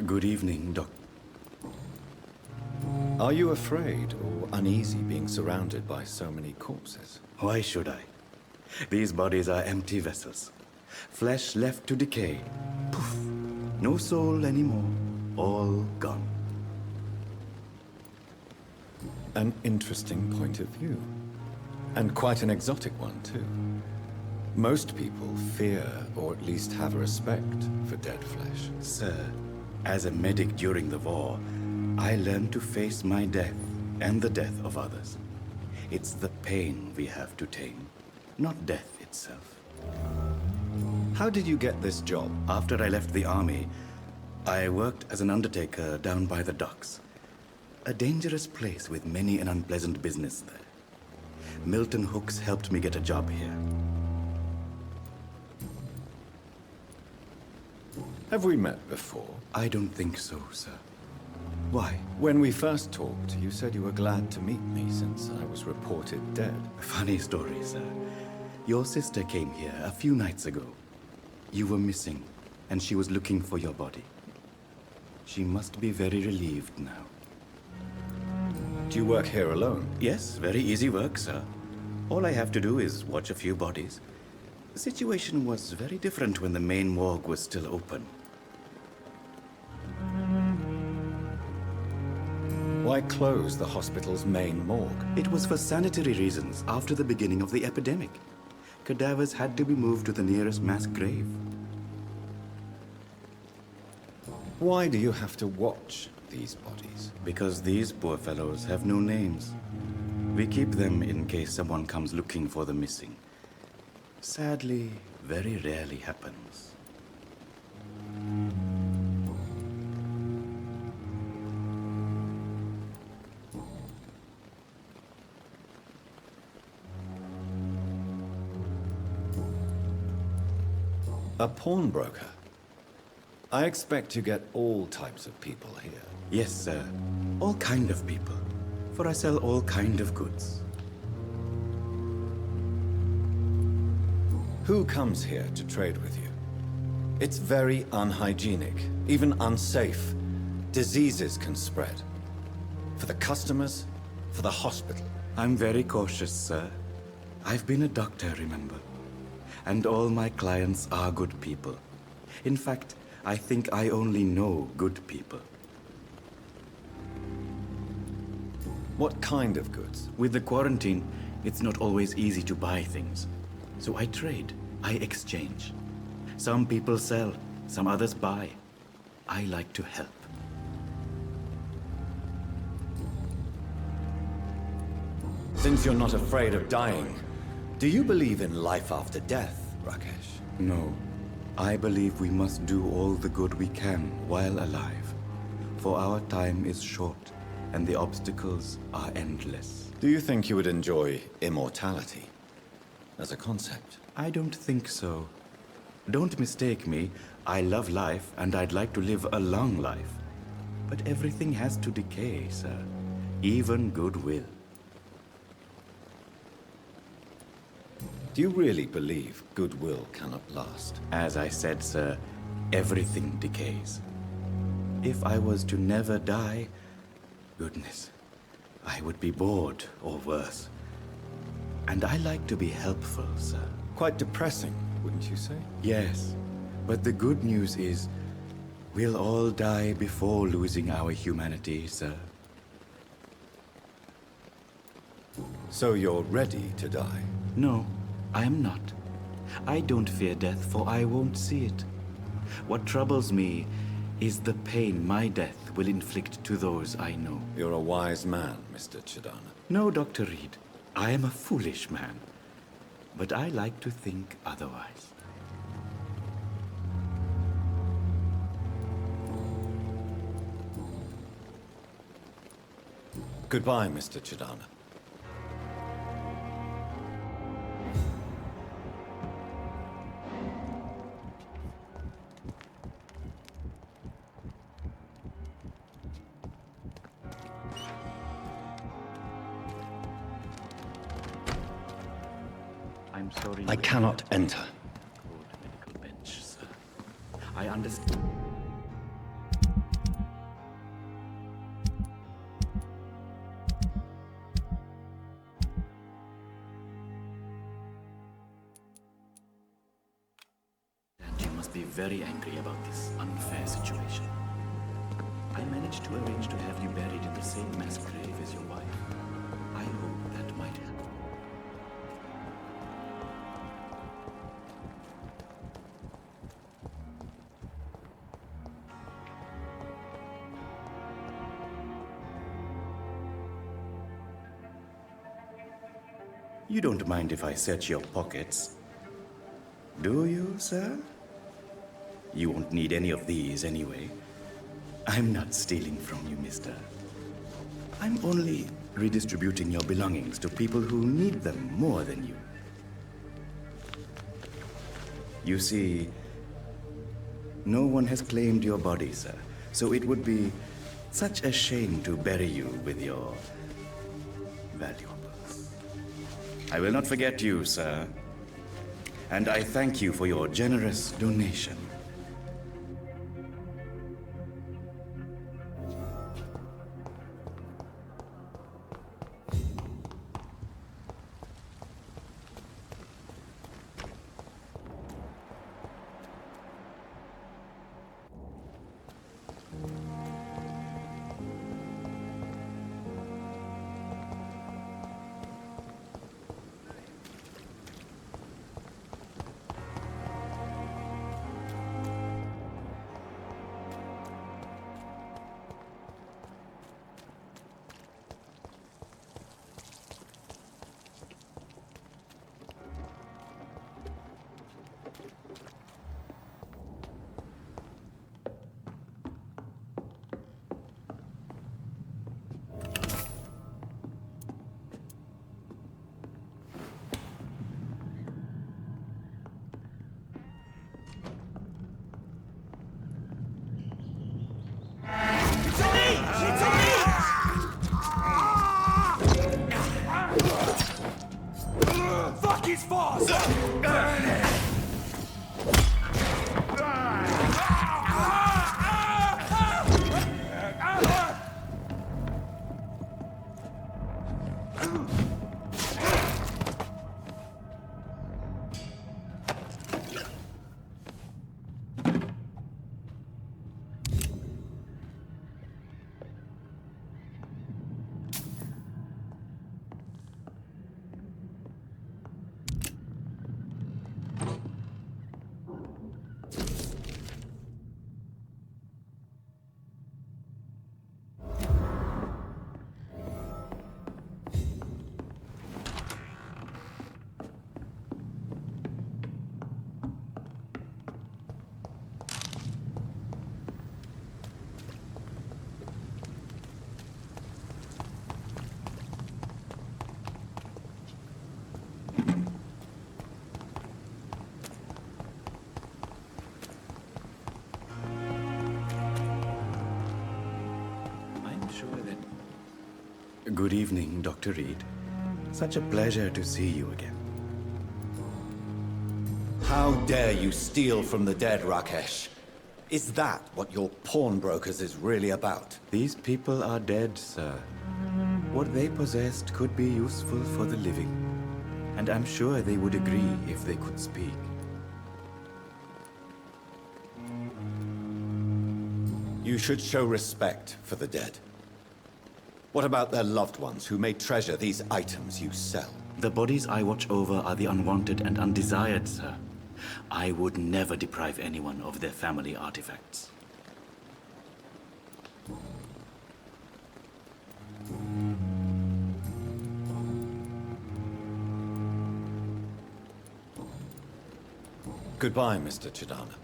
Good evening, Doc. Are you afraid or uneasy being surrounded by so many corpses? Why should I? These bodies are empty vessels. Flesh left to decay. Poof. No soul anymore. All gone. An interesting point of view. And quite an exotic one, too. Most people fear, or at least have a respect, for dead flesh. Sir, as a medic during the war, I learned to face my death and the death of others. It's the pain we have to tame, not death itself. How did you get this job? After I left the army, I worked as an undertaker down by the docks. A dangerous place with many an unpleasant business there. Milton Hooks helped me get a job here. Have we met before? I don't think so, sir. Why? When we first talked, you said you were glad to meet me since I was reported dead. Funny story, sir. Your sister came here a few nights ago. You were missing, and she was looking for your body. She must be very relieved now. Do you work here alone? Yes, very easy work, sir. All I have to do is watch a few bodies. The situation was very different when the main morgue was still open. Why close the hospital's main morgue? It was for sanitary reasons after the beginning of the epidemic. Cadavers had to be moved to the nearest mass grave. Why do you have to watch these bodies? Because these poor fellows have no names. We keep them in case someone comes looking for the missing. Sadly, very rarely happens. A pawnbroker? I expect you get all types of people here. Yes, sir. All kind of people. For I sell all kind of goods. Who comes here to trade with you? It's very unhygienic, even unsafe. Diseases can spread. For the customers, for the hospital. I'm very cautious, sir. I've been a doctor, remember? And all my clients are good people. In fact, I think I only know good people. What kind of goods? With the quarantine, it's not always easy to buy things. So I trade, I exchange. Some people sell, some others buy. I like to help. Since you're not afraid of dying, do you believe in life after death, Rakesh? No. I believe we must do all the good we can while alive. For our time is short, and the obstacles are endless. Do you think you would enjoy immortality as a concept? I don't think so. Don't mistake me. I love life, and I'd like to live a long life. But everything has to decay, sir. Even goodwill. Do you really believe goodwill cannot last? As I said, sir, everything decays. If I was to never die, goodness, I would be bored or worse. And I like to be helpful, sir. Quite depressing, wouldn't you say? Yes, but the good news is, we'll all die before losing our humanity, sir. So you're ready to die? No, I am not. I don't fear death, for I won't see it. What troubles me is the pain my death will inflict to those I know. You're a wise man, Mr. Chidana. No, Dr. Reed. I am a foolish man. But I like to think otherwise. Goodbye, Mr. Chidana. I cannot enter. Medical bench, sir. I understand. And you must be very angry about this unfair situation. I managed to arrange to have you buried in the same mass grave as your wife. I hope that might help. You don't mind if I search your pockets, do you, sir? You won't need any of these anyway. I'm not stealing from you, mister. I'm only redistributing your belongings to people who need them more than you. You see, no one has claimed your body, sir, so it would be such a shame to bury you with your valuables. I will not forget you, sir, and I thank you for your generous donation. Fuck his boss! Good evening, Dr. Reed. Such a pleasure to see you again. How dare you steal from the dead, Rakesh? Is that what your pawnbrokers is really about? These people are dead, sir. What they possessed could be useful for the living. And I'm sure they would agree if they could speak. You should show respect for the dead. What about their loved ones who may treasure these items you sell? The bodies I watch over are the unwanted and undesired, sir. I would never deprive anyone of their family artifacts. Goodbye, Mr. Chidana.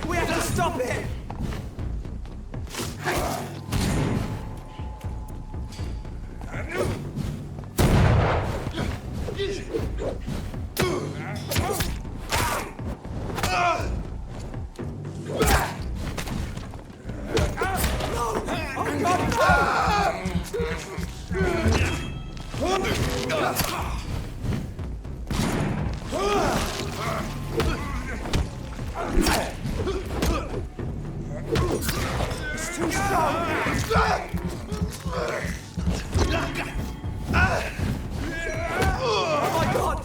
We have to stop it! It's too strong! Oh my god!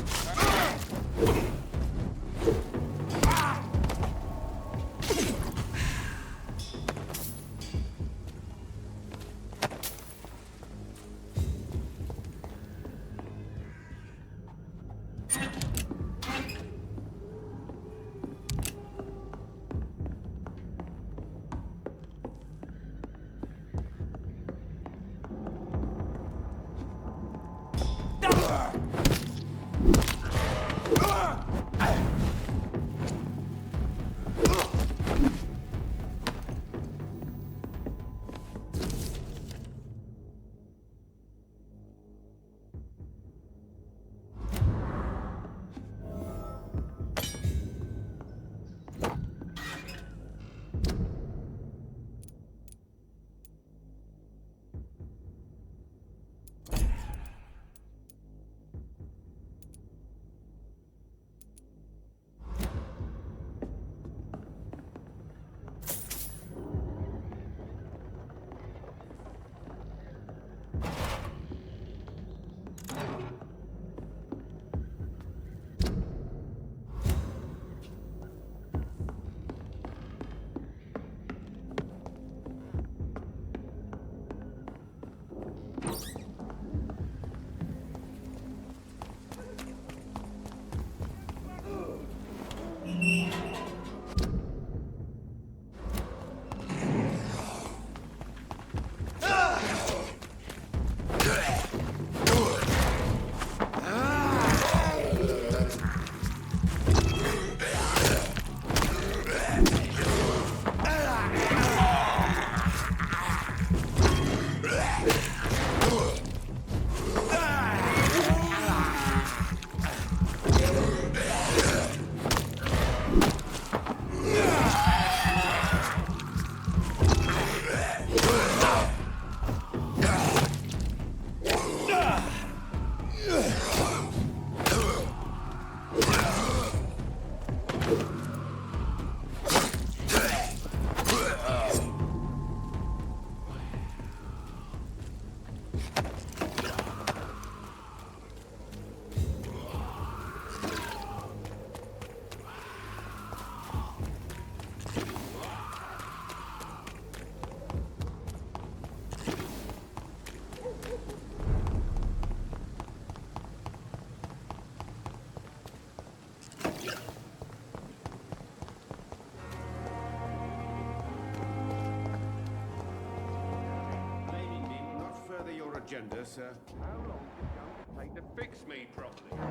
Agenda, sir. How long is it going to take to fix me properly?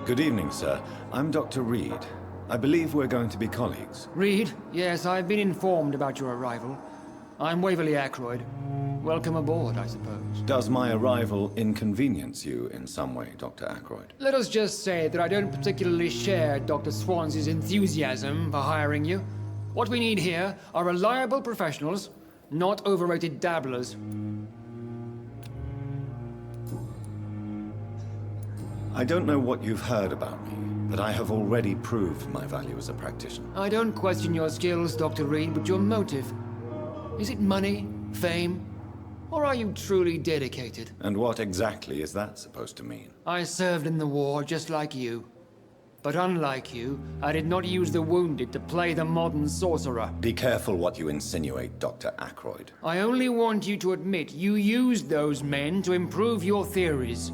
Good evening, sir. I'm Dr. Reed. I believe we're going to be colleagues. Reed? Yes, I've been informed about your arrival. I'm Waverly Ackroyd. Welcome aboard, I suppose. Does my arrival inconvenience you in some way, Dr. Ackroyd? Let us just say that I don't particularly share Dr. Swans's enthusiasm for hiring you. What we need here are reliable professionals, not overrated dabblers. I don't know what you've heard about me, but I have already proved my value as a practitioner. I don't question your skills, Dr. Reed, but your motive. Is it money, fame, or are you truly dedicated? And what exactly is that supposed to mean? I served in the war just like you. But unlike you, I did not use the wounded to play the modern sorcerer. Be careful what you insinuate, Dr. Ackroyd. I only want you to admit you used those men to improve your theories.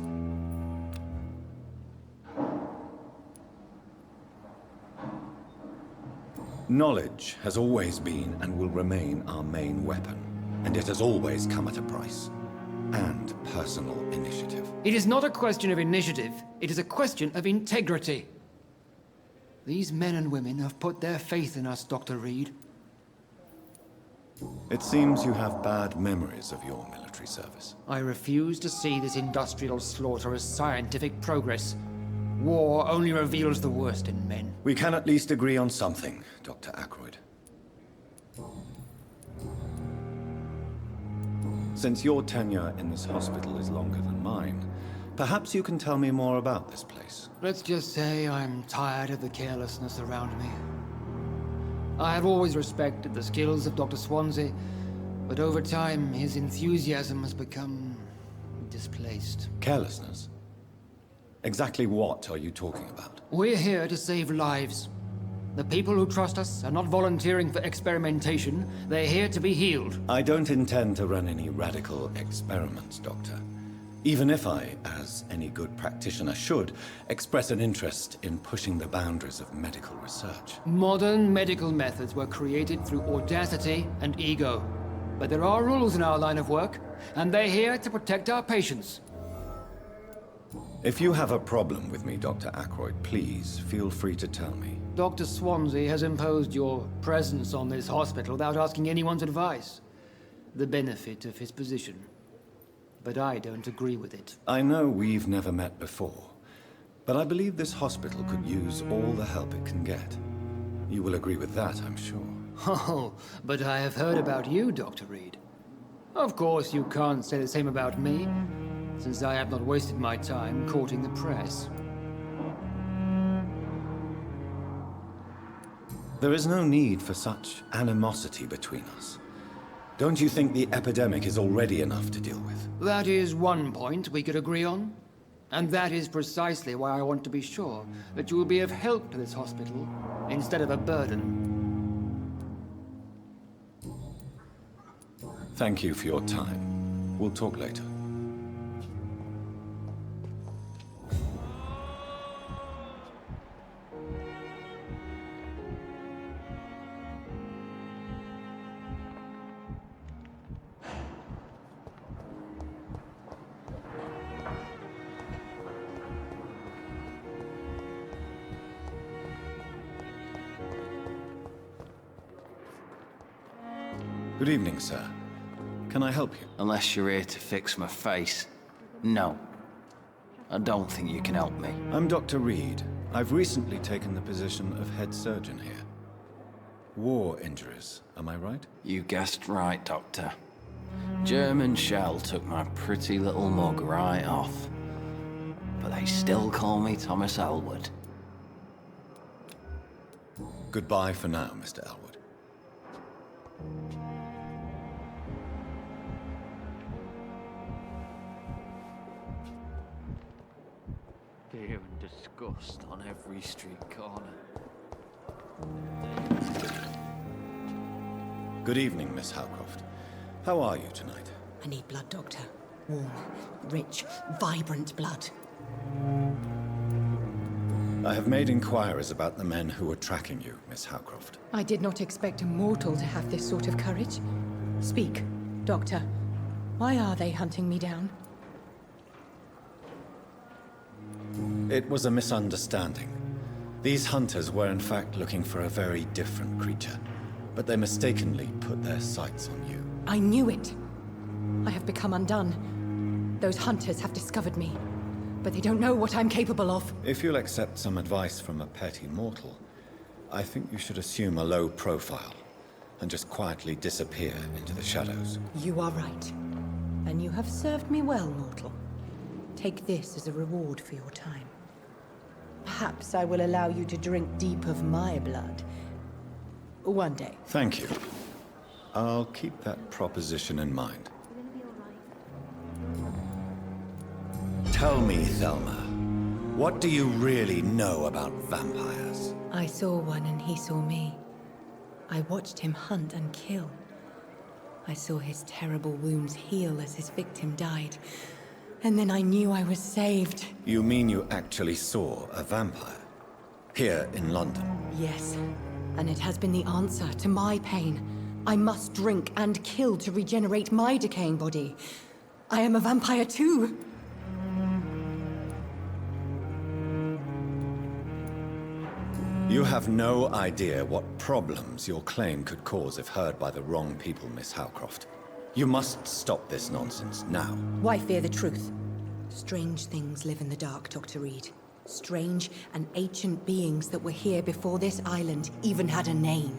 Knowledge has always been and will remain our main weapon, and it has always come at a price. and personal initiative. It is not a question of initiative, it is a question of integrity. These men and women have put their faith in us, Dr. Reed. It seems you have bad memories of your military service. I refuse to see this industrial slaughter as scientific progress. War only reveals the worst in men. We can at least agree on something, Dr. Ackroyd. Since your tenure in this hospital is longer than mine, perhaps you can tell me more about this place. Let's just say I'm tired of the carelessness around me. I have always respected the skills of Dr. Swansea, but over time his enthusiasm has become displaced. Carelessness? Exactly what are you talking about? We're here to save lives. The people who trust us are not volunteering for experimentation. They're here to be healed. I don't intend to run any radical experiments, Doctor. Even if I, as any good practitioner should, express an interest in pushing the boundaries of medical research. Modern medical methods were created through audacity and ego. But there are rules in our line of work, and they're here to protect our patients. If you have a problem with me, Dr. Ackroyd, please feel free to tell me. Dr. Swansea has imposed your presence on this hospital without asking anyone's advice. The benefit of his position. But I don't agree with it. I know we've never met before, but I believe this hospital could use all the help it can get. You will agree with that, I'm sure. Oh, but I have heard about you, Dr. Reed. Of course, you can't say the same about me, since I have not wasted my time courting the press. There is no need for such animosity between us. Don't you think the epidemic is already enough to deal with? That is one point we could agree on. And that is precisely why I want to be sure that you will be of help to this hospital, instead of a burden. Thank you for your time. We'll talk later. Good evening, sir. Can I help you? Unless you're here to fix my face. No. I don't think you can help me. I'm Dr. Reed. I've recently taken the position of head surgeon here. War injuries, am I right? You guessed right, Doctor. German shell took my pretty little mug right off. But they still call me Thomas Elwood. Goodbye for now, Mr. Elwood. Fear and disgust on every street corner. Good evening, Miss Howcroft. How are you tonight? I need blood, Doctor. Warm, rich, vibrant blood. I have made inquiries about the men who were tracking you, Miss Howcroft. I did not expect a mortal to have this sort of courage. Speak, Doctor. Why are they hunting me down? It was a misunderstanding. These hunters were in fact looking for a very different creature, but they mistakenly put their sights on you. I knew it. I have become undone. Those hunters have discovered me, but they don't know what I'm capable of. If you'll accept some advice from a petty mortal, I think you should assume a low profile and just quietly disappear into the shadows. You are right. And you have served me well, mortal. Take this as a reward for your time. Perhaps I will allow you to drink deep of my blood. One day. Thank you. I'll keep that proposition in mind. Tell me, Thelma, what do you really know about vampires? I saw one and he saw me. I watched him hunt and kill. I saw his terrible wounds heal as his victim died. And then I knew I was saved. You mean you actually saw a vampire? Here in London? Yes. And it has been the answer to my pain. I must drink and kill to regenerate my decaying body. I am a vampire too. You have no idea what problems your claim could cause if heard by the wrong people, Miss Howcroft. You must stop this nonsense, now. Why fear the truth? Strange things live in the dark, Dr. Reed. Strange and ancient beings that were here before this island even had a name.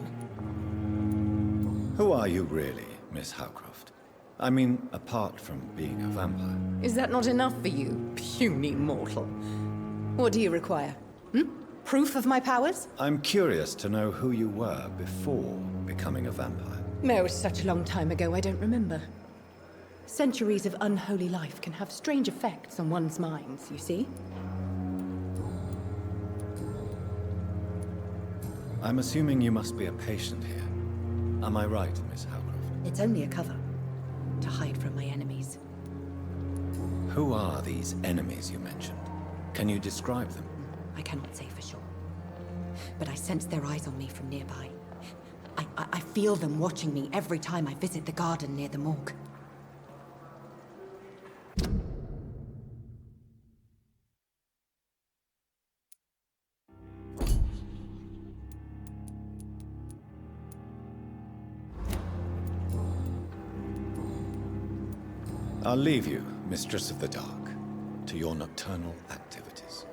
Who are you really, Miss Howcroft? I mean, apart from being a vampire. Is that not enough for you, puny mortal? What do you require? Proof of my powers? I'm curious to know who you were before becoming a vampire. No, it was such a long time ago, I don't remember. Centuries of unholy life can have strange effects on one's minds, you see? I'm assuming you must be a patient here. Am I right, Miss Howcroft? It's only a cover. To hide from my enemies. Who are these enemies you mentioned? Can you describe them? I cannot say for sure. But I sense their eyes on me from nearby. I feel them watching me every time I visit the garden near the morgue. I'll leave you, Mistress of the Dark, to your nocturnal activities.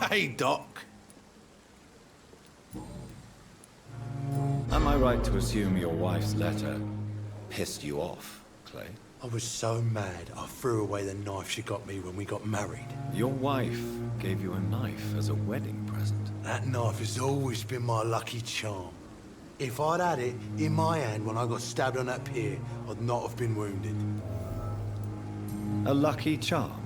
Hey, Doc. Am I right to assume your wife's letter pissed you off, Clay? I was so mad, I threw away the knife she got me when we got married. Your wife gave you a knife as a wedding present. That knife has always been my lucky charm. If I'd had it in my hand when I got stabbed on that pier, I'd not have been wounded. A lucky charm?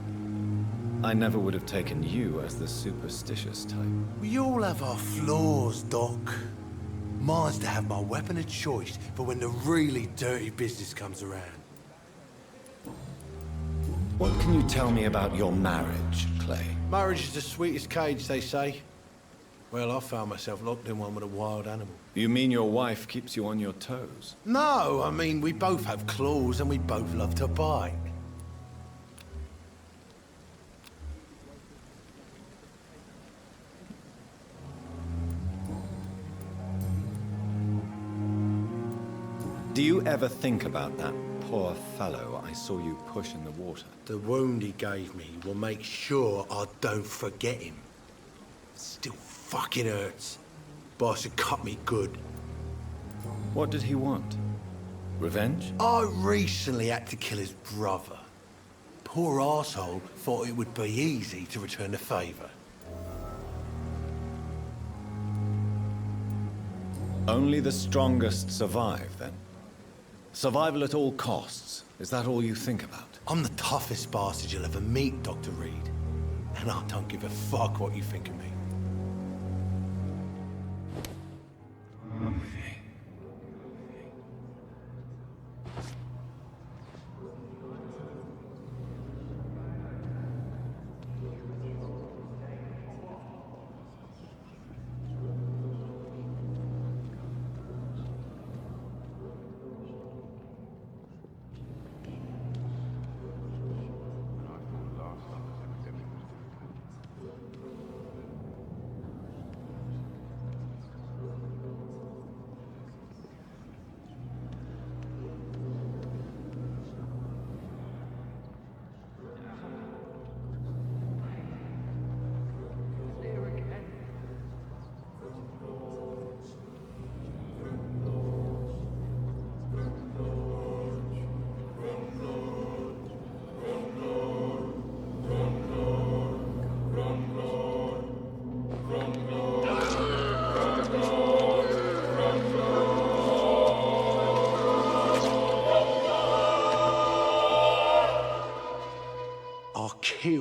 I never would have taken you as the superstitious type. We all have our flaws, Doc. Mine's to have my weapon of choice for when the really dirty business comes around. What can you tell me about your marriage, Clay? Marriage is the sweetest cage, they say. Well, I found myself locked in one with a wild animal. You mean your wife keeps you on your toes? No, I mean, we both have claws and we both love to bite. Do you ever think about that poor fellow I saw you push in the water? The wound he gave me will make sure I don't forget him. It still fucking hurts. Boss had cut me good. What did he want? Revenge? I recently had to kill his brother. Poor arsehole thought it would be easy to return the favor. Only the strongest survive, then? Survival at all costs. Is that all you think about? I'm the toughest bastard you'll ever meet, Dr. Reed. And I don't give a fuck what you think of me.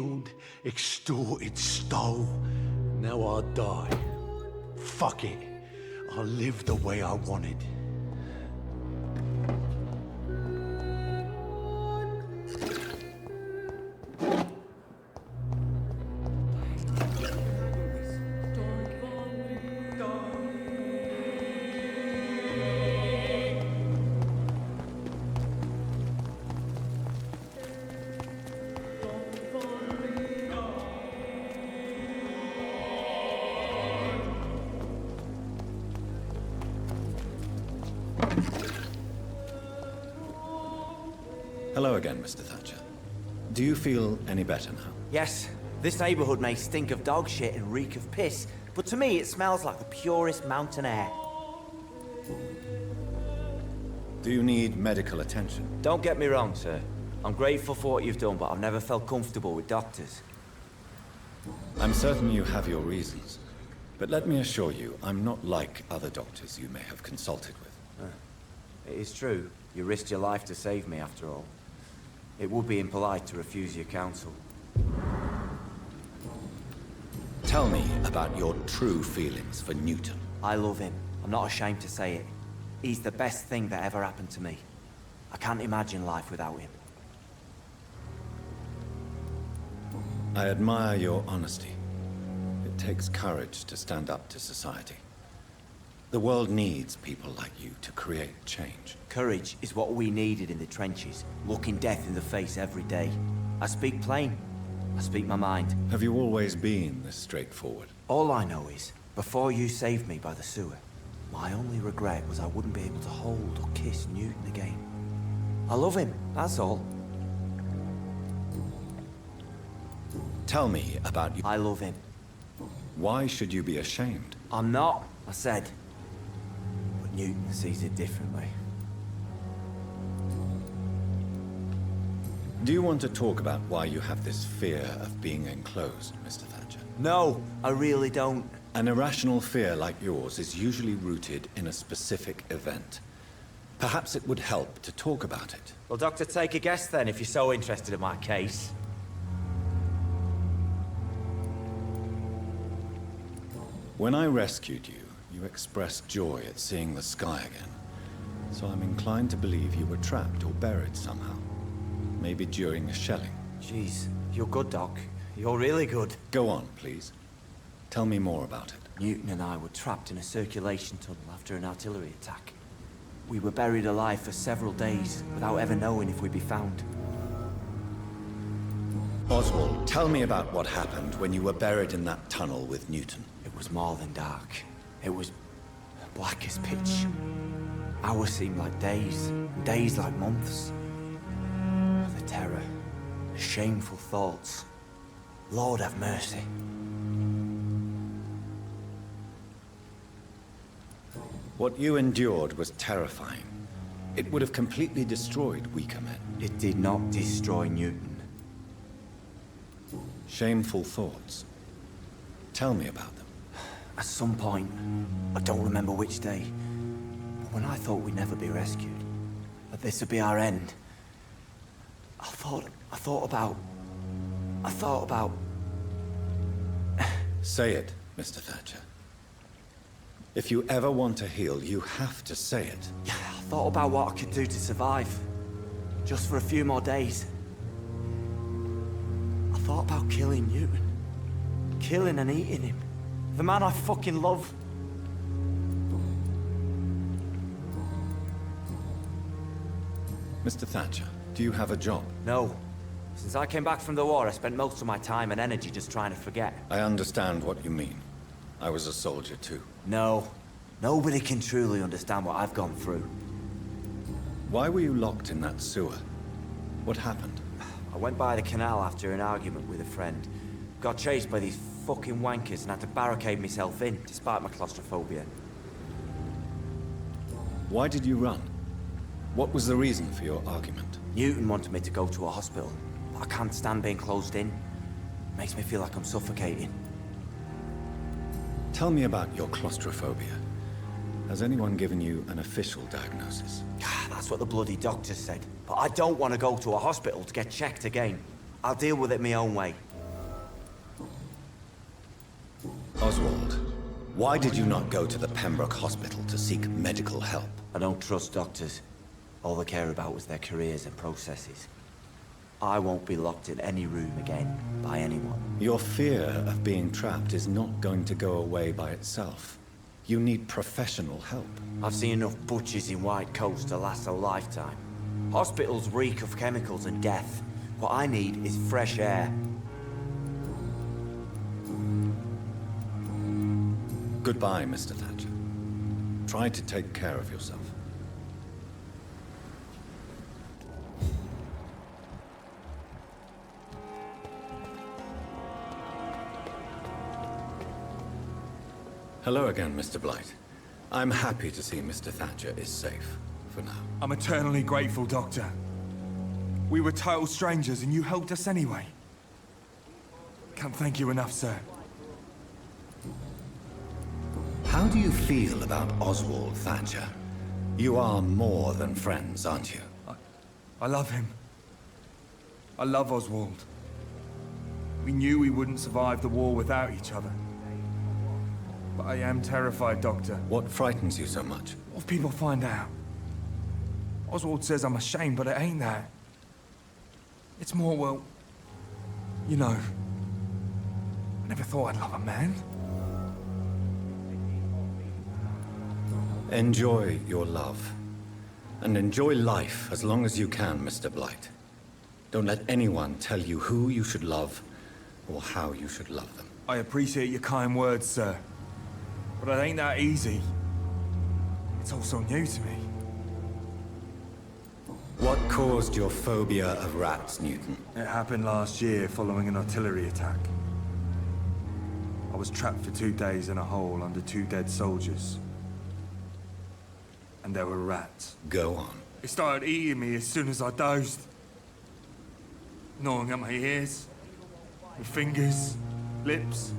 killed, extorted, stole. Now I die. Fuck it. I'll live the way I wanted. Hello again, Mr. Thatcher. Do you feel any better now? Yes, this neighborhood may stink of dog shit and reek of piss, but to me it smells like the purest mountain air. Do you need medical attention? Don't get me wrong, sir. I'm grateful for what you've done, but I've never felt comfortable with doctors. I'm certain you have your reasons. But let me assure you, I'm not like other doctors you may have consulted with. It is true. You risked your life to save me, after all. It would be impolite to refuse your counsel. Tell me about your true feelings for Newton. I love him. I'm not ashamed to say it. He's the best thing that ever happened to me. I can't imagine life without him. I admire your honesty. It takes courage to stand up to society. The world needs people like you to create change. Courage is what we needed in the trenches, looking death in the face every day. I speak plain. I speak my mind. Have you always been this straightforward? All I know is, before you saved me by the sewer, my only regret was I wouldn't be able to hold or kiss Newton again. I love him, that's all. Tell me about you. I love him. Why should you be ashamed? I'm not, I said. But Newton sees it differently. Do you want to talk about why you have this fear of being enclosed, Mr. Thatcher? No, I really don't. An irrational fear like yours is usually rooted in a specific event. Perhaps it would help to talk about it. Well, Doctor, take a guess then, if you're so interested in my case. When I rescued you, you expressed joy at seeing the sky again. So I'm inclined to believe you were trapped or buried somehow. Maybe during a shelling. Jeez, you're good, Doc. You're really good. Go on, please. Tell me more about it. Newton and I were trapped in a circulation tunnel after an artillery attack. We were buried alive for several days, without ever knowing if we'd be found. Oswald, tell me about what happened when you were buried in that tunnel with Newton. It was more than dark. It was black as pitch. Hours seemed like days, and days like months. The terror, the shameful thoughts. Lord have mercy. What you endured was terrifying. It would have completely destroyed weaker men. It did not destroy Newton. Shameful thoughts. Tell me about them. At some point, I don't remember which day, but when I thought we'd never be rescued, that this would be our end, I thought about... Say it, Mr. Thatcher. If you ever want to heal, you have to say it. I thought about what I could do to survive. Just for a few more days. I thought about killing Newton. Killing and eating him. The man I fucking love. Mr. Thatcher, do you have a job? No. Since I came back from the war, I spent most of my time and energy just trying to forget. I understand what you mean. I was a soldier too. No. Nobody can truly understand what I've gone through. Why were you locked in that sewer? What happened? I went by the canal after an argument with a friend. Got chased by these fucking wankers and had to barricade myself in, despite my claustrophobia. Why did you run? What was the reason for your argument? Newton wanted me to go to a hospital, but I can't stand being closed in. Makes me feel like I'm suffocating. Tell me about your claustrophobia. Has anyone given you an official diagnosis? That's what the bloody doctor said. But I don't want to go to a hospital to get checked again. I'll deal with it my own way. Oswald, why did you not go to the Pembroke Hospital to seek medical help? I don't trust doctors. All they care about was their careers and processes. I won't be locked in any room again by anyone. Your fear of being trapped is not going to go away by itself. You need professional help. I've seen enough butchers in white coats to last a lifetime. Hospitals reek of chemicals and death. What I need is fresh air. Goodbye, Mr. Thatcher. Try to take care of yourself. Hello again, Mr. Blight. I'm happy to see Mr. Thatcher is safe, for now. I'm eternally grateful, Doctor. We were total strangers and you helped us anyway. Can't thank you enough, sir. How do you feel about Oswald Thatcher? You are more than friends, aren't you? I love him. I love Oswald. We knew we wouldn't survive the war without each other. But I am terrified, Doctor. What frightens you so much? What if people find out? Oswald says I'm ashamed, but it ain't that. It's more, well, you know, I never thought I'd love a man. Enjoy your love. And enjoy life as long as you can, Mr. Blight. Don't let anyone tell you who you should love or how you should love them. I appreciate your kind words, sir. But it ain't that easy. It's all so new to me. What caused your phobia of rats, Newton? It happened last year following an artillery attack. I was trapped for 2 days in a hole under 2 dead soldiers. And there were rats. Go on. It started eating me as soon as I dozed. Gnawing at my ears, my fingers, lips.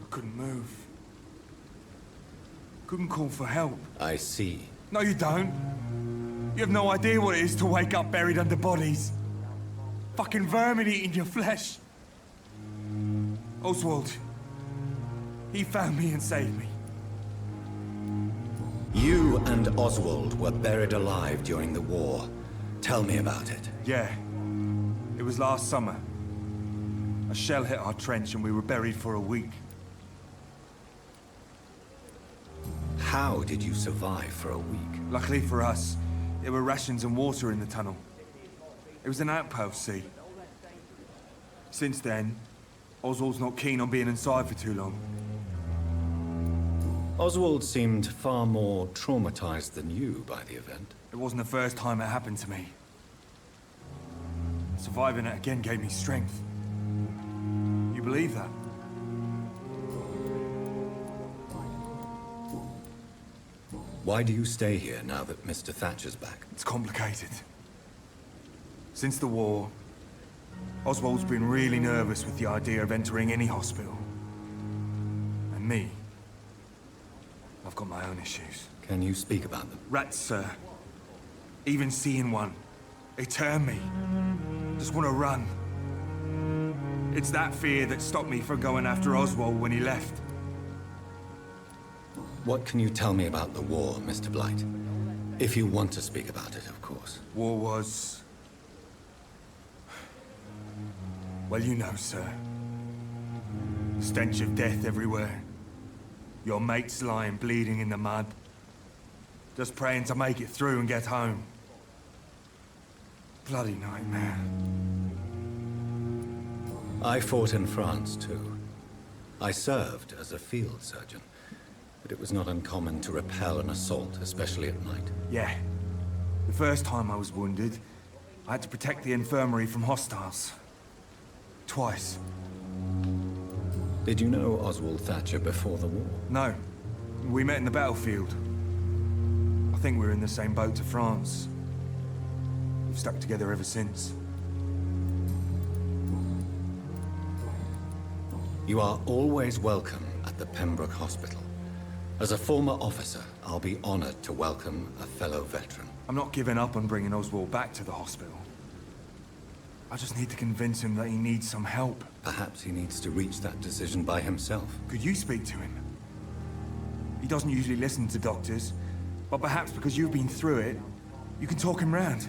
I couldn't move. Couldn't call for help. I see. No, you don't. You have no idea what it is to wake up buried under bodies. Fucking vermin eating your flesh. Oswald. He found me and saved me. You and Oswald were buried alive during the war. Tell me about it. Yeah. It was last summer. A shell hit our trench and we were buried for a week. How did you survive for a week? Luckily for us, there were rations and water in the tunnel. It was an outpost, see. Since then, Oswald's not keen on being inside for too long. Oswald seemed far more traumatized than you by the event. It wasn't the first time it happened to me. Surviving it again gave me strength. You believe that? Why do you stay here now that Mr. Thatcher's back? It's complicated. Since the war, Oswald's been really nervous with the idea of entering any hospital. And me, I've got my own issues. Can you speak about them? Rats, sir. Even seeing one, they turn me. Just want to run. It's that fear that stopped me from going after Oswald when he left. What can you tell me about the war, Mr. Blight? If you want to speak about it, of course. War was... well, you know, sir. The stench of death everywhere. Your mates lying bleeding in the mud. Just praying to make it through and get home. Bloody nightmare. I fought in France, too. I served as a field surgeon. But it was not uncommon to repel an assault, especially at night. Yeah. The first time I was wounded, I had to protect the infirmary from hostiles. Twice. Did you know Oswald Thatcher before the war? No. We met in the battlefield. I think we were in the same boat to France. We've stuck together ever since. You are always welcome at the Pembroke Hospital. As a former officer, I'll be honored to welcome a fellow veteran. I'm not giving up on bringing Oswald back to the hospital. I just need to convince him that he needs some help. Perhaps he needs to reach that decision by himself. Could you speak to him? He doesn't usually listen to doctors, but perhaps because you've been through it, you can talk him round.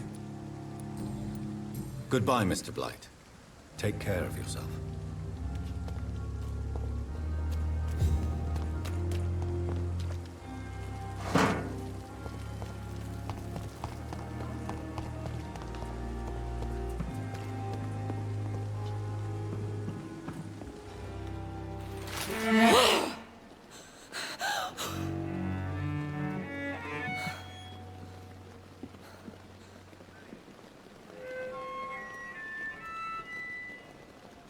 Goodbye, Mr. Blight. Take care of yourself.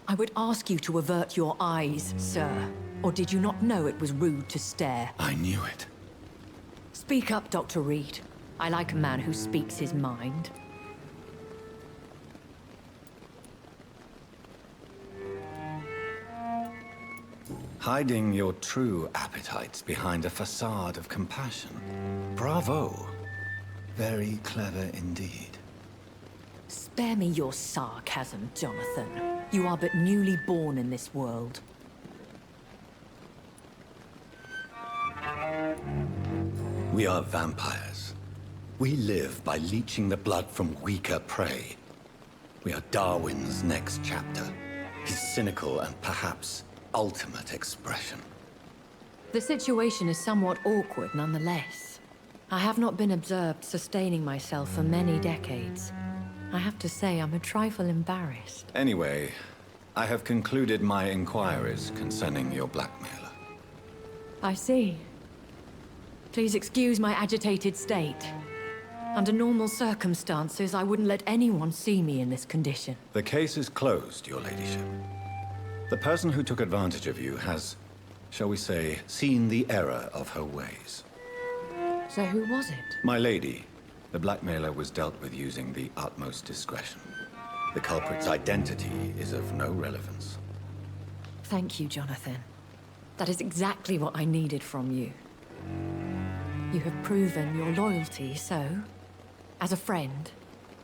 I would ask you to avert your eyes, sir. Or did you not know it was rude to stare? I knew it. Speak up, Dr. Reed. I like a man who speaks his mind. Hiding your true appetites behind a facade of compassion. Bravo. Very clever indeed. Spare me your sarcasm, Jonathan. You are but newly born in this world. We are vampires. We live by leeching the blood from weaker prey. We are Darwin's next chapter. His cynical and perhaps ultimate expression. The situation is somewhat awkward nonetheless. I have not been observed sustaining myself for many decades. I have to say I'm a trifle embarrassed. Anyway, I have concluded my inquiries concerning your blackmailer. I see. Please excuse my agitated state. Under normal circumstances, I wouldn't let anyone see me in this condition. The case is closed, your ladyship. The person who took advantage of you has, shall we say, seen the error of her ways. So who was it? My lady, the blackmailer was dealt with using the utmost discretion. The culprit's identity is of no relevance. Thank you, Jonathan. That is exactly what I needed from you. You have proven your loyalty, so, as a friend,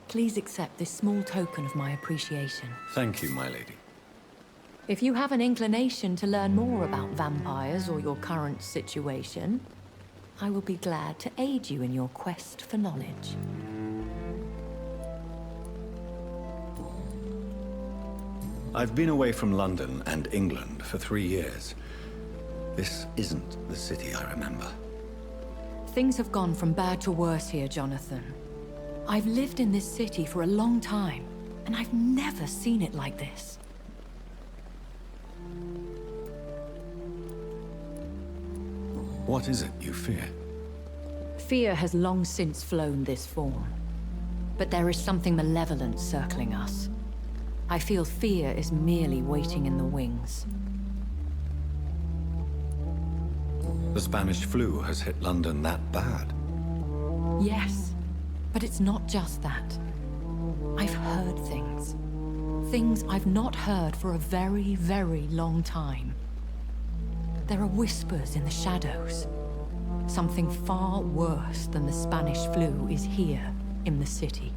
please accept this small token of my appreciation. Thank you, my lady. If you have an inclination to learn more about vampires or your current situation, I will be glad to aid you in your quest for knowledge. I've been away from London and England for 3 years. This isn't the city I remember. Things have gone from bad to worse here, Jonathan. I've lived in this city for a long time, and I've never seen it like this. What is it you fear? Fear has long since flown this form. But there is something malevolent circling us. I feel fear is merely waiting in the wings. The Spanish flu has hit London that bad. Yes, but it's not just that. I've heard things. Things I've not heard for a very, very long time. There are whispers in the shadows. Something far worse than the Spanish flu is here in the city.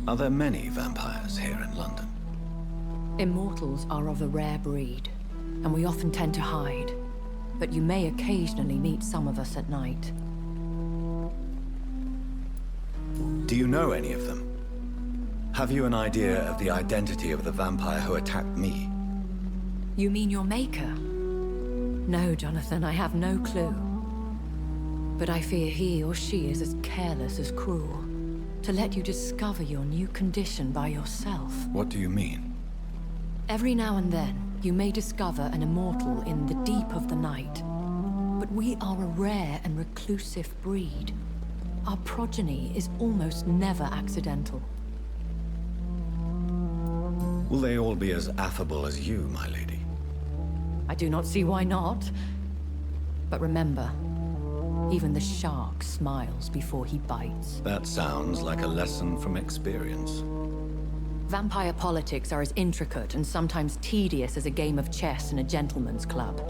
Are there many vampires here in London? Immortals are of a rare breed, and we often tend to hide. But you may occasionally meet some of us at night. Do you know any of them? Have you an idea of the identity of the vampire who attacked me? You mean your maker? No, Jonathan, I have no clue. But I fear he or she is as careless as cruel. To let you discover your new condition by yourself. What do you mean? Every now and then, you may discover an immortal in the deep of the night. But we are a rare and reclusive breed. Our progeny is almost never accidental. Will they all be as affable as you, my lady? I do not see why not. But remember, even the shark smiles before he bites. That sounds like a lesson from experience. Vampire politics are as intricate and sometimes tedious as a game of chess in a gentleman's club.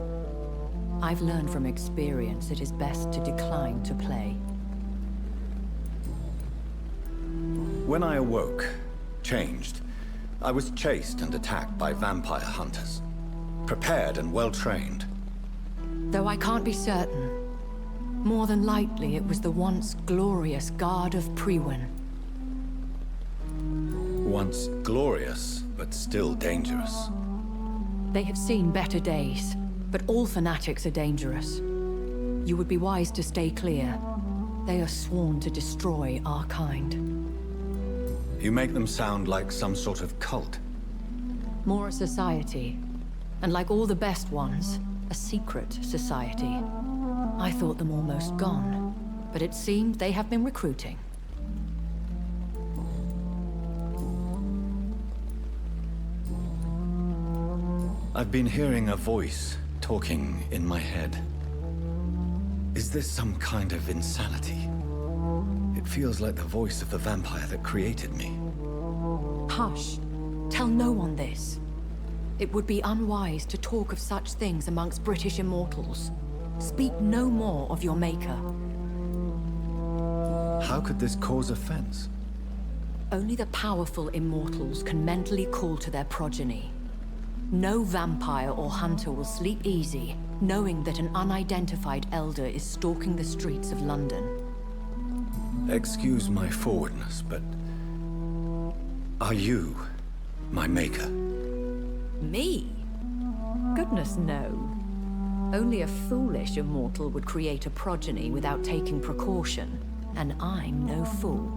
I've learned from experience it is best to decline to play. When I awoke, changed, I was chased and attacked by vampire hunters. Prepared and well-trained. Though I can't be certain. More than likely, it was the once glorious Guard of Priwen. Once glorious, but still dangerous. They have seen better days, but all fanatics are dangerous. You would be wise to stay clear. They are sworn to destroy our kind. You make them sound like some sort of cult. More a society. And like all the best ones, a secret society. I thought them almost gone, but it seemed they have been recruiting. I've been hearing a voice talking in my head. Is this some kind of insanity? It feels like the voice of the vampire that created me. Hush. Tell no one this. It would be unwise to talk of such things amongst British immortals. Speak no more of your maker. How could this cause offense? Only the powerful immortals can mentally call to their progeny. No vampire or hunter will sleep easy, knowing that an unidentified elder is stalking the streets of London. Excuse my forwardness, but... are you my maker? Me? Goodness, no. Only a foolish immortal would create a progeny without taking precaution, and I'm no fool.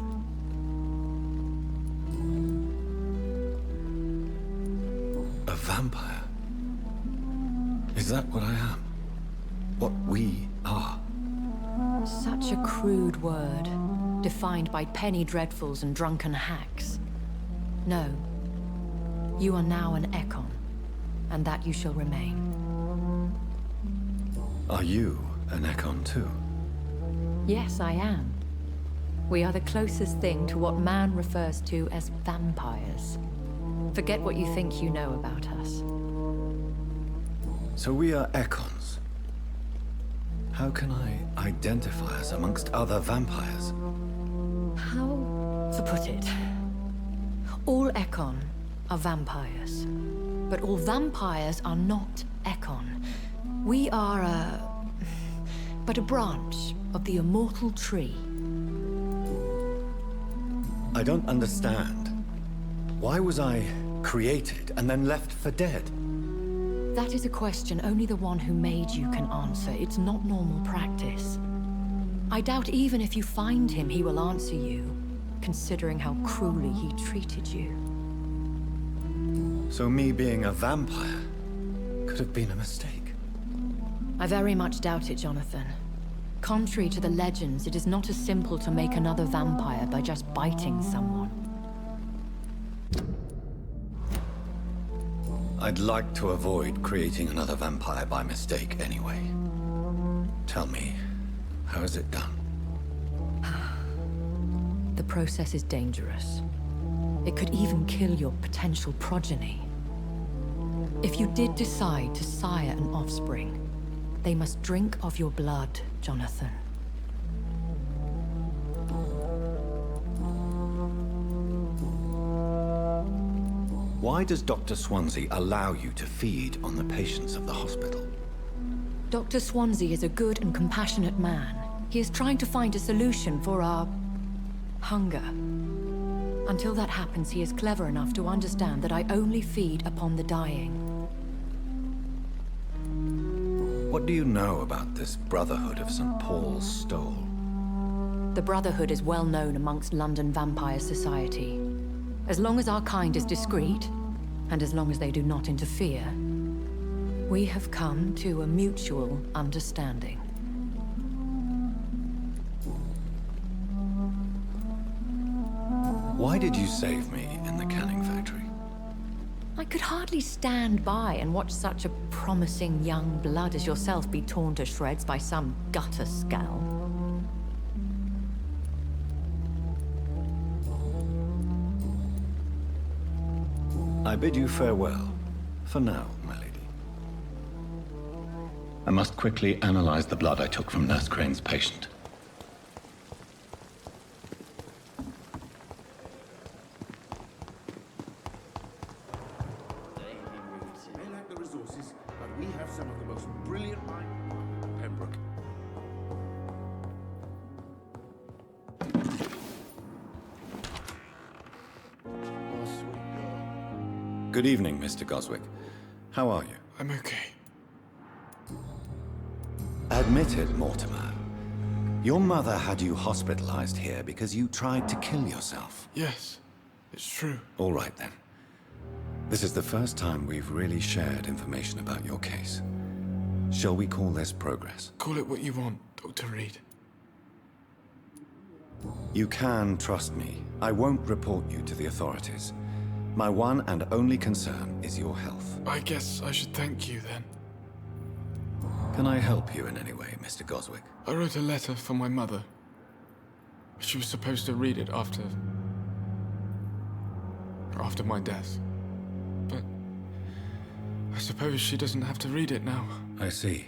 A vampire? Is that what I am? What we are? Such a crude word, defined by penny dreadfuls and drunken hacks. No. You are now an Ekon, and that you shall remain. Are you an Ekon too? Yes, I am. We are the closest thing to what man refers to as vampires. Forget what you think you know about us. So we are Ekons. How can I identify us amongst other vampires? How to put it? All Ekon are vampires. But all vampires are not Ekon. We are but a branch of the immortal tree. I don't understand. Why was I created and then left for dead? That is a question only the one who made you can answer. It's not normal practice. I doubt even if you find him, he will answer you, considering how cruelly he treated you. So me being a vampire could have been a mistake. I very much doubt it, Jonathan. Contrary to the legends, it is not as simple to make another vampire by just biting someone. I'd like to avoid creating another vampire by mistake anyway. Tell me, how is it done? The process is dangerous. It could even kill your potential progeny. If you did decide to sire an offspring, they must drink of your blood, Jonathan. Why does Dr. Swansea allow you to feed on the patients of the hospital? Dr. Swansea is a good and compassionate man. He is trying to find a solution for our hunger. Until that happens, he is clever enough to understand that I only feed upon the dying. What do you know about this Brotherhood of St. Paul's Stole? The Brotherhood is well known amongst London Vampire Society. As long as our kind is discreet, and as long as they do not interfere, we have come to a mutual understanding. Why did you save me in the canning factory? I could hardly stand by and watch such a promising young blood as yourself be torn to shreds by some gutter scowl. I bid you farewell, for now, my lady. I must quickly analyze the blood I took from Nurse Crane's patient. Good evening, Mr. Goswick. How are you? I'm okay. Admit it, Mortimer. Your mother had you hospitalized here because you tried to kill yourself. Yes, it's true. All right, then. This is the first time we've really shared information about your case. Shall we call this progress? Call it what you want, Dr. Reed. You can trust me. I won't report you to the authorities. My one and only concern is your health. I guess I should thank you, then. Can I help you in any way, Mr. Goswick? I wrote a letter for my mother. She was supposed to read it after my death. But I suppose she doesn't have to read it now. I see.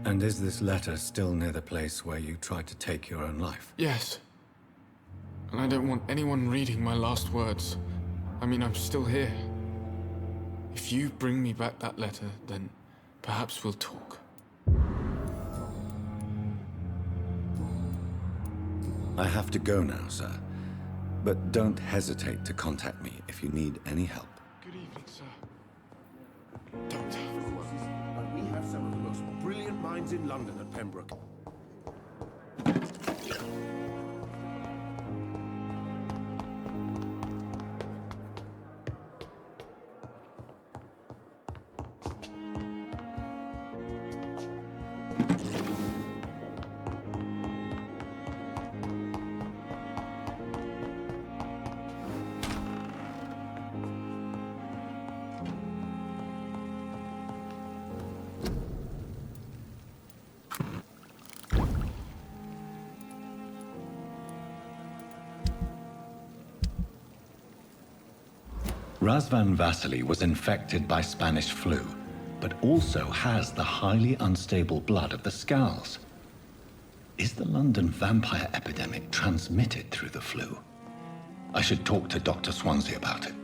And is this letter still near the place where you tried to take your own life? Yes. And I don't want anyone reading my last words. I mean, I'm still here. If you bring me back that letter, then perhaps we'll talk. I have to go now, sir. But don't hesitate to contact me if you need any help. Good evening, sir. We have some of the most brilliant minds in London at Pembroke. Razvan Vasily was infected by Spanish flu, but also has the highly unstable blood of the Scowls. Is the London vampire epidemic transmitted through the flu? I should talk to Dr. Swansea about it.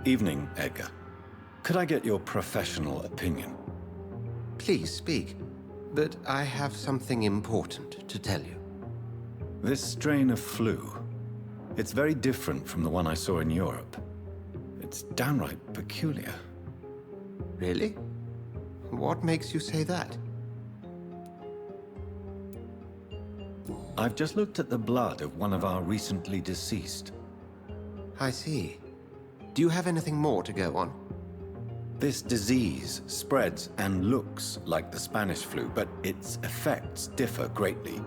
Evening, Edgar. Could I get your professional opinion? Please speak. But I have something important to tell you. This strain of flu, it's very different from the one I saw in Europe. It's downright peculiar. Really? What makes you say that? I've just looked at the blood of one of our recently deceased. I see. Do you have anything more to go on? This disease spreads and looks like the Spanish flu, but its effects differ greatly.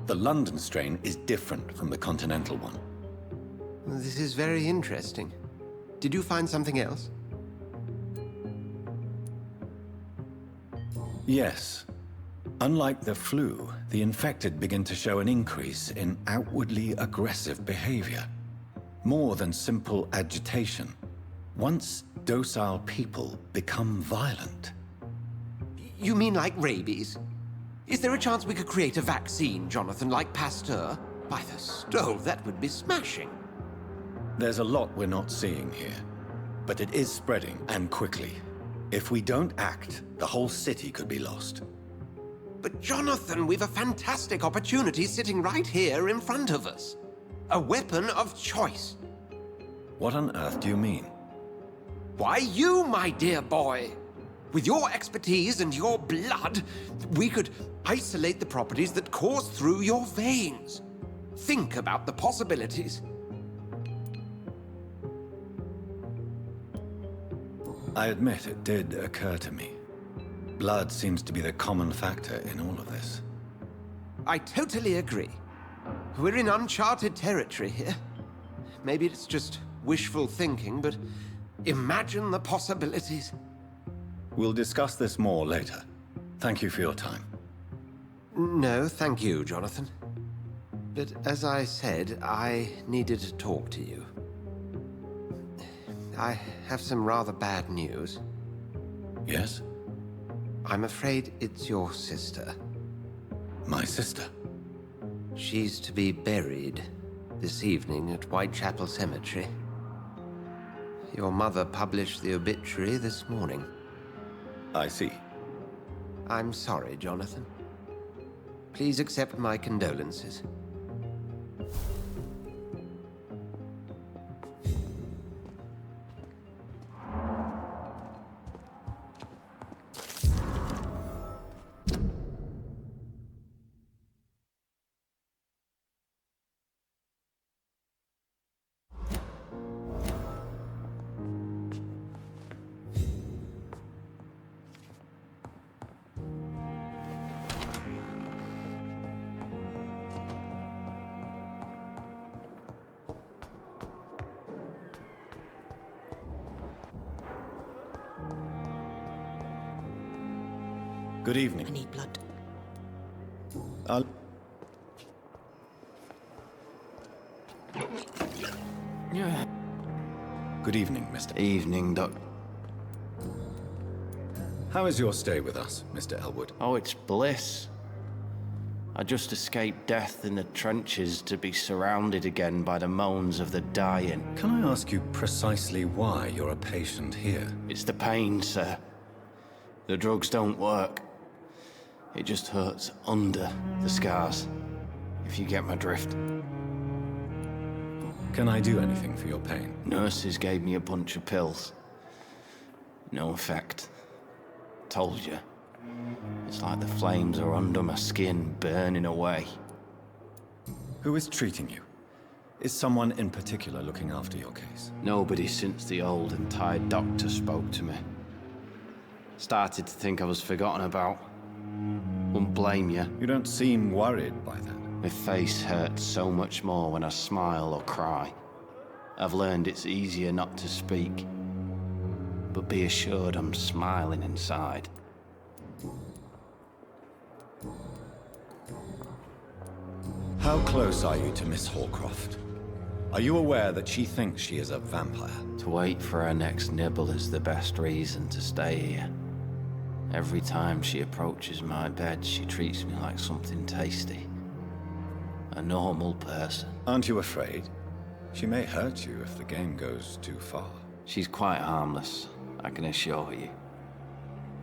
The London strain is different from the continental one. This is very interesting. Did you find something else? Yes. Unlike the flu, the infected begin to show an increase in outwardly aggressive behavior. More than simple agitation. Once docile people become violent. You mean like rabies? Is there a chance we could create a vaccine, Jonathan, like Pasteur? By the stove, that would be smashing. There's a lot we're not seeing here, but it is spreading, and quickly. If we don't act, the whole city could be lost. But Jonathan, we've a fantastic opportunity sitting right here in front of us. A weapon of choice. What on earth do you mean? Why, you, my dear boy. With your expertise and your blood, we could isolate the properties that course through your veins. Think about the possibilities. I admit it did occur to me. Blood seems to be the common factor in all of this. I totally agree. We're in uncharted territory here. Maybe it's just wishful thinking, but imagine the possibilities. We'll discuss this more later. Thank you for your time. No, thank you, Jonathan. But as I said, I needed to talk to you. I have some rather bad news. Yes? I'm afraid it's your sister. My sister? She's to be buried this evening at Whitechapel Cemetery. Your mother published the obituary this morning. I see. I'm sorry, Jonathan. Please accept my condolences. Good evening. I need blood. Yeah. Good evening, Mr. Evening, Doc. How is your stay with us, Mr. Elwood? Oh, it's bliss. I just escaped death in the trenches to be surrounded again by the moans of the dying. Can I ask you precisely why you're a patient here? It's the pain, sir. The drugs don't work. It just hurts under the scars, if you get my drift. Can I do anything for your pain? Nurses gave me a bunch of pills. No effect. Told you. It's like the flames are under my skin, burning away. Who is treating you? Is someone in particular looking after your case? Nobody since the old and tired doctor spoke to me. Started to think I was forgotten about. Wouldn't blame you. You don't seem worried by that. My face hurts so much more when I smile or cry. I've learned it's easier not to speak. But be assured I'm smiling inside. How close are you to Miss Hallcroft? Are you aware that she thinks she is a vampire? To wait for her next nibble is the best reason to stay here. Every time she approaches my bed, she treats me like something tasty. A normal person. Aren't you afraid? She may hurt you if the game goes too far. She's quite harmless, I can assure you.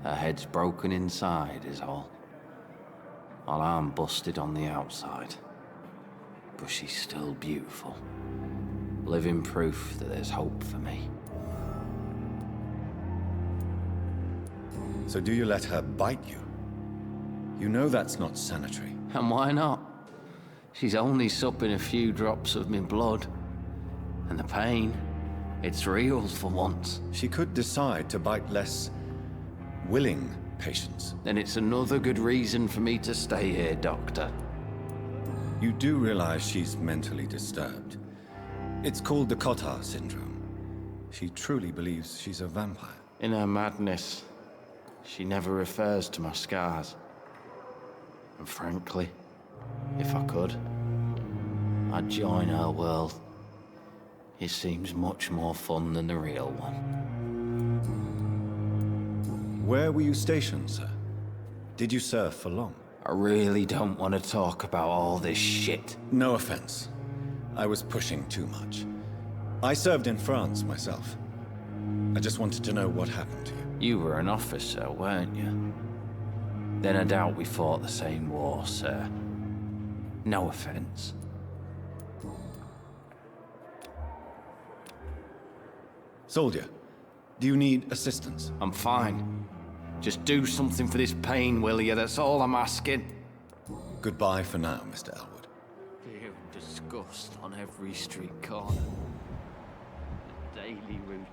Her head's broken inside is all. While I'm busted on the outside. But she's still beautiful. Living proof that there's hope for me. So do you let her bite you? You know that's not sanitary. And why not? She's only supping a few drops of me blood. And the pain, it's real for once. She could decide to bite less willing patients. Then it's another good reason for me to stay here, Doctor. You do realize she's mentally disturbed. It's called the Cotard syndrome. She truly believes she's a vampire. In her madness, she never refers to my scars. And frankly, if I could, I'd join her world. It seems much more fun than the real one. Where were you stationed, sir? Did you serve for long? I really don't want to talk about all this shit. No offense. I was pushing too much. I served in France myself. I just wanted to know what happened to you. You were an officer, weren't you? Then I doubt we fought the same war, sir. No offense. Soldier, do you need assistance? I'm fine. Just do something for this pain, will you? That's all I'm asking. Goodbye for now, Mr. Elwood. Fear and disgust on every street corner. The daily routine.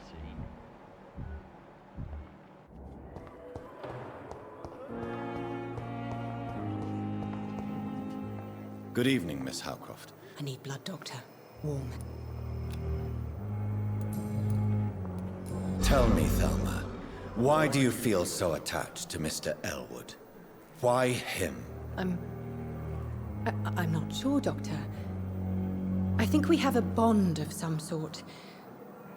Good evening, Miss Howcroft. I need blood, Doctor. Warm. Tell me, Thelma, why do you feel so attached to Mr. Elwood? Why him? I'm not sure, Doctor. I think we have a bond of some sort.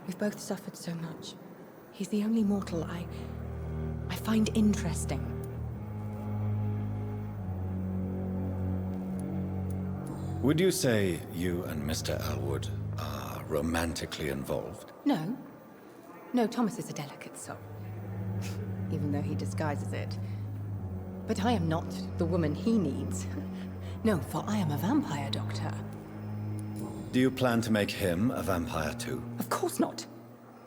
We've both suffered so much. He's the only mortal I find interesting. Would you say you and Mr. Elwood are romantically involved? No. No, Thomas is a delicate soul. Even though he disguises it. But I am not the woman he needs. No, for I am a vampire, Doctor. Do you plan to make him a vampire too? Of course not.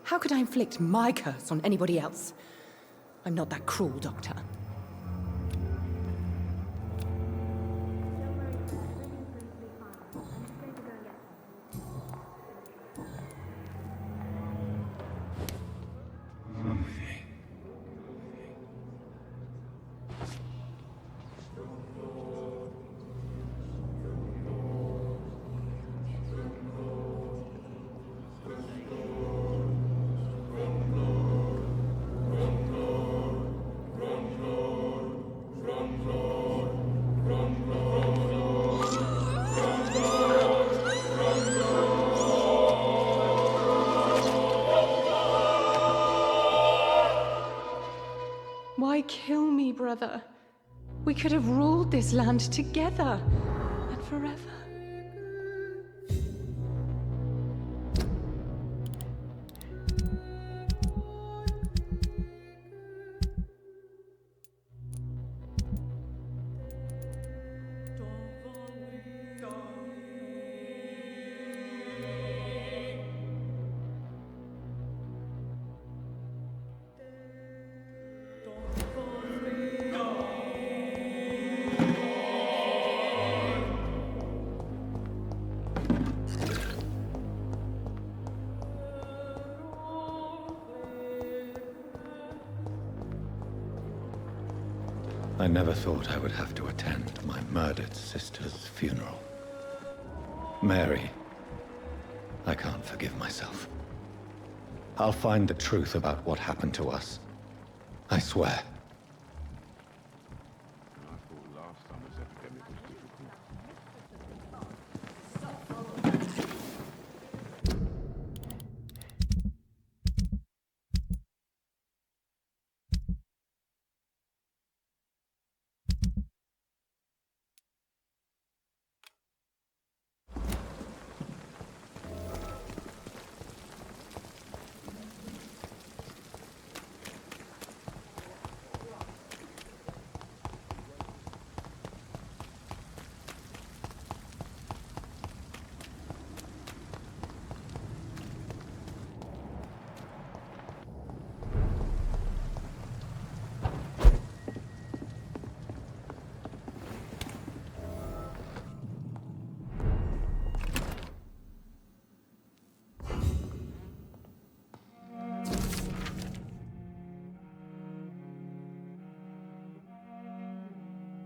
How could I inflict my curse on anybody else? I'm not that cruel, Doctor. Why kill me, brother? We could have ruled this land together and forever. I never thought I would have to attend my murdered sister's funeral. Mary, I can't forgive myself. I'll find the truth about what happened to us. I swear.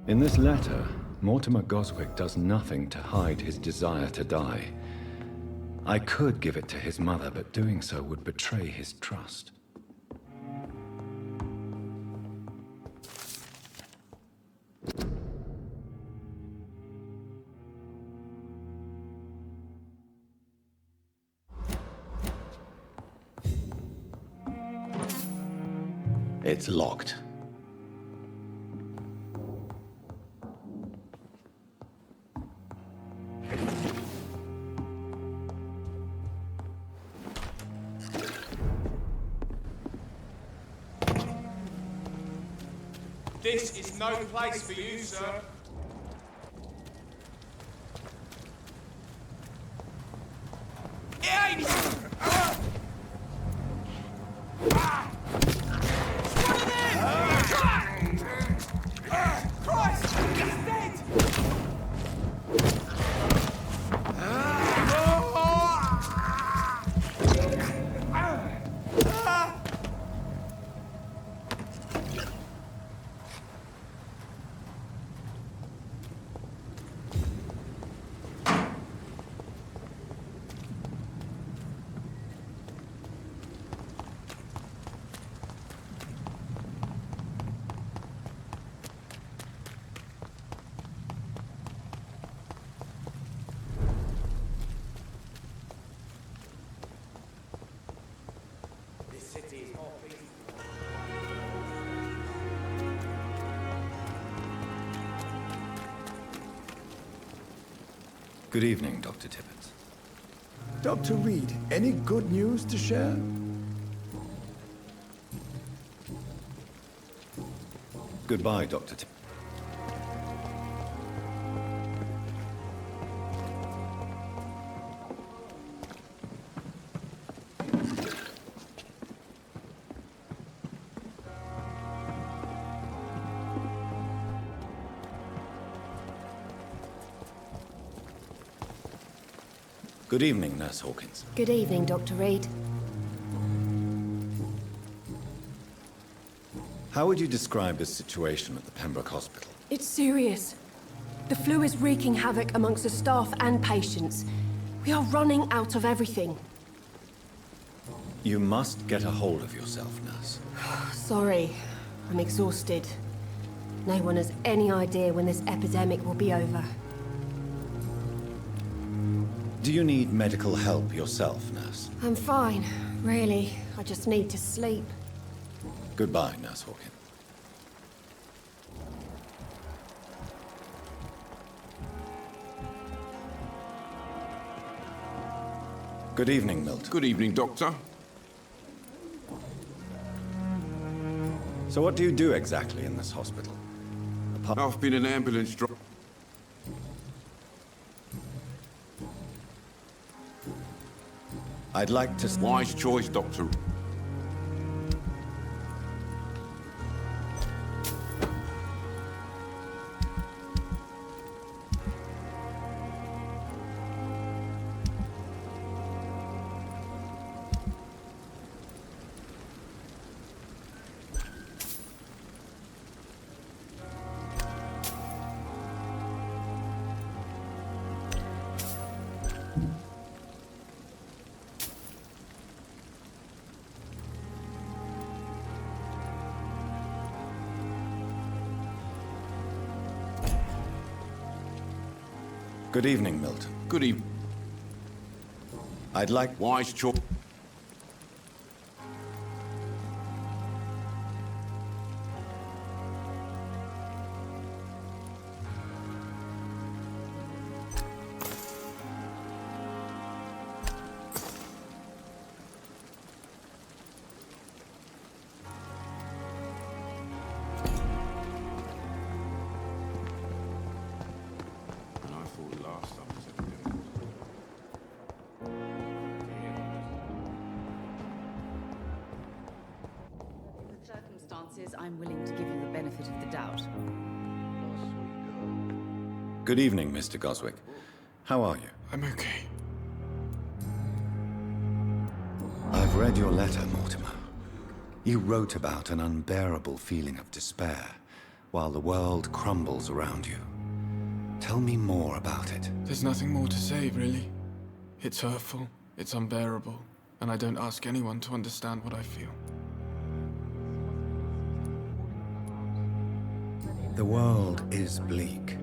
In this letter, Mortimer Goswick does nothing to hide his desire to die. I could give it to his mother, but doing so would betray his trust. It's locked. This is no place for you, sir. Good evening, Dr. Tippett. Dr. Reed, any good news to share? Goodbye, Dr. Tippett. Good evening, Nurse Hawkins. Good evening, Dr. Reed. How would you describe the situation at the Pembroke Hospital? It's serious. The flu is wreaking havoc amongst the staff and patients. We are running out of everything. You must get a hold of yourself, Nurse. Sorry, I'm exhausted. No one has any idea when this epidemic will be over. Do you need medical help yourself, Nurse? I'm fine, really. I just need to sleep. Goodbye, Nurse Hawkins. Good evening, Milton. Good evening, Doctor. So what do you do exactly in this hospital? I've been an ambulance driver. I'd like to... Wise choice, Doctor. Good evening, Milton. Good evening. I'd like... Wise choice. I'm willing to give you the benefit of the doubt. Good evening, Mr. Goswick. How are you? I'm okay. I've read your letter, Mortimer. You wrote about an unbearable feeling of despair, while the world crumbles around you. Tell me more about it. There's nothing more to say, really. It's hurtful, it's unbearable, and I don't ask anyone to understand what I feel. The world is bleak,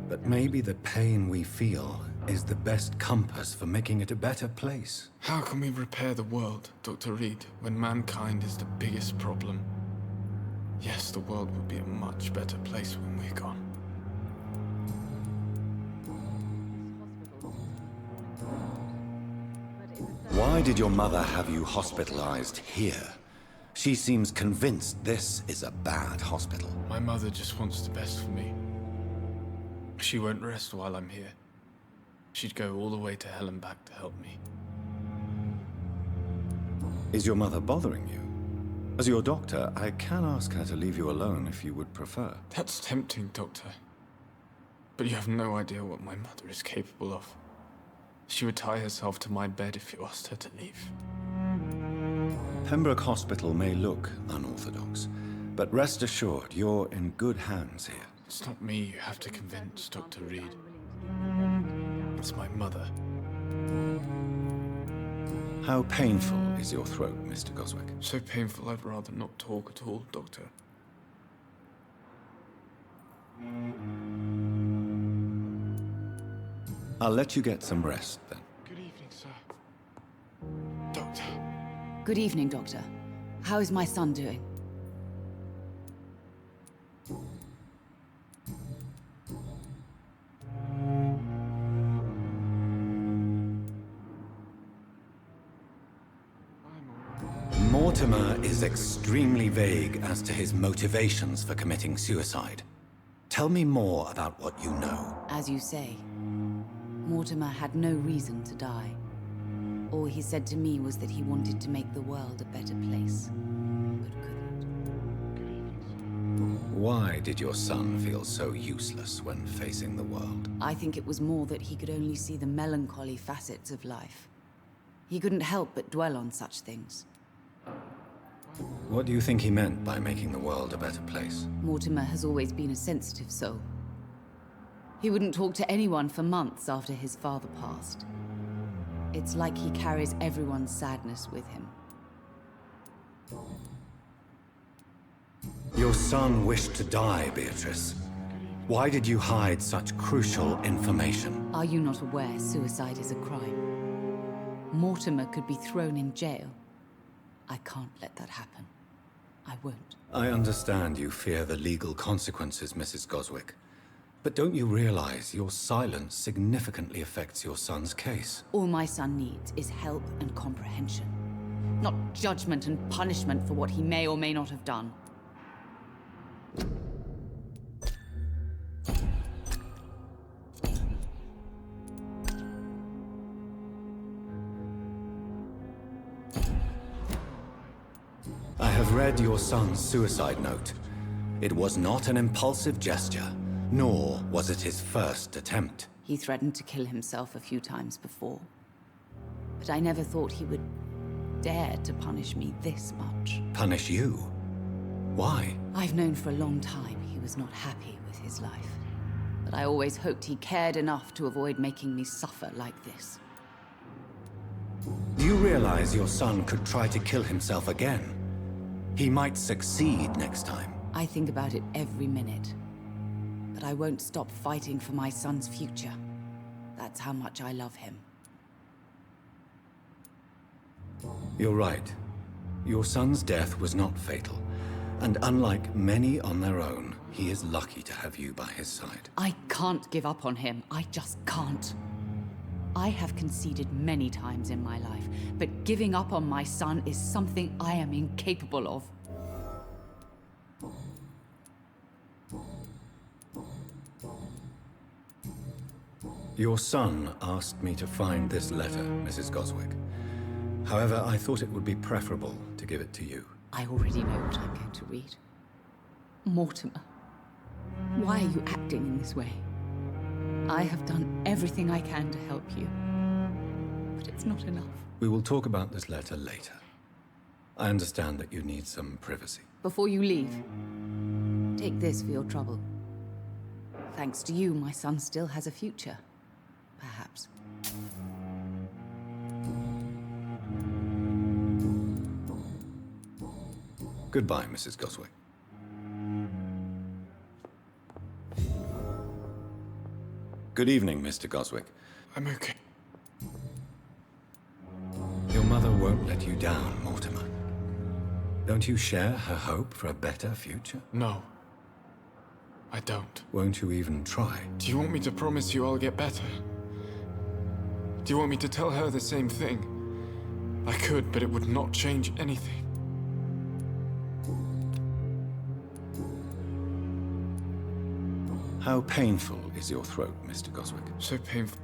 but maybe the pain we feel is the best compass for making it a better place. How can we repair the world, Dr. Reed, when mankind is the biggest problem? Yes, the world will be a much better place when we're gone. Why did your mother have you hospitalized here? She seems convinced this is a bad hospital. My mother just wants the best for me. She won't rest while I'm here. She'd go all the way to hell and back to help me. Is your mother bothering you? As your doctor, I can ask her to leave you alone if you would prefer. That's tempting, Doctor. But you have no idea what my mother is capable of. She would tie herself to my bed if you asked her to leave. Pembroke Hospital may look unorthodox, but rest assured, you're in good hands here. It's not me you have to convince, Dr. Reed. It's my mother. How painful is your throat, Mr. Goswick? So painful I'd rather not talk at all, Doctor. I'll let you get some rest, then. Good evening, sir. Doctor. Good evening, Doctor. How is my son doing? Mortimer is extremely vague as to his motivations for committing suicide. Tell me more about what you know. As you say, Mortimer had no reason to die. All he said to me was that he wanted to make the world a better place, but couldn't. Why did your son feel so useless when facing the world? I think it was more that he could only see the melancholy facets of life. He couldn't help but dwell on such things. What do you think he meant by making the world a better place? Mortimer has always been a sensitive soul. He wouldn't talk to anyone for months after his father passed. It's like he carries everyone's sadness with him. Your son wished to die, Beatrice. Why did you hide such crucial information? Are you not aware suicide is a crime? Mortimer could be thrown in jail. I can't let that happen. I won't. I understand you fear the legal consequences, Mrs. Goswick. But don't you realize your silence significantly affects your son's case? All my son needs is help and comprehension. Not judgment and punishment for what he may or may not have done. I have read your son's suicide note. It was not an impulsive gesture, nor was it his first attempt. He threatened to kill himself a few times before. But I never thought he would dare to punish me this much. Punish you? Why? I've known for a long time he was not happy with his life. But I always hoped he cared enough to avoid making me suffer like this. Do you realize your son could try to kill himself again? He might succeed next time. I think about it every minute. But I won't stop fighting for my son's future. That's how much I love him. You're right. Your son's death was not fatal. And unlike many on their own, he is lucky to have you by his side. I can't give up on him. I just can't. I have conceded many times in my life, but giving up on my son is something I am incapable of. Your son asked me to find this letter, Mrs. Goswick. However, I thought it would be preferable to give it to you. I already know what I'm going to read. Mortimer, why are you acting in this way? I have done everything I can to help you, but it's not enough. We will talk about this letter later. I understand that you need some privacy. Before you leave, Take this for your trouble. Thanks to you, my son still has a future. Perhaps. Goodbye, Mrs. Goswick. Good evening, Mr. Goswick. I'm okay. Your mother won't let you down, Mortimer. Don't you share her hope for a better future? No. I don't. Won't you even try? Do you want me to promise you I'll get better? Do you want me to tell her the same thing? I could, but it would not change anything. How painful is your throat, Mr. Goswick? So painful.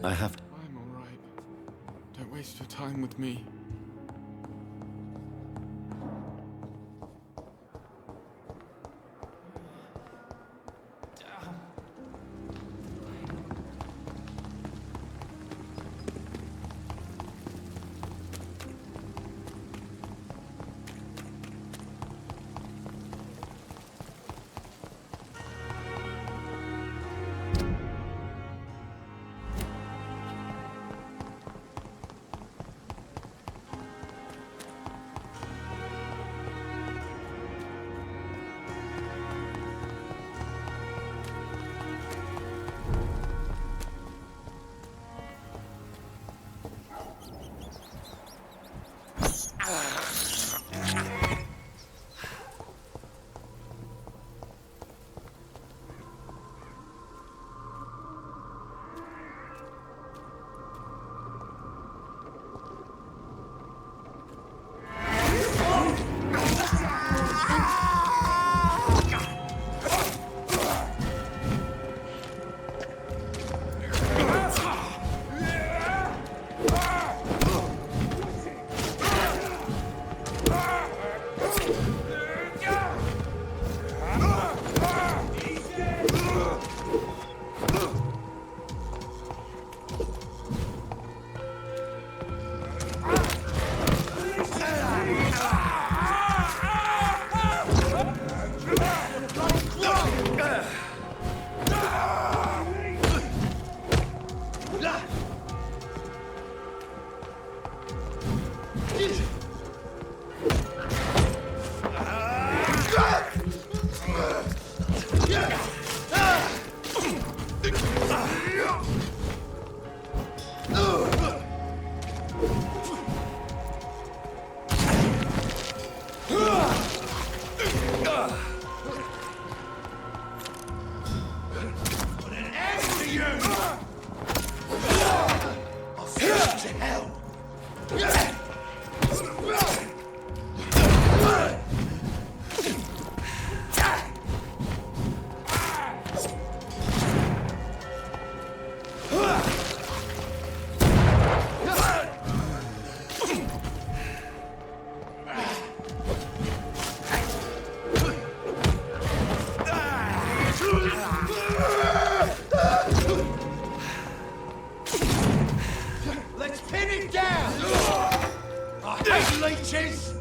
I have to... I'm all right. Don't waste your time with me. Let's pin it down! I hate leeches!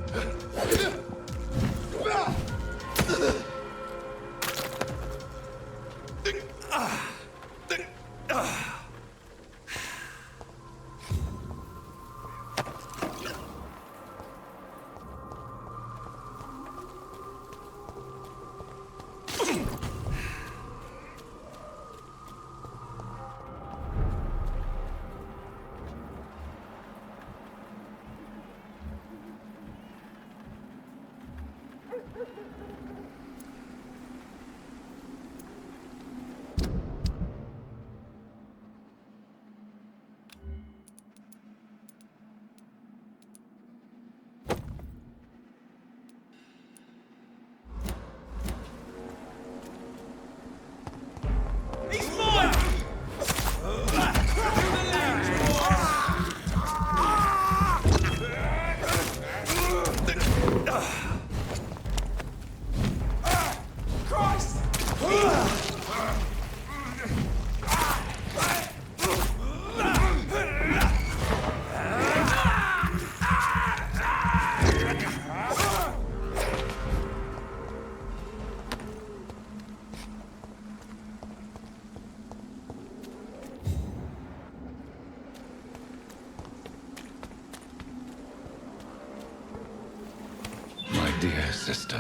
Dear sister,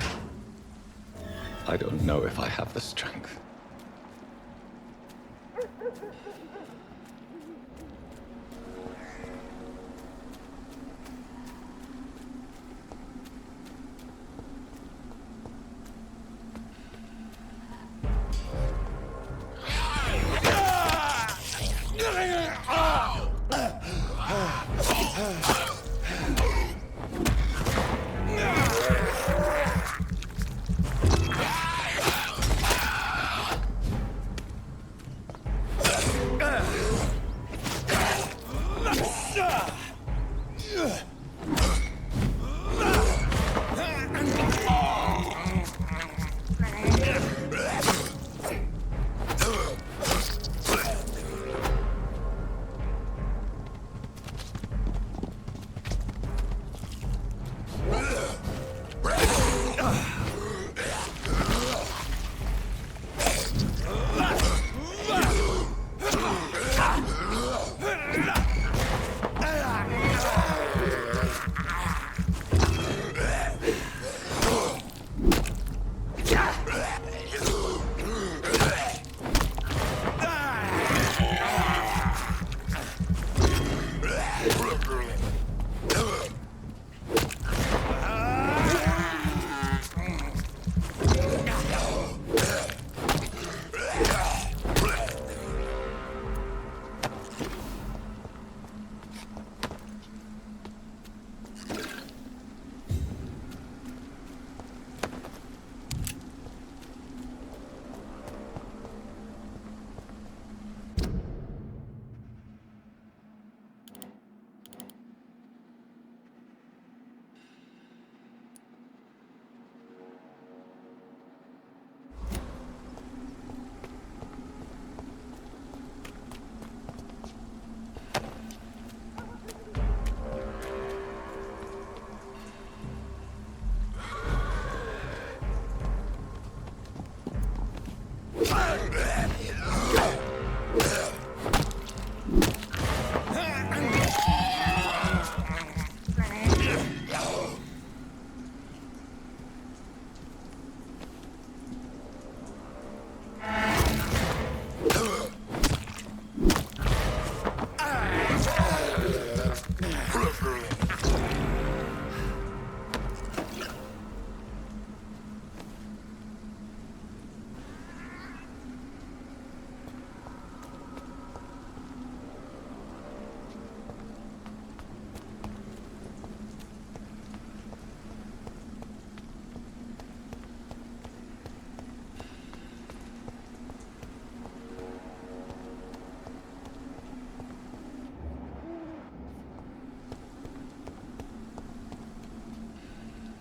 I don't know if I have the strength.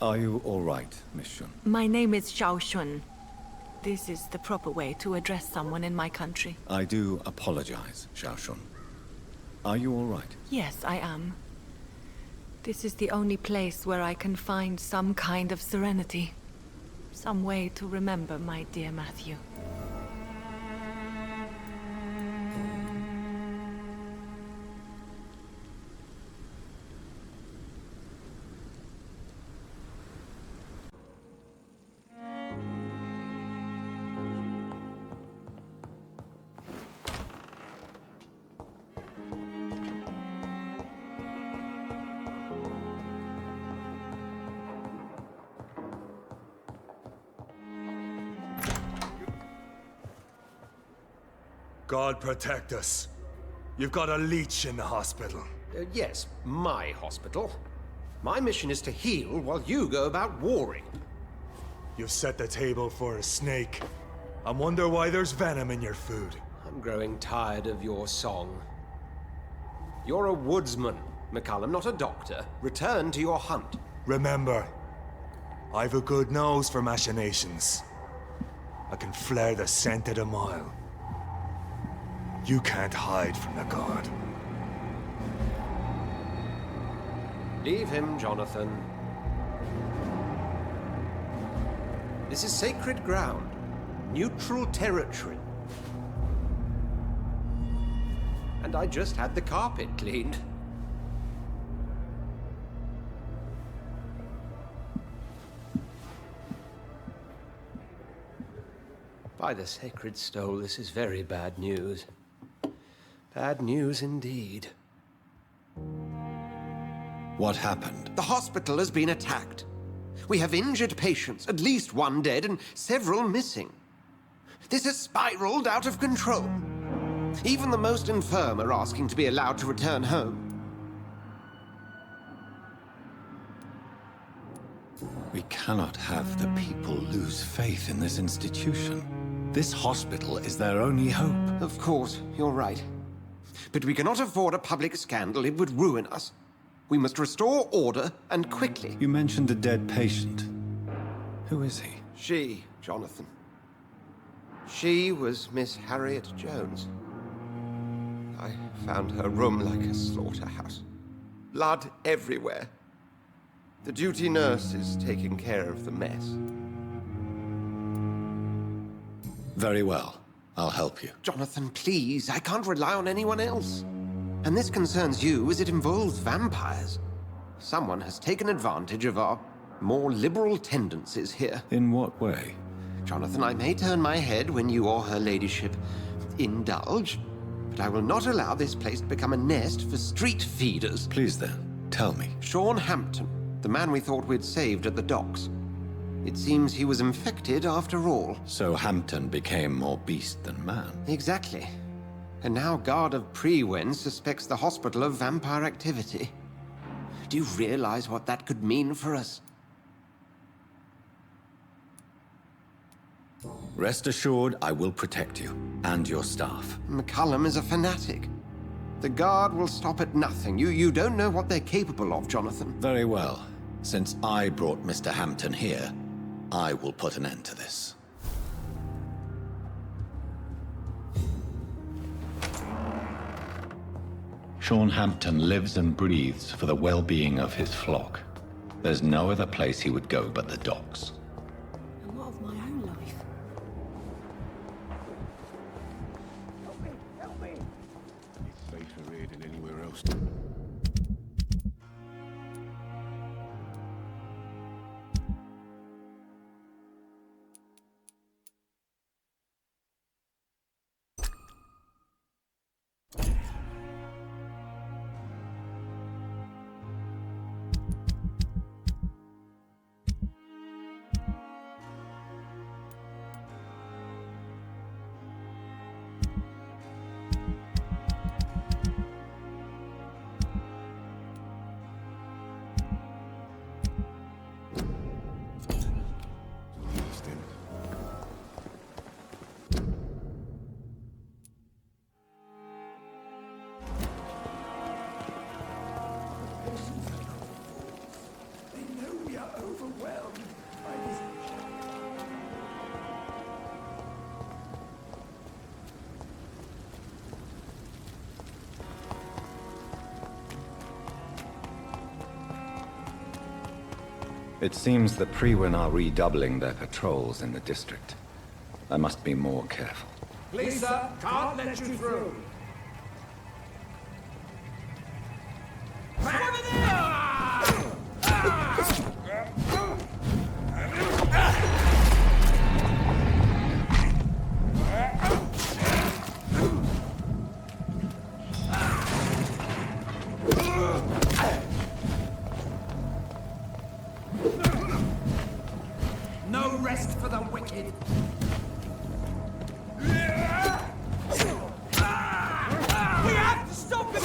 Are you all right, Miss Shun? My name is Xiao Shun. This is the proper way to address someone in my country. I do apologize, Xiao Shun. Are you all right? Yes, I am. This is the only place where I can find some kind of serenity. Some way to remember my dear Matthew. God protect us. You've got a leech in the hospital. Yes, my hospital. My mission is to heal while you go about warring. You've set the table for a snake. I wonder why there's venom in your food. I'm growing tired of your song. You're a woodsman, McCallum, not a doctor. Return to your hunt. Remember, I've a good nose for machinations. I can flare the scent at a mile. You can't hide from the god. Leave him, Jonathan. This is sacred ground. Neutral territory. And I just had the carpet cleaned. By the sacred stole, this is very bad news. Bad news indeed. What happened? The hospital has been attacked. We have injured patients, at least one dead and several missing. This has spiraled out of control. Even the most infirm are asking to be allowed to return home. We cannot have the people lose faith in this institution. This hospital is their only hope. Of course, you're right. But we cannot afford a public scandal. It would ruin us. We must restore order, and quickly. You mentioned a dead patient. Who is he? She, Jonathan. She was Miss Harriet Jones. I found her room like a slaughterhouse. Blood everywhere. The duty nurse is taking care of the mess. Very well. I'll help you. Jonathan, please. I can't rely on anyone else. And this concerns you as it involves vampires. Someone has taken advantage of our more liberal tendencies here. In what way? Jonathan, I may turn my head when you or her ladyship indulge, but I will not allow this place to become a nest for street feeders. Please then, tell me. Sean Hampton, the man we thought we'd saved at the docks. It seems he was infected after all. So Hampton became more beast than man. Exactly. And now Guard of Prewen suspects the hospital of vampire activity. Do you realize what that could mean for us? Rest assured, I will protect you and your staff. McCullum is a fanatic. The Guard will stop at nothing. You don't know what they're capable of, Jonathan. Very well. Since I brought Mr. Hampton here, I will put an end to this. Sean Hampton lives and breathes for the well-being of his flock. There's no other place he would go but the docks. And what of my own life? Help me! It's safer here than anywhere else. It seems the Prewen are redoubling their patrols in the district. I must be more careful. Please, sir, can't let you through. No rest for the wicked. We have to stop him!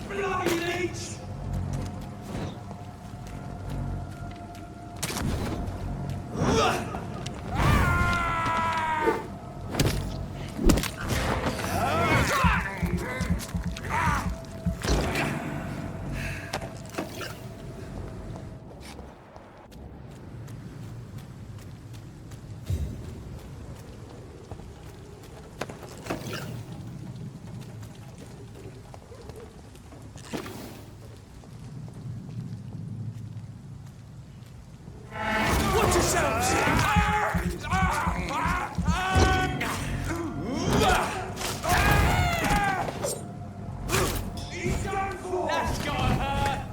Bloody leech! Watch yourselves! He's done for! That's got her!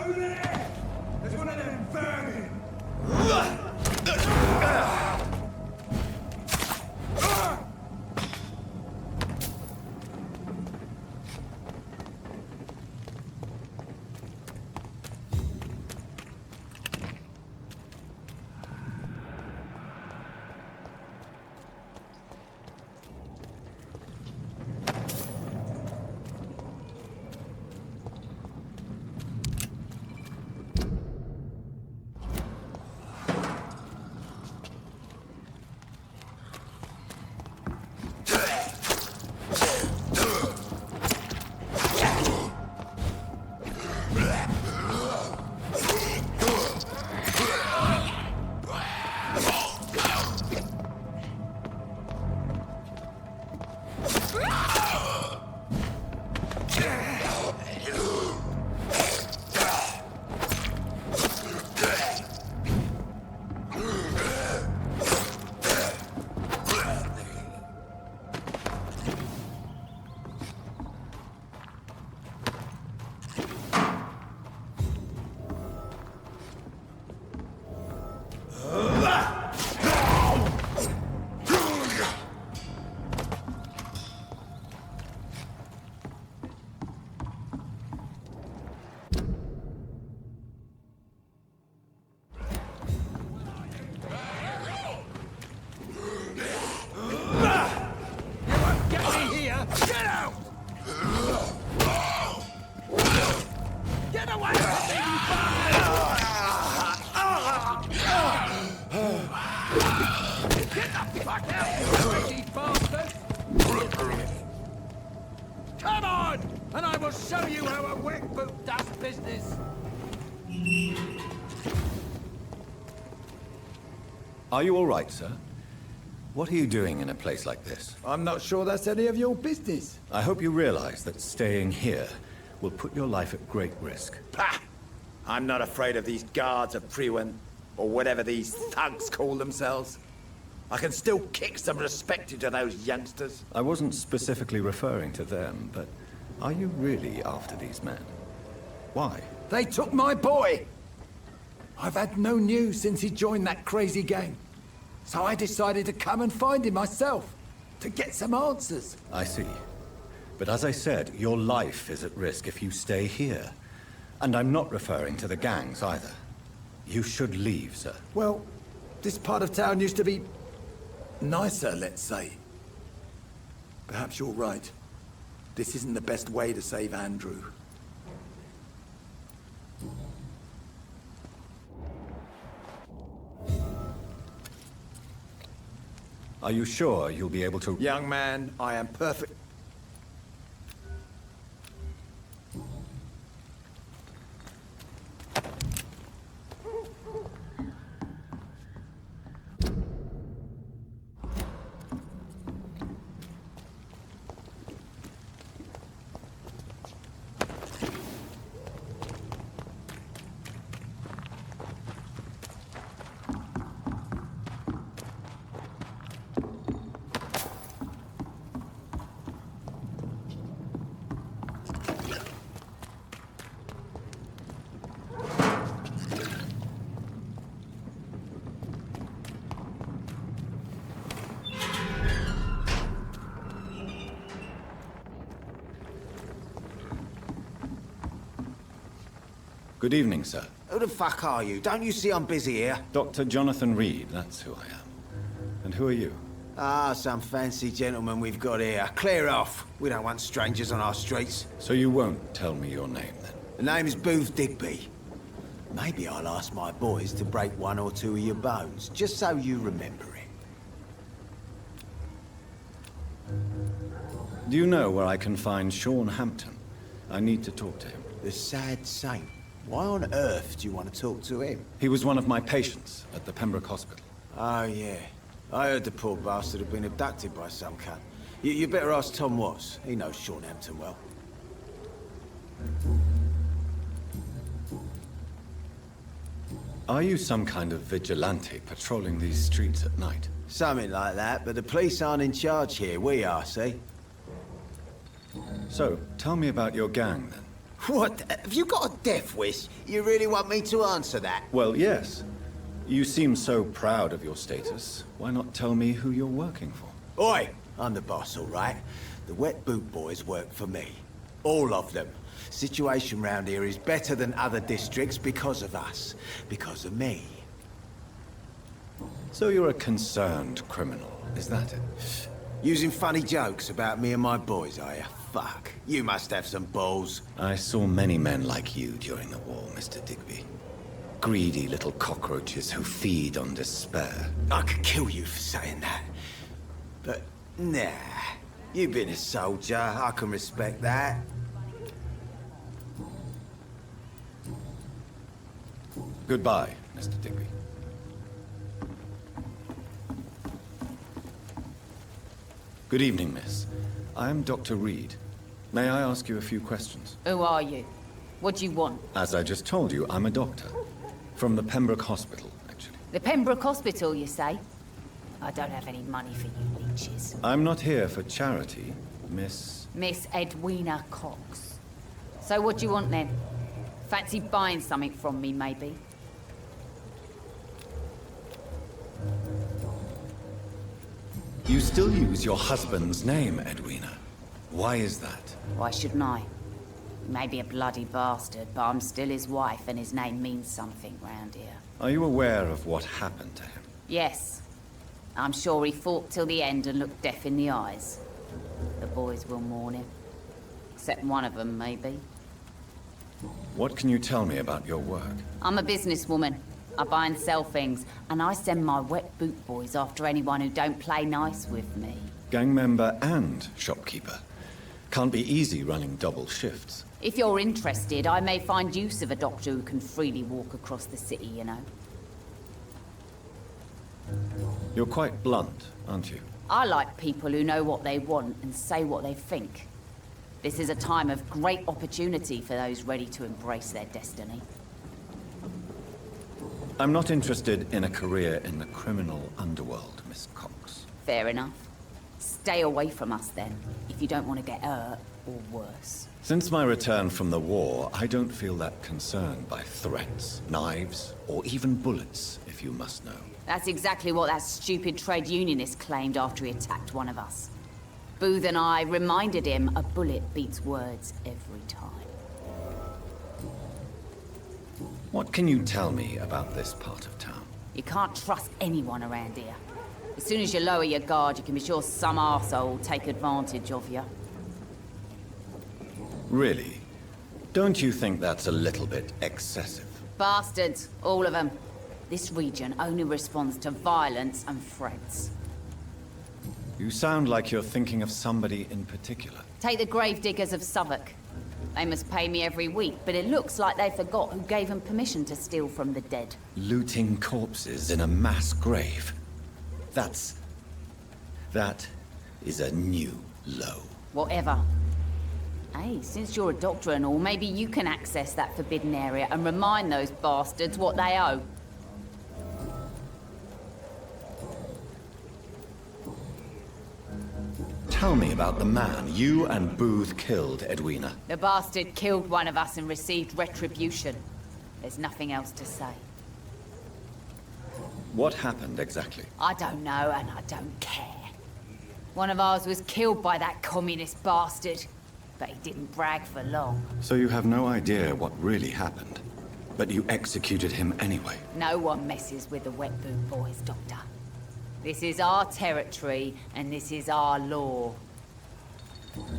Over there! There's one of them vermin! Come on, and I will show you how a wet boot does business. Are you all right, sir? What are you doing in a place like this? I'm not sure that's any of your business. I hope you realize that staying here will put your life at great risk. Pah! I'm not afraid of these guards of Priwen, or whatever these thugs call themselves. I can still kick some respect into those youngsters. I wasn't specifically referring to them, but are you really after these men? Why? They took my boy! I've had no news since he joined that crazy gang. So I decided to come and find him myself, to get some answers. I see. But as I said, your life is at risk if you stay here. And I'm not referring to the gangs either. You should leave, sir. Well, this part of town used to be nicer, let's say. Perhaps you're right. This isn't the best way to save Andrew. Are you sure you'll be able to... Young man, I am perfect. Good evening, sir. Who the fuck are you? Don't you see I'm busy here? Dr. Jonathan Reed, that's who I am. And who are you? Ah, some fancy gentleman we've got here. Clear off. We don't want strangers on our streets. So you won't tell me your name, then? The name is Booth Digby. Maybe I'll ask my boys to break one or two of your bones, just so you remember it. Do you know where I can find Sean Hampton? I need to talk to him. The sad saint. Why on earth do you want to talk to him? He was one of my patients at the Pembroke Hospital. Oh, yeah. I heard the poor bastard had been abducted by some cunt. You better ask Tom Watts. He knows Sean Hampton well. Are you some kind of vigilante patrolling these streets at night? Something like that, but the police aren't in charge here. We are, see? So, tell me about your gang, then. What? Have you got a death wish? You really want me to answer that? Well, yes. You seem so proud of your status. Why not tell me who you're working for? Oi! I'm the boss, all right? The Wet Boot Boys work for me. All of them. Situation round here is better than other districts because of us. Because of me. So you're a concerned criminal, is that it? Using funny jokes about me and my boys, are you? Fuck. You must have some balls. I saw many men like you during the war, Mr. Digby. Greedy little cockroaches who feed on despair. I could kill you for saying that. But, nah. You've been a soldier. I can respect that. Goodbye, Mr. Digby. Good evening, miss. I am Dr. Reed. May I ask you a few questions? Who are you? What do you want? As I just told you, I'm a doctor. From the Pembroke Hospital, actually. The Pembroke Hospital, you say? I don't have any money for you leeches. I'm not here for charity, Miss... Miss Edwina Cox. So what do you want then? Fancy buying something from me, maybe? You still use your husband's name, Edwina. Why is that? Why shouldn't I? He may be a bloody bastard, but I'm still his wife, and his name means something round here. Are you aware of what happened to him? Yes. I'm sure he fought till the end and looked death in the eyes. The boys will mourn him. Except one of them, maybe. What can you tell me about your work? I'm a businesswoman. I buy and sell things, and I send my Wet Boot Boys after anyone who don't play nice with me. Gang member and shopkeeper. Can't be easy running double shifts. If you're interested, I may find use of a doctor who can freely walk across the city, you know. You're quite blunt, aren't you? I like people who know what they want and say what they think. This is a time of great opportunity for those ready to embrace their destiny. I'm not interested in a career in the criminal underworld, Miss Cox. Fair enough. Stay away from us then, if you don't want to get hurt or worse. Since my return from the war, I don't feel that concerned by threats, knives, or even bullets, if you must know. That's exactly what that stupid trade unionist claimed after he attacked one of us. Booth and I reminded him a bullet beats words every time. What can you tell me about this part of town? You can't trust anyone around here. As soon as you lower your guard, you can be sure some arsehole will take advantage of you. Really? Don't you think that's a little bit excessive? Bastards, all of them. This region only responds to violence and threats. You sound like you're thinking of somebody in particular. Take the gravediggers of Southwark. They must pay me every week, but it looks like they forgot who gave them permission to steal from the dead. Looting corpses in a mass grave. That is a new low. Whatever. Hey, since you're a doctor and all, maybe you can access that forbidden area and remind those bastards what they owe. Tell me about the man you and Booth killed, Edwina. The bastard killed one of us and received retribution. There's nothing else to say. What happened exactly? I don't know, and I don't care. One of ours was killed by that communist bastard, but he didn't brag for long. So you have no idea what really happened? But you executed him anyway. No one messes with the wet boot boys, Doctor. This is our territory, and this is our law.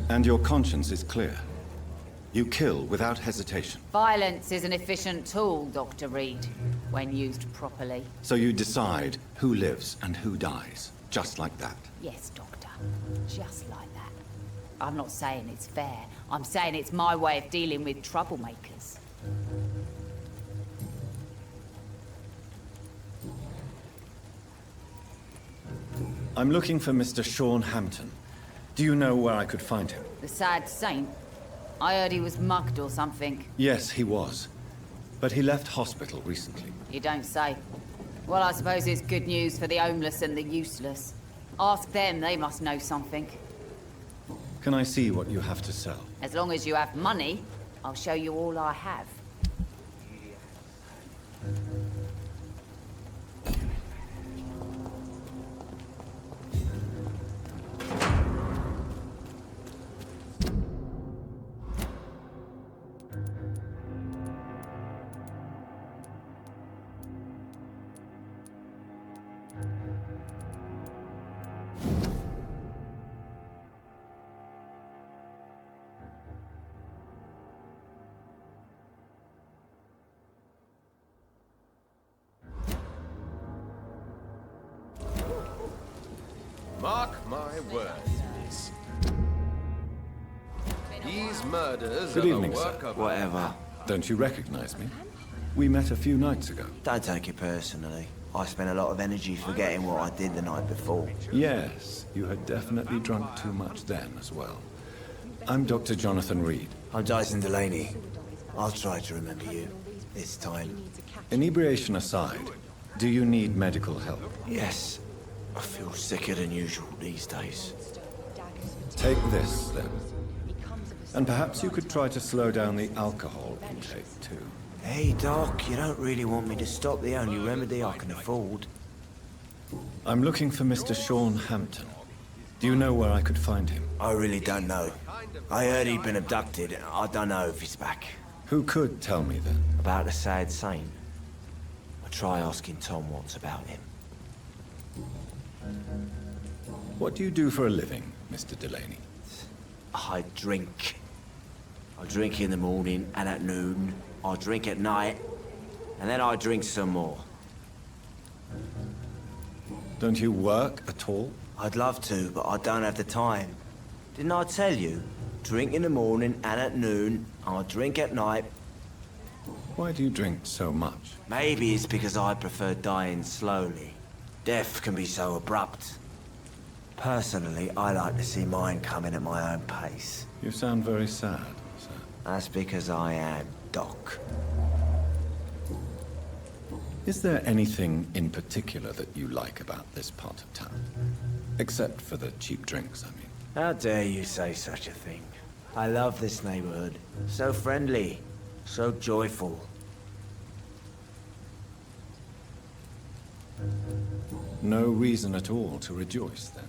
And your conscience is clear. You kill without hesitation. Violence is an efficient tool, Dr. Reed, when used properly. So you decide who lives and who dies, just like that. Yes, Doctor. Just like that. I'm not saying it's fair. I'm saying it's my way of dealing with troublemakers. I'm looking for Mr. Sean Hampton. Do you know where I could find him? The sad saint? I heard he was mugged or something. Yes, he was. But he left hospital recently. You don't say. Well, I suppose it's good news for the homeless and the useless. Ask them, they must know something. Can I see what you have to sell? As long as you have money, I'll show you all I have. Mark my words, miss. These murders Good are evening, the work sir. of... Whatever. Don't you recognize me? We met a few nights ago. Don't take it personally. I spent a lot of energy forgetting what I did the night before. Yes, you had definitely drunk too much then as well. I'm Dr. Jonathan Reed. I'm Dyson Delaney. I'll try to remember you. This time. Inebriation aside, do you need medical help? Yes. I feel sicker than usual these days. Take this, then. And perhaps you could try to slow down the alcohol intake, too. Hey, Doc, you don't really want me to stop the only remedy I can afford. I'm looking for Mr. Sean Hampton. Do you know where I could find him? I really don't know. I heard he'd been abducted. I don't know if he's back. Who could tell me then? About the sad saint. I'll try asking Tom what's about him. What do you do for a living, Mr. Delaney? I drink. I drink in the morning and at noon. I drink at night. And then I drink some more. Don't you work at all? I'd love to, but I don't have the time. Didn't I tell you? Drink in the morning and at noon. I drink at night. Why do you drink so much? Maybe it's because I prefer dying slowly. Death can be so abrupt. Personally, I like to see mine coming at my own pace. You sound very sad, sir. That's because I am Doc. Is there anything in particular that you like about this part of town? Except for the cheap drinks, I mean. How dare you say such a thing? I love this neighborhood. So friendly. So joyful. No reason at all to rejoice, then?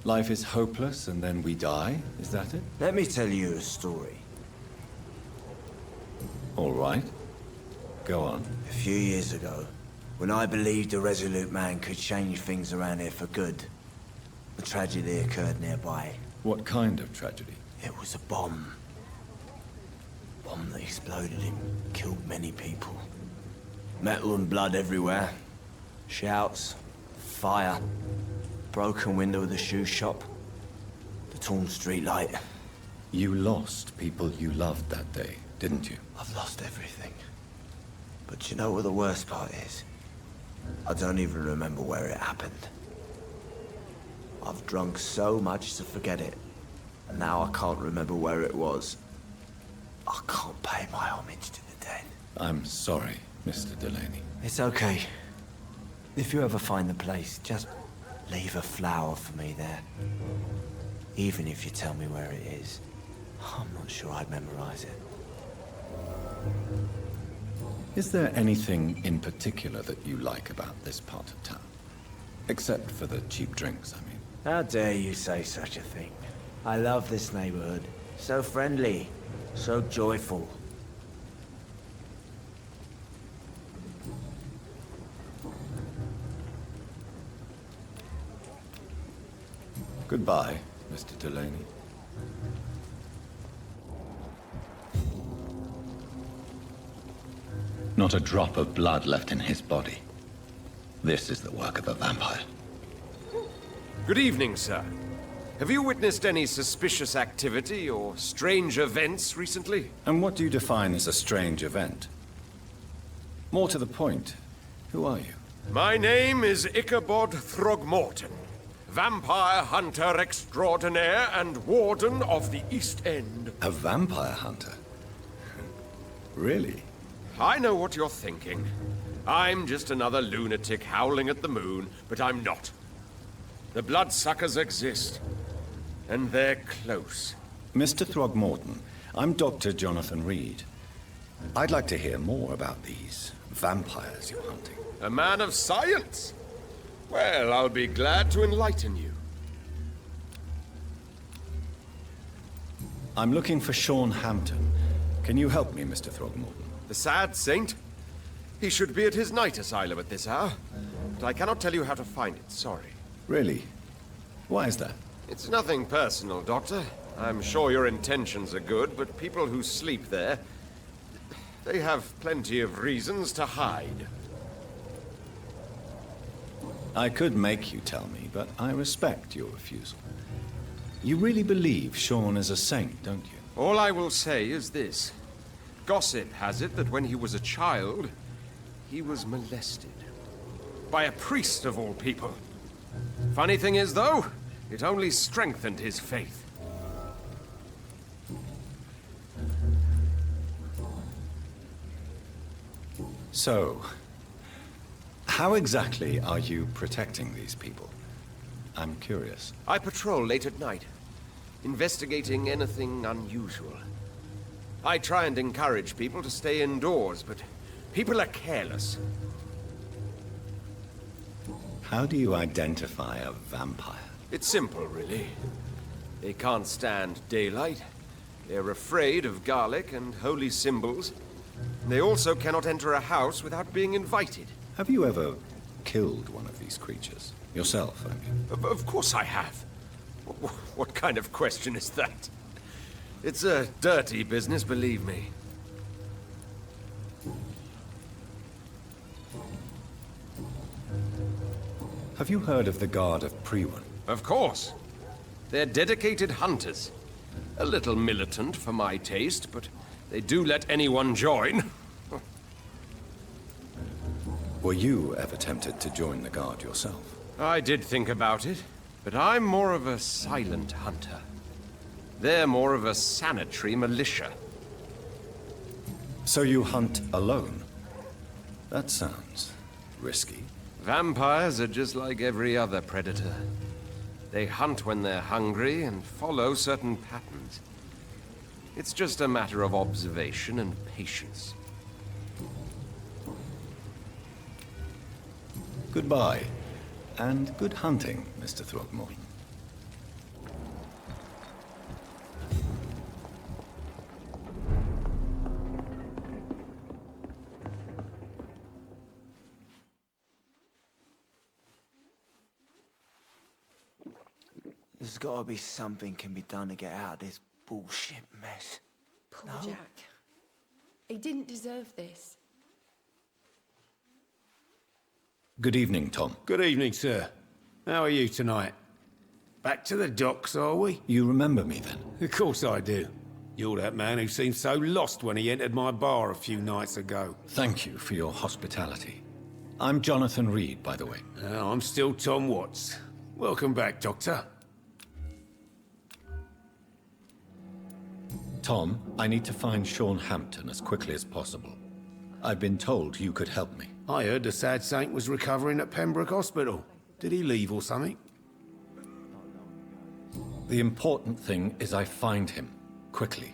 Life is hopeless and then we die, is that it? Let me tell you a story. All right. Go on. A few years ago, when I believed a resolute man could change things around here for good, a tragedy occurred nearby. What kind of tragedy? It was a bomb. Bomb that exploded and killed many people. Metal and blood everywhere. Shouts, fire, broken window of the shoe shop, the torn street light. You lost people you loved that day, didn't you? I've lost everything. But you know what the worst part is? I don't even remember where it happened. I've drunk so much to forget it. And now I can't remember where it was. I can't pay my homage to the dead. I'm sorry, Mr. Delaney. It's okay. If you ever find the place, just leave a flower for me there. Even if you tell me where it is, I'm not sure I'd memorize it. Is there anything in particular that you like about this part of town? Except for the cheap drinks, I mean. How dare you say such a thing? I love this neighborhood. So friendly. So joyful. Goodbye, Mr. Delaney. Not a drop of blood left in his body. This is the work of a vampire. Good evening, sir. Have you witnessed any suspicious activity or strange events recently? And what do you define as a strange event? More to the point, who are you? My name is Ichabod Throgmorton, vampire hunter extraordinaire and warden of the East End. A vampire hunter? Really? I know what you're thinking. I'm just another lunatic howling at the moon, but I'm not. The bloodsuckers exist, and they're close. Mr. Throgmorton, I'm Dr. Jonathan Reed. I'd like to hear more about these vampires you're hunting. A man of science? Well, I'll be glad to enlighten you. I'm looking for Sean Hampton. Can you help me, Mr. Throgmorton? The sad saint? He should be at his night asylum at this hour, but I cannot tell you how to find it, sorry. Really? Why is that? It's nothing personal, Doctor. I'm sure your intentions are good, but people who sleep there, they have plenty of reasons to hide. I could make you tell me, but I respect your refusal. You really believe Sean is a saint, don't you? All I will say is this. Gossip has it that when he was a child, he was molested. By a priest of all people. Funny thing is, though, it only strengthened his faith. So, how exactly are you protecting these people? I'm curious. I patrol late at night, investigating anything unusual. I try and encourage people to stay indoors, but people are careless. How do you identify a vampire? It's simple, really. They can't stand daylight. They're afraid of garlic and holy symbols. They also cannot enter a house without being invited. Have you ever killed one of these creatures? Yourself, I mean. Of course I have. What kind of question is that? It's a dirty business, believe me. Have you heard of the Guard of Priwen? Of course. They're dedicated hunters. A little militant for my taste, but they do let anyone join. Were you ever tempted to join the Guard yourself? I did think about it, but I'm more of a silent hunter. They're more of a sanitary militia. So you hunt alone? That sounds risky. Vampires are just like every other predator. They hunt when they're hungry and follow certain patterns. It's just a matter of observation and patience. Goodbye, and good hunting, Mr. Throgmorton. There's gotta be something can be done to get out of this bullshit mess. Poor Jack. He didn't deserve this. Good evening, Tom. Good evening, sir. How are you tonight? Back to the docks, are we? You remember me, then? Of course I do. You're that man who seemed so lost when he entered my bar a few nights ago. Thank you for your hospitality. I'm Jonathan Reed, by the way. I'm still Tom Watts. Welcome back, Doctor. Tom, I need to find Sean Hampton as quickly as possible. I've been told you could help me. I heard the sad saint was recovering at Pembroke Hospital. Did he leave or something? The important thing is I find him, quickly.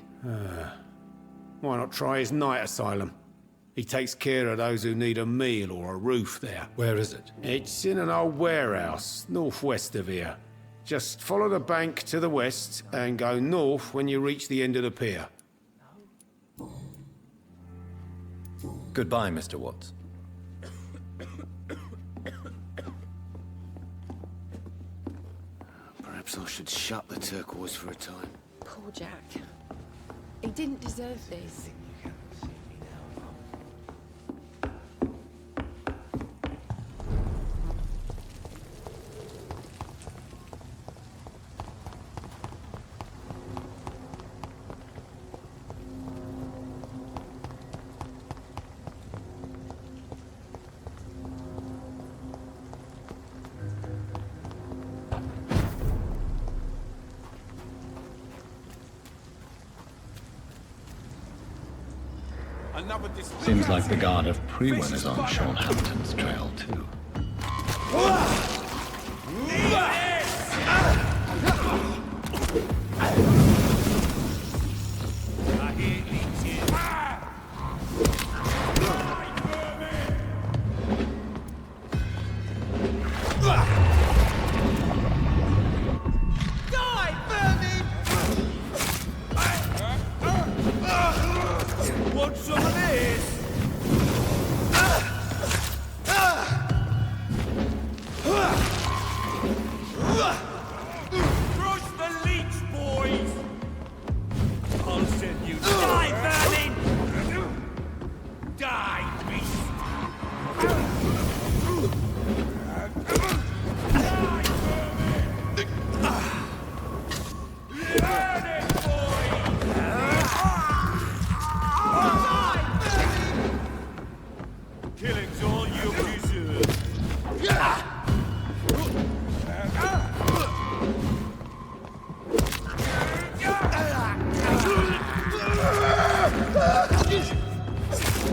Why not try his night asylum? He takes care of those who need a meal or a roof there. Where is it? It's in an old warehouse, northwest of here. Just follow the bank to the west and go north when you reach the end of the pier. Goodbye, Mr. Watts. Perhaps Perhaps I should shut the turquoise for a time. Poor Jack. He didn't deserve this. Seems like the guard of Prewen is on Sean Hampton's trail, too. Want some of this? Crush the leech, boys! I'll send you. Die, vermin! Die, beast! Killing's all you deserve.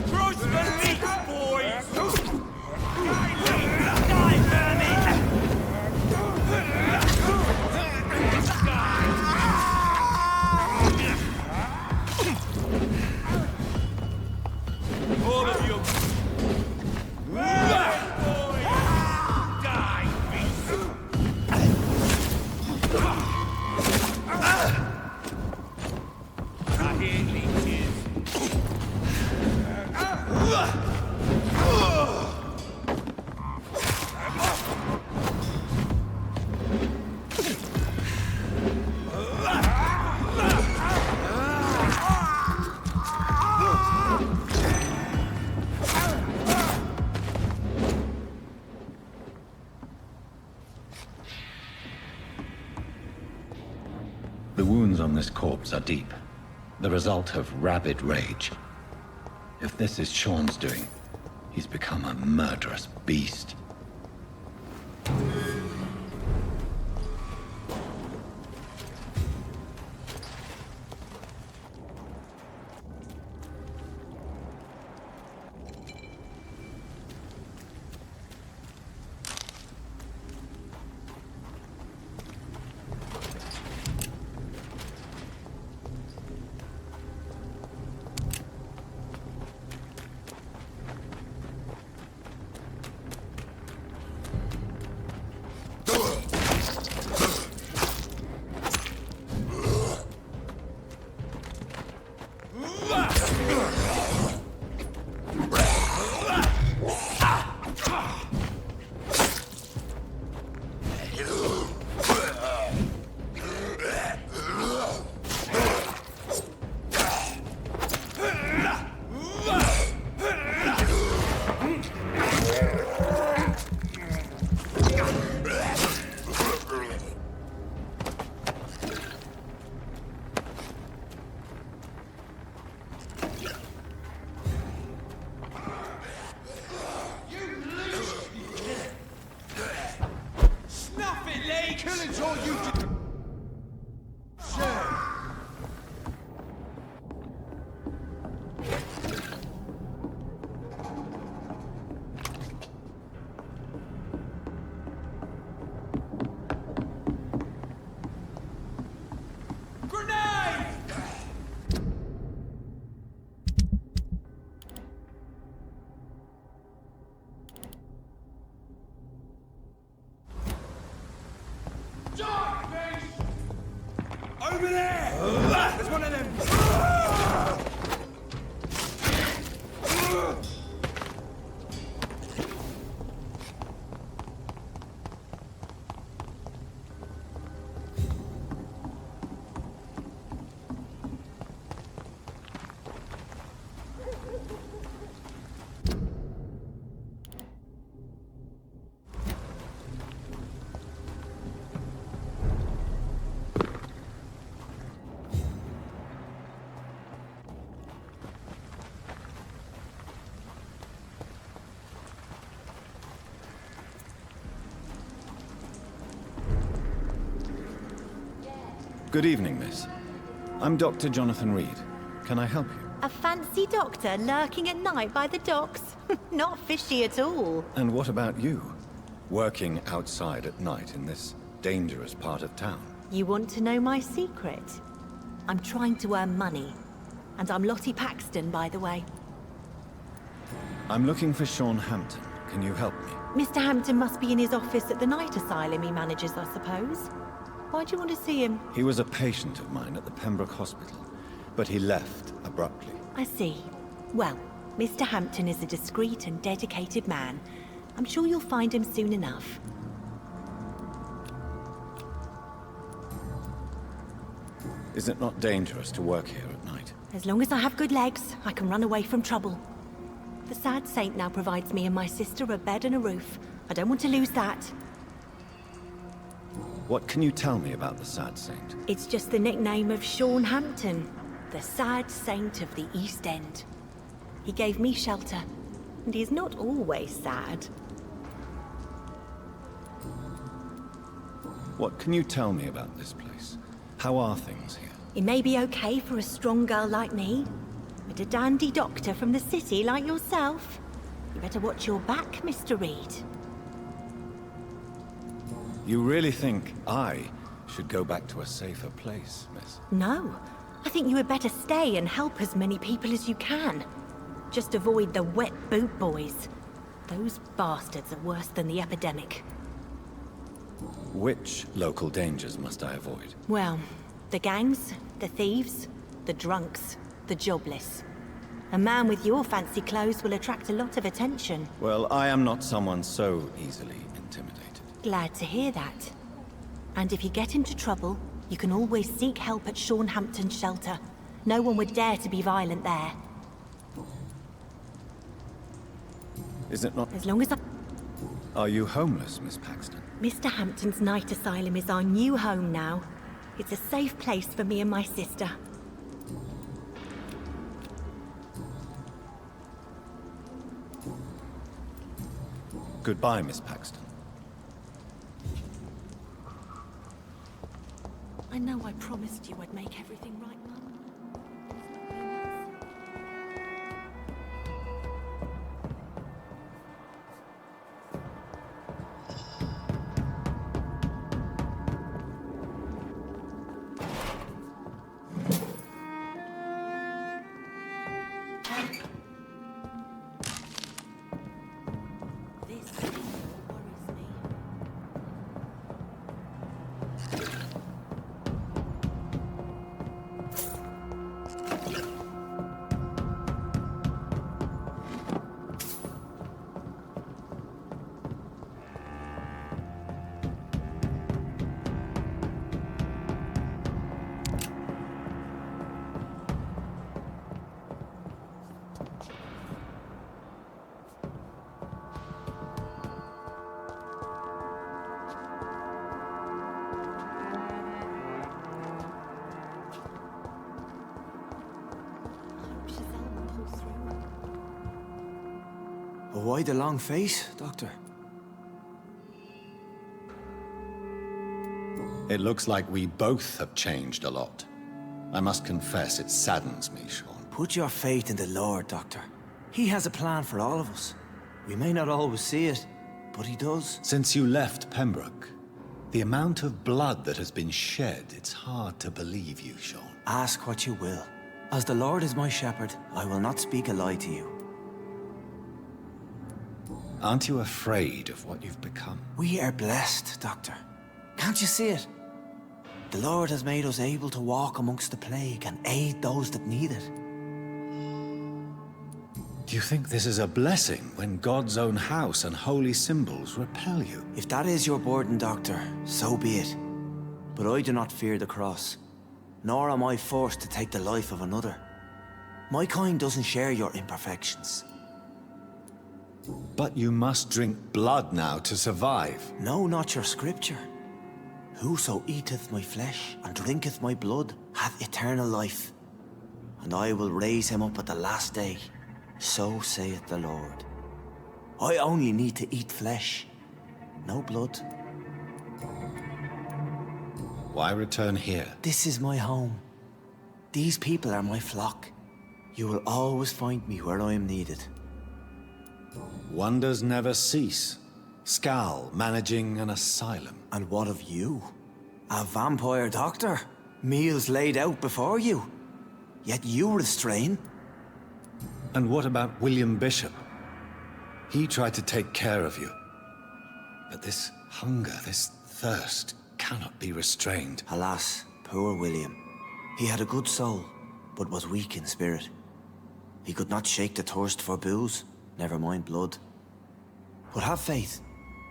Crush the leech, boys! Die, leech! Die, vermin! All of you. The wounds on this corpse are deep, the result of rabid rage. If this is Sean's doing, he's become a murderous beast. Good evening, miss. I'm Dr. Jonathan Reed. Can I help you? A fancy doctor lurking at night by the docks? Not fishy at all. And what about you? Working outside at night in this dangerous part of town? You want to know my secret? I'm trying to earn money. And I'm Lottie Paxton, by the way. I'm looking for Sean Hampton. Can you help me? Mr. Hampton must be in his office at the night asylum he manages, I suppose. Why do you want to see him? He was a patient of mine at the Pembroke Hospital, but he left abruptly. I see. Well, Mr. Hampton is a discreet and dedicated man. I'm sure you'll find him soon enough. Is it not dangerous to work here at night? As long as I have good legs, I can run away from trouble. The sad saint now provides me and my sister a bed and a roof. I don't want to lose that. What can you tell me about the sad saint? It's just the nickname of Sean Hampton, the sad saint of the East End. He gave me shelter, and he's not always sad. What can you tell me about this place? How are things here? It may be okay for a strong girl like me, but a dandy doctor from the city like yourself, you better watch your back, Mr. Reed. You really think I should go back to a safer place, miss? No, I think you had better stay and help as many people as you can. Just avoid the wet boot boys. Those bastards are worse than the epidemic. Which local dangers must I avoid? Well, the gangs, the thieves, the drunks, the jobless. A man with your fancy clothes will attract a lot of attention. Well, I am not someone so easily intimidated. Glad to hear that. And if you get into trouble, you can always seek help at Sean Hampton's shelter. No one would dare to be violent there. Is it not? As long as I... Are you homeless, Miss Paxton? Mr. Hampton's night asylum is our new home now. It's a safe place for me and my sister. Goodbye, Miss Paxton. I know I promised you I'd make everything right, Mum. Why the long face, Doctor? It looks like we both have changed a lot. I must confess, it saddens me, Sean. Put your faith in the Lord, Doctor. He has a plan for all of us. We may not always see it, but he does. Since you left Pembroke, the amount of blood that has been shed, it's hard to believe you, Sean. Ask what you will. As the Lord is my shepherd, I will not speak a lie to you. Aren't you afraid of what you've become? We are blessed, Doctor. Can't you see it? The Lord has made us able to walk amongst the plague and aid those that need it. Do you think this is a blessing when God's own house and holy symbols repel you? If that is your burden, Doctor, so be it. But I do not fear the cross, nor am I forced to take the life of another. My kind doesn't share your imperfections. But you must drink blood now to survive. No, not your scripture. Whoso eateth my flesh and drinketh my blood hath eternal life, and I will raise him up at the last day. So saith the Lord. I only need to eat flesh, no blood. Why return here? This is my home. These people are my flock. You will always find me where I am needed. Wonders never cease. Skal managing an asylum. And what of you? A vampire doctor? Meals laid out before you. Yet you restrain. And what about William Bishop? He tried to take care of you. But this hunger, this thirst, cannot be restrained. Alas, poor William. He had a good soul, but was weak in spirit. He could not shake the thirst for booze, never mind blood. But have faith.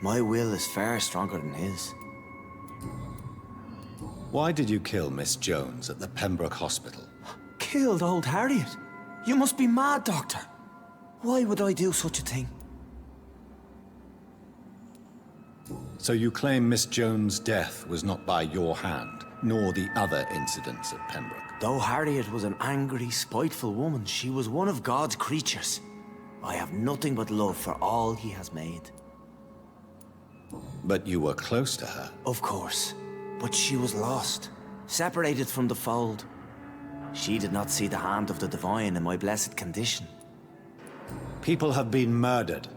My will is far stronger than his. Why did you kill Miss Jones at the Pembroke Hospital? Killed old Harriet? You must be mad, Doctor. Why would I do such a thing? So you claim Miss Jones' death was not by your hand, nor the other incidents at Pembroke? Though Harriet was an angry, spiteful woman, she was one of God's creatures. I have nothing but love for all he has made. But you were close to her. Of course. But she was lost, separated from the fold. She did not see the hand of the divine in my blessed condition. People have been murdered.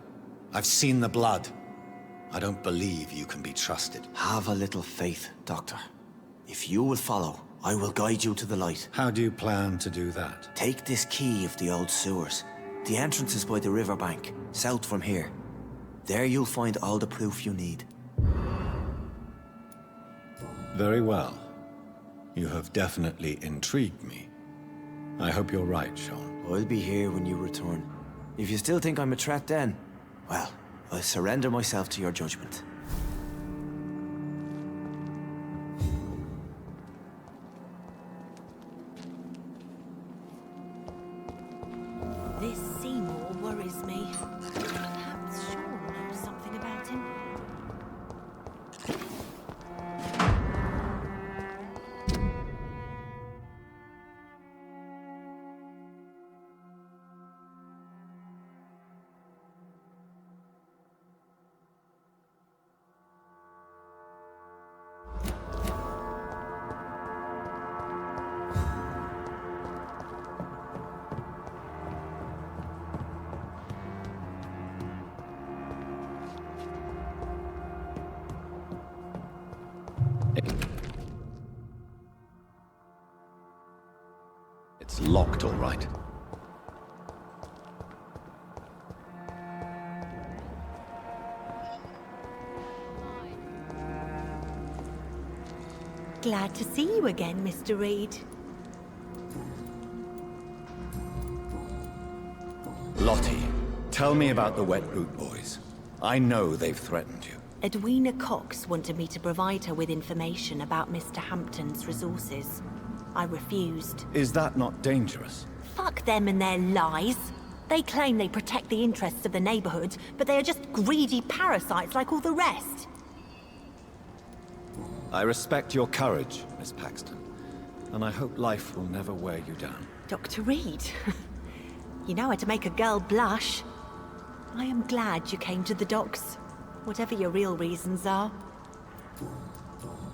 I've seen the blood. I don't believe you can be trusted. Have a little faith, Doctor. If you will follow, I will guide you to the light. How do you plan to do that? Take this key of the old sewers. The entrance is by the riverbank, south from here. There you'll find all the proof you need. Very well. You have definitely intrigued me. I hope you're right, Sean. I'll be here when you return. If you still think I'm a threat then, well, I'll surrender myself to your judgment. This Seymour worries me. Perhaps Sean knows something about him. It's locked, all right. Glad to see you again, Mr. Reed. Lottie, tell me about the Wet Boot Boys. I know they've threatened you. Edwina Cox wanted me to provide her with information about Mr. Hampton's resources. I refused. Is that not dangerous? Fuck them and their lies. They claim they protect the interests of the neighborhood, but they are just greedy parasites like all the rest. I respect your courage, Miss Paxton, and I hope life will never wear you down. Dr. Reed, you know how to make a girl blush. I am glad you came to the docks, whatever your real reasons are.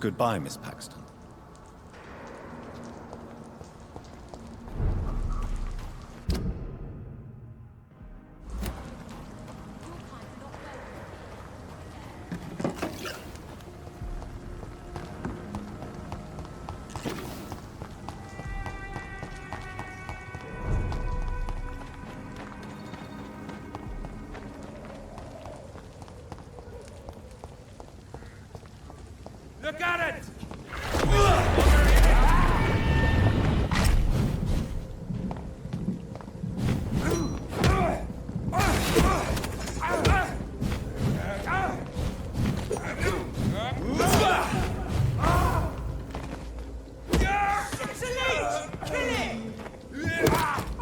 Goodbye, Miss Paxton. Look at it!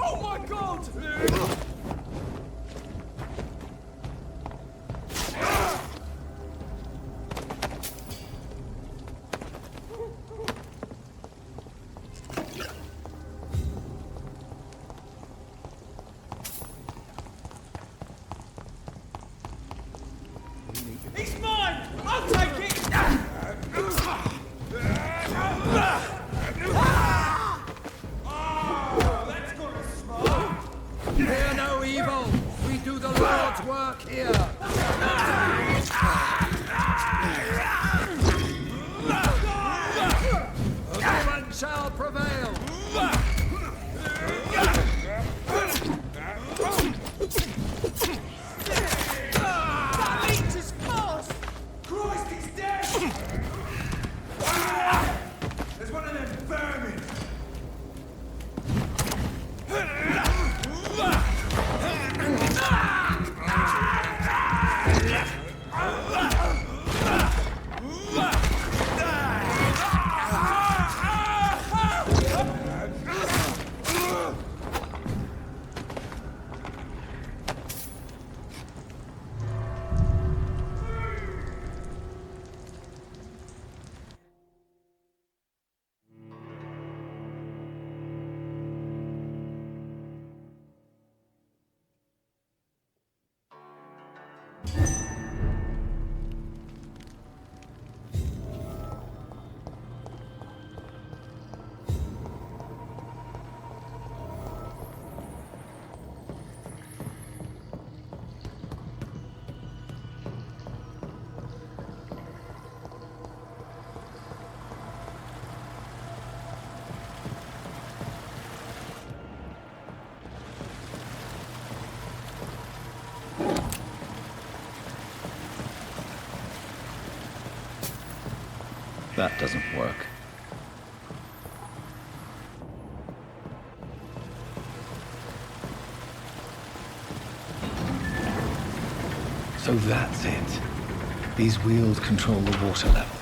Oh my God! He's mine! I'll take it! luck here! The woman shall prevail! That leech is close! Christ, he's dead! There's one of them vermin! That doesn't work. So that's it. These wheels control the water level.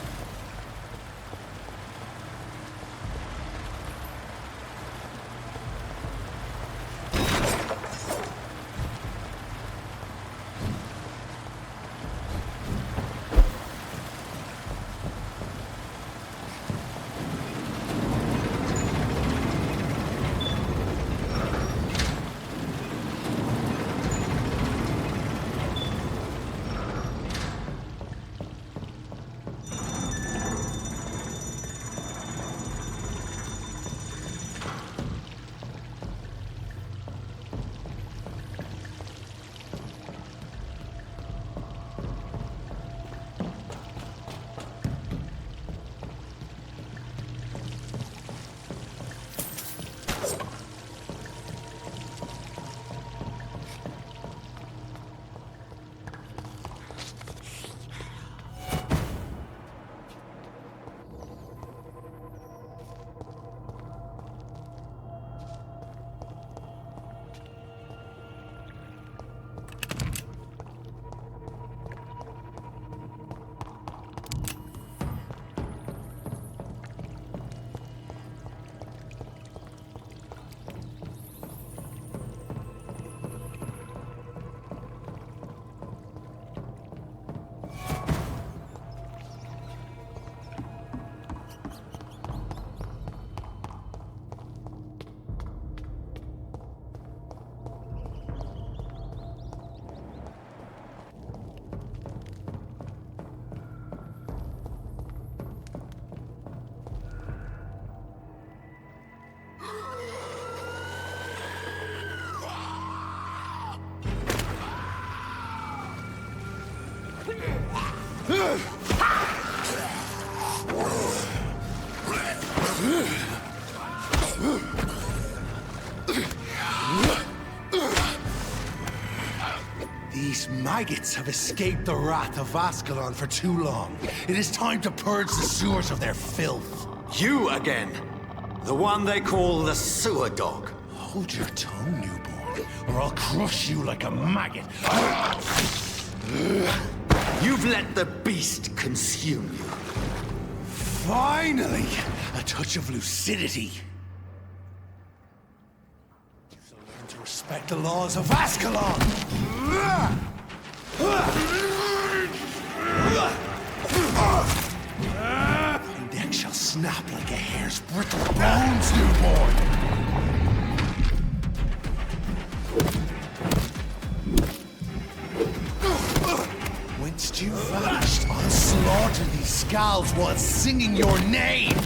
These maggots have escaped the wrath of Ascalon for too long. It is time to purge the sewers of their filth. You again! The one they call the sewer dog. Hold your tongue, newborn, or I'll crush you like a maggot. You've let the beast consume you. Finally! A touch of lucidity. So learn to respect the laws of Ascalon! Your neck shall snap like a hare's brittle bones, newborn! Whence you vanished, I'll slaughter these skulls while singing your name!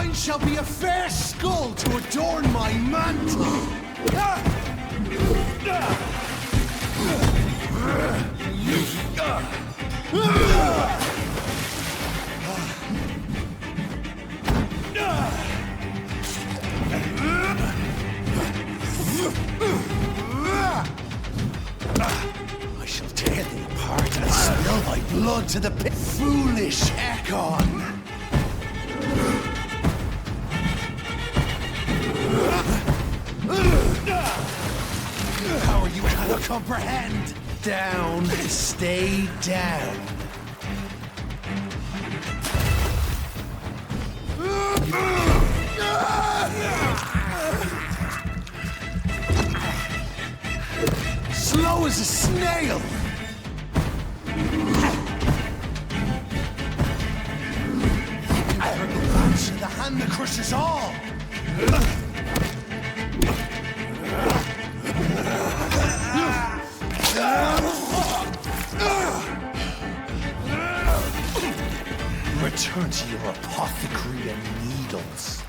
Mine shall be a fair skull to adorn my mantle! I shall tear thee apart and spill thy blood to the pit. Foolish Ekon! How are you able to comprehend? Down, stay down. Slow as a snail! To the hand that crushes all! Return to your apothecary and needles.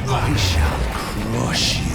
I shall crush you.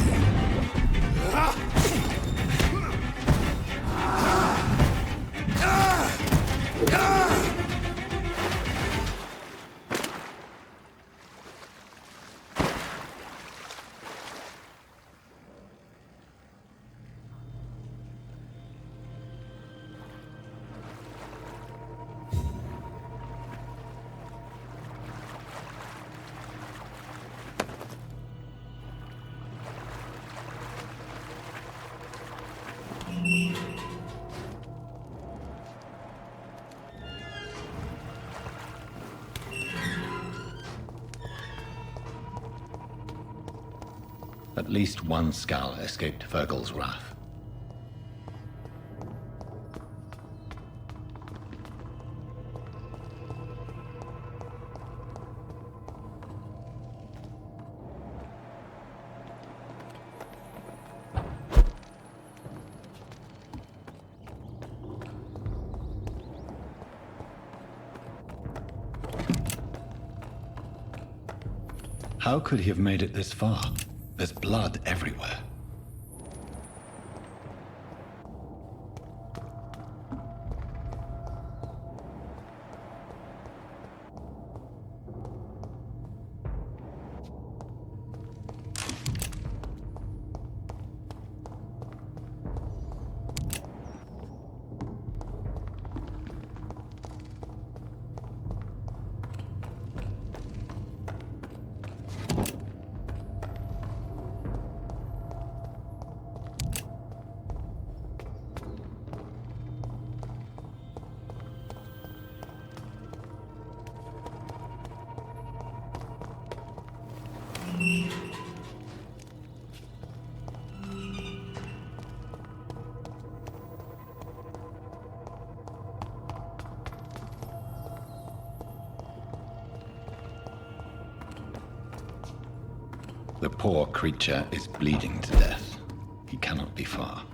At least one Skal escaped Fergal's wrath. How could he have made it this far? There's blood everywhere. The poor creature is bleeding to death. He cannot be far.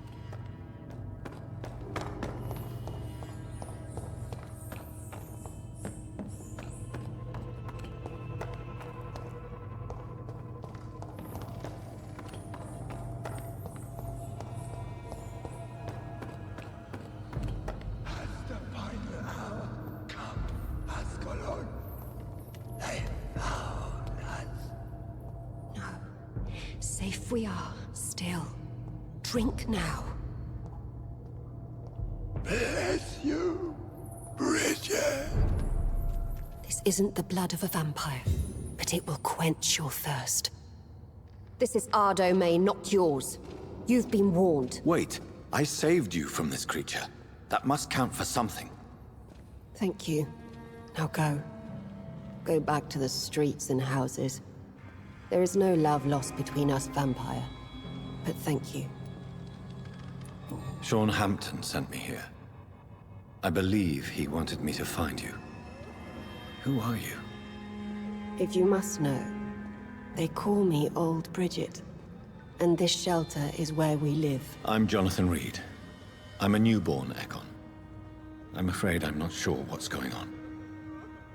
Safe we are, still. Drink now. Bless you, Bridget. This isn't the blood of a vampire, but it will quench your thirst. This is our domain, not yours. You've been warned. Wait, I saved you from this creature. That must count for something. Thank you. Now go. Go back to the streets and houses. There is no love lost between us, vampire. But thank you. Sean Hampton sent me here. I believe he wanted me to find you. Who are you? If you must know, they call me Old Bridget. And this shelter is where we live. I'm Jonathan Reed. I'm a newborn Ekon. I'm afraid I'm not sure what's going on.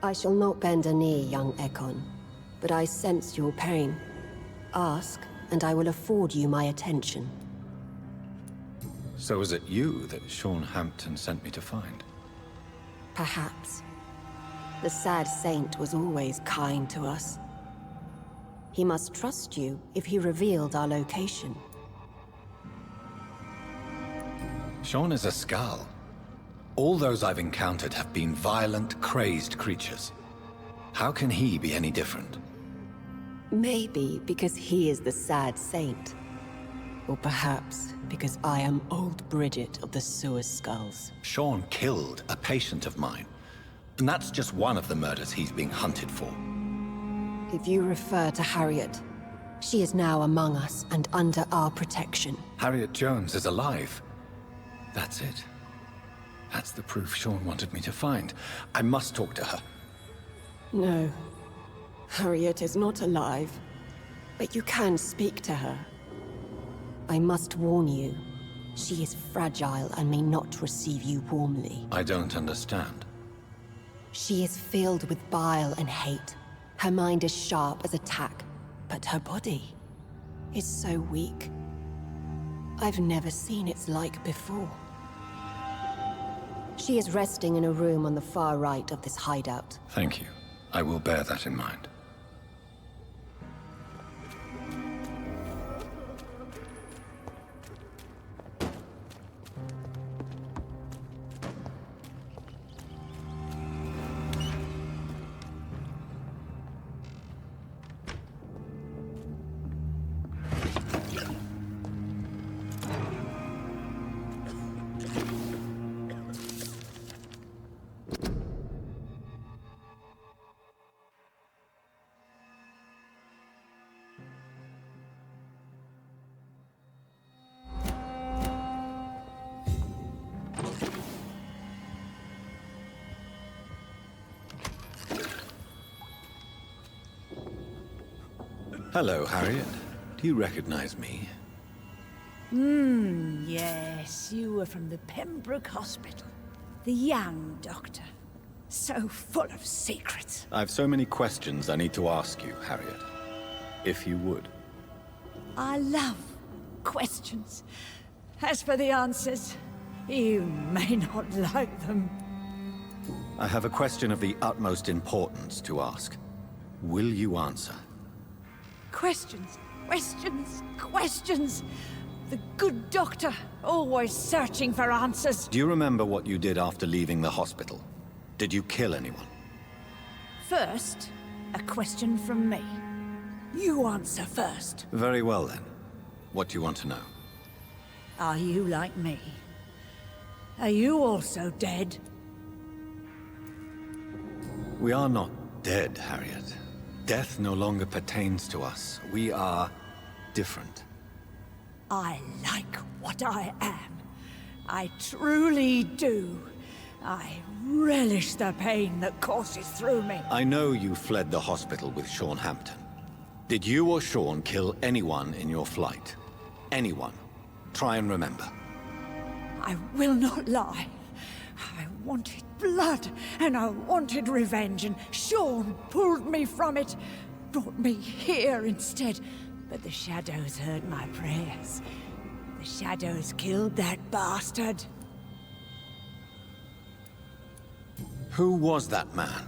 I shall not bend a knee, young Ekon, but I sense your pain. Ask, and I will afford you my attention. So was it you that Sean Hampton sent me to find? Perhaps. The sad saint was always kind to us. He must trust you if he revealed our location. Sean is a Skal. All those I've encountered have been violent, crazed creatures. How can he be any different? Maybe because he is the sad saint. Or perhaps because I am old Bridget of the Sewer Skulls. Sean killed a patient of mine. And that's just one of the murders he's being hunted for. If you refer to Harriet, she is now among us and under our protection. Harriet Jones is alive. That's it. That's the proof Sean wanted me to find. I must talk to her. No. Harriet is not alive. But you can speak to her. I must warn you. She is fragile and may not receive you warmly. I don't understand. She is filled with bile and hate. Her mind is sharp as a tack, but her body is so weak. I've never seen its like before. She is resting in a room on the far right of this hideout. Thank you. I will bear that in mind. Hello, Harriet. Do you recognize me? Yes, you were from the Pembroke Hospital. The young doctor. So full of secrets. I have so many questions I need to ask you, Harriet. If you would. I love questions. As for the answers, you may not like them. I have a question of the utmost importance to ask. Will you answer? Questions, questions, questions. The good doctor, always searching for answers. Do you remember what you did after leaving the hospital? Did you kill anyone? First, a question from me. You answer first. Very well then. What do you want to know? Are you like me? Are you also dead? We are not dead, Harriet. Death no longer pertains to us. We are different. I like what I am. I truly do. I relish the pain that courses through me. I know you fled the hospital with Sean Hampton. Did you or Sean kill anyone in your flight? Anyone? Try and remember. I will not lie. I wanted blood, and I wanted revenge, and Sean pulled me from it, brought me here instead. But the shadows heard my prayers. The shadows killed that bastard. Who was that man?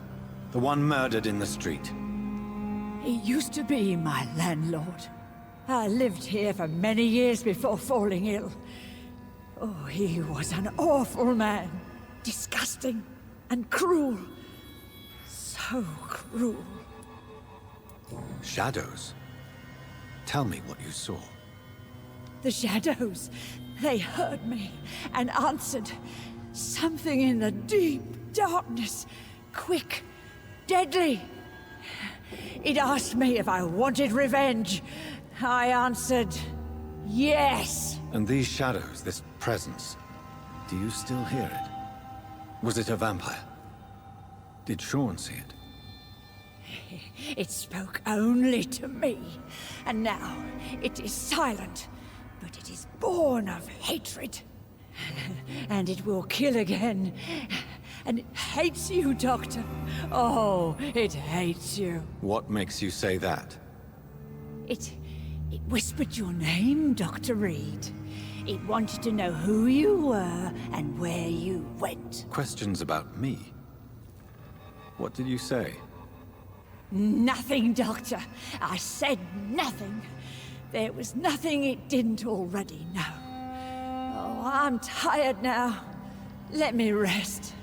The one murdered in the street? He used to be my landlord. I lived here for many years before falling ill. Oh, he was an awful man. Disgusting and cruel. So cruel. Shadows? Tell me what you saw. The shadows, they heard me and answered. Something in the deep darkness. Quick, deadly. It asked me if I wanted revenge. I answered, yes. And these shadows, this presence, do you still hear it? Was it a vampire? Did Sean see it? It spoke only to me, and now it is silent, but it is born of hatred. And it will kill again, and it hates you, Doctor. Oh, it hates you. What makes you say that? It whispered your name, Dr. Reed. It wanted to know who you were and where you went. Questions about me? What did you say? Nothing, Doctor. I said nothing. There was nothing it didn't already know. Oh, I'm tired now. Let me rest.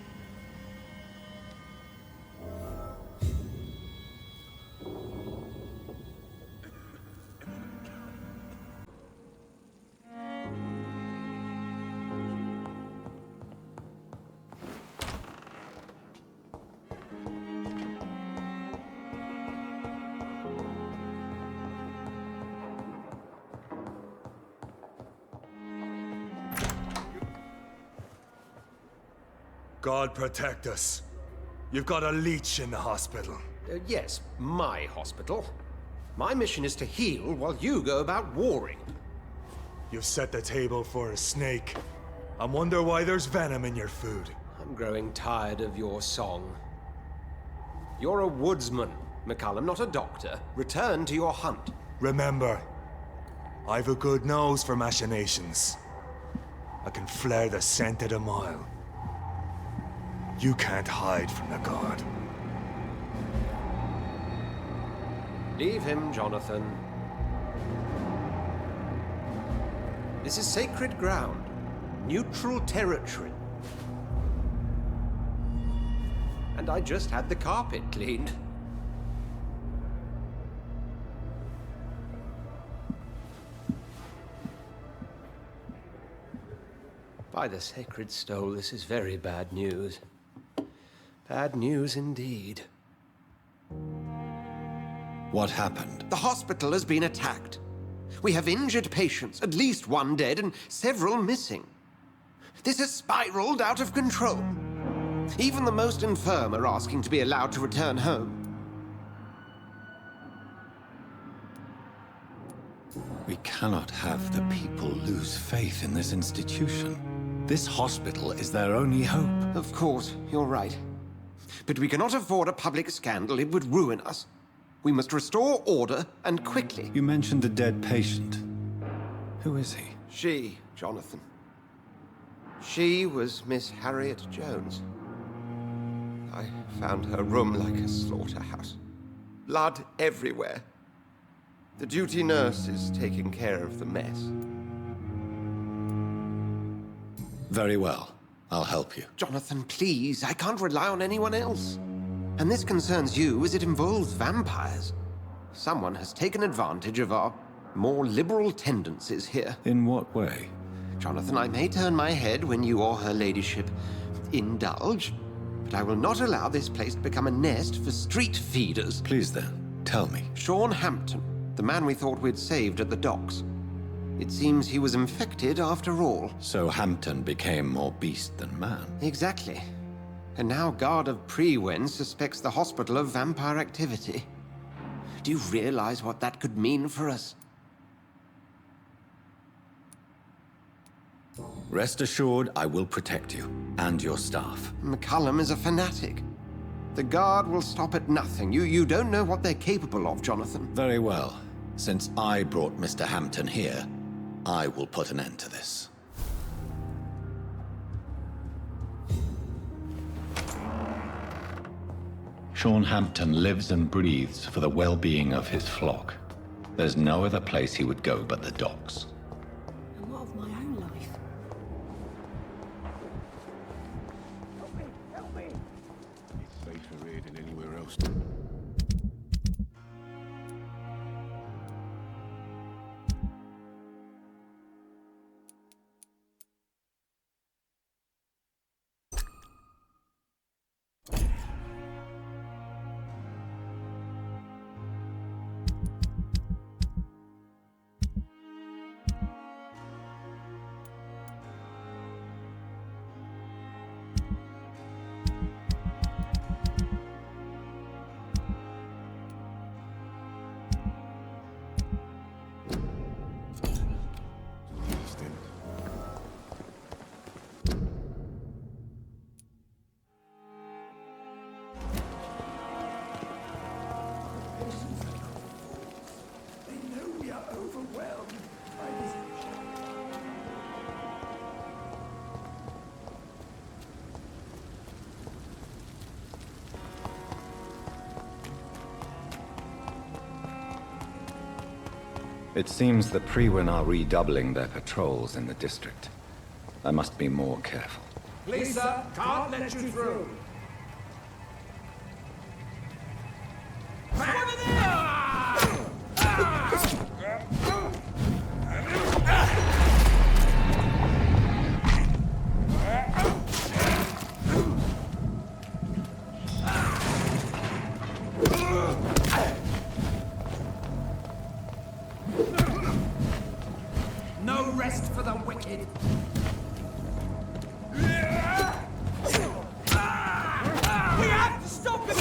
God protect us. You've got a leech in the hospital. Yes, my hospital. My mission is to heal while you go about warring. You've set the table for a snake. I wonder why there's venom in your food. I'm growing tired of your song. You're a woodsman, McCallum, not a doctor. Return to your hunt. Remember, I've a good nose for machinations. I can flare the scent at a mile. You can't hide from the god. Leave him, Jonathan. This is sacred ground. Neutral territory. And I just had the carpet cleaned. By the sacred stole, this is very bad news. Bad news indeed. What happened? The hospital has been attacked. We have injured patients, at least one dead and several missing. This has spiraled out of control. Even the most infirm are asking to be allowed to return home. We cannot have the people lose faith in this institution. This hospital is their only hope. Of course, you're right. But we cannot afford a public scandal. It would ruin us. We must restore order, and quickly. You mentioned a dead patient. Who is he? She, Jonathan. She was Miss Harriet Jones. I found her room like a slaughterhouse. Blood everywhere. The duty nurse is taking care of the mess. Very well. I'll help you. Jonathan, please. I can't rely on anyone else. And this concerns you as it involves vampires. Someone has taken advantage of our more liberal tendencies here. In what way? Jonathan, I may turn my head when you or her ladyship indulge, but I will not allow this place to become a nest for street feeders. Please then, tell me. Sean Hampton, the man we thought we'd saved at the docks. It seems he was infected after all. So Hampton became more beast than man. Exactly. And now Guard of Prewen suspects the hospital of vampire activity. Do you realize what that could mean for us? Rest assured, I will protect you and your staff. McCallum is a fanatic. The Guard will stop at nothing. You don't know what they're capable of, Jonathan. Very well. Since I brought Mr. Hampton here, I will put an end to this. Sean Hampton lives and breathes for the well-being of his flock. There's no other place he would go but the docks. And what of my own life? It's safer here than anywhere else. Well, It seems the Priwen are redoubling their patrols in the district. I must be more careful. Lisa, can't let you through. No rest for the wicked. We have to stop him!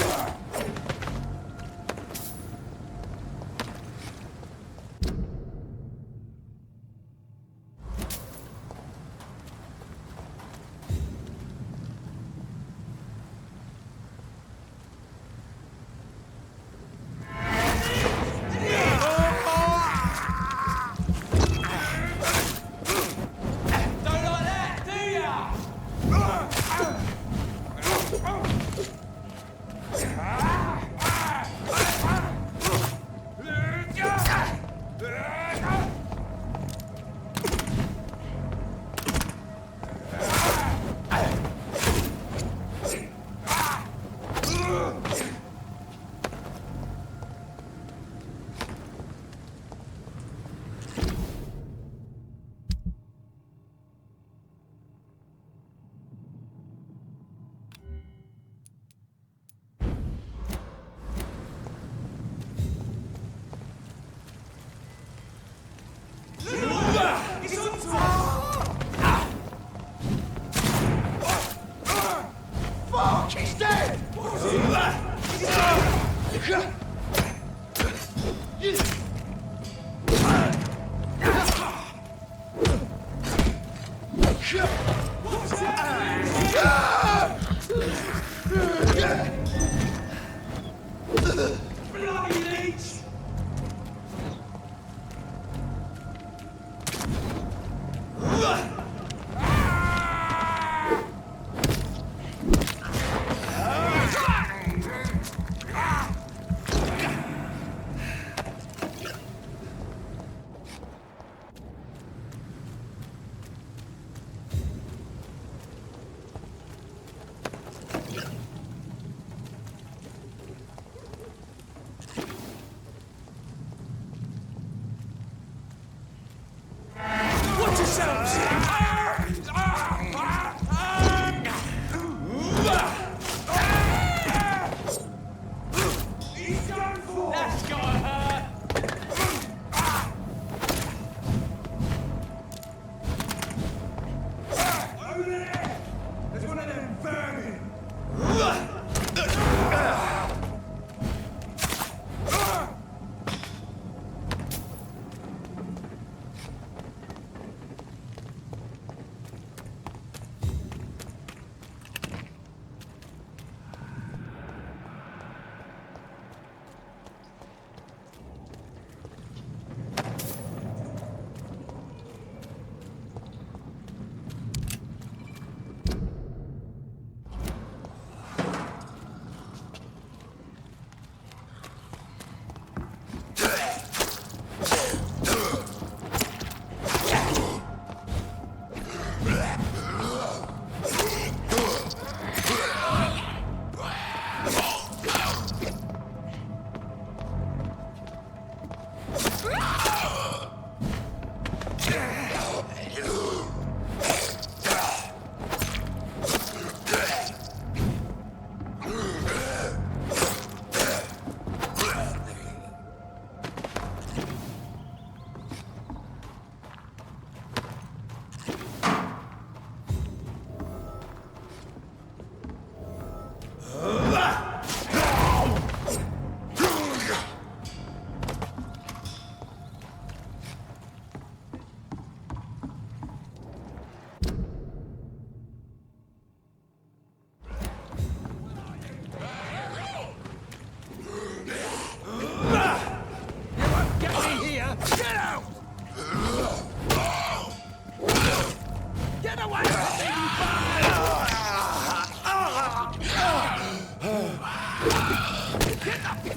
Fuck! He's dead! Bloody leech! Watch yourselves! He's done for! That's gotta hurt! Over there! There's one of them vermin!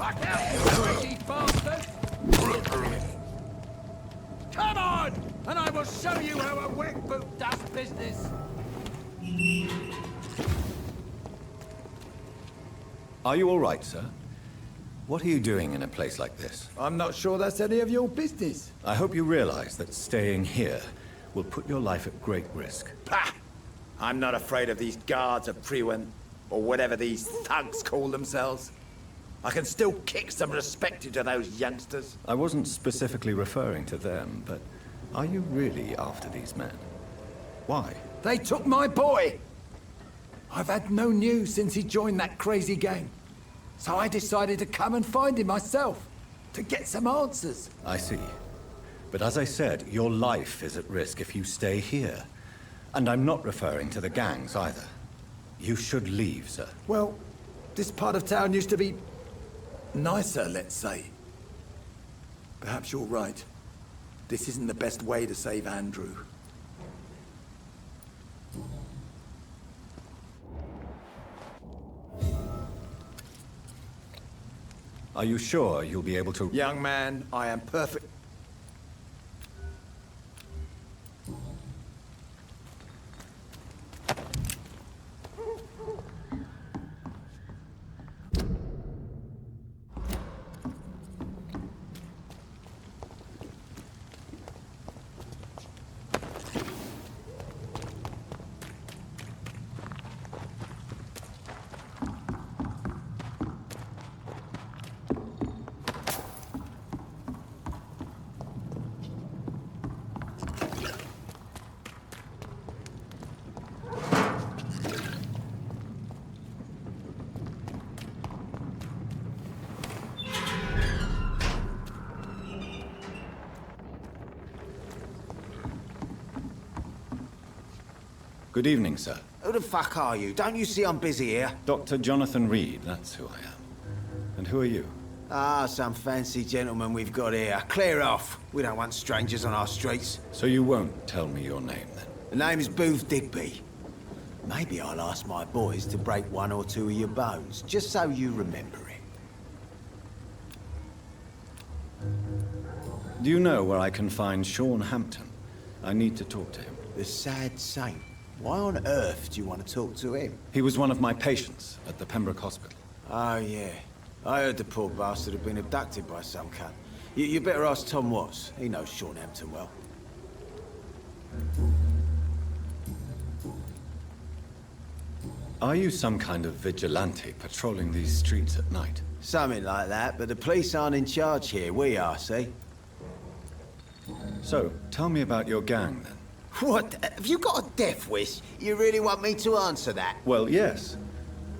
Fuck out, you crazy bastard! Come on, and I will show you how a wet boot does business. Are you all right, sir? What are you doing in a place like this? I'm not sure that's any of your business. I hope you realize that staying here will put your life at great risk. Pah! I'm not afraid of these guards of Priwen, or whatever these thugs call themselves. I can still kick some respect into those youngsters. I wasn't specifically referring to them, but are you really after these men? Why? They took my boy! I've had no news since he joined that crazy gang. So I decided to come and find him myself, to get some answers. I see. But as I said, your life is at risk if you stay here. And I'm not referring to the gangs either. You should leave, sir. Well, this part of town used to be nicer, let's say. Perhaps you're right. This isn't the best way to save Andrew. Are you sure you'll be able to... Young man, I am perfect. Good evening, sir. Who the fuck are you? Don't you see I'm busy here? Dr. Jonathan Reed, that's who I am. And who are you? Ah, some fancy gentleman we've got here. Clear off. We don't want strangers on our streets. So you won't tell me your name, then? The name is Booth Digby. Maybe I'll ask my boys to break one or two of your bones, just so you remember it. Do you know where I can find Sean Hampton? I need to talk to him. The sad saint. Why on earth do you want to talk to him? He was one of my patients at the Pembroke Hospital. Oh, yeah. I heard the poor bastard had been abducted by some cunt. You better ask Tom Watts. He knows Sean Hampton well. Are you some kind of vigilante patrolling these streets at night? Something like that, but the police aren't in charge here. We are, see? So, tell me about your gang, then. What? Have you got a death wish? You really want me to answer that? Well, yes.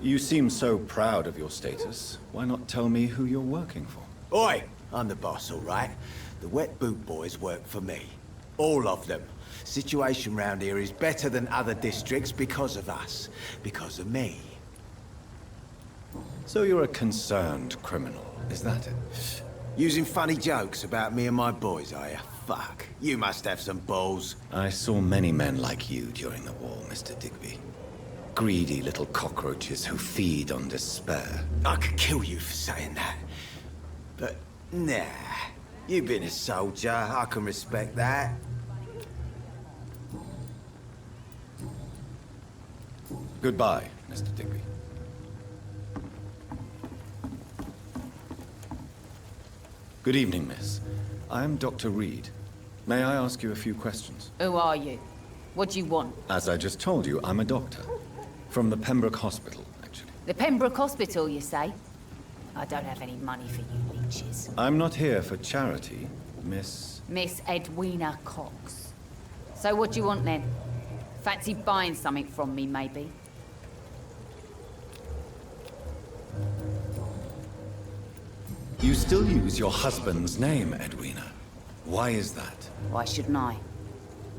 You seem so proud of your status. Why not tell me who you're working for? Oi! I'm the boss, all right? The Wet Boot Boys work for me. All of them. Situation round here is better than other districts because of us. Because of me. So you're a concerned criminal, is that it? Using funny jokes about me and my boys, are you? Fuck. You must have some balls. I saw many men like you during the war, Mr. Digby. Greedy little cockroaches who feed on despair. I could kill you for saying that. But, nah. You've been a soldier. I can respect that. Goodbye, Mr. Digby. Good evening, miss. I am Dr. Reed. May I ask you a few questions? Who are you? What do you want? As I just told you, I'm a doctor. From the Pembroke Hospital, actually. The Pembroke Hospital, you say? I don't have any money for you leeches. I'm not here for charity, Miss... Miss Edwina Cox. So what do you want, then? Fancy buying something from me, maybe? You still use your husband's name, Edwina. Why is that? Why shouldn't I?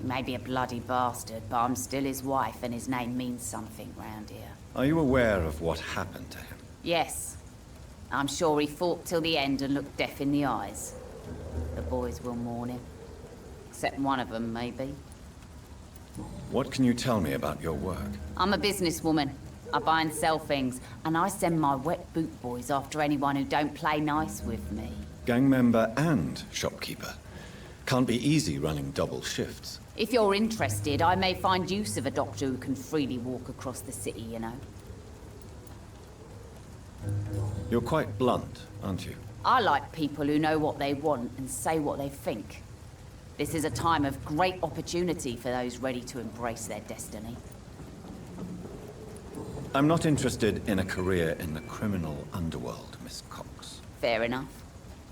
He may be a bloody bastard, but I'm still his wife, and his name means something round here. Are you aware of what happened to him? Yes. I'm sure he fought till the end and looked death in the eyes. The boys will mourn him. Except one of them, maybe. What can you tell me about your work? I'm a businesswoman. I buy and sell things, and I send my wet boot boys after anyone who don't play nice with me. Gang member and shopkeeper. Can't be easy running double shifts. If you're interested, I may find use of a doctor who can freely walk across the city, you know. You're quite blunt, aren't you? I like people who know what they want and say what they think. This is a time of great opportunity for those ready to embrace their destiny. I'm not interested in a career in the criminal underworld, Miss Cox. Fair enough.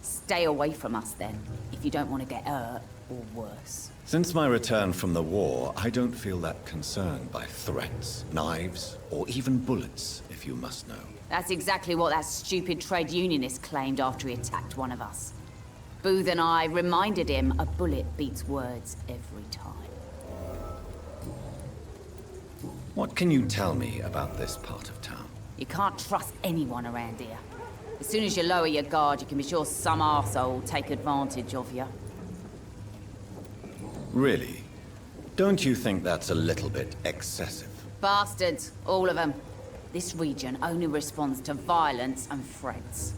Stay away from us then, if you don't want to get hurt or worse. Since my return from the war, I don't feel that concerned by threats, knives, or even bullets, if you must know. That's exactly what that stupid trade unionist claimed after he attacked one of us. Booth and I reminded him a bullet beats words every time. What can you tell me about this part of town? You can't trust anyone around here. As soon as you lower your guard, you can be sure some arsehole will take advantage of you. Really? Don't you think that's a little bit excessive? Bastards, all of them. This region only responds to violence and threats.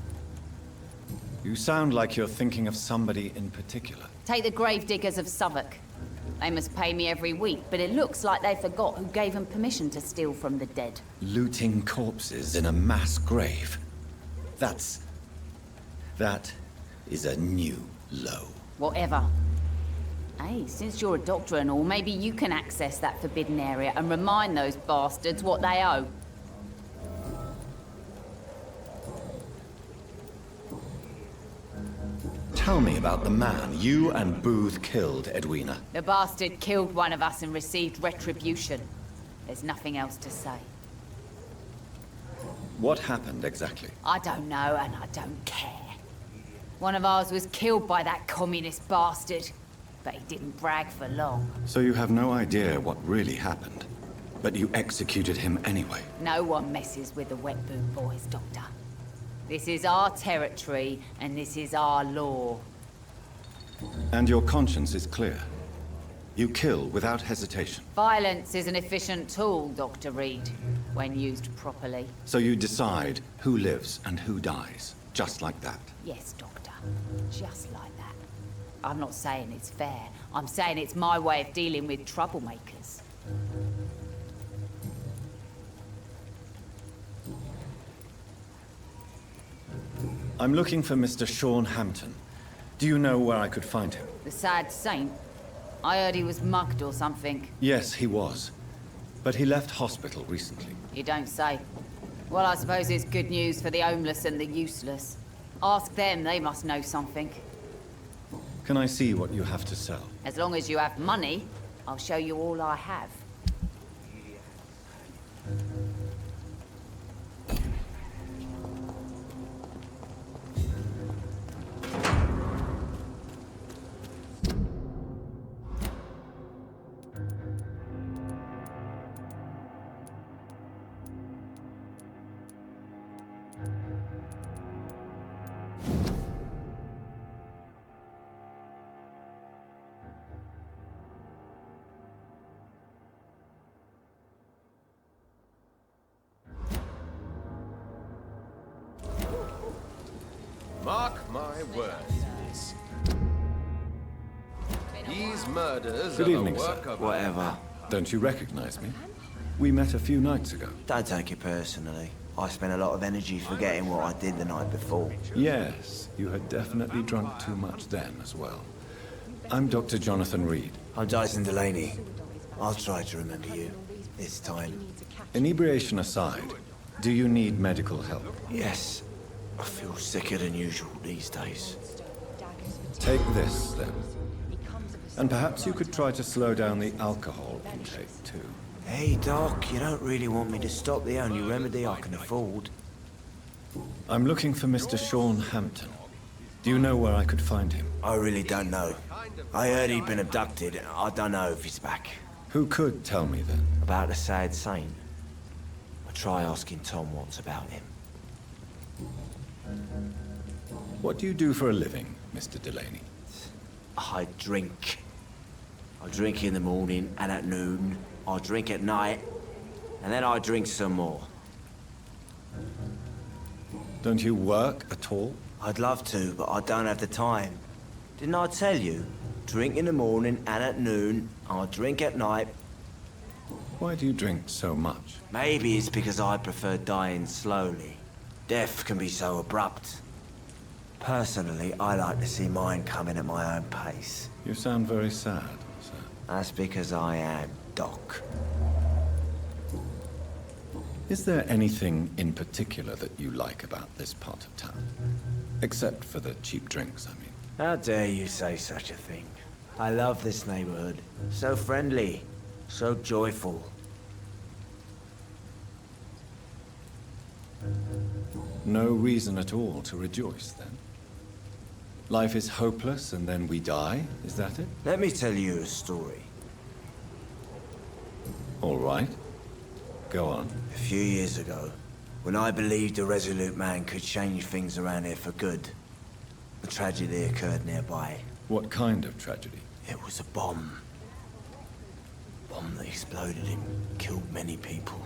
You sound like you're thinking of somebody in particular. Take the gravediggers of Southwark. They must pay me every week, but it looks like they forgot who gave them permission to steal from the dead. Looting corpses in a mass grave. That is a new low. Whatever. Hey, since you're a doctor and all, maybe you can access that forbidden area and remind those bastards what they owe. Tell me about the man you and Booth killed, Edwina. The bastard killed one of us and received retribution. There's nothing else to say. What happened exactly? I don't know, and I don't care. One of ours was killed by that communist bastard, but he didn't brag for long. So you have no idea what really happened, but you executed him anyway. No one messes with the wet boot boys, Doctor. This is our territory, and this is our law. And your conscience is clear. You kill without hesitation. Violence is an efficient tool, Dr. Reed, when used properly. So you decide who lives and who dies, just like that. Yes, Doctor. Just like that. I'm not saying it's fair. I'm saying it's my way of dealing with troublemakers. I'm looking for Mr. Sean Hampton. Do you know where I could find him? The sad saint? I heard he was mugged or something. Yes, he was. But he left hospital recently. You don't say. Well, I suppose it's good news for the homeless and the useless. Ask them, they must know something. Can I see what you have to sell? As long as you have money, I'll show you all I have. Mark my words, miss. These murders Good are evening, the work sir. of... Whatever. Don't you recognize me? We met a few nights ago. Don't take it personally. I spent a lot of energy forgetting what I did the night before. Yes, you had definitely drunk too much then as well. I'm Dr. Jonathan Reed. I'm Dyson Delaney. I'll try to remember you. This time. Inebriation aside, do you need medical help? Yes. I feel sicker than usual these days. Take this, then. And perhaps you could try to slow down the alcohol intake, too. Hey, Doc, you don't really want me to stop the only remedy I can afford. I'm looking for Mr. Sean Hampton. Do you know where I could find him? I really don't know. I heard he'd been abducted. I don't know if he's back. Who could tell me then? About the sad saint. I'll try asking Tom what's about him. What do you do for a living, Mr. Delaney? I drink. I drink in the morning and at noon. I drink at night. and then I drink some more. Don't you work at all? I'd love to, but I don't have the time. Didn't I tell you? Drink in the morning and at noon, I'll drink at night. Why do you drink so much? Maybe it's because I prefer dying slowly. Death can be so abrupt. Personally, I like to see mine coming at my own pace. You sound very sad, sir. That's because I am Doc. Is there anything in particular that you like about this part of town? Except for the cheap drinks, I mean. How dare you say such a thing? I love this neighborhood. So friendly, so joyful. No reason at all to rejoice, then? Life is hopeless and then we die, is that it? Let me tell you a story. All right. Go on. A few years ago, when I believed a resolute man could change things around here for good, a tragedy occurred nearby. What kind of tragedy? It was a bomb. Bomb that exploded and killed many people.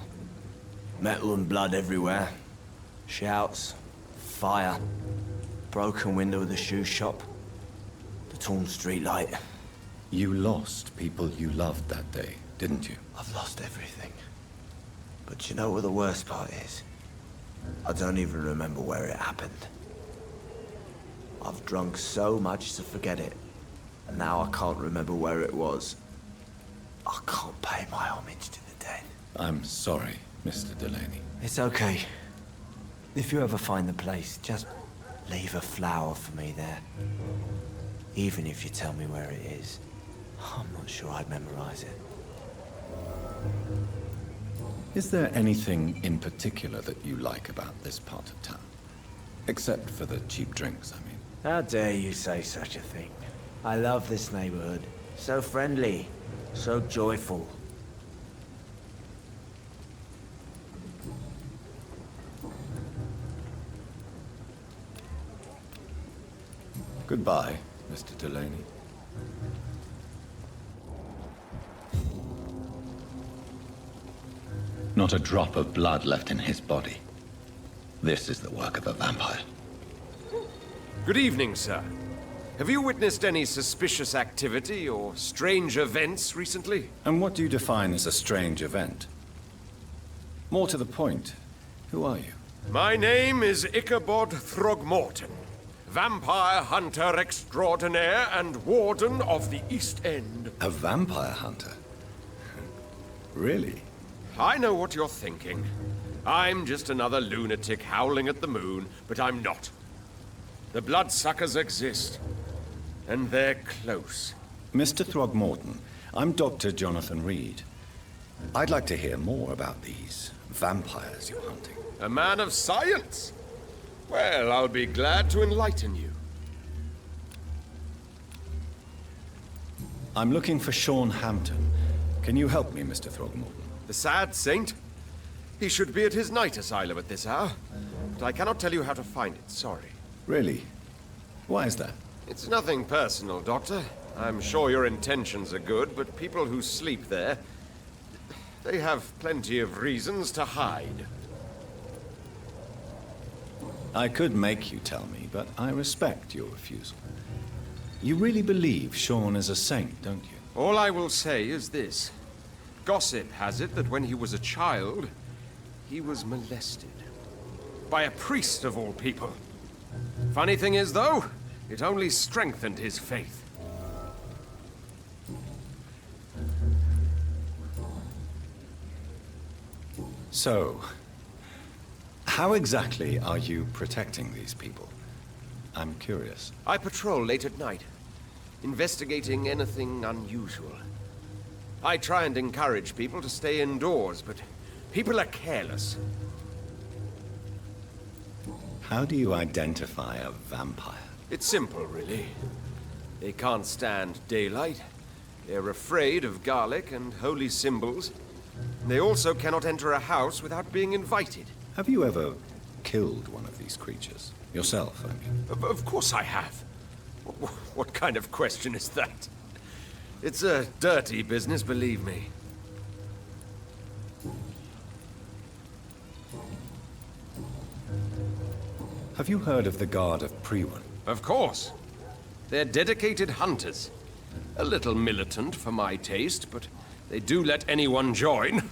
Metal and blood everywhere. Shouts, fire, broken window of the shoe shop, the torn streetlight. You lost people you loved that day, didn't you? I've lost everything. But you know what the worst part is? I don't even remember where it happened. I've drunk so much to forget it, and now I can't remember where it was. I can't pay my homage to the dead. I'm sorry, Mr. Delaney. It's okay. If you ever find the place, just leave a flower for me there. Even if you tell me where it is, I'm not sure I'd memorize it. Is there anything in particular that you like about this part of town? Except for the cheap drinks, I mean. How dare you say such a thing? I love this neighborhood. So friendly, so joyful. Goodbye, Mr. Delaney. Not a drop of blood left in his body. This is the work of a vampire. Good evening, sir. Have you witnessed any suspicious activity or strange events recently? And what do you define as a strange event? More to the point, who are you? My name is Ichabod Throgmorton, vampire hunter extraordinaire and warden of the East End. A vampire hunter? Really? I know what you're thinking. I'm just another lunatic howling at the moon, but I'm not. The bloodsuckers exist, and they're close. Mr. Throgmorton, I'm Dr. Jonathan Reed. I'd like to hear more about these vampires you're hunting. A man of science? Well, I'll be glad to enlighten you. I'm looking for Sean Hampton. Can you help me, Mr. Throgmorton? The sad saint? He should be at his night asylum at this hour, but I cannot tell you how to find it, sorry. Really? Why is that? It's nothing personal, Doctor. I'm sure your intentions are good, but people who sleep there, they have plenty of reasons to hide. I could make you tell me, but I respect your refusal. You really believe Sean is a saint, don't you? All I will say is this. Gossip has it that when he was a child, he was molested. By a priest of all people. Funny thing is, though, it only strengthened his faith. So, how exactly are you protecting these people? I'm curious. I patrol late at night, investigating anything unusual. I try and encourage people to stay indoors, but people are careless. How do you identify a vampire? It's simple, really. They can't stand daylight. They're afraid of garlic and holy symbols. They also cannot enter a house without being invited. Have you ever killed one of these creatures? Yourself, I mean. Of course I have. What kind of question is that? It's a dirty business, believe me. Have you heard of the Guard of Priwen? Of course. They're dedicated hunters. A little militant for my taste, but they do let anyone join.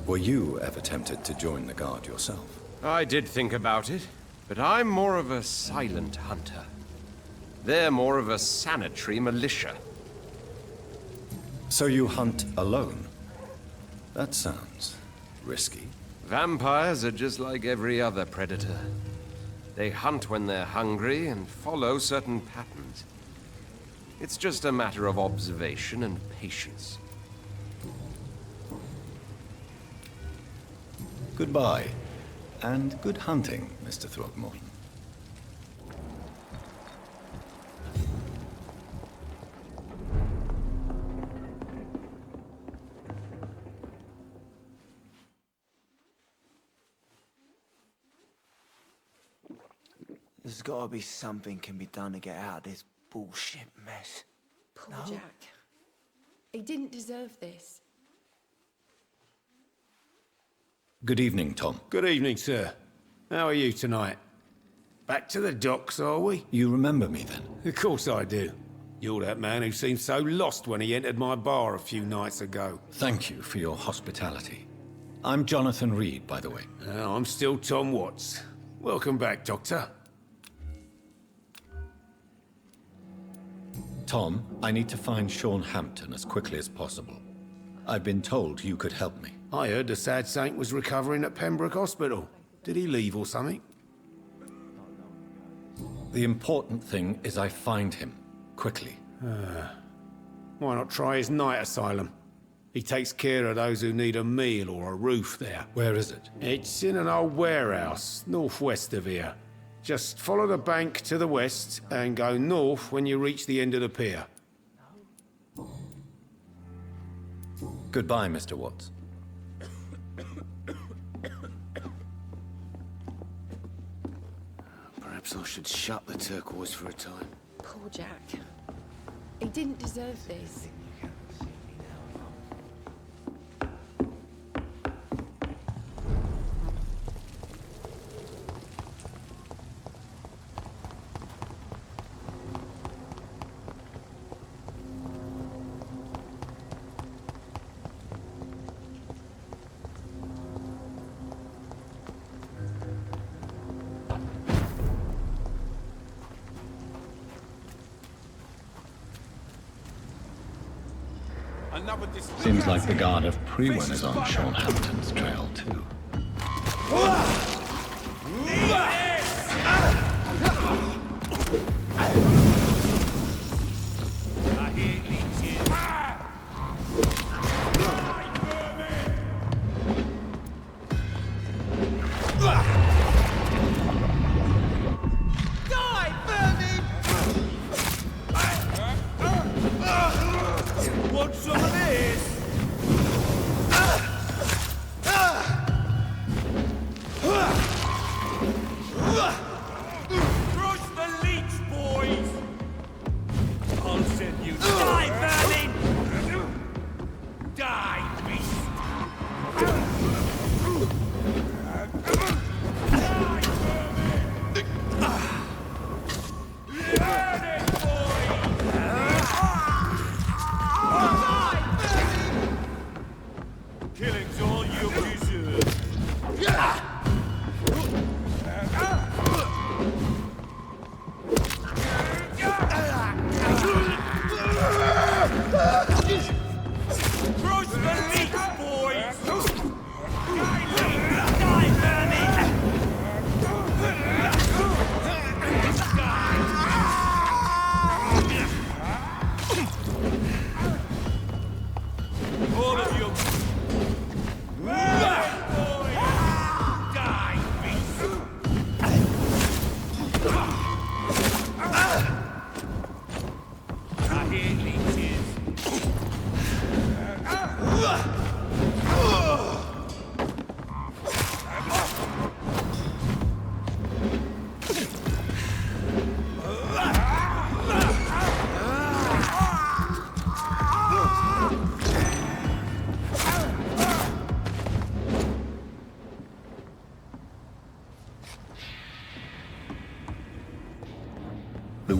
Were you ever tempted to join the Guard yourself? I did think about it, but I'm more of a silent hunter. They're more of a sanitary militia. So you hunt alone? That sounds risky. Vampires are just like every other predator. They hunt when they're hungry and follow certain patterns. It's just a matter of observation and patience. Goodbye, and good hunting, Mr. Throckmorton. There's gotta be something can be done to get out of this bullshit mess. Poor Jack. He didn't deserve this. Good evening, Tom. Good evening, sir. How are you tonight? Back to the docks, are we? You remember me, then? Of course I do. You're that man who seemed so lost when he entered my bar a few nights ago. Thank you for your hospitality. I'm Jonathan Reed, by the way. I'm still Tom Watts. Welcome back, Doctor. Tom, I need to find Sean Hampton as quickly as possible. I've been told you could help me. I heard the sad saint was recovering at Pembroke Hospital. Did he leave or something? The important thing is I find him, quickly. Why not try his night asylum? He takes care of those who need a meal or a roof there. Where is it? It's in an old warehouse, northwest of here. Just follow the bank to the west and go north when you reach the end of the pier. Goodbye, Mr. Watts. Perhaps I should shut the turquoise for a time. Poor Jack. He didn't deserve this. Seems like the Guard of Priwen is on Sean Hampton's trail, too. Want some of this?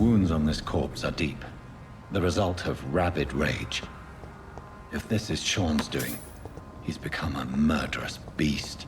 wounds on this corpse are deep. The result of rabid rage. If this is Sean's doing, he's become a murderous beast.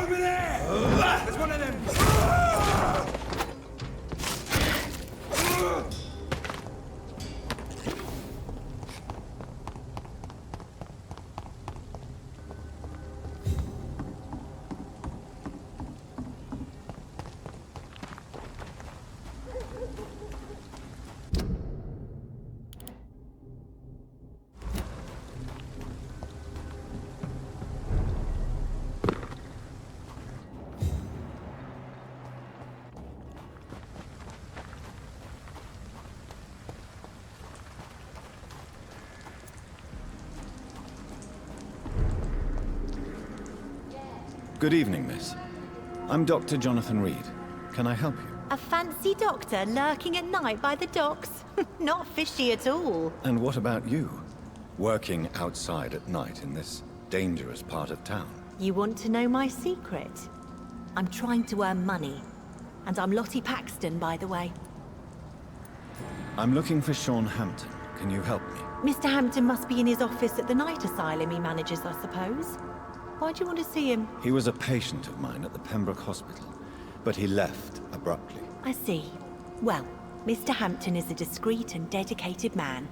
Over there! There's one of them! Good evening, miss. I'm Dr. Jonathan Reed. Can I help you? A fancy doctor lurking at night by the docks? Not fishy at all. And what about you? Working outside at night in this dangerous part of town? You want to know my secret? I'm trying to earn money. And I'm Lottie Paxton, by the way. I'm looking for Sean Hampton. Can you help me? Mr. Hampton must be in his office at the night asylum he manages, I suppose. Why do you want to see him? He was a patient of mine at the Pembroke Hospital, but he left abruptly. I see. Well, Mr. Hampton is a discreet and dedicated man.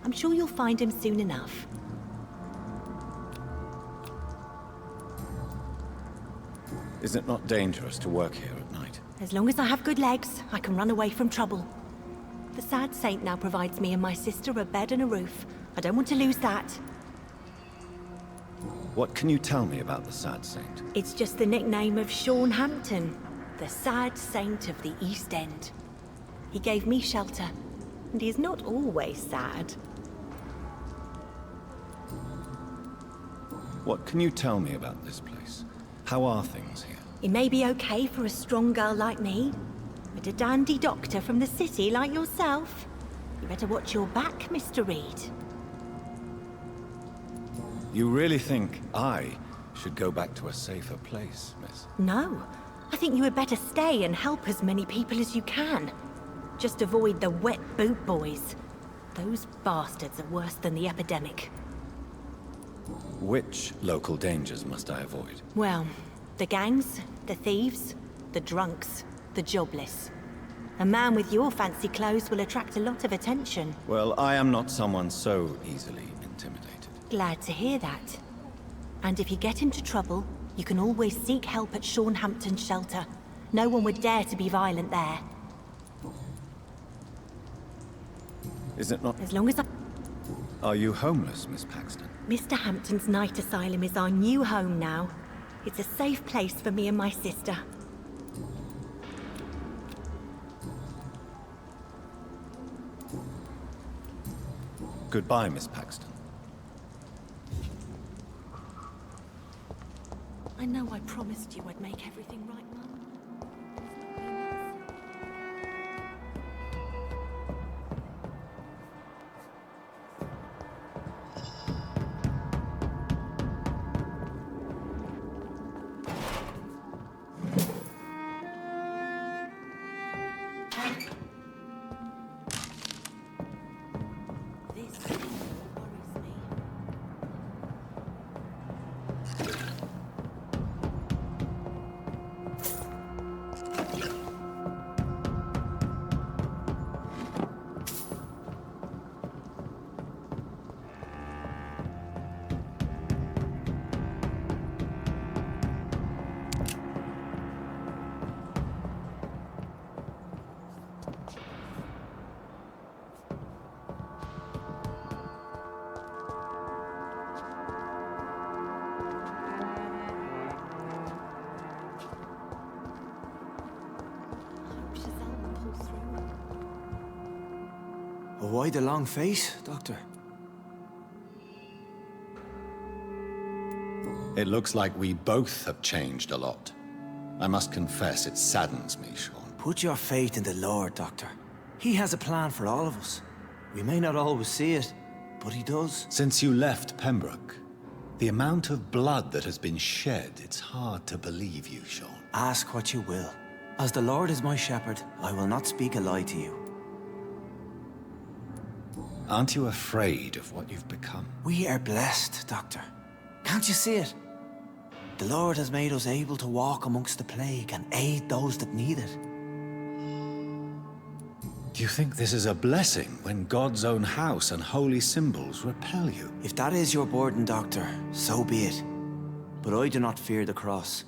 I'm sure you'll find him soon enough. Is it not dangerous to work here at night? As long as I have good legs, I can run away from trouble. The sad saint now provides me and my sister a bed and a roof. I don't want to lose that. What can you tell me about the Sad Saint? It's just the nickname of Sean Hampton, the sad saint of the East End. He gave me shelter, and he's not always sad. What can you tell me about this place? How are things here? It may be okay for a strong girl like me, but a dandy doctor from the city like yourself, you better watch your back, Mr. Reed. You really think I should go back to a safer place, miss? No. I think you had better stay and help as many people as you can. Just avoid the wet boot boys. Those bastards are worse than the epidemic. Which local dangers must I avoid? Well, the gangs, the thieves, the drunks, the jobless. A man with your fancy clothes will attract a lot of attention. Well, I am not someone so easily intimidated. Glad to hear that. And if you get into trouble, you can always seek help at Sean Hampton's shelter. No one would dare to be violent there. Is it not? As long as I... Are you homeless, Miss Paxton? Mr. Hampton's night asylum is our new home now. It's a safe place for me and my sister. Goodbye, Miss Paxton. I know I promised you I'd make everything right, Mum. Why the long face, Doctor? It looks like we both have changed a lot. I must confess, it saddens me, Sean. Put your faith in the Lord, Doctor. He has a plan for all of us. We may not always see it, but he does. Since you left Pembroke, the amount of blood that has been shed, it's hard to believe you, Sean. Ask what you will. As the Lord is my shepherd, I will not speak a lie to you. Aren't you afraid of what you've become? We are blessed, Doctor. Can't you see it? The Lord has made us able to walk amongst the plague and aid those that need it. Do you think this is a blessing when God's own house and holy symbols repel you? If that is your burden, Doctor, so be it. But I do not fear the cross,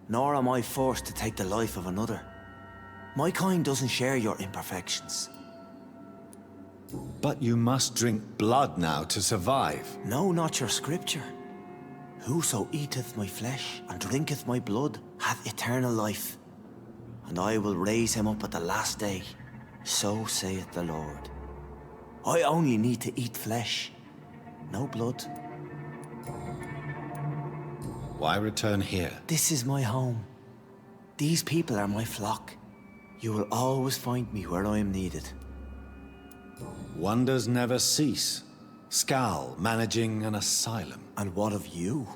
nor am I forced to take the life of another. My kind doesn't share your imperfections. But you must drink blood now to survive. No, not your scripture. Whoso eateth my flesh and drinketh my blood hath eternal life, and I will raise him up at the last day. So saith the Lord. I only need to eat flesh, no blood. Why return here? This is my home. These people are my flock. You will always find me where I am needed. Wonders never cease. Scal managing an asylum. And what of you?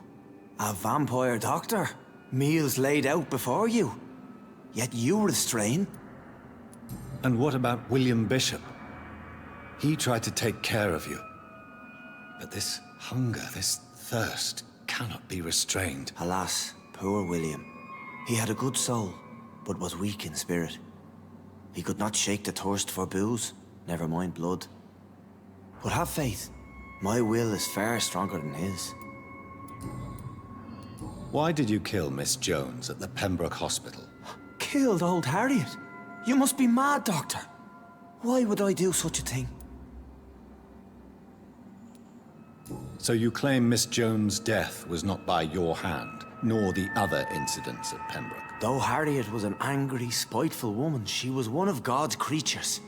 A vampire doctor? Meals laid out before you. Yet you restrain. And what about William Bishop? He tried to take care of you. But this hunger, this thirst, cannot be restrained. Alas, poor William. He had a good soul, but was weak in spirit. He could not shake the thirst for booze, never mind blood. But have faith. My will is far stronger than his. Why did you kill Miss Jones at the Pembroke Hospital? Killed old Harriet? You must be mad, Doctor. Why would I do such a thing? So you claim Miss Jones' death was not by your hand, nor the other incidents at Pembroke? Though Harriet was an angry, spiteful woman, she was one of God's creatures.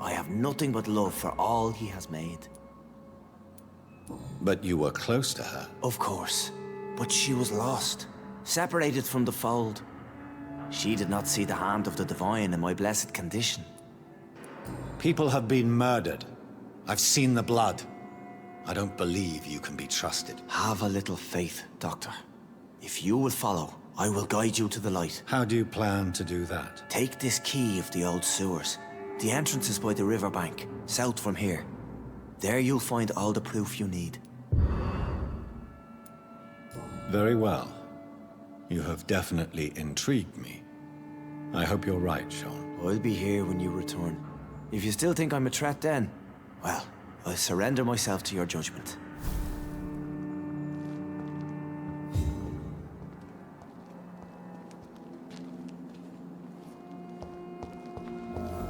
I have nothing but love for all he has made. But you were close to her. Of course. But she was lost, separated from the fold. She did not see the hand of the divine in my blessed condition. People have been murdered. I've seen the blood. I don't believe you can be trusted. Have a little faith, Doctor. If you will follow, I will guide you to the light. How do you plan to do that? Take this key of the old sewers. The entrance is by the riverbank, south from here. There you'll find all the proof you need. Very well. You have definitely intrigued me. I hope you're right, Sean. I'll be here when you return. If you still think I'm a threat then, well, I'll surrender myself to your judgment.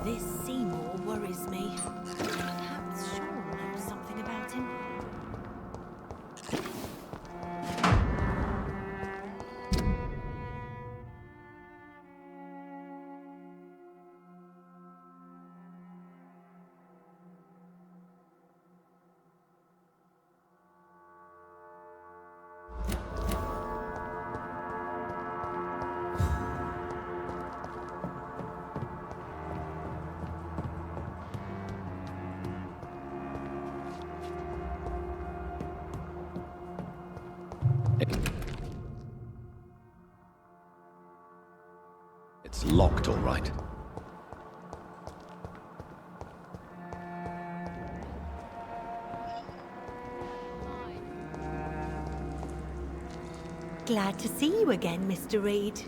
This Seymour worries me. Perhaps Sean knows something about him. It's locked, all right. Glad to see you again, Mr. Reed.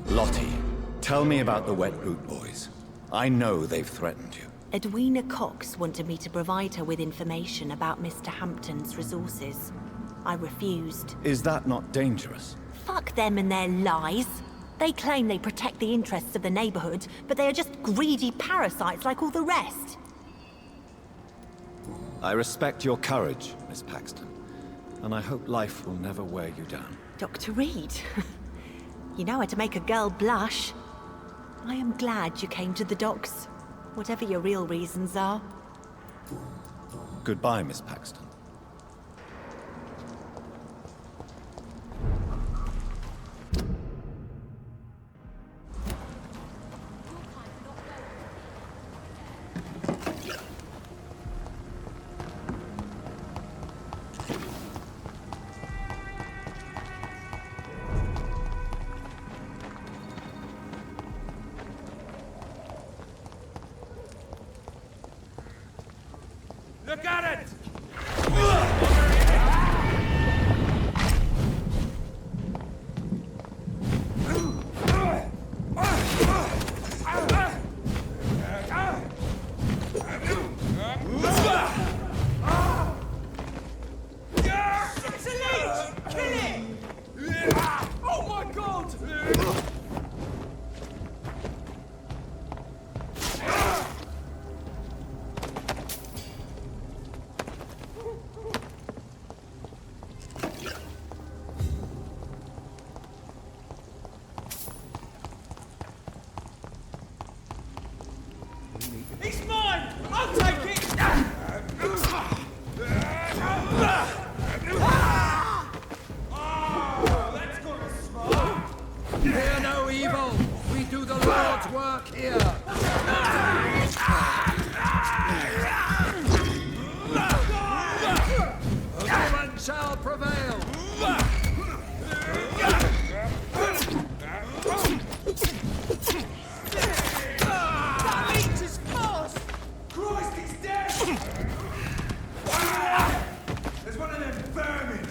Lottie, tell me about the Wet Boot Boys. I know they've threatened you. Edwina Cox wanted me to provide her with information about Mr. Hampton's resources. I refused. Is that not dangerous? Fuck them and their lies. They claim they protect the interests of the neighborhood, but they are just greedy parasites like all the rest. I respect your courage, Miss Paxton, and I hope life will never wear you down. Dr. Reed, you know how to make a girl blush. I am glad you came to the docks, whatever your real reasons are. Goodbye, Miss Paxton. Look at it! Oh my God! He's mine! I'll take it! Oh, that's gonna smart! Fear no evil. We do the Lord's work here. No one shall prevail. That leech is fast! Christ, he's dead! There's one of them vermin!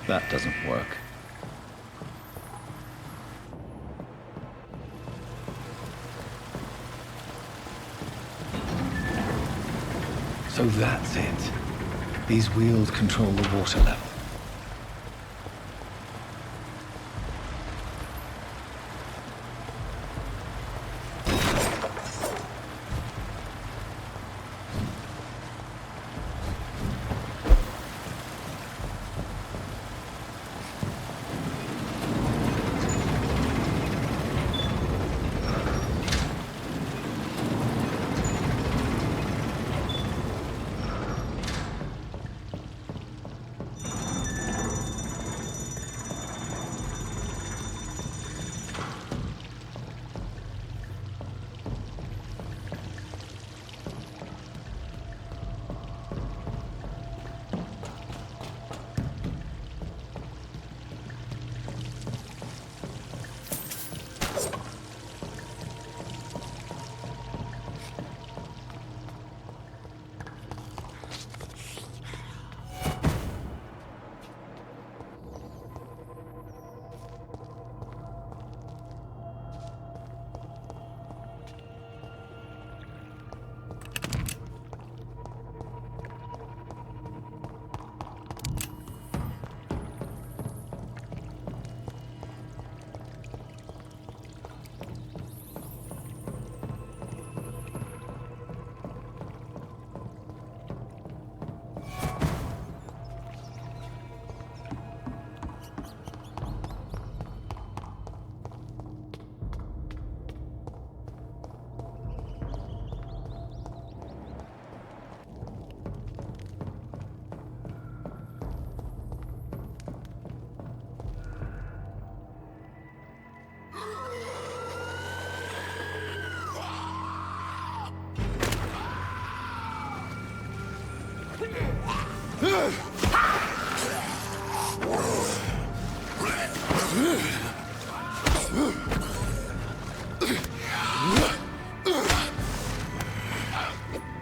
That doesn't work. So that's it. These wheels control the water level.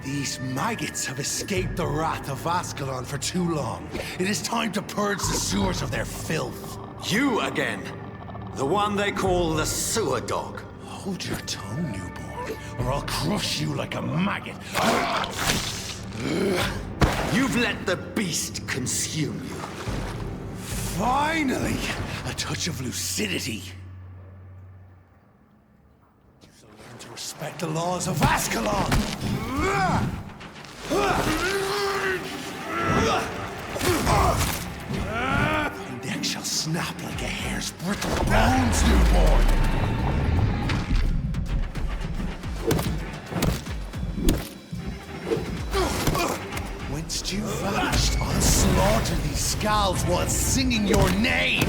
These maggots have escaped the wrath of Ascalon for too long. It is time to purge the sewers of their filth. You again. The one they call the sewer dog. Hold your tongue, newborn, or I'll crush you like a maggot. You've let the beast consume you. Finally! A touch of lucidity. You shall learn to respect the laws of Ascalon! Your neck shall snap like a hare's brittle bones, newborn! Whence you vanished, I'll slaughter these scalds while singing your name!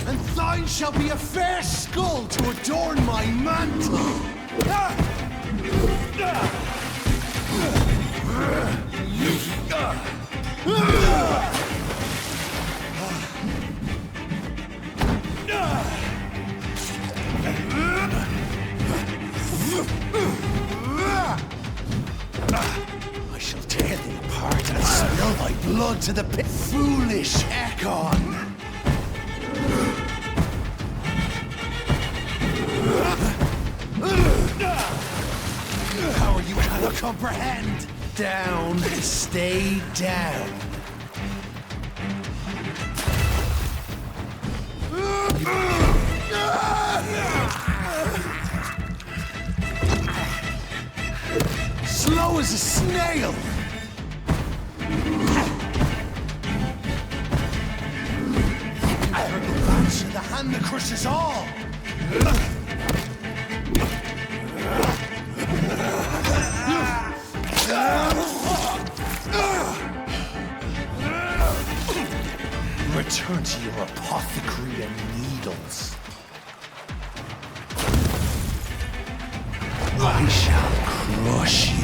And thine shall be a fair skull to adorn my mantle! I shall tear thee apart and spill thy blood to the pit. Foolish Ekon! How are you cannot comprehend? Down, stay down. Slow as a snail! Advantage to the hand that crushes all! Return to your apothecary and needles. I shall crush you.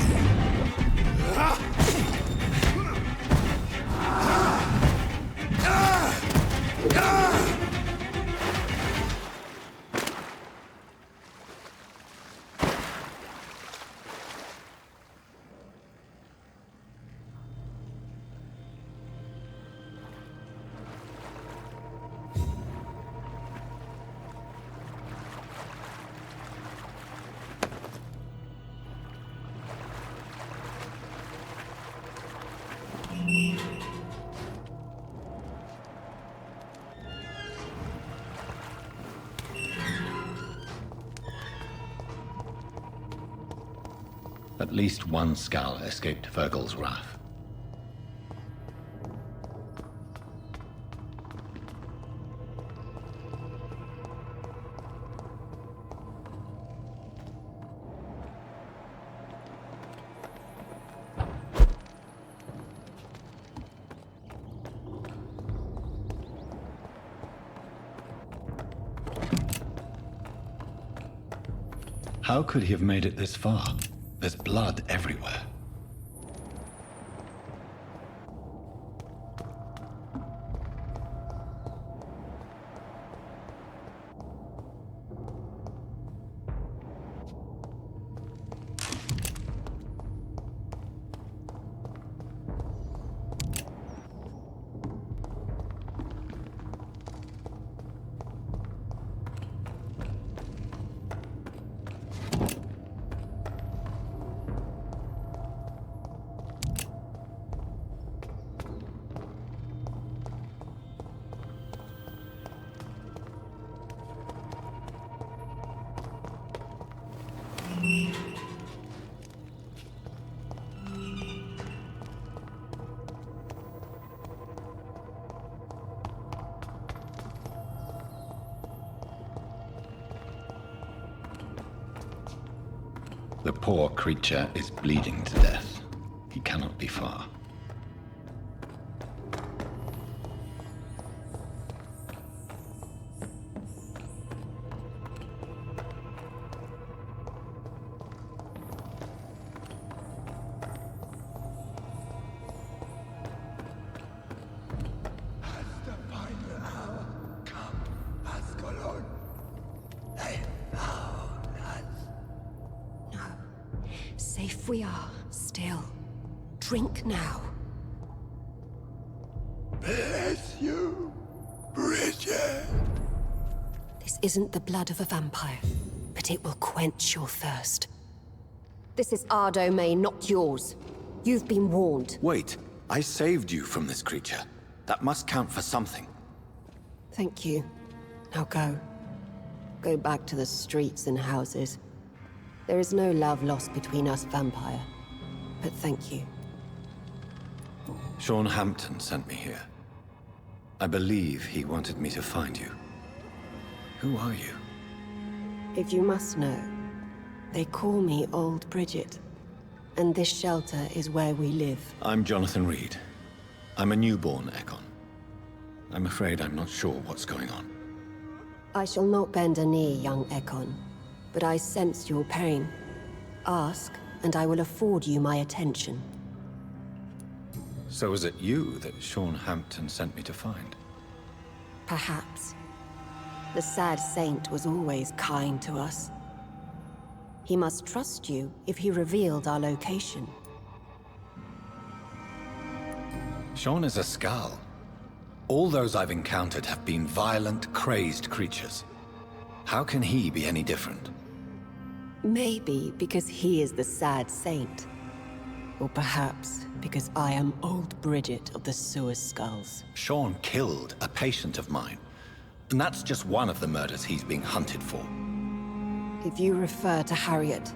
At least one Skal escaped Fergal's wrath. How could he have made it this far? There's blood everywhere. The poor creature is bleeding to death. He cannot be far. Safe we are, still. Drink now. Bless you, Bridget. This isn't the blood of a vampire, but it will quench your thirst. This is our domain, not yours. You've been warned. Wait, I saved you from this creature. That must count for something. Thank you. Now go. Go back to the streets and houses. There is no love lost between us, vampire. But thank you. Sean Hampton sent me here. I believe he wanted me to find you. Who are you? If you must know, they call me Old Bridget. And this shelter is where we live. I'm Jonathan Reed. I'm a newborn Ekon. I'm afraid I'm not sure what's going on. I shall not bend a knee, young Ekon. But I sense your pain. Ask, and I will afford you my attention. So is it you that Sean Hampton sent me to find? Perhaps. The sad saint was always kind to us. He must trust you if he revealed our location. Sean is a Skal. All those I've encountered have been violent, crazed creatures. How can he be any different? Maybe because he is the sad saint. Or perhaps because I am Old Bridget of the Sewer Skulls. Sean killed a patient of mine. And that's just one of the murders he's being hunted for. If you refer to Harriet,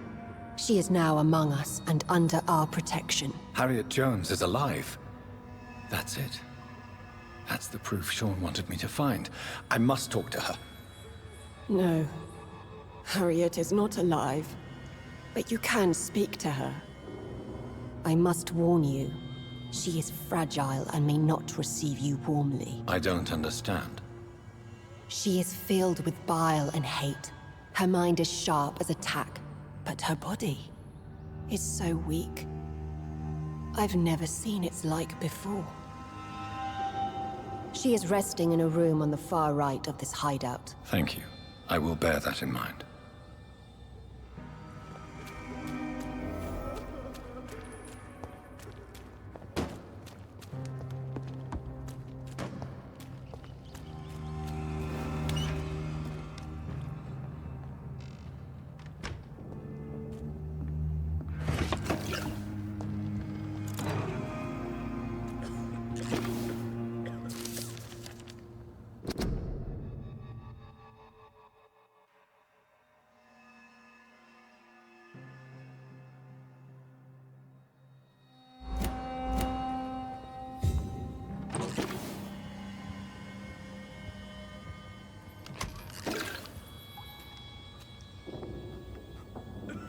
she is now among us and under our protection. Harriet Jones is alive. That's it. That's the proof Sean wanted me to find. I must talk to her. No. Harriet is not alive. But you can speak to her. I must warn you. She is fragile and may not receive you warmly. I don't understand. She is filled with bile and hate. Her mind is sharp as a tack, but her body is so weak. I've never seen its like before. She is resting in a room on the far right of this hideout. Thank you. I will bear that in mind.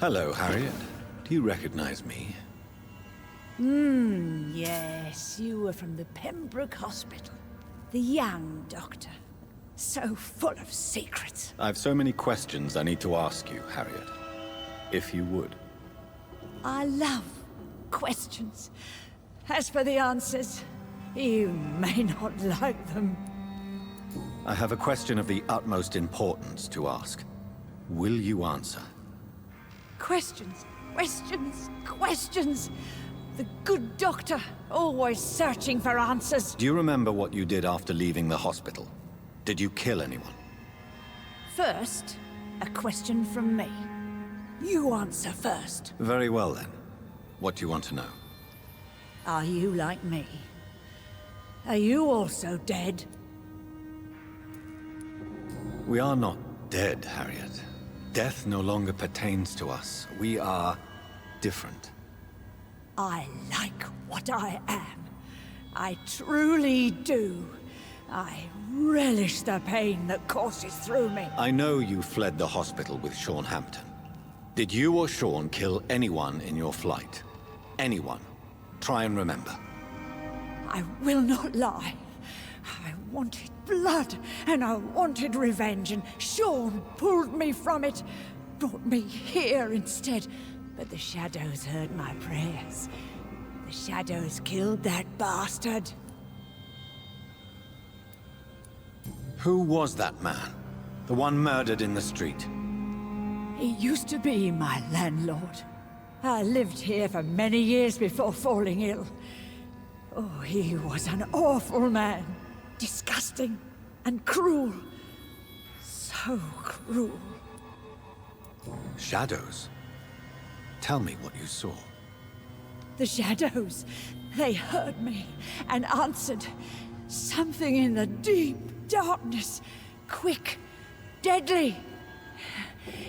Hello, Harriet. Do you recognize me? Yes, you were from the Pembroke Hospital. The young doctor. So full of secrets. I have so many questions I need to ask you, Harriet. If you would. I love questions. As for the answers, you may not like them. I have a question of the utmost importance to ask. Will you answer? Questions, questions, questions. The good doctor, always searching for answers. Do you remember what you did after leaving the hospital? Did you kill anyone? First, a question from me. You answer first. Very well then. What do you want to know? Are you like me? Are you also dead? We are not dead, Harriet. Death no longer pertains to us. We are different. I like what I am. I truly do. I relish the pain that courses through me. I know you fled the hospital with Sean Hampton. Did you or Sean kill anyone in your flight? Anyone? Try and remember. I will not lie. I wanted blood, and I wanted revenge, and Sean pulled me from it, brought me here instead. But the shadows heard my prayers. The shadows killed that bastard. Who was that man? The one murdered in the street? He used to be my landlord. I lived here for many years before falling ill. Oh, he was an awful man. Disgusting and cruel. So cruel. Shadows? Tell me what you saw. The shadows, they heard me and answered. Something in the deep darkness. Quick, deadly.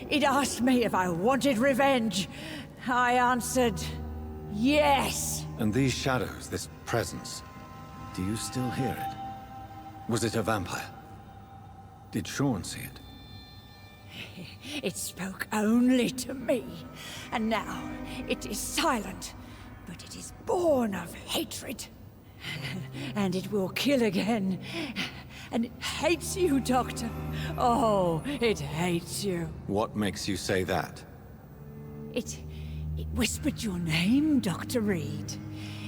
It asked me if I wanted revenge. I answered, yes. And these shadows, this presence, do you still hear it? Was it a vampire? Did Sean see it? It spoke only to me, and now it is silent, but it is born of hatred. And it will kill again. And it hates you, Doctor. Oh, it hates you. What makes you say that? It whispered your name, Dr. Reed.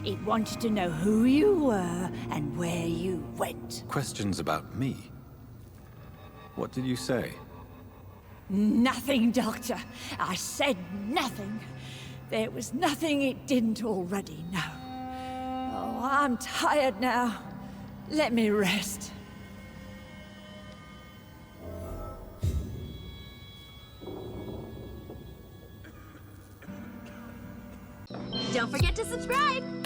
It wanted to know who you were and where you went. Questions about me? What did you say? Nothing, Doctor. I said nothing. There was nothing it didn't already know. Oh, I'm tired now. Let me rest. Don't forget to subscribe!